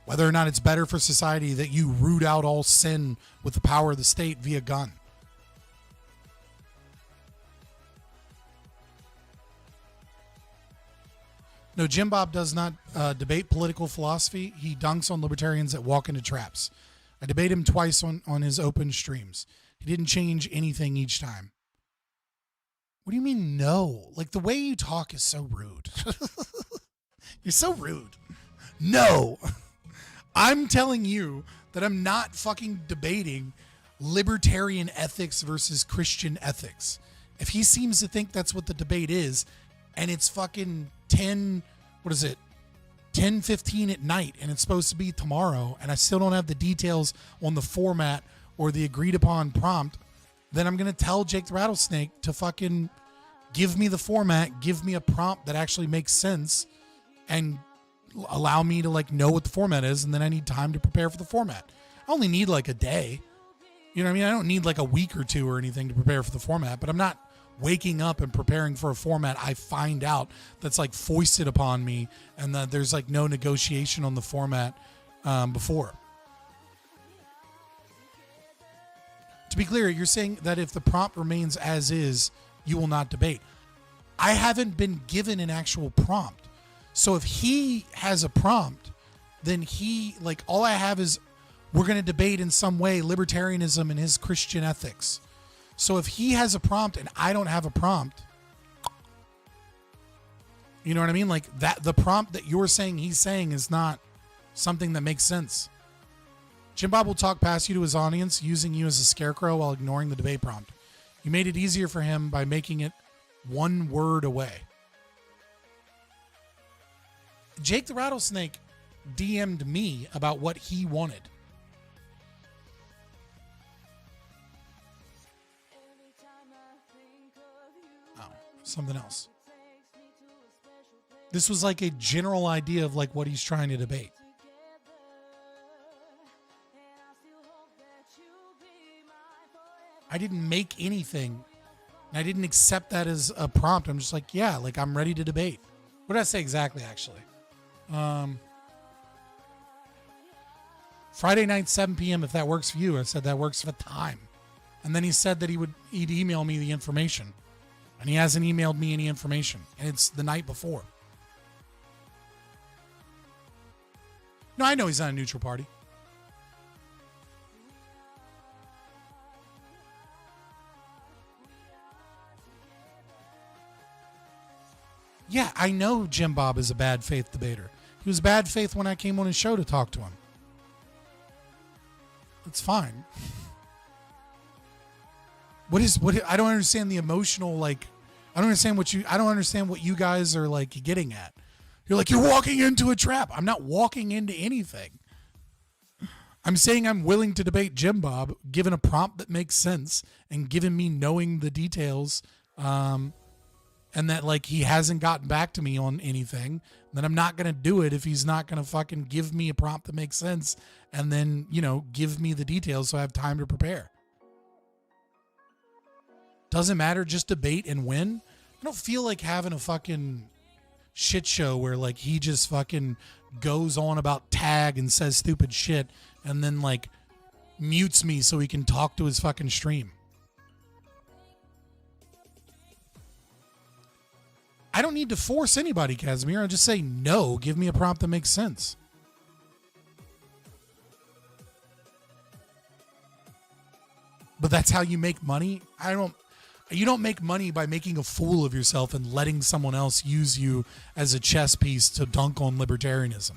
Whether or not it's better for society that you root out all sin with the power of the state via gun. No, Jim Bob does not debate political philosophy. He dunks on libertarians that walk into traps. I debate him twice on his open streams. He didn't change anything each time. What do you mean, no? Like, the way you talk is so rude. You're so rude. No. I'm telling you that I'm not fucking debating libertarian ethics versus Christian ethics. If he seems to think that's what the debate is, and it's fucking 10:15 at night, and it's supposed to be tomorrow, and I still don't have the details on the format or the agreed upon prompt, then I'm going to tell Jake the Rattlesnake to fucking give me the format, give me a prompt that actually makes sense, and allow me to like know what the format is, and then I need time to prepare for the format. I only need like a day. You know what I mean? I don't need like a week or two or anything to prepare for the format, but I'm not waking up and preparing for a format I find out that's like foisted upon me, and that there's like no negotiation on the format before. To be clear, you're saying that if the prompt remains as is, you will not debate. I haven't been given an actual prompt. So if he has a prompt, then he, like, all I have is we're going to debate in some way libertarianism and his Christian ethics. So if he has a prompt and I don't have a prompt, you know what I mean? Like, that the prompt that you're saying he's saying is not something that makes sense. Jim Bob will talk past you to his audience, using you as a scarecrow while ignoring the debate prompt. You made it easier for him by making it one word away. Jake the Rattlesnake DM'd me about what he wanted. Oh, something else. This was like a general idea of like what he's trying to debate. I didn't make anything, and I didn't accept that as a prompt. I'm just like, yeah, like I'm ready to debate. What did I say exactly, actually? Friday night, 7 p.m. if that works for you. I said that works for the time. And then he said that he'd email me the information. And he hasn't emailed me any information. And it's the night before. No, I know he's not a neutral party. Yeah, I know Jim Bob is a bad faith debater. He was bad faith when I came on his show to talk to him. It's fine. I don't understand the emotional, like, I don't understand what you guys are like getting at. You're like, you're walking into a trap. I'm not walking into anything. I'm saying I'm willing to debate Jim Bob, given a prompt that makes sense and given me knowing the details, and that like he hasn't gotten back to me on anything, then I'm not going to do it if he's not going to fucking give me a prompt that makes sense and then, you know, give me the details so I have time to prepare. Doesn't matter, just debate and win. I don't feel like having a fucking shit show where like he just fucking goes on about tag and says stupid shit and then like mutes me so he can talk to his fucking stream. I don't need to force anybody, Casimir. I'll just say no. Give me a prompt that makes sense. But that's how you make money? You don't make money by making a fool of yourself and letting someone else use you as a chess piece to dunk on libertarianism.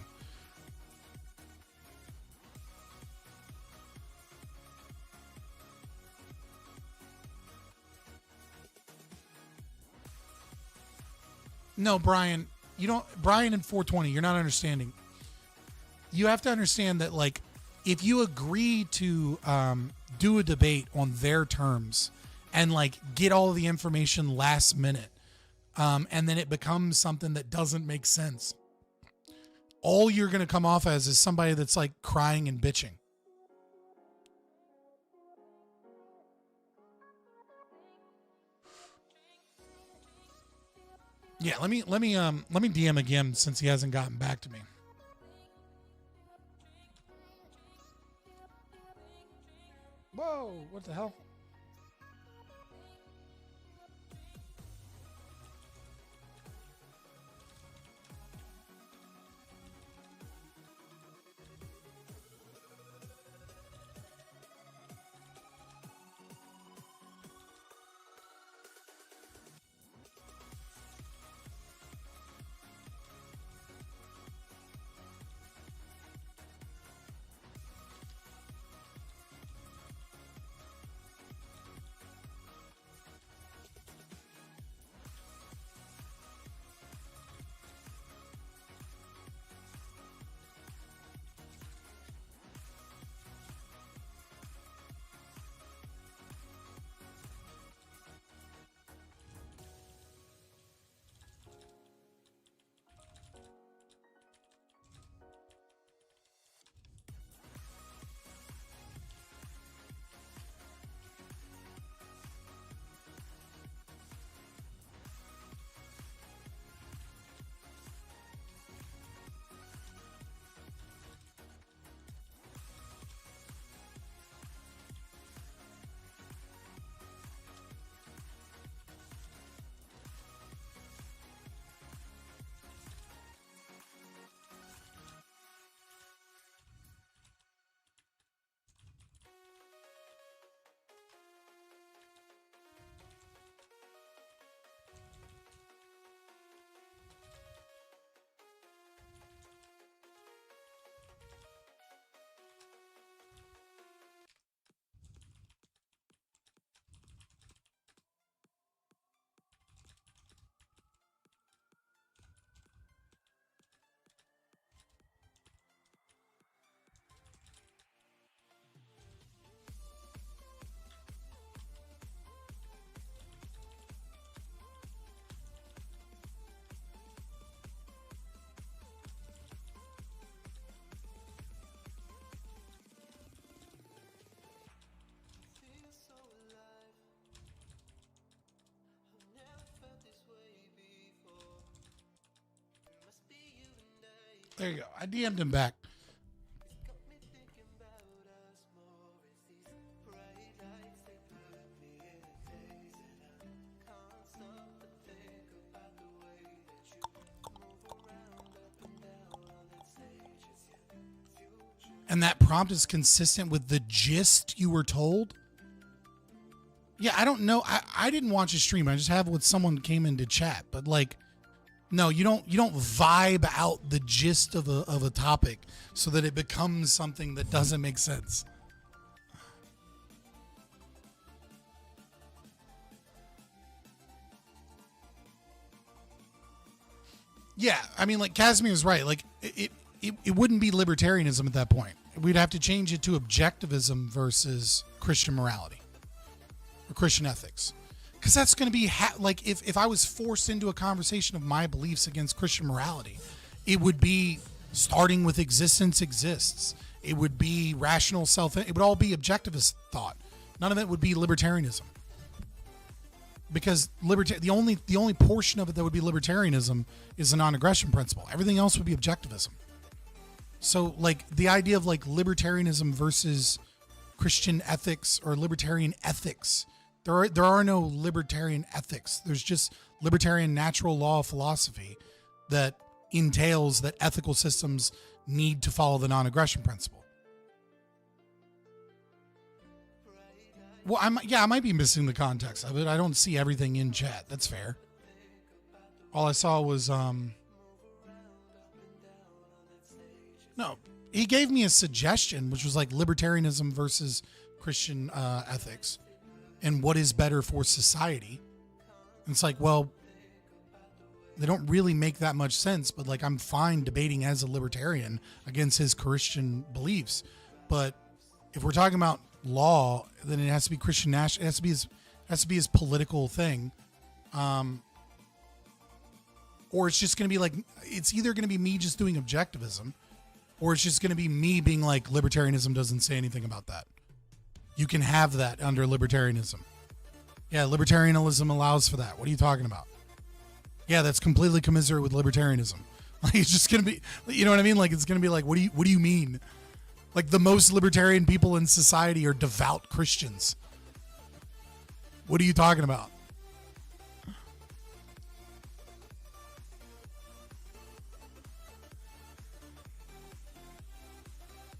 No, Brian, Brian and 420, you're not understanding. You have to understand that, like, if you agree to do a debate on their terms and, like, get all of the information last minute, and then it becomes something that doesn't make sense, all you're going to come off as is somebody that's, like, crying and bitching. Yeah, let me DM again since he hasn't gotten back to me. Whoa, what the hell? There you go. I DM'd him back. And that prompt is consistent with the gist you were told? Yeah, I don't know. I didn't watch a stream. I just have what someone came into chat. But like, no, you don't vibe out the gist of a topic so that it becomes something that doesn't make sense. Yeah, I mean, like Casimir's right. Like it wouldn't be libertarianism at that point. We'd have to change it to objectivism versus Christian morality or Christian ethics. Because that's going to be like if I was forced into a conversation of my beliefs against Christian morality, it would be starting with existence exists. It would be rational self. It would all be objectivist thought. None of it would be libertarianism. Because the only portion of it that would be libertarianism is the non-aggression principle. Everything else would be objectivism. So like the idea of like libertarianism versus Christian ethics or libertarian ethics. There are no libertarian ethics. There's just libertarian natural law philosophy that entails that ethical systems need to follow the non-aggression principle. Well, I might be missing the context of it. I don't see everything in chat. That's fair. All I saw was no. He gave me a suggestion, which was like libertarianism versus Christian ethics. And what is better for society? And it's like, well, they don't really make that much sense, but like I'm fine debating as a libertarian against his Christian beliefs. But if we're talking about law, then it has to be Christian national. It has to be his political thing. Or it's just going to be like, it's either going to be me just doing objectivism, or it's just going to be me being like, libertarianism doesn't say anything about that. You can have that under libertarianism. Yeah, libertarianism allows for that. What are you talking about? Yeah, that's completely commiserate with libertarianism. Like, it's just gonna be, you know what I mean? Like, it's gonna be like, what do you mean? Like, the most libertarian people in society are devout Christians. What are you talking about?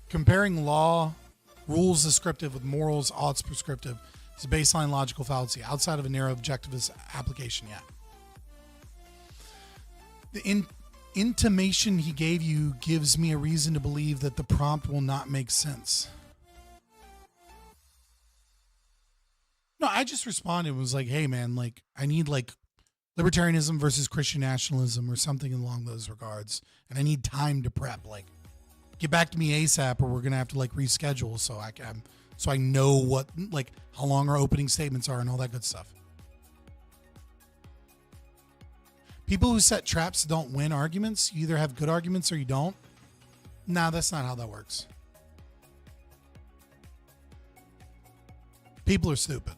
Comparing law, rules descriptive with morals, odds prescriptive is a baseline logical fallacy outside of a narrow objectivist application. Yeah. The intimation he gave you gives me a reason to believe that the prompt will not make sense. No, I just responded and was like, hey man, like I need like libertarianism versus Christian nationalism or something along those regards. And I need time to prep. Like, get back to me ASAP or we're going to have to like reschedule so I know what, like how long our opening statements are and all that good stuff. People who set traps don't win arguments. You either have good arguments or you don't. Nah, that's not how that works. People are stupid.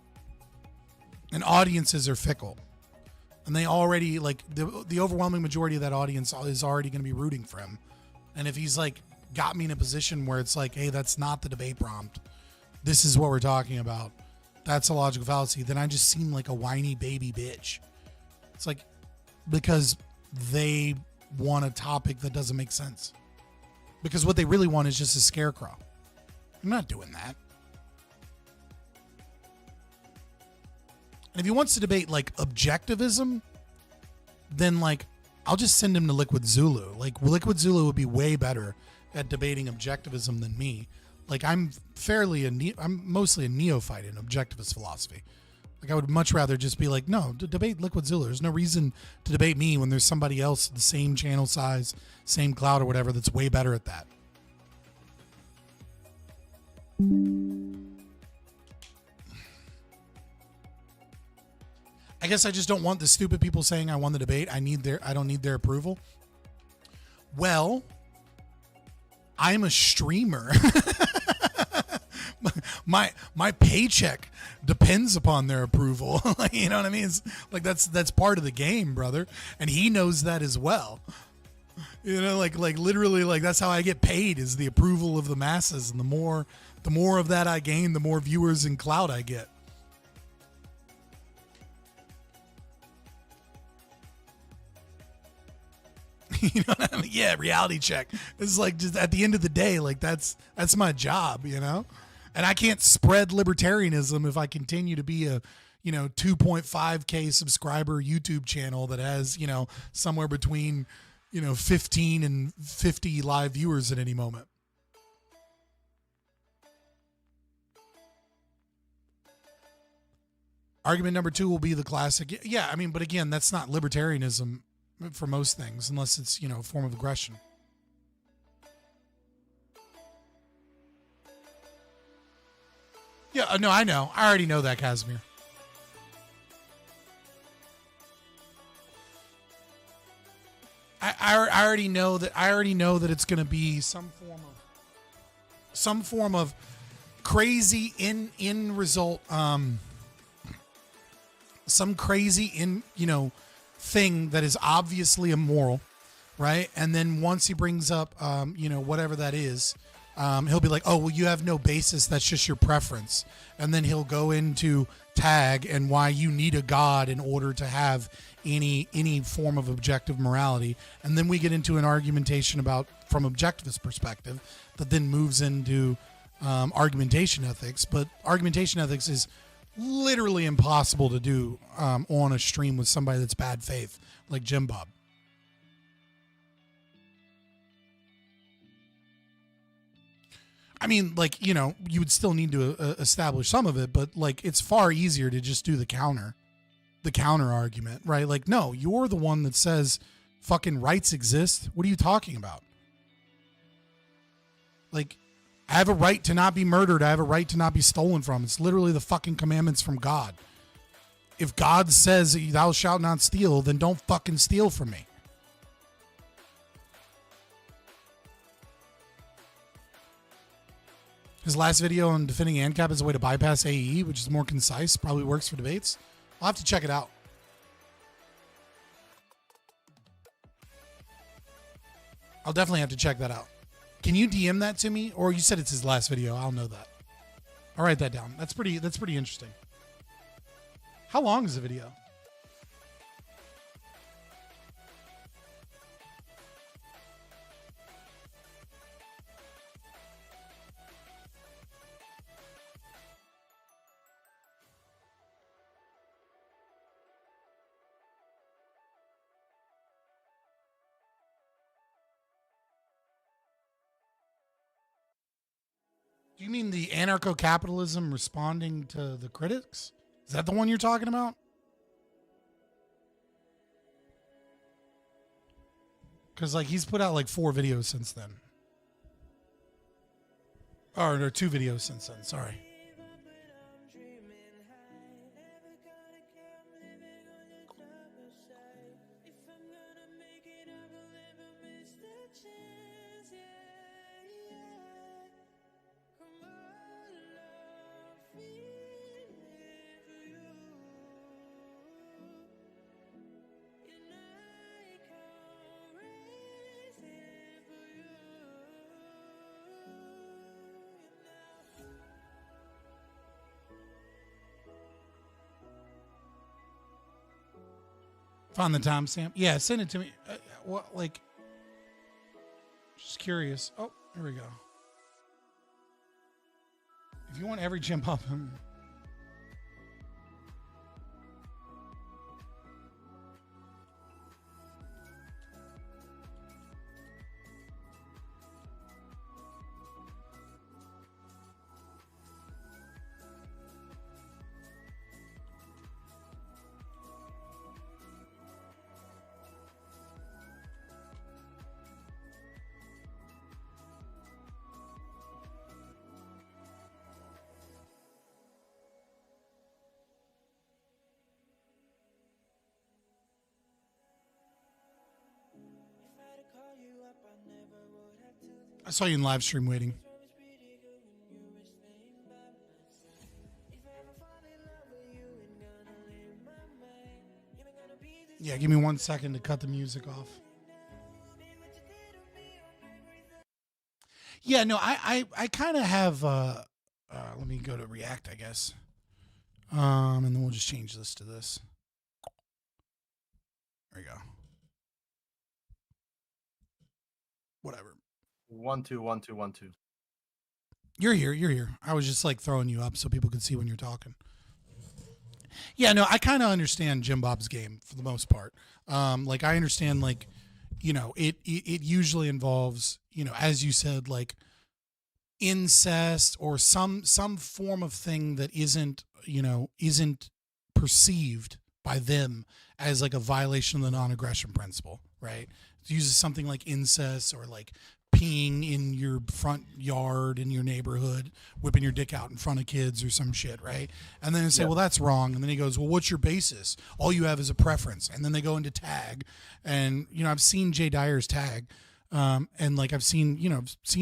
And audiences are fickle. And they already, like, the overwhelming majority of that audience is already going to be rooting for him. And if he's, like, got me in a position where it's like, hey, that's not the debate prompt. This is what we're talking about. That's a logical fallacy. Then I just seem like a whiny baby bitch. It's like, because they want a topic that doesn't make sense. Because what they really want is just a scarecrow. I'm not doing that. And if he wants to debate like objectivism, then like I'll just send him to Liquid Zulu. Like Liquid Zulu would be way better at debating objectivism than me. Like I'm mostly a neophyte in objectivist philosophy. Like I would much rather just be like, no, debate Liquid Zulu. There's no reason to debate me when there's somebody else the same channel size, same cloud or whatever that's way better at that. I guess I just don't want the stupid people saying I won the debate. I don't need their approval. Well, I'm a streamer. my paycheck depends upon their approval. Like, you know what I mean? It's like that's part of the game, brother. And he knows that as well. You know, like literally, like that's how I get paid is the approval of the masses. And the more of that I gain, the more viewers and clout I get. You know what I mean? Yeah, reality check. It's like just at the end of the day, like that's my job, you know? And I can't spread libertarianism if I continue to be a, 2.5K subscriber YouTube channel that has, somewhere between, 15 and 50 live viewers at any moment. Argument number 2 will be the classic. Yeah, I mean, but again, that's not libertarianism for most things, unless it's, a form of aggression. Yeah, no, I know. I already know that, Casimir. I already know that. I already know that it's going to be some form of crazy in result. Some crazy thing that is obviously immoral, right? And then once he brings up, whatever that is, he'll be like, oh, well, you have no basis. That's just your preference. And then he'll go into tag and why you need a God in order to have any form of objective morality. And then we get into an argumentation about from objectivist perspective that then moves into argumentation ethics. But argumentation ethics is literally impossible to do on a stream with somebody that's bad faith like Jim Bob. I mean, like, you would still need to establish some of it, but like it's far easier to just do the counter argument, right? Like, no, you're the one that says fucking rights exist. What are you talking about? Like, I have a right to not be murdered. I have a right to not be stolen from. It's literally the fucking commandments from God. If God says thou shalt not steal, then don't fucking steal from me. His last video on defending ANCAP is a way to bypass AE, which is more concise, probably works for debates. I'll have to check it out. I'll definitely have to check that out. Can you DM that to me? Or you said it's his last video. I'll know that. I'll write that down. That's pretty interesting. How long is the video? Do you mean the anarcho-capitalism responding to the critics? Is that the one you're talking about? Because like he's put out like 4 videos since then. Or no, 2 videos since then. Sorry. Find the timestamp. Yeah, send it to me. What, like, just curious. Oh, here we go. If you want every gym pop, I saw you in live stream waiting. Yeah, give me 1 second to cut the music off. Yeah, no, I kind of have, let me go to React, I guess. And then we'll just change this to this. There we go. Whatever. 1 2 1 2 1 2. You're here. I was just like throwing you up so people could see when you're talking. Yeah, no, I kind of understand Jim Bob's game for the most part. Like I understand, like, you know, it usually involves, you know, as you said, like incest or some form of thing that isn't perceived by them as like a violation of the non-aggression principle, right? It uses something like incest or like peeing in your front yard in your neighborhood, whipping your dick out in front of kids or some shit, right? And then they say, well, that's wrong. And then he goes, well, what's your basis? All you have is a preference. And then they go into tag. And, you know, I've seen Jay Dyer's tag. And like I've seen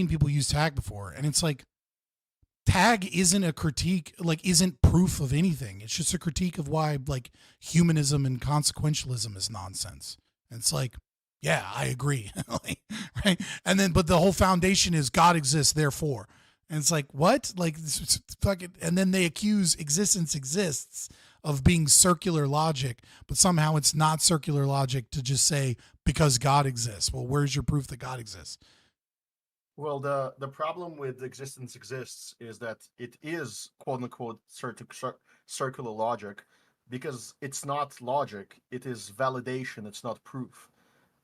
people use tag before. And it's like, tag isn't a critique, like isn't proof of anything. It's just a critique of why like humanism and consequentialism is nonsense. And it's like, yeah, I agree. Like, right. And then, but the whole foundation is God exists, therefore. And it's like, what? Like, fucking, and then they accuse existence exists of being circular logic, but somehow it's not circular logic to just say because God exists. Well, where's your proof that God exists? Well, the problem with existence exists is that it is quote unquote circular logic because it's not logic. It is validation. It's not proof.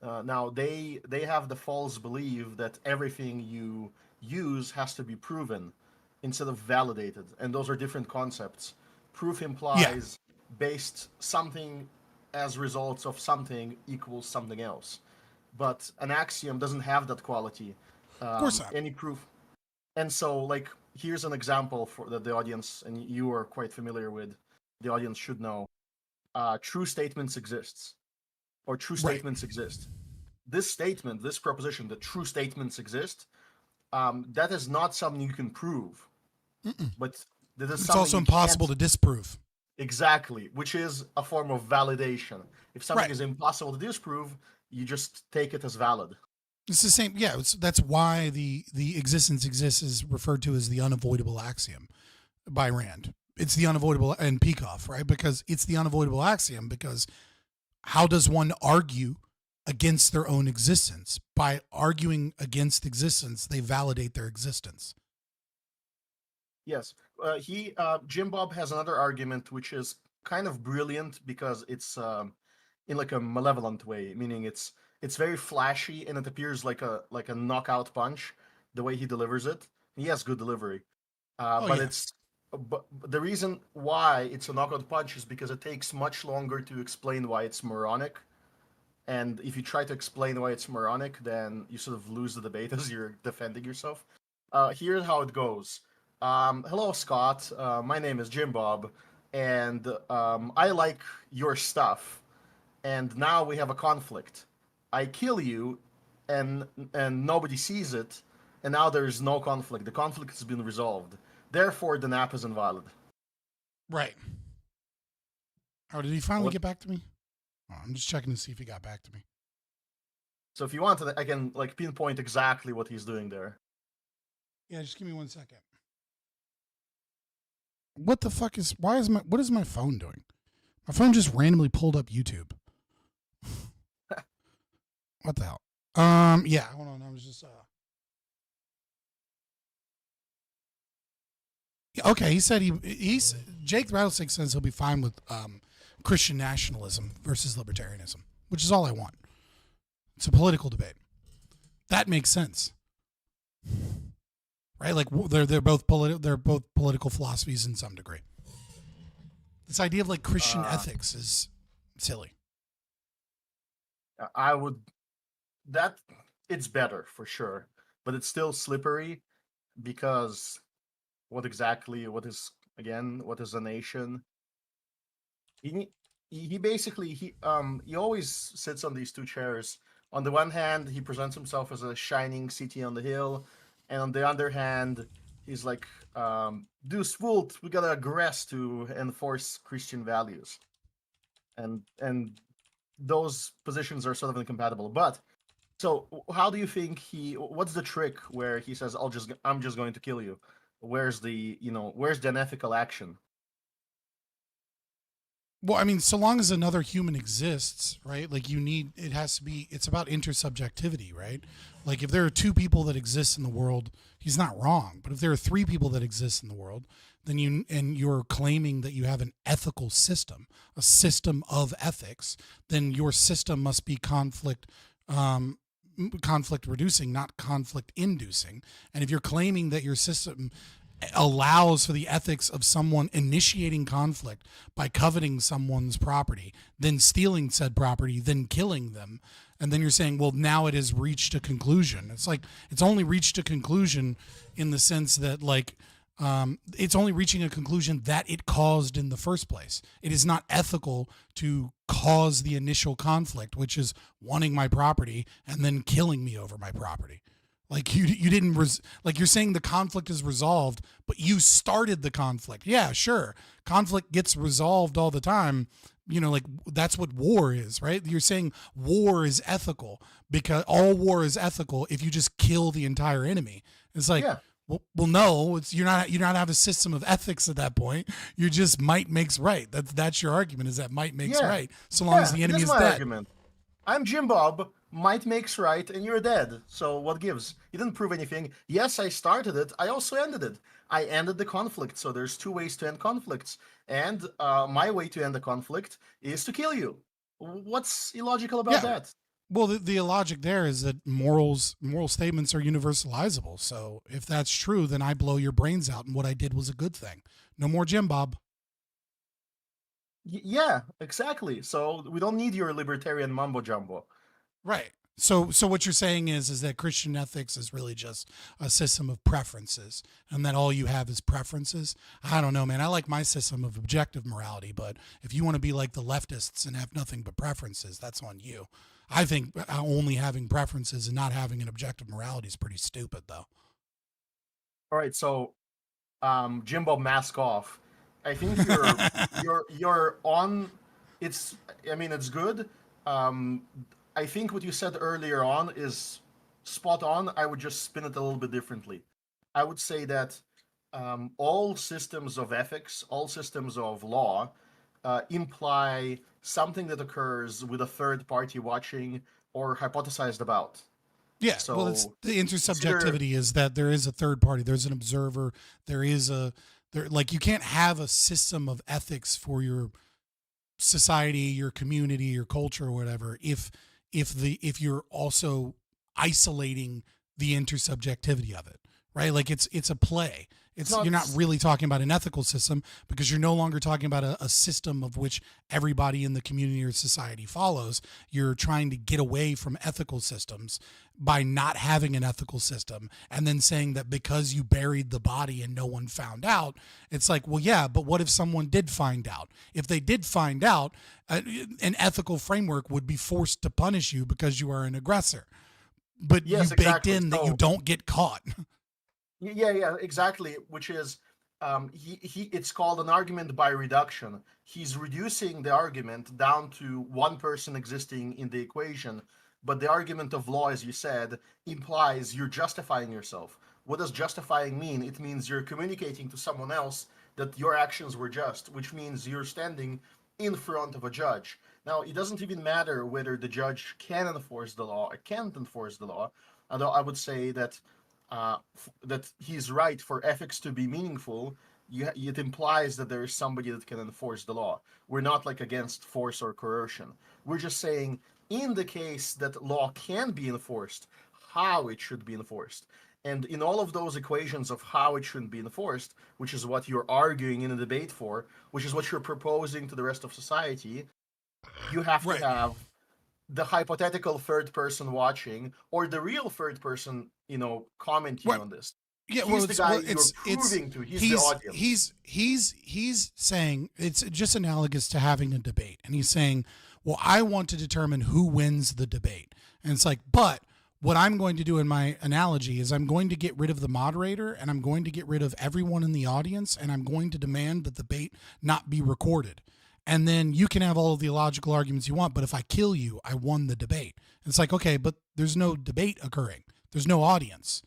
Now they have the false belief that everything you use has to be proven instead of validated, and those are different concepts. Proof implies based something as results of something equals something else, but an axiom doesn't have that quality. Of course not. Any proof. And so, like, here's an example for that the audience, and you are quite familiar with, the audience should know. True statements exists. Or true statements exist. This statement, this proposition that true statements exist, that is not something you can prove. But that is it's something also impossible to disprove. Exactly, which is a form of validation. If something is impossible to disprove, you just take it as valid. It's the same. Yeah, that's why the existence exists is referred to as the unavoidable axiom by Rand. It's the unavoidable, and Peikoff, right? Because it's the unavoidable axiom, because how does one argue against their own existence? By arguing against existence, they validate their existence. Yes. Jim Bob has another argument which is kind of brilliant because it's in like a malevolent way, meaning it's very flashy and it appears like a knockout punch the way he delivers it. He has good delivery. But the reason why it's a knockout punch is because it takes much longer to explain why it's moronic. And if you try to explain why it's moronic, then you sort of lose the debate as you're defending yourself. Here's how it goes. Hello, Scott. My name is Jim Bob, and I like your stuff. And now we have a conflict. I kill you, and nobody sees it, and now there's no conflict. The conflict has been resolved. Therefore, the nap is invalid. Right. Oh, did he finally get back to me? Oh, I'm just checking to see if he got back to me. So if you want to, I can like pinpoint exactly what he's doing there. Yeah, just give me 1 second. What the fuck is? What is my phone doing? My phone just randomly pulled up YouTube. What the hell? Yeah, hold on. I was just okay, he said he's Jake Rattlesnake says he'll be fine with Christian nationalism versus libertarianism, which is all I want. It's a political debate. That makes sense, right? Like they're both political philosophies in some degree. This idea of like Christian ethics is silly. It's better for sure, but it's still slippery because what is a nation? He basically he always sits on these two chairs. On the one hand, he presents himself as a shining city on the hill, and on the other hand, he's like, "Deuce Vult, we gotta aggress to enforce Christian values," and those positions are sort of incompatible. But so, how do you think what's the trick where he says, I'm just going to kill you"? Where's the unethical action? Well, I mean, so long as another human exists, right? Like it's about intersubjectivity, right? Like if there are two people that exist in the world, he's not wrong. But if there are three people that exist in the world, then you're claiming that you have an ethical system, a system of ethics, then your system must be conflict reducing, not conflict inducing. And if you're claiming that your system allows for the ethics of someone initiating conflict by coveting someone's property, then stealing said property, then killing them, and then you're saying, well, now it has reached a conclusion. It's like it's only reached a conclusion in the sense that like it's only reaching a conclusion that it caused in the first place. It is not ethical to cause the initial conflict, which is wanting my property and then killing me over my property. Like you didn't like you're saying the conflict is resolved, but you started the conflict. Yeah, sure. Conflict gets resolved all the time. You know, like that's what war is, right? You're saying war is ethical because all war is ethical if you just kill the entire enemy. It's like, yeah. Well, no, you're not have a system of ethics at that point. You just might makes right. That's your argument, is that might makes right, so long as the enemy is dead. Argument. I'm Jim Bob. Might makes right, and you're dead. So what gives? You didn't prove anything. Yes, I started it. I also ended it. I ended the conflict. So there's two ways to end conflicts, and my way to end the conflict is to kill you. What's illogical about that? Well, the illogic there is that moral statements are universalizable. So if that's true, then I blow your brains out, and what I did was a good thing. No more Jim Bob. Yeah, exactly. So we don't need your libertarian mumbo jumbo. Right. So what you're saying is that Christian ethics is really just a system of preferences, and that all you have is preferences. I don't know, man. I like my system of objective morality, but if you want to be like the leftists and have nothing but preferences, that's on you. I think only having preferences and not having an objective morality is pretty stupid, though. All right, so Jimbo, mask off. I think you're on. It's good. I think what you said earlier on is spot on. I would just spin it a little bit differently. I would say that all systems of ethics, all systems of law, imply something that occurs with a third party watching or hypothesized about. Yeah, So well, it's the intersubjectivity is that there is a third party, there's an observer, like you can't have a system of ethics for your society, your community, your culture, or whatever if you're also isolating the intersubjectivity of it, right? Like it's a play. You're not really talking about an ethical system because you're no longer talking about a system of which everybody in the community or society follows. You're trying to get away from ethical systems by not having an ethical system and then saying that because you buried the body and no one found out, it's like, well, yeah, but what if someone did find out? If they did find out, an ethical framework would be forced to punish you because you are an aggressor. But yes, you baked exactly. in that you don't get caught. Yeah, exactly. Which is, it's called an argument by reduction. He's reducing the argument down to one person existing in the equation. But the argument of law, as you said, implies you're justifying yourself. What does justifying mean? It means you're communicating to someone else that your actions were just, which means you're standing in front of a judge. Now, it doesn't even matter whether the judge can enforce the law or can't enforce the law, although I would say that that he's right. For ethics to be meaningful, it implies that there is somebody that can enforce the law. We're not like against force or coercion. We're just saying in the case that law can be enforced, how it should be enforced. And in all of those equations of how it should be enforced, which is what you're arguing in a debate for, which is what you're proposing to the rest of society, you have to have the hypothetical third person watching or the real third person, commenting on this. Yeah, he's the guy you're proving to. He's the audience. He's saying it's just analogous to having a debate, and he's saying, well, I want to determine who wins the debate, and it's like, but what I'm going to do in my analogy is I'm going to get rid of the moderator and I'm going to get rid of everyone in the audience, and I'm going to demand that the debate not be recorded. And then you can have all of the illogical arguments you want, but if I kill you, I won the debate. And it's like, okay, but there's no debate occurring. There's no audience.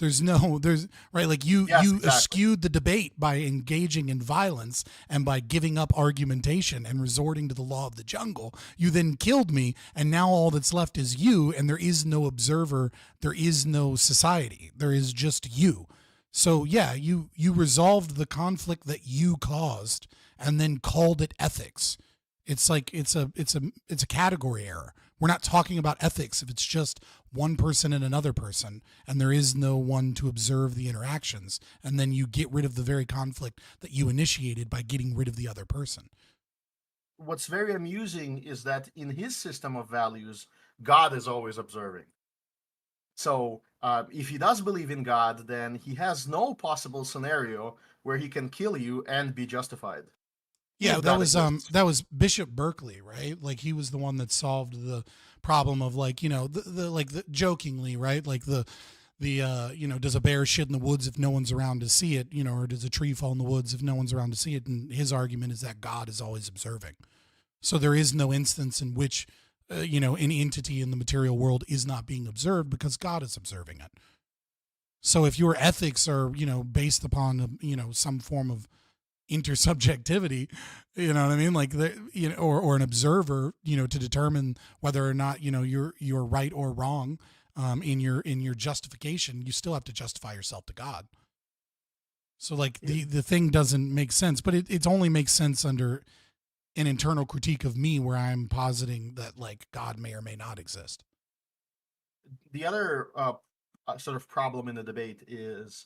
Right. Like you eschewed the debate by engaging in violence and by giving up argumentation and resorting to the law of the jungle. You then killed me. And now all that's left is you. And there is no observer. There is no society. There is just you. So yeah, you resolved the conflict that you caused and then called it ethics. It's like it's a category error. We're not talking about ethics if it's just one person and another person and there is no one to observe the interactions, and then you get rid of the very conflict that you initiated by getting rid of the other person. What's very amusing is that in his system of values, God is always observing. So if he does believe in God, then he has no possible scenario where he can kill you and be justified. Yeah, that was Bishop Berkeley, right? Like he was the one that solved the problem of the jokingly, right? Like the does a bear shit in the woods if no one's around to see it, or does a tree fall in the woods if no one's around to see it? And his argument is that God is always observing. So there is no instance in which an entity in the material world is not being observed because God is observing it. So if your ethics are, based upon, some form of intersubjectivity, you know what I mean? Like, or an observer, to determine whether or not, you're right or wrong in your justification, you still have to justify yourself to God. So like the thing doesn't make sense, but it only makes sense under an internal critique of me where I'm positing that like God may or may not exist. The other sort of problem in the debate is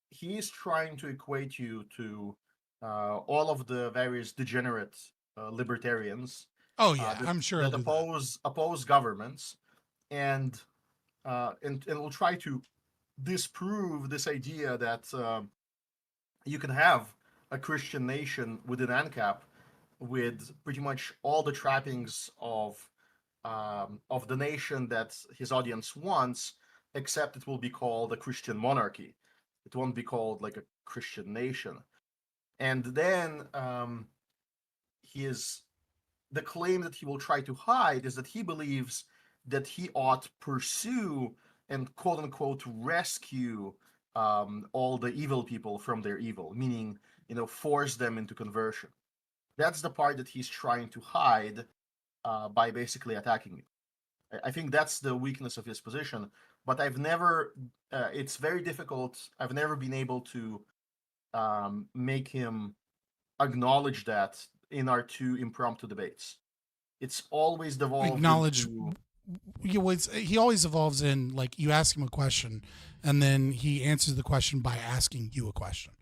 he's trying to equate you to all of the various degenerate libertarians. Oh yeah, I'm sure that oppose governments, and will try to disprove this idea that you can have a Christian nation within ANCAP with pretty much all the trappings of the nation that his audience wants, except it will be called a Christian monarchy. It won't be called like a Christian nation. And then his the claim that he will try to hide is that he believes that he ought to pursue and quote unquote rescue all the evil people from their evil, meaning, force them into conversion. That's the part that he's trying to hide by basically attacking you. I think that's the weakness of his position, but I've never, it's very difficult. I've never been able to make him acknowledge that in our 2 impromptu debates. It's always devolved Acknowledge. into... He always evolves in, like, you ask him a question and then he answers the question by asking you a question.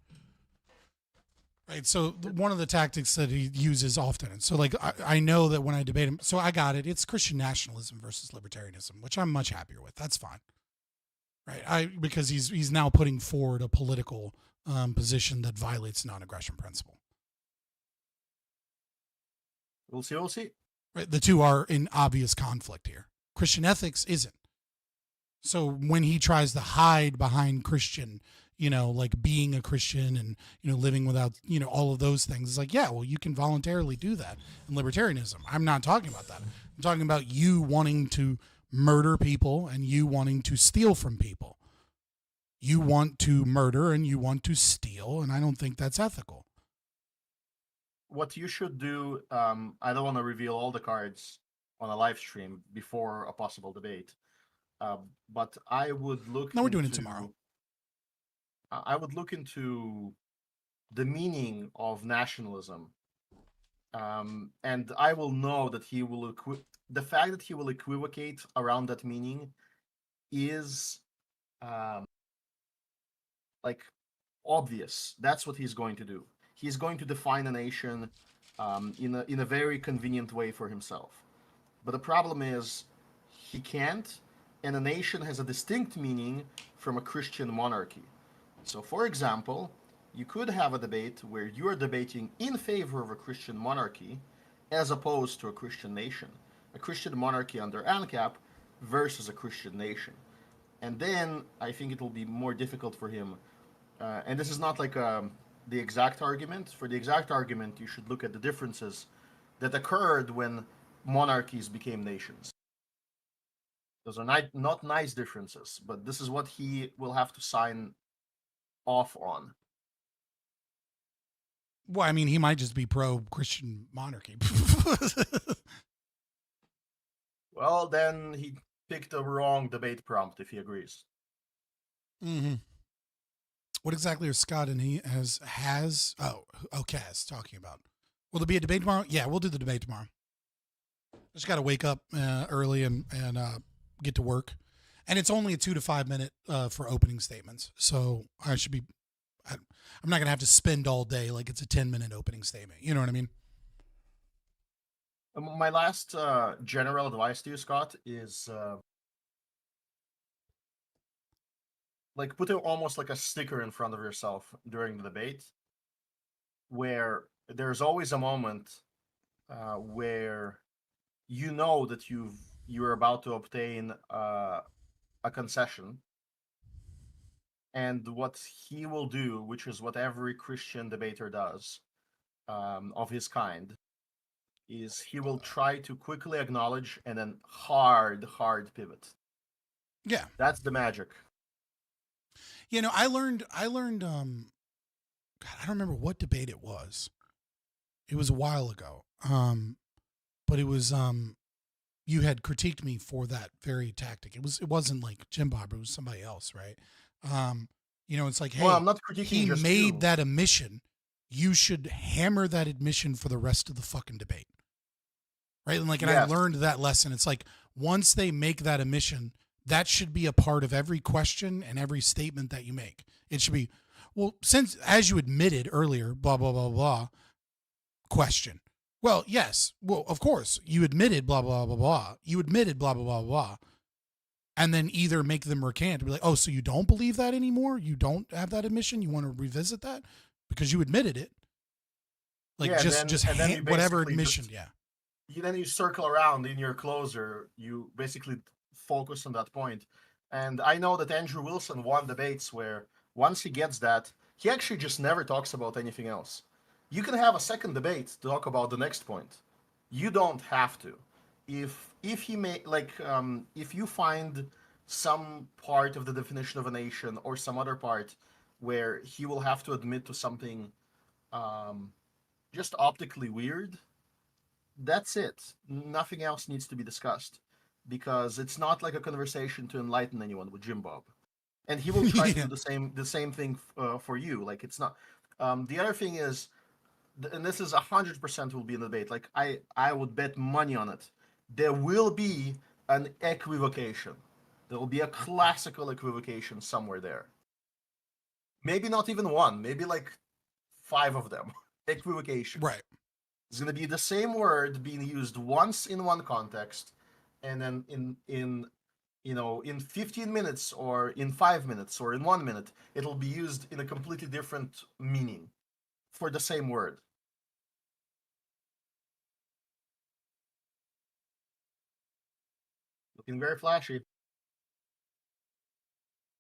Right. So one of the tactics that he uses often. So, like, I know that when I debate him, so I got it. It's Christian nationalism versus libertarianism, which I'm much happier with. That's fine. Right. Because he's now putting forward a political position that violates non-aggression principle. We'll see. We'll see. Right. The two are in obvious conflict here. Christian ethics isn't. So when he tries to hide behind Christian, like being a Christian and, living without, all of those things, it's like, yeah, well, you can voluntarily do that in libertarianism. I'm not talking about that. I'm talking about you wanting to murder people and you wanting to steal from people. You want to murder and you want to steal, and I don't think that's ethical. What you should do, I don't want to reveal all the cards on a live stream before a possible debate, but I would look... No, we're doing it tomorrow. I would look into the meaning of nationalism, and I will know that he will... The fact that he will equivocate around that meaning is, like, obvious. That's what he's going to do. He's going to define a nation in a very convenient way for himself. But the problem is he can't, and a nation has a distinct meaning from a Christian monarchy. So, for example, you could have a debate where you are debating in favor of a Christian monarchy as opposed to a Christian nation. A Christian monarchy under ANCAP versus a Christian nation. And then I think it will be more difficult for him. And this is not like the exact argument. For the exact argument, you should look at the differences that occurred when monarchies became nations. Those are not nice differences, but this is what he will have to sign off on. Well, I mean, he might just be pro-Christian monarchy. Well, then he picked the wrong debate prompt if he agrees. Mm-hmm. What exactly are Scott and he has Kaz talking about? Will there be a debate tomorrow? Yeah, we'll do the debate tomorrow. Just got to wake up early and get to work. And it's only a 2 to 5 minute for opening statements. So I'm not going to have to spend all day like it's a 10-minute opening statement. You know what I mean? My last general advice to you, Scott, is like put almost like a sticker in front of yourself during the debate, where there's always a moment where you know that you're about to obtain a concession, and what he will do, which is what every Christian debater does of his kind, is he will try to quickly acknowledge and then hard pivot. Yeah. That's the magic. You know, I learned God, I don't remember what debate it was. It was a while ago. But it was you had critiqued me for that very tactic. It wasn't like Jim Bob, it was somebody else, right? You know, it's like, hey, well, I'm not critiquing, he just made you. that admission. You should hammer that admission for the rest of the fucking debate. Right? And I learned that lesson. It's like once they make that admission, that should be a part of every question and every statement that you make. It should be, well, since as you admitted earlier, blah, blah, blah, blah, question. Well, yes. Well, of course, you admitted blah, blah, blah, blah. You admitted blah, blah, blah, blah. And then either make them recant, be like, oh, so you don't believe that anymore? You don't have that admission? You want to revisit that? Because you admitted it. Like, yeah, whatever admission, yeah. Then you circle around in your closer. You basically focus on that point. And I know that Andrew Wilson won debates where once he gets that, he actually just never talks about anything else. You can have a second debate to talk about the next point. You don't have to. If he may if you find some part of the definition of a nation or some other part where he will have to admit to something just optically weird, that's it. Nothing else needs to be discussed, because it's not like a conversation to enlighten anyone with Jim Bob, and he will try to do the same thing for you. Like, it's not. The other thing is, and this is 100% will be in the debate. Like, I would bet money on it. There will be an equivocation. There will be a classical equivocation somewhere there. Maybe not even one. Maybe like 5 of them. Equivocation. Right. It's going to be the same word being used once in one context, and then in 15 minutes or in 5 minutes or in 1 minute, it'll be used in a completely different meaning for the same word. Looking very flashy.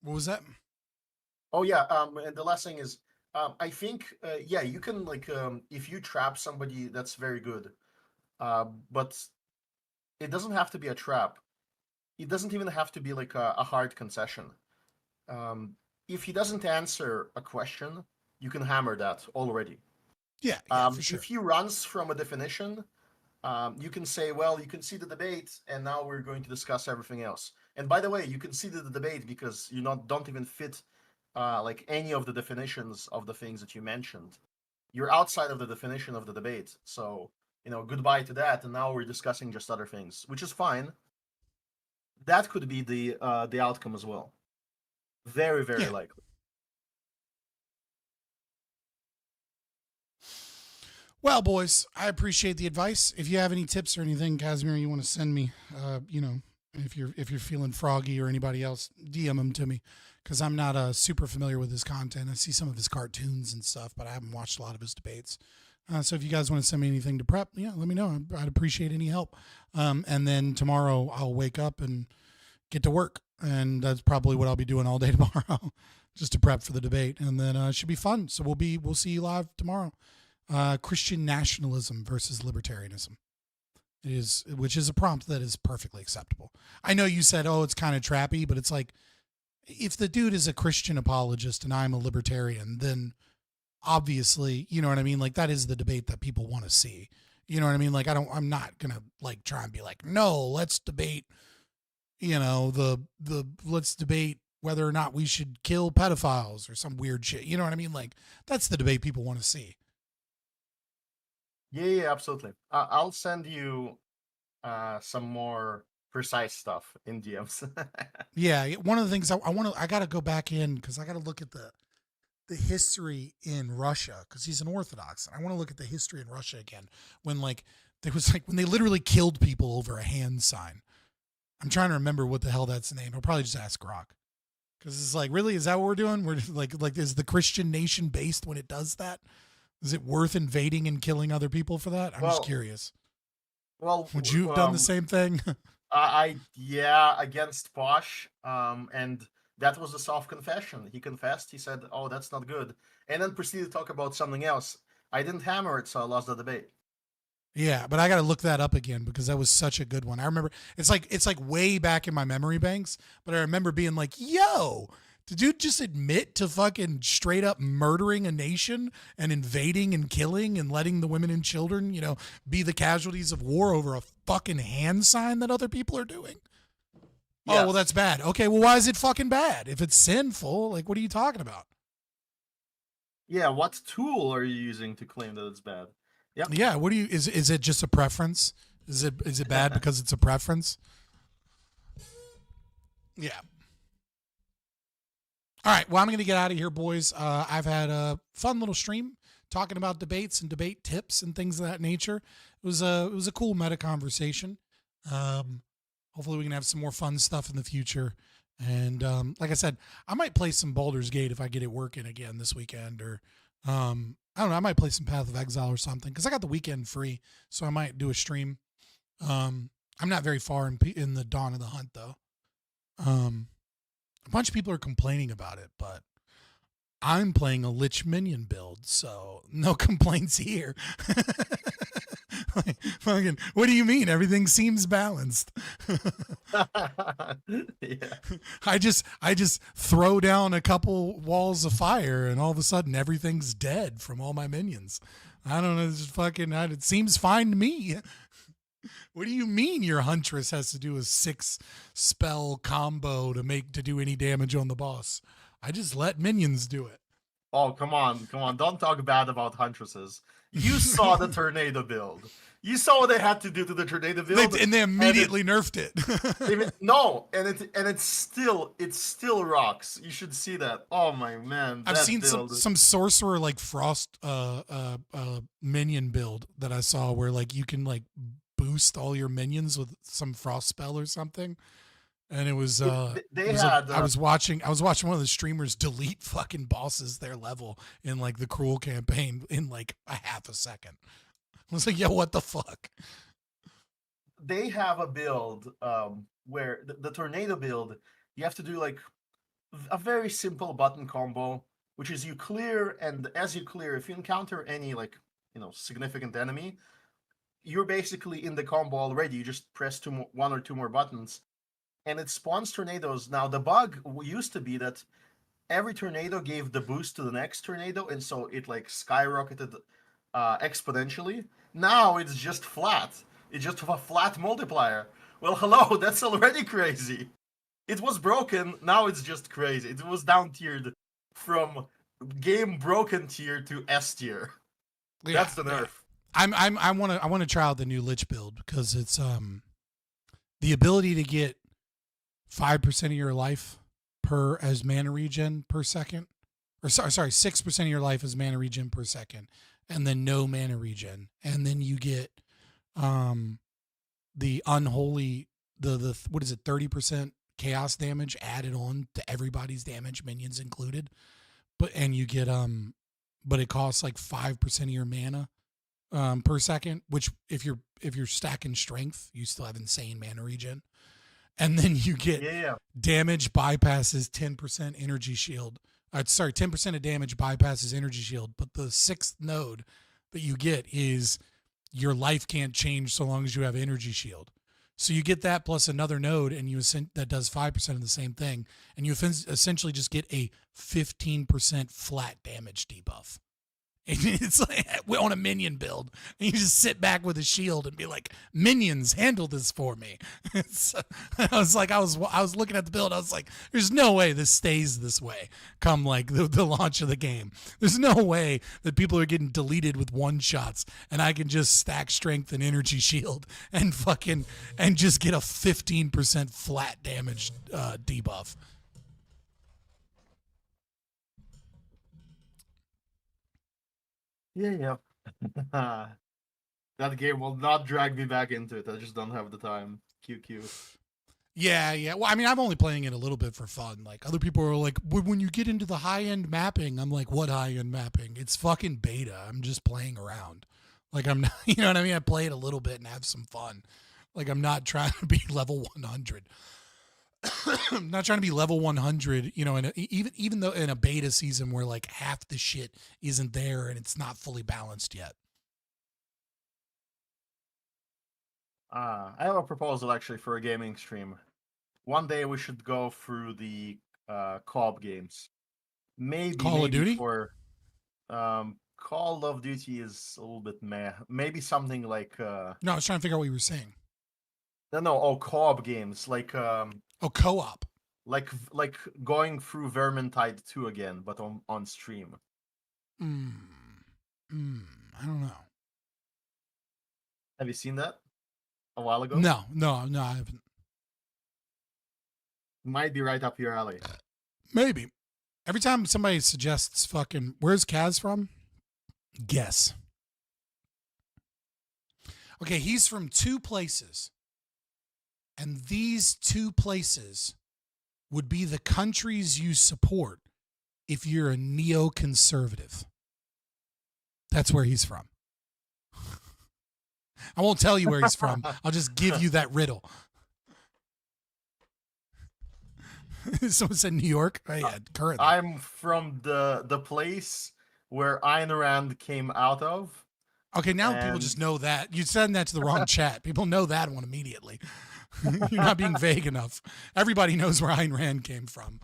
What was that? Oh yeah, and the last thing is, I think, yeah, you can, like, if you trap somebody, that's very good, but it doesn't have to be a trap. It doesn't even have to be like a hard concession. If he doesn't answer a question, you can hammer that already. Yeah, for sure. If he runs from a definition, you can say, well, you can see the debate, and now we're going to discuss everything else. And by the way, you can see the debate because you don't even fit like any of the definitions of the things that you mentioned. You're outside of the definition of the debate. So, goodbye to that, and now we're discussing just other things, which is fine. That could be the outcome as well. Very, very likely. Well, boys, I appreciate the advice. If you have any tips or anything, Casimir, you want to send me, if you're feeling froggy or anybody else, DM them to me, because I'm not super familiar with his content. I see some of his cartoons and stuff, but I haven't watched a lot of his debates. So if you guys want to send me anything to prep, let me know. I'd appreciate any help. And then tomorrow I'll wake up and get to work, and that's probably what I'll be doing all day tomorrow, just to prep for the debate. And then it should be fun. So we'll see you live tomorrow. Christian nationalism versus libertarianism. Which is a prompt that is perfectly acceptable. I know you said, it's kind of trappy, but it's like, if the dude is a Christian apologist and I'm a libertarian, then obviously, you know what I mean? Like, that is the debate that people want to see. You know what I mean? Like, I'm not going to like try and be like, no, let's debate, let's debate whether or not we should kill pedophiles or some weird shit. You know what I mean? Like, that's the debate people want to see. Yeah, absolutely. I'll send you some more precise stuff in DMs. Yeah, one of the things I got to go back in, because I got to look at the history in Russia, because he's an Orthodox, and I want to look at the history in Russia again, when when they literally killed people over a hand sign. I'm trying to remember what the hell that's the name. I'll probably just ask Grok, because it's like, really, is that what we're doing? We're like is the Christian nation based when it does that? Is it worth invading and killing other people for that? I'm just curious. Well, would you have done the same thing? Against Posh, and that was a soft confession. He confessed. He said, "Oh, that's not good," and then proceeded to talk about something else. I didn't hammer it, so I lost the debate. Yeah, but I got to look that up again, because that was such a good one. I remember it's like way back in my memory banks, but I remember being like, "Yo, did you just admit to fucking straight up murdering a nation and invading and killing and letting the women and children, be the casualties of war over a fucking hand sign that other people are doing?" Yes. Oh, well, that's bad. Okay, well, why is it fucking bad? If it's sinful, like, what are you talking about? Yeah, what tool are you using to claim that it's bad? Yep. Yeah, what do you is it just a preference? Is it bad because it's a preference? Yeah. All right, well, I'm going to get out of here, boys. I've had a fun little stream talking about debates and debate tips and things of that nature. It was a cool meta conversation. Hopefully we can have some more fun stuff in the future. And like I said, I might play some Baldur's Gate if I get it working again this weekend, or I don't know, I might play some Path of Exile or something, because I got the weekend free, so I might do a stream. I'm not very far in the Dawn of the Hunt, though. A bunch of people are complaining about it, but I'm playing a Lich Minion build, so no complaints here. Fucking, what do you mean? Everything seems balanced. Yeah. I just throw down a couple walls of fire, and all of a sudden everything's dead from all my minions. I don't know. It's just fucking. It seems fine to me. What do you mean your huntress has to do a 6 spell combo to do any damage on the boss? I just let minions do it. Oh, come on. Don't talk bad about huntresses. You saw the tornado build. You saw what they had to do to the tornado build, And they immediately nerfed it. No, and it still rocks. You should see that. Oh my man, I've seen build. some sorcerer like frost minion build that I saw where like you can like boost all your minions with some frost spell or something. And it was I was watching one of the streamers delete fucking bosses their level in like the Cruel campaign in like a half a second. I was like, yo, what the fuck? They have a build where the tornado build, you have to do like a very simple button combo, which is you clear, and as you clear, if you encounter any like significant enemy, you're basically in the combo already. You just press one or two more buttons, and it spawns tornadoes. Now, the bug used to be that every tornado gave the boost to the next tornado, and so it like skyrocketed exponentially. Now it's just flat. It's just a flat multiplier. Well, hello, that's already crazy. It was broken. Now it's just crazy. It was down tiered from game broken tier to S tier. Yeah, that's the nerf. I want to try out the new Lich build because it's the ability to get 5% of your life as mana regen per second, or sorry 6% of your life as mana regen per second, and then no mana regen, and then you get the unholy the what is it, 30% chaos damage added on to everybody's damage, minions included, but you get but it costs like 5% of your mana per second, which if you're stacking strength, you still have insane mana regen. And then you get damage bypasses 10% energy shield. 10% of damage bypasses energy shield. But the 6th node that you get is your life can't change so long as you have energy shield. So you get that plus another node, and that does 5% of the same thing, and you essentially just get a 15% flat damage debuff. And it's like on a minion build, and you just sit back with a shield and be like, "Minions, handle this for me." I was looking at the build. I was like, "There's no way this stays this way come like the launch of the game. There's no way that people are getting deleted with one shots, and I can just stack strength and energy shield and just get a 15% flat damage debuff." Yeah. That game will not drag me back into it. I just don't have the time. QQ. Yeah. Well, I mean, I'm only playing it a little bit for fun. Like, other people are like, when you get into the high-end mapping, I'm like, what high-end mapping? It's fucking beta. I'm just playing around. Like, I'm not, you know what I mean? I play it a little bit and have some fun. Like, I'm not trying to be level 100. I'm not trying to be level 100, even though in a beta season where like half the shit isn't there and it's not fully balanced yet. I have a proposal actually for a gaming stream. One day we should go through the co-op games. Maybe Call of Duty? For Call of Duty is a little bit meh. Maybe something like No, I was trying to figure out what you were saying. No, co-op games like co-op. Like going through Vermintide 2 again, but on stream. I don't know. Have you seen that a while ago? No, I haven't. Might be right up your alley. Maybe. Every time somebody suggests fucking, where's Kaz from? Guess. Okay, he's from 2 places. And these 2 places would be the countries you support if you're a neoconservative. That's where he's from. I won't tell you where he's from. I'll just give you that riddle. Someone said New York. Oh, yeah, currently. I'm from the place where Ayn Rand came out of, Okay, now people And- just know that. You send that to the wrong chat. People know that one immediately. You're not being vague enough. Everybody knows where Ayn Rand came from.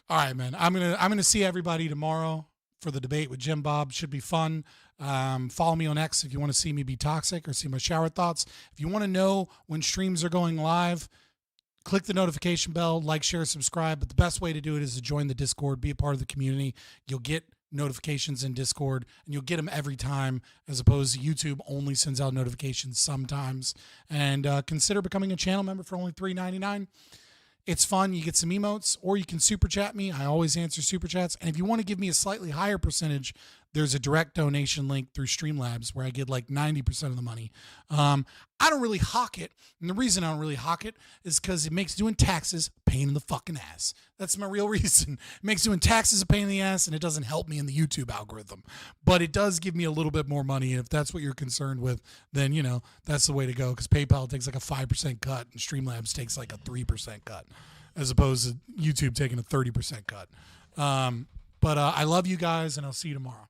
All right, man. I'm gonna see everybody tomorrow for the debate with Jim Bob. Should be fun. Follow me on X if you want to see me be toxic or see my shower thoughts. If you want to know when streams are going live, click the notification bell, like, share, subscribe. But the best way to do it is to join the Discord, be a part of the community. You'll get notifications in Discord, and you'll get them every time, as opposed to YouTube only sends out notifications sometimes. And consider becoming a channel member for only $3.99. It's fun. You get some emotes, or you can super chat me. I always answer super chats. And if you want to give me a slightly higher percentage, there's a direct donation link through Streamlabs where I get like 90% of the money. I don't really hawk it. And the reason I don't really hawk it is because it makes doing taxes a pain in the fucking ass. That's my real reason. It makes doing taxes a pain in the ass, and it doesn't help me in the YouTube algorithm. But it does give me a little bit more money. And if that's what you're concerned with, then, you know, that's the way to go, because PayPal takes like a 5% cut and Streamlabs takes like a 3% cut, as opposed to YouTube taking a 30% cut. But I love you guys, and I'll see you tomorrow.